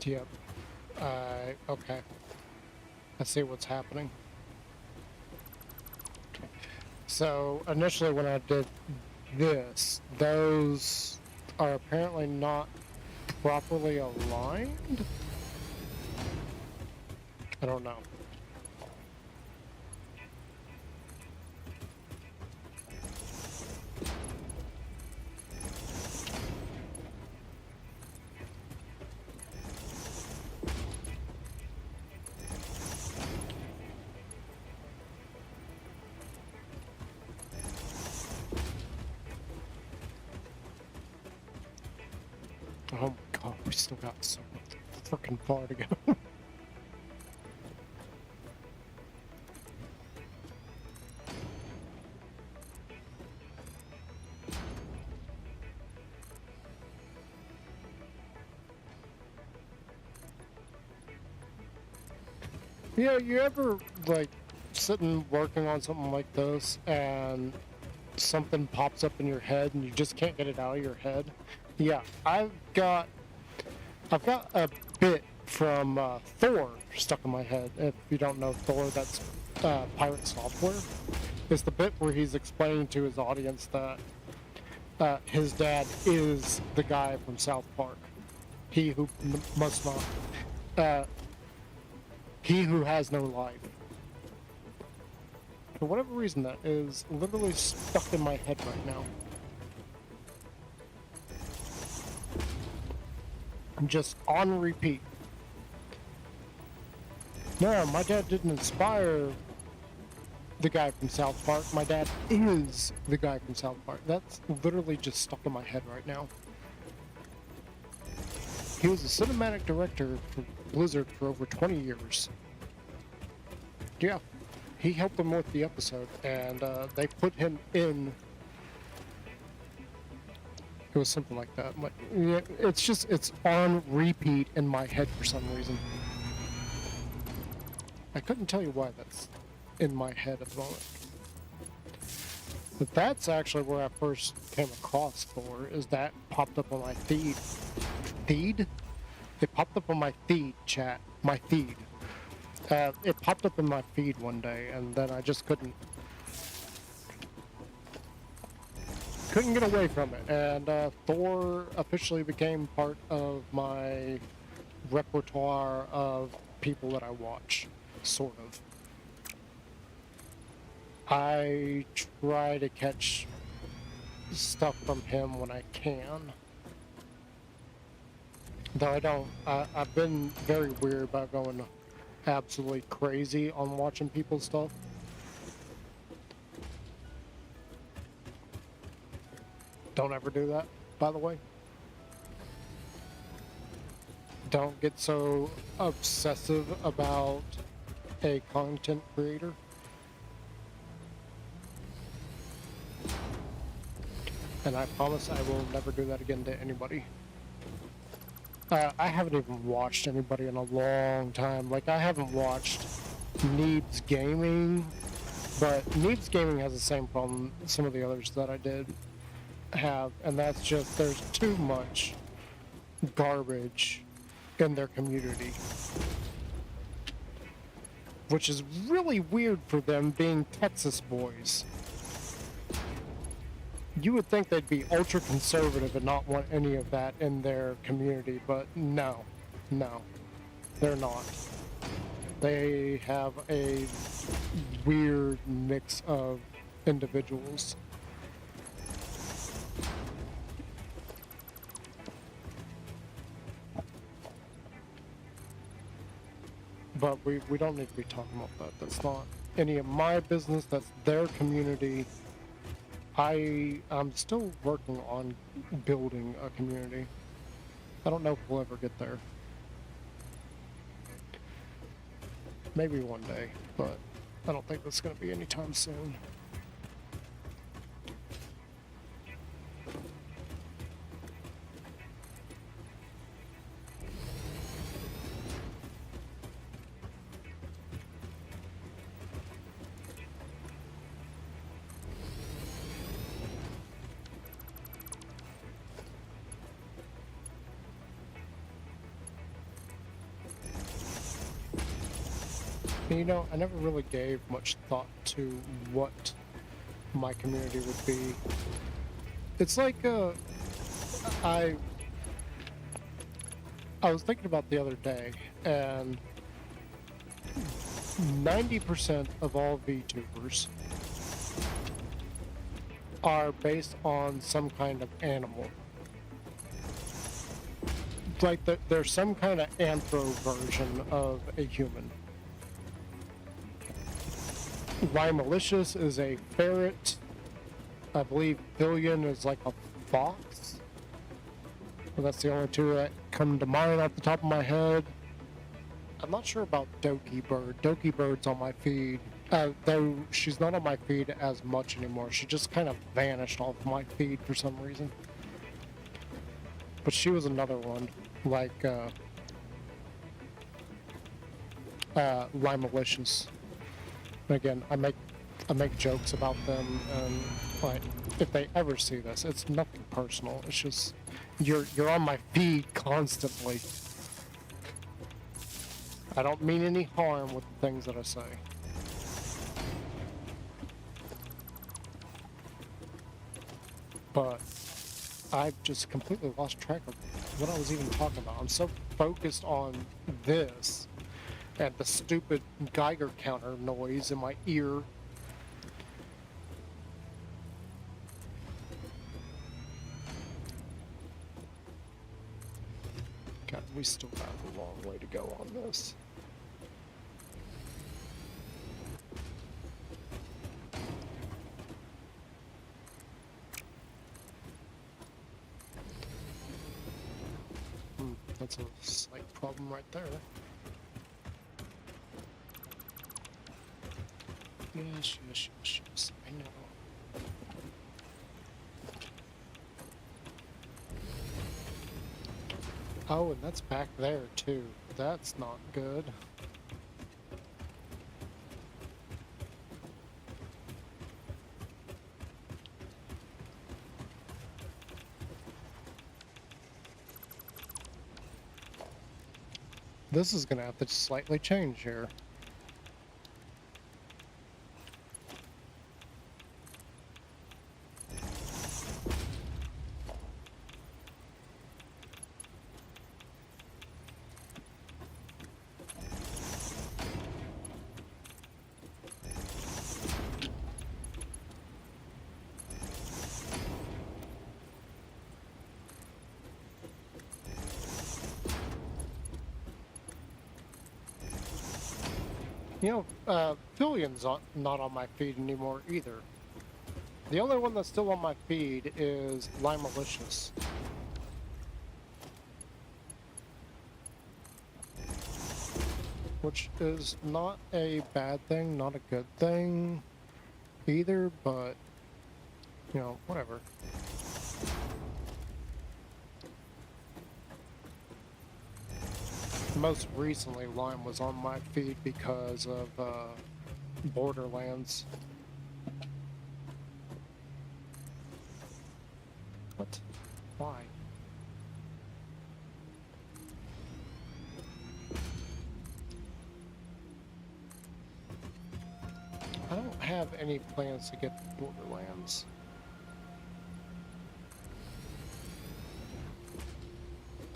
Yep. Okay. I see what's happening. So, initially when I did this, those are apparently not properly aligned? I don't know. Oh my god, we still got so freaking far to go. Yeah, you ever, like, sitting working on something like this and something pops up in your head and you just can't get it out of your head? Yeah, I've got a bit from Thor stuck in my head. If you don't know Thor, that's Pirate Software. It's the bit where he's explaining to his audience that his dad is the guy from South Park. He who must not. He who has no life. For whatever reason, that is literally stuck in my head right now. I'm just on repeat. No, my dad didn't inspire the guy from South Park. My dad is the guy from South Park. That's literally just stuck in my head right now. He was a cinematic director for Blizzard for over 20 years. Yeah, he helped them with the episode, and they put him in. It was something like that. Like, yeah, it's on repeat in my head for some reason. I couldn't tell you why that's in my head at the moment. But that's actually where I first came across Thor, is that popped up on my feed. Feed? It popped up on my feed, chat. My feed. It popped up in my feed one day, and then I just couldn't get away from it. And Thor officially became part of my repertoire of people that I watch, sort of. I try to catch stuff from him when I can. Though I don't, I've been very weird about going absolutely crazy on watching people's stuff. Don't ever do that, by the way. Don't get so obsessive about a content creator. And I promise I will never do that again to anybody. I haven't even watched anybody in a long time. Like, I haven't watched Neebs Gaming, but Neebs Gaming has the same problem some of the others that I did have, and that's just there's too much garbage in their community. Which is really weird for them being Texas boys. You would think they'd be ultra conservative and not want any of that in their community, but no, they're not. They have a weird mix of individuals. But we don't need to be talking about that. That's not any of my business. That's their community. I'm still working on building a community. I don't know if we'll ever get there. Maybe one day, but I don't think that's going to be anytime soon. You know, I never really gave much thought to what my community would be. It's like, I was thinking about the other day, and 90% of all VTubers are based on some kind of animal. Like, there's some kind of anthro version of a human. Why Malicious is a ferret. I believe Billion is like a fox. Well, that's the only two that come to mind off the top of my head. I'm not sure about Doki Bird. Doki Bird's on my feed. Though she's not on my feed as much anymore. She just kind of vanished off my feed for some reason. But she was another one. Like, Why Malicious. Again, I make jokes about them, and like, if they ever see this, it's nothing personal. It's just you're on my feed constantly. I don't mean any harm with the things that I say. But I've just completely lost track of what I was even talking about. I'm so focused on this and the stupid Geiger counter noise in my ear. God, we still have a long way to go on this. That's a slight problem right there. Yes, yes, yes, yes, I know. Oh, and that's back there too. That's not good. This is gonna have to slightly change here. You know, Fillion's not on my feed anymore either. The only one that's still on my feed is Lime Malicious. Which is not a bad thing, not a good thing either, but, you know, whatever. Most recently, Lime was on my feed because of Borderlands. What? Why? I don't have any plans to get Borderlands.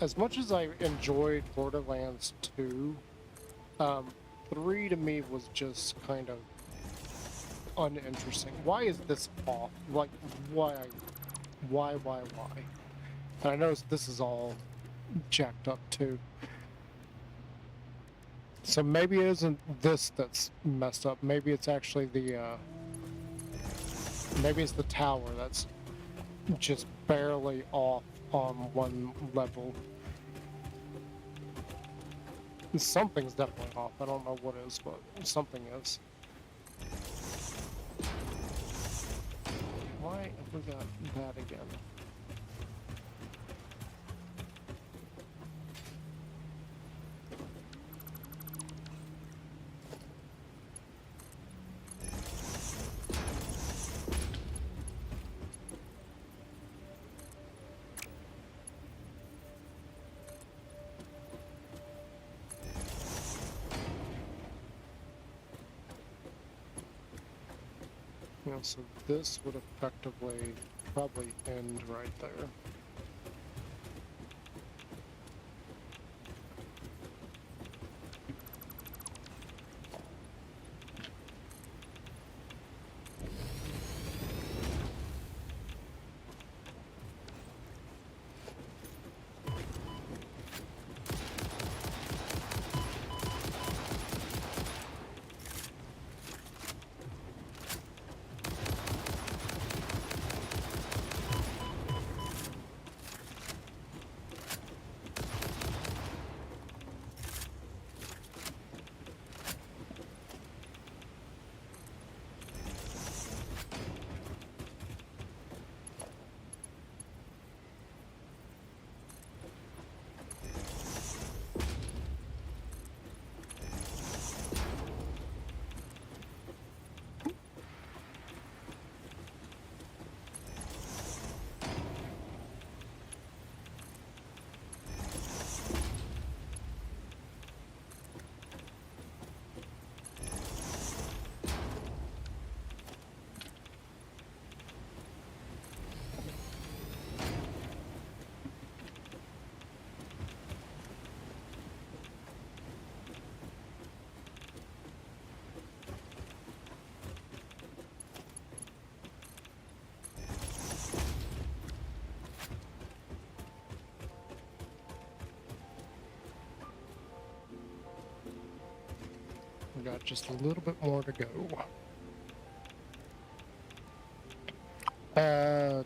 As much as I enjoyed Borderlands 2, 3 to me was just kind of uninteresting. Why is this off? Like, why? And I noticed this is all jacked up too. So maybe it isn't this that's messed up. Maybe it's actually the, maybe it's the tower that's just barely off on one level. Something's definitely off. I don't know what is, but something is. Why have we got that again? Yeah, so this would effectively probably end right there. We got just a little bit more to go. Uh,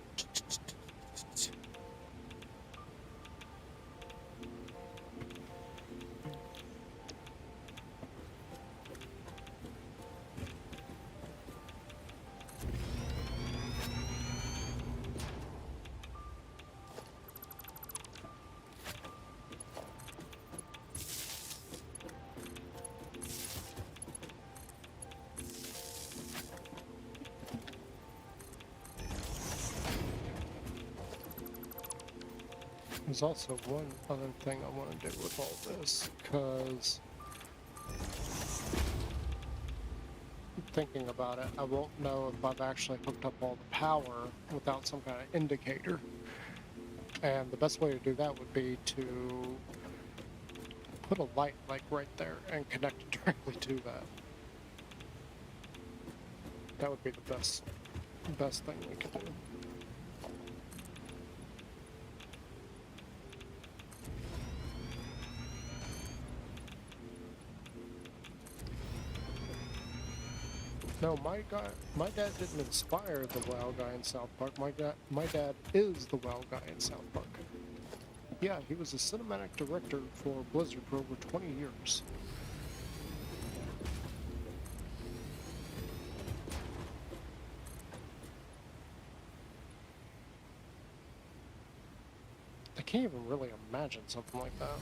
there's also one other thing I want to do with all this, because thinking about it, I won't know if I've actually hooked up all the power without some kind of indicator. And the best way to do that would be to put a light like right there and connect it directly to that. That would be the best thing we could do. No, my dad didn't inspire the WoW guy in South Park. My dad is the WoW guy in South Park. Yeah, he was a cinematic director for Blizzard for over 20 years. I can't even really imagine something like that.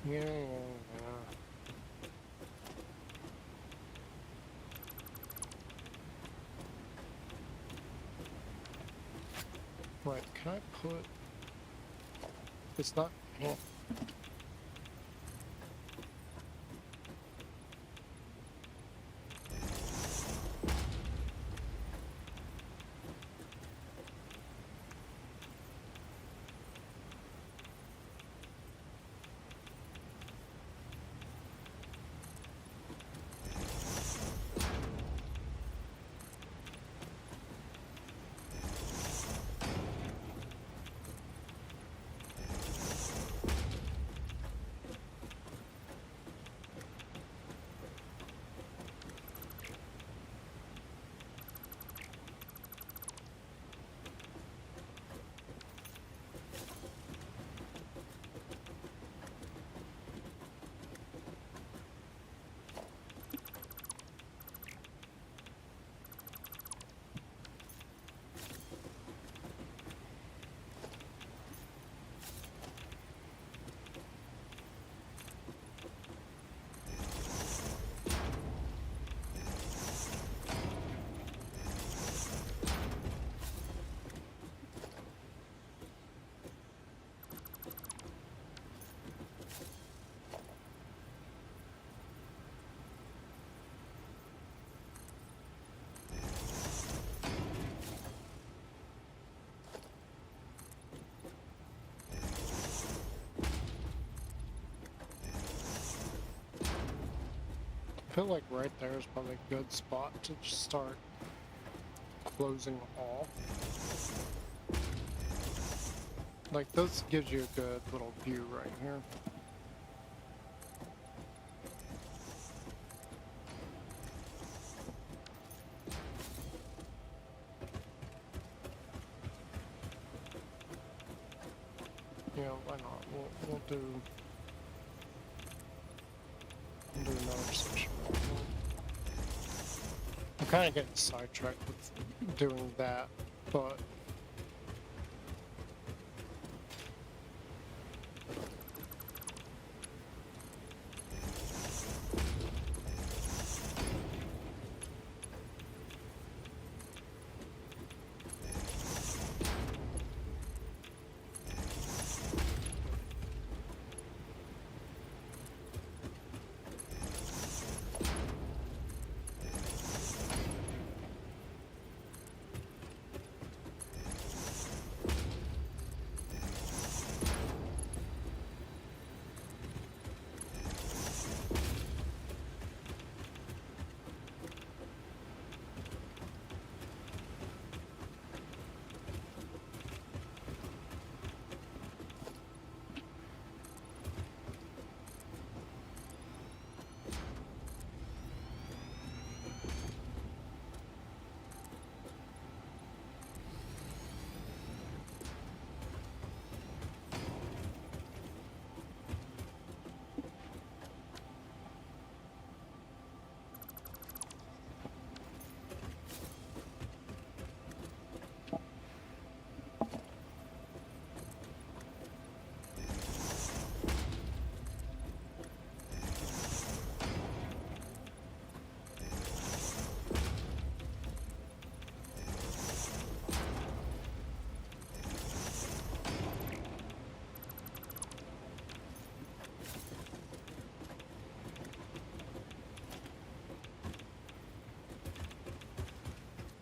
Yeah. Right, can I put... It's not... Yeah. feel like right there is probably a good spot to just start closing off. Like, this gives you a good little view right here. Yeah, why not? We'll do another section. I'm kind of getting sidetracked with doing that, but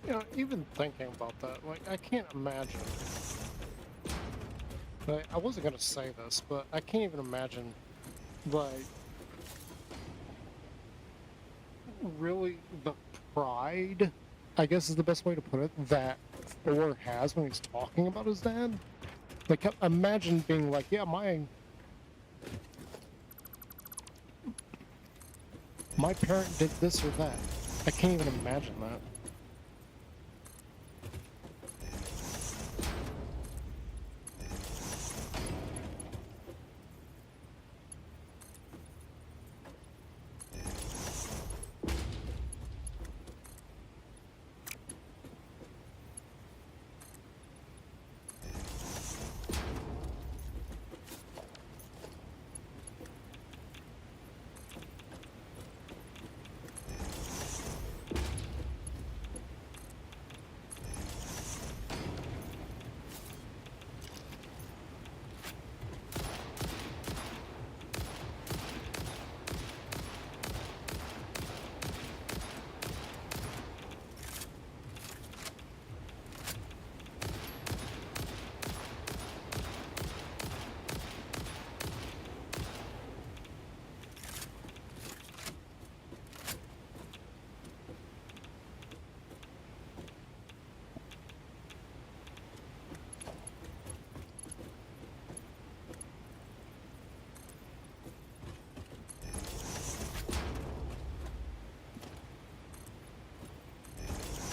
you know, even thinking about that, like, I can't imagine. Like, I wasn't gonna say this, but I can't even imagine, like, really the pride, I guess is the best way to put it, that Thor has when he's talking about his dad. Like, imagine being like, yeah, my parent did this or that. I can't even imagine that.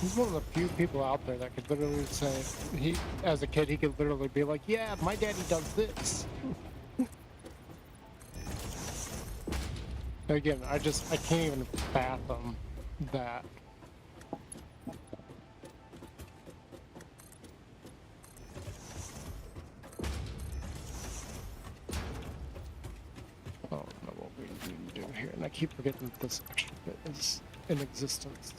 He's one of the few people out there that could literally say, as a kid, he could literally be like, yeah, my daddy does this. Again, I can't even fathom that. Oh, no, what we need to do here, and I keep forgetting that this extra bit is in existence.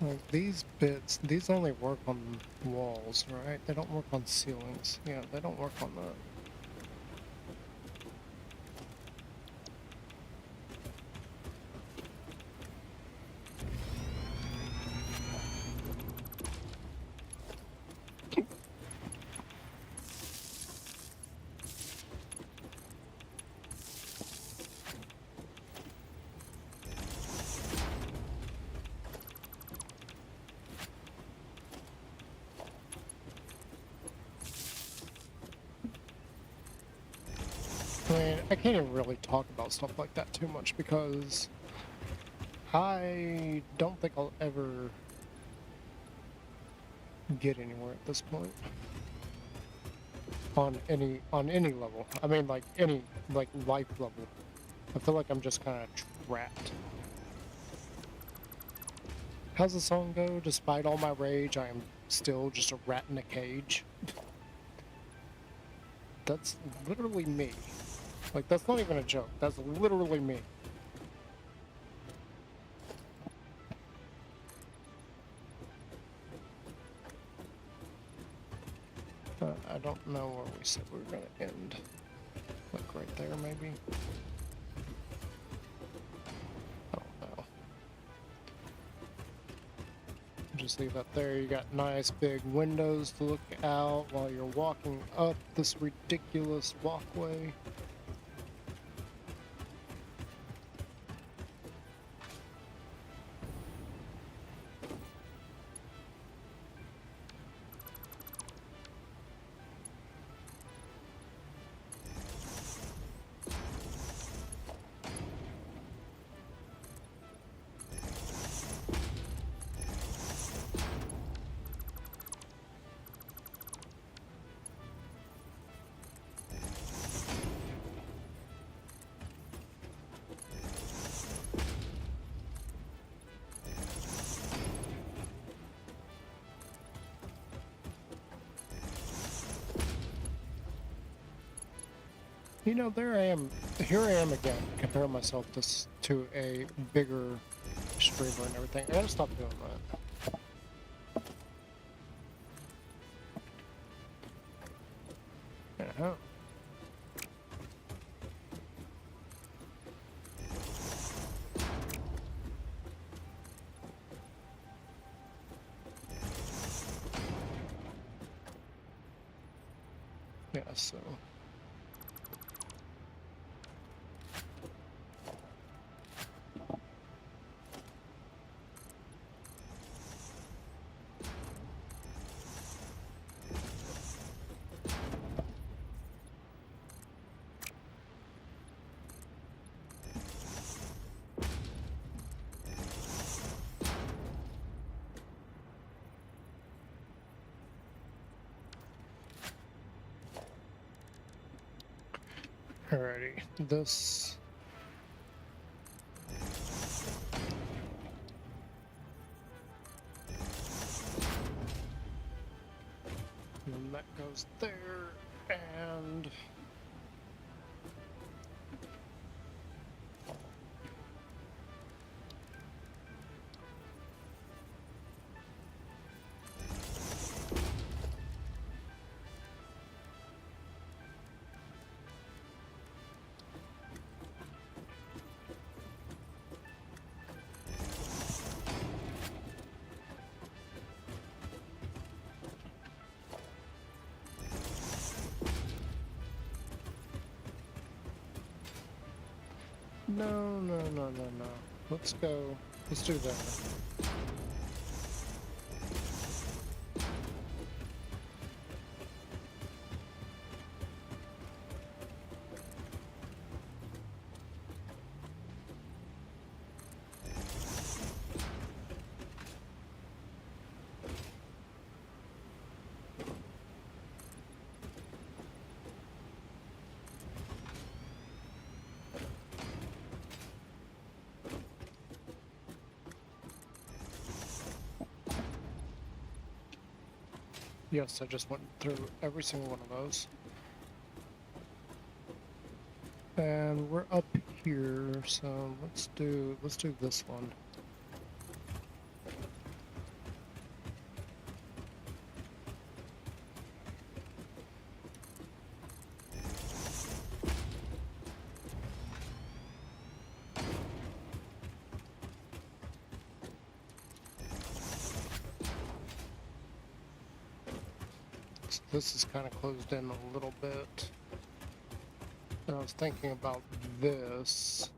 Like, these bits, these only work on walls, right? They don't work on ceilings. Yeah, they don't work on that. I can't even really talk about stuff like that too much because I don't think I'll ever get anywhere at this point on any level. I mean, like any life level. I feel like I'm just kind of trapped. How's the song go? Despite all my rage, I am still just a rat in a cage. That's literally me. Like, that's not even a joke. That's literally me. I don't know where we said we were going to end. Like right there, maybe? I don't know. Just leave that there. You got nice big windows to look out while you're walking up this ridiculous walkway. You know, here I am again, comparing myself to a bigger streamer and everything. I gotta stop doing that. Uh-huh. Yeah, so... Alrighty, this... And that goes there, and... No. Let's go. Let's do that. Yes, I just went through every single one of those. And we're up here, so let's do this one. This is kind of closed in a little bit. And I was thinking about this.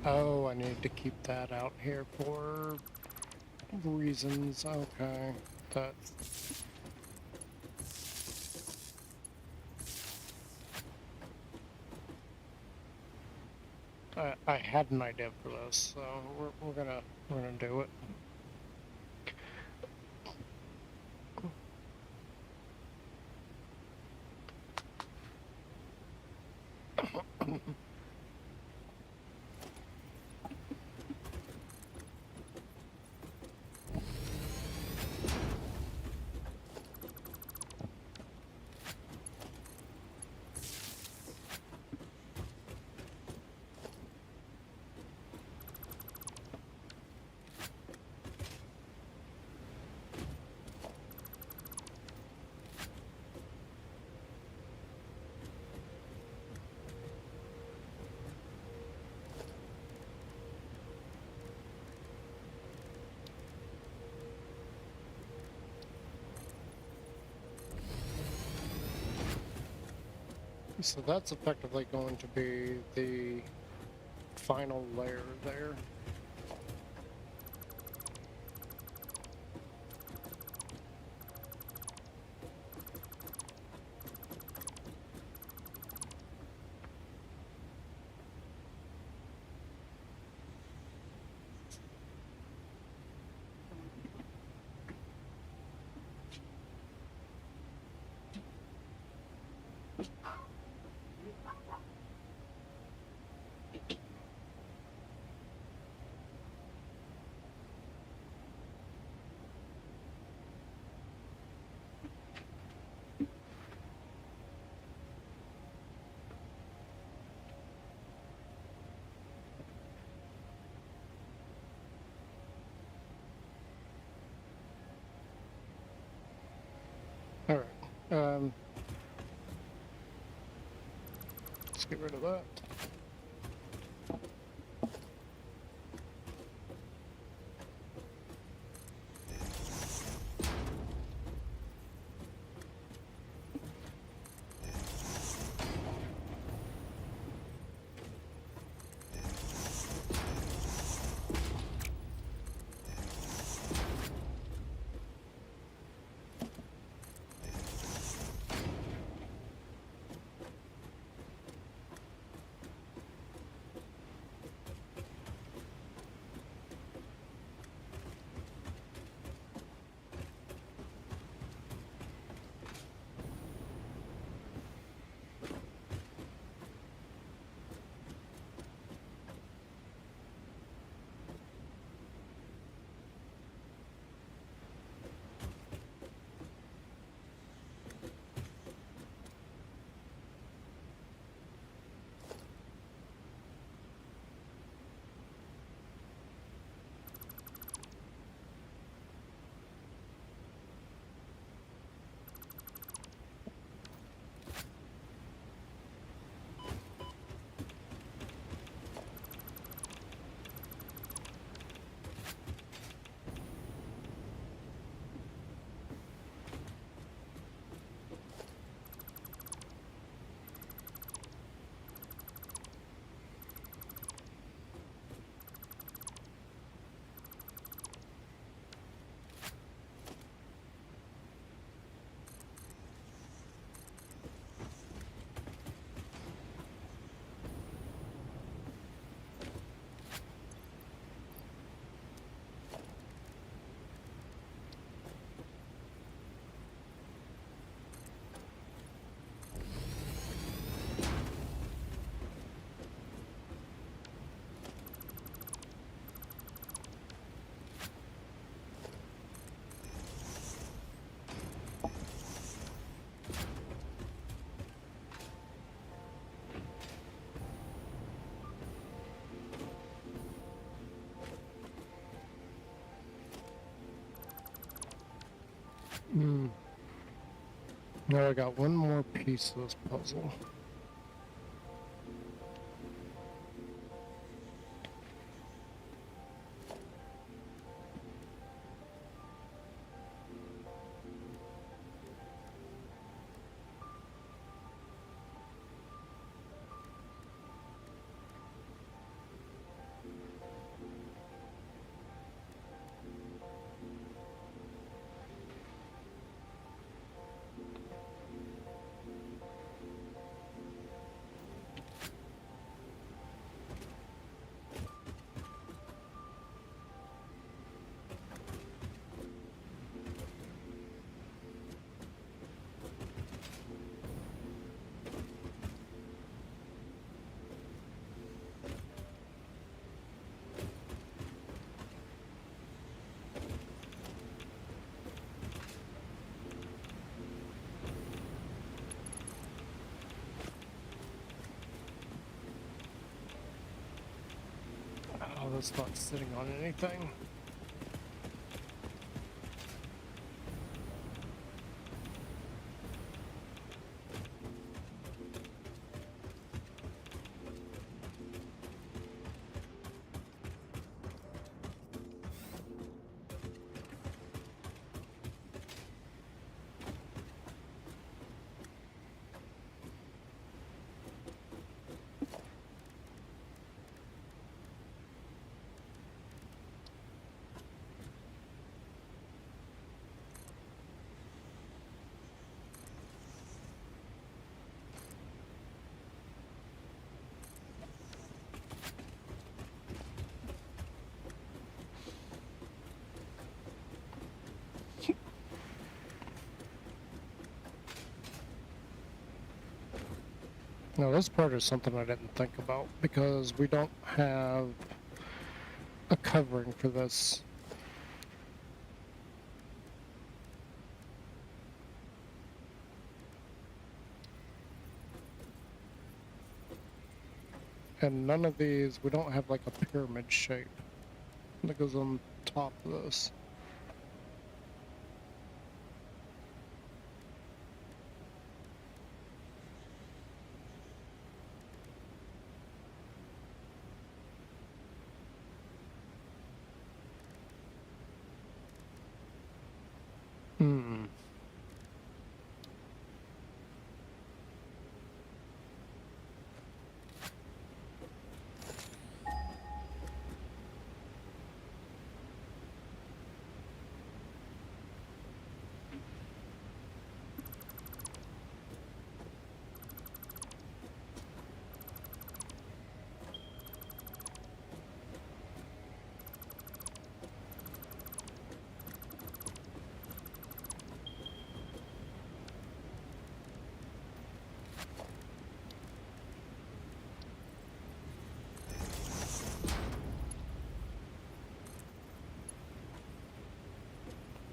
Oh, I need to keep that out here for reasons. Okay. That. I had an idea for this, so we're gonna do it. So that's effectively going to be the final layer there. All right. Let's get rid of that. Hmm. Now I got one more piece of this puzzle. it's not sitting on anything. Now this part is something I didn't think about because we don't have a covering for this. And none of these, we don't have like a pyramid shape that goes on top of this. Hmm.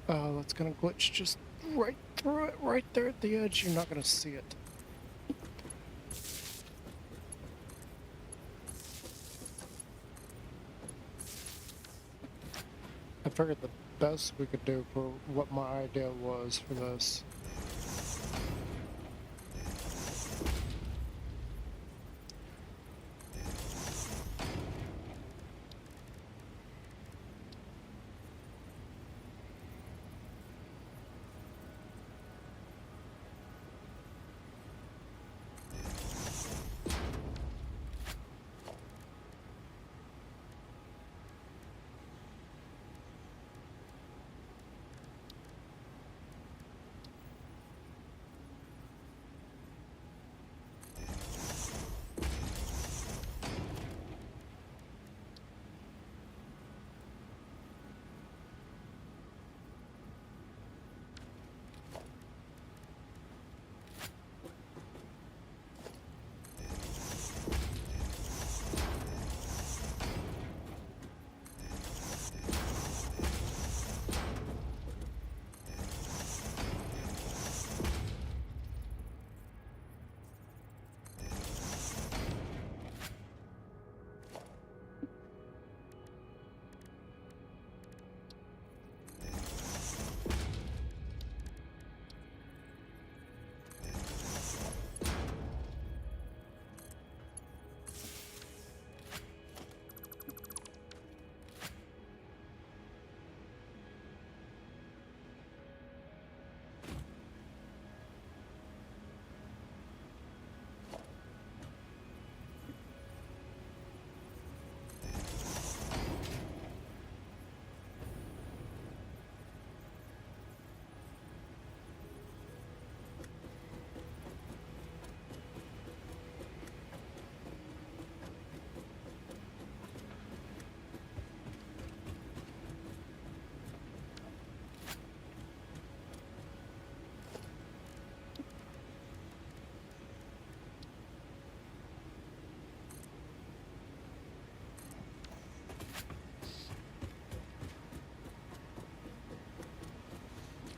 That's gonna glitch just right through it, right there at the edge. You're not gonna see it. I figured the best we could do for what my idea was for this.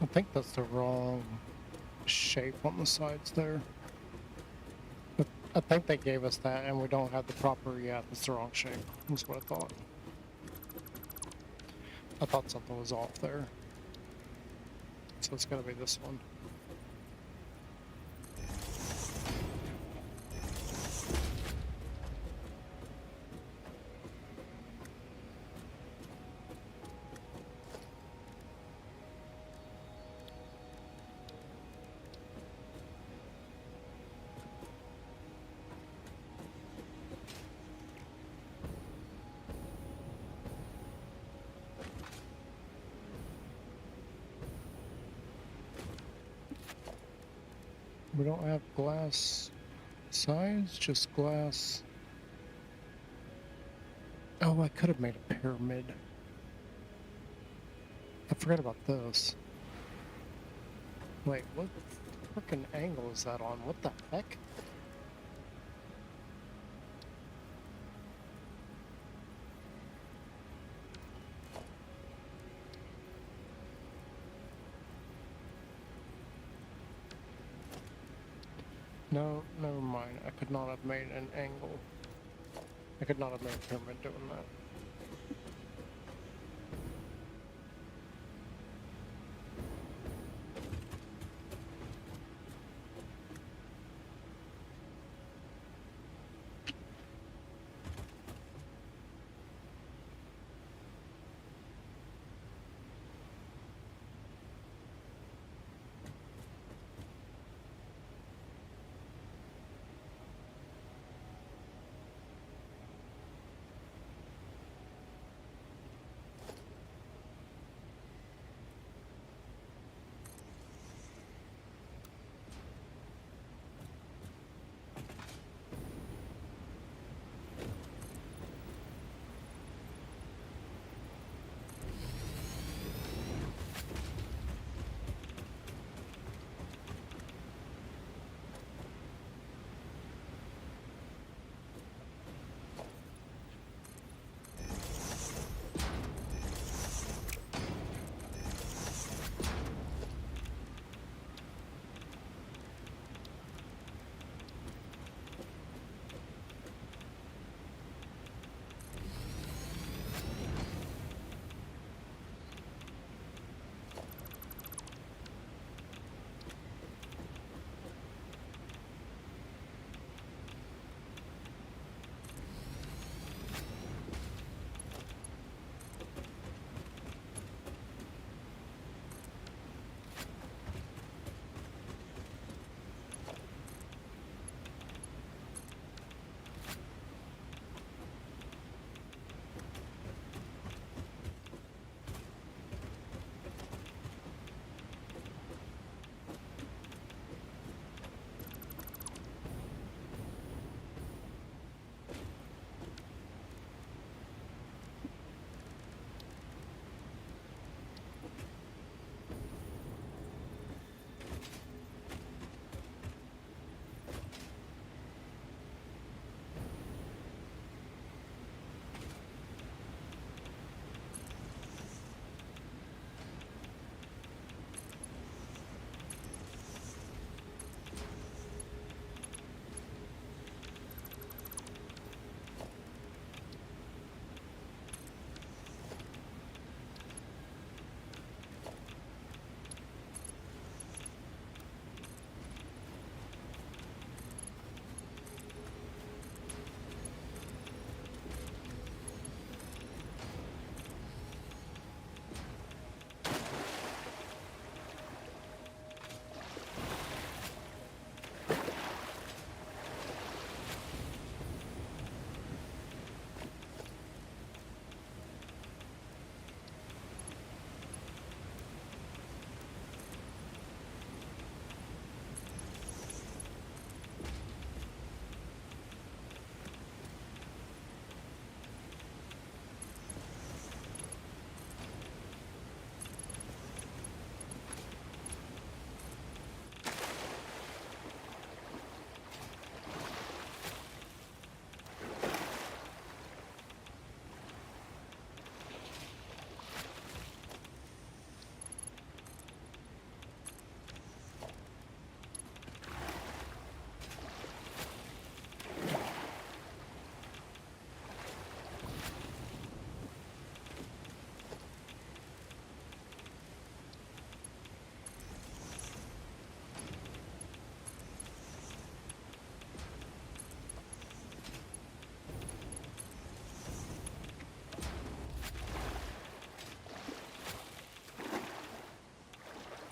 I think that's the wrong shape on the sides there. But I think they gave us that and we don't have the proper, yeah, that's the wrong shape. That's what I thought. I thought something was off there. So it's gonna be this one. We don't have glass size, just glass. Oh, I could have made a pyramid. I forgot about this. Wait, what freaking angle is that on? What the heck? No, never mind. I could not have made an angle. I could not have made a pyramid doing that.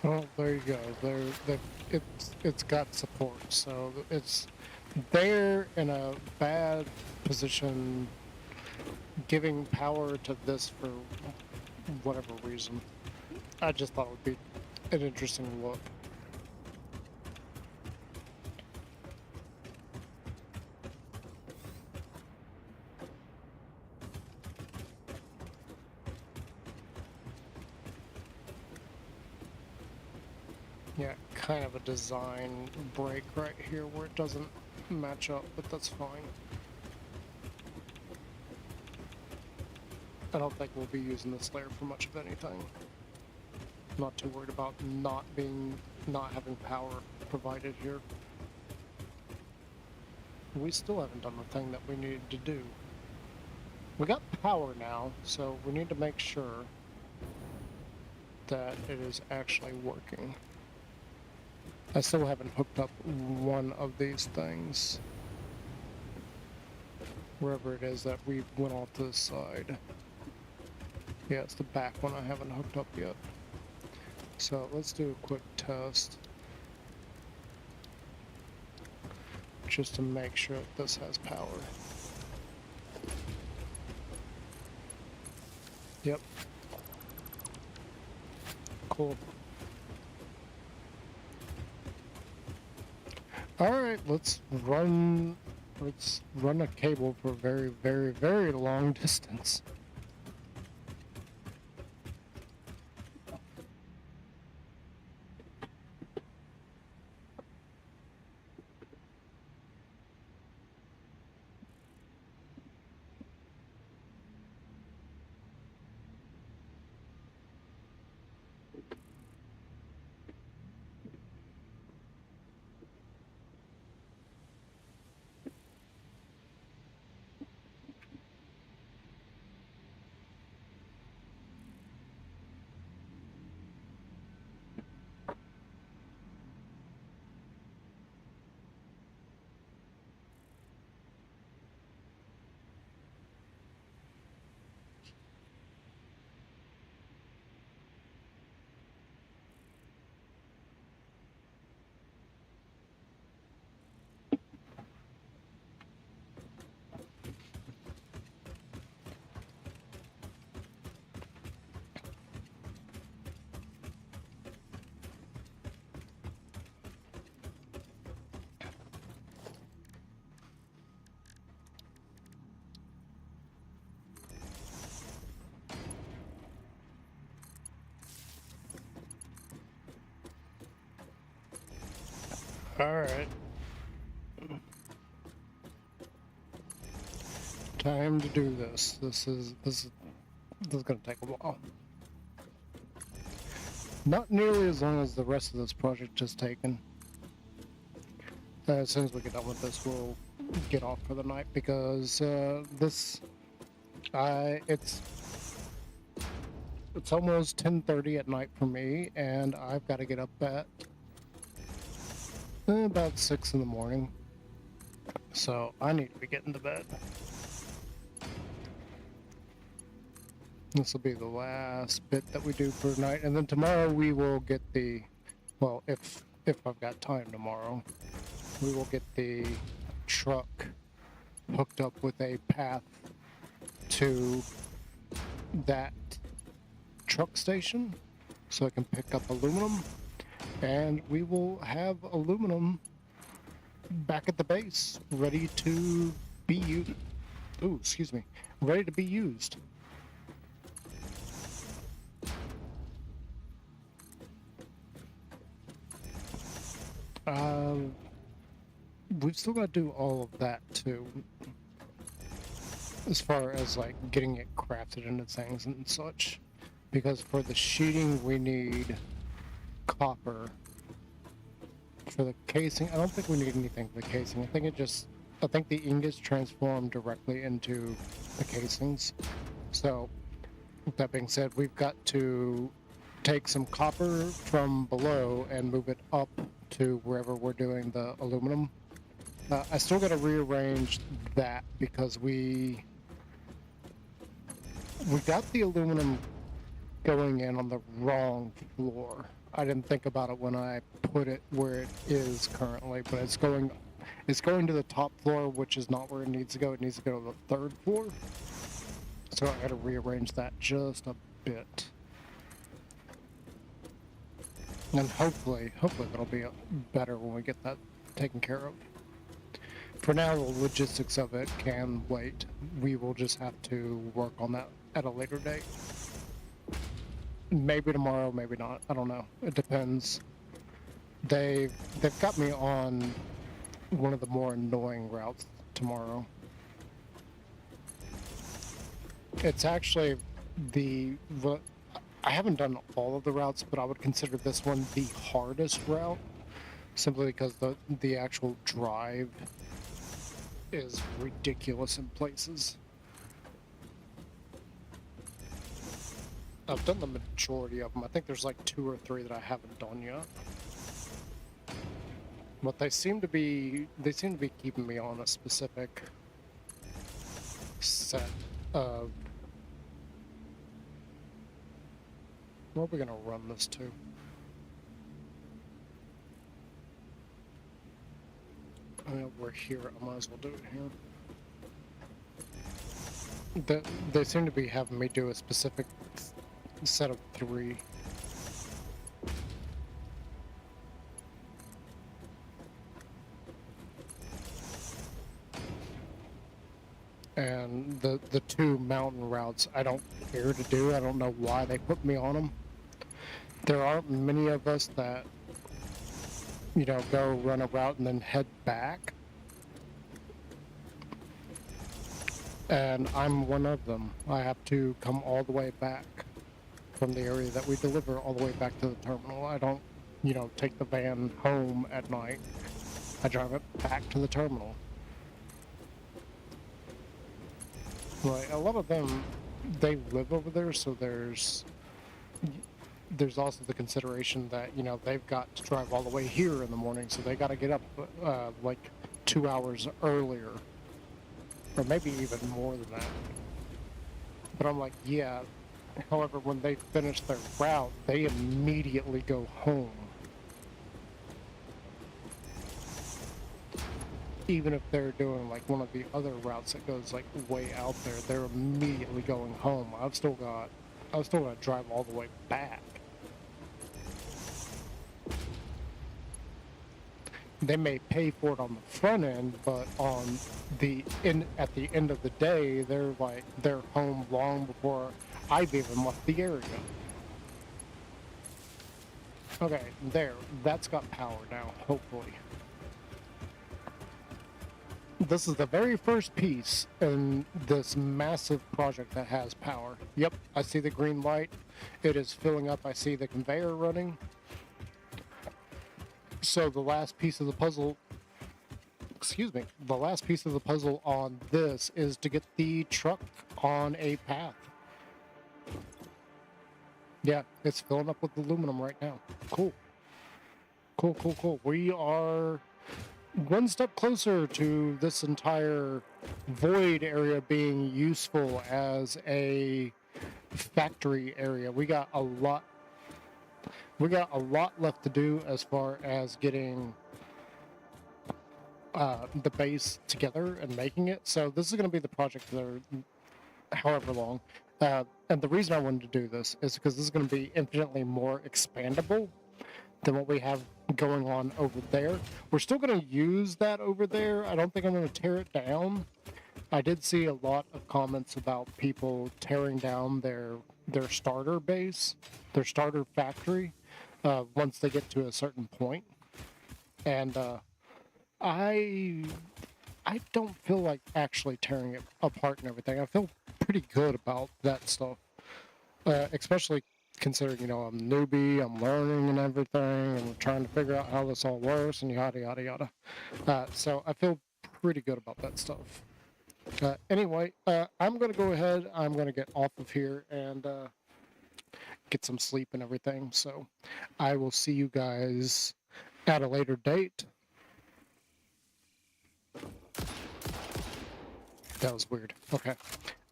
Well, there you go. It's got support, so it's they're in a bad position giving power to this for whatever reason. I just thought it would be an interesting look. Yeah, kind of a design break right here where it doesn't match up, but that's fine. I don't think we'll be using this layer for much of anything. Not too worried about not having power provided here. We still haven't done the thing that we needed to do. We got power now, so we need to make sure that it is actually working. I still haven't hooked up one of these things. Wherever it is that we went off to the side. Yeah, it's the back one I haven't hooked up yet. So let's do a quick test. Just to make sure that this has power. Yep. Cool. Alright, let's run a cable for a very, very, very long distance. Alright. Time to do this. This is gonna take a while. Not nearly as long as the rest of this project has taken. As soon as we get done with this, we'll get off for the night because it's almost 10:30 at night for me, and I've got to get up at about 6 in the morning. So I need to be getting to bed. This will be the last bit that we do for tonight, and then tomorrow we will get the, well, if I've got time tomorrow, we will get the truck hooked up with a path to that truck station so I can pick up aluminum, and we will have aluminum back at the base ready to be used. Ooh, excuse me. Ready to be used. We've still got to do all of that too, as far as like getting it crafted into things and such, because for the sheeting we need copper. For the casing, I don't think we need anything for the casing. I think the ingots transform directly into the casings. So with that being said, we've got to take some copper from below and move it up to wherever we're doing the aluminum. I still got to rearrange that because we got the aluminum going in on the wrong floor. I didn't think about it when I put it where it is currently, but it's going to the top floor, which is not where it needs to go. It needs to go to the 3rd floor. So I gotta rearrange that just a bit. And hopefully that'll be better when we get that taken care of. For now, the logistics of it can wait. We will just have to work on that at a later date. Maybe tomorrow, maybe not. I don't know. It depends. They've got me on one of the more annoying routes tomorrow. It's actually I haven't done all of the routes, but I would consider this one the hardest route, simply because the actual drive is ridiculous in places. I've done the majority of them. I think there's like 2 or 3 that I haven't done yet. But they seem to be keeping me on a specific set of... Where are we gonna run this to? I mean, we're here. I might as well do it here. They seem to be having me do a specific set of 3. And the 2 mountain routes I don't care to do. I don't know why they put me on them. There aren't many of us that, you know, go run a route and then head back. And I'm one of them. I have to come all the way back from the area that we deliver all the way back to the terminal. I don't, you know, take the van home at night. I drive it back to the terminal. Like, a lot of them, they live over there, so there's also the consideration that, you know, they've got to drive all the way here in the morning, so they got to get up like 2 hours earlier, or maybe even more than that. But I'm like, yeah. However, when they finish their route, they immediately go home. Even if they're doing like one of the other routes that goes like way out there, they're immediately going home. I've still got to drive all the way back. They may pay for it on the front end, but at the end of the day, they're home long before I've even left the area. Okay, that's got power now, hopefully. This is the very first piece in this massive project that has power. Yep, I see the green light. It is filling up. I see the conveyor running. So the last piece of the puzzle, on this is to get the truck on a path. Yeah, it's filling up with aluminum right now. Cool. Cool. We are one step closer to this entire void area being useful as a factory area. We got a lot left to do as far as getting the base together and making it. So this is going to be the project for however long. And the reason I wanted to do this is because this is going to be infinitely more expandable than what we have going on over there. We're still going to use that over there. I don't think I'm going to tear it down. I did see a lot of comments about people tearing down their starter base, their starter factory, once they get to a certain point. And I don't feel like actually tearing it apart and everything. I feel pretty good about that stuff, especially considering, you know, I'm a newbie, I'm learning and everything, and we're trying to figure out how this all works and yada, yada, yada. So I feel pretty good about that stuff. Anyway, I'm going to go ahead. I'm going to get off of here and get some sleep and everything. So I will see you guys at a later date. That was weird. Okay.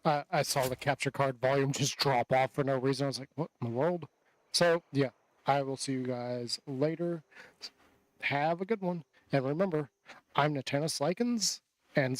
I saw the capture card volume just drop off for no reason. I was like, what in the world? So, yeah, I will see you guys later. Have a good one. And remember, I'm NatanisLikens, and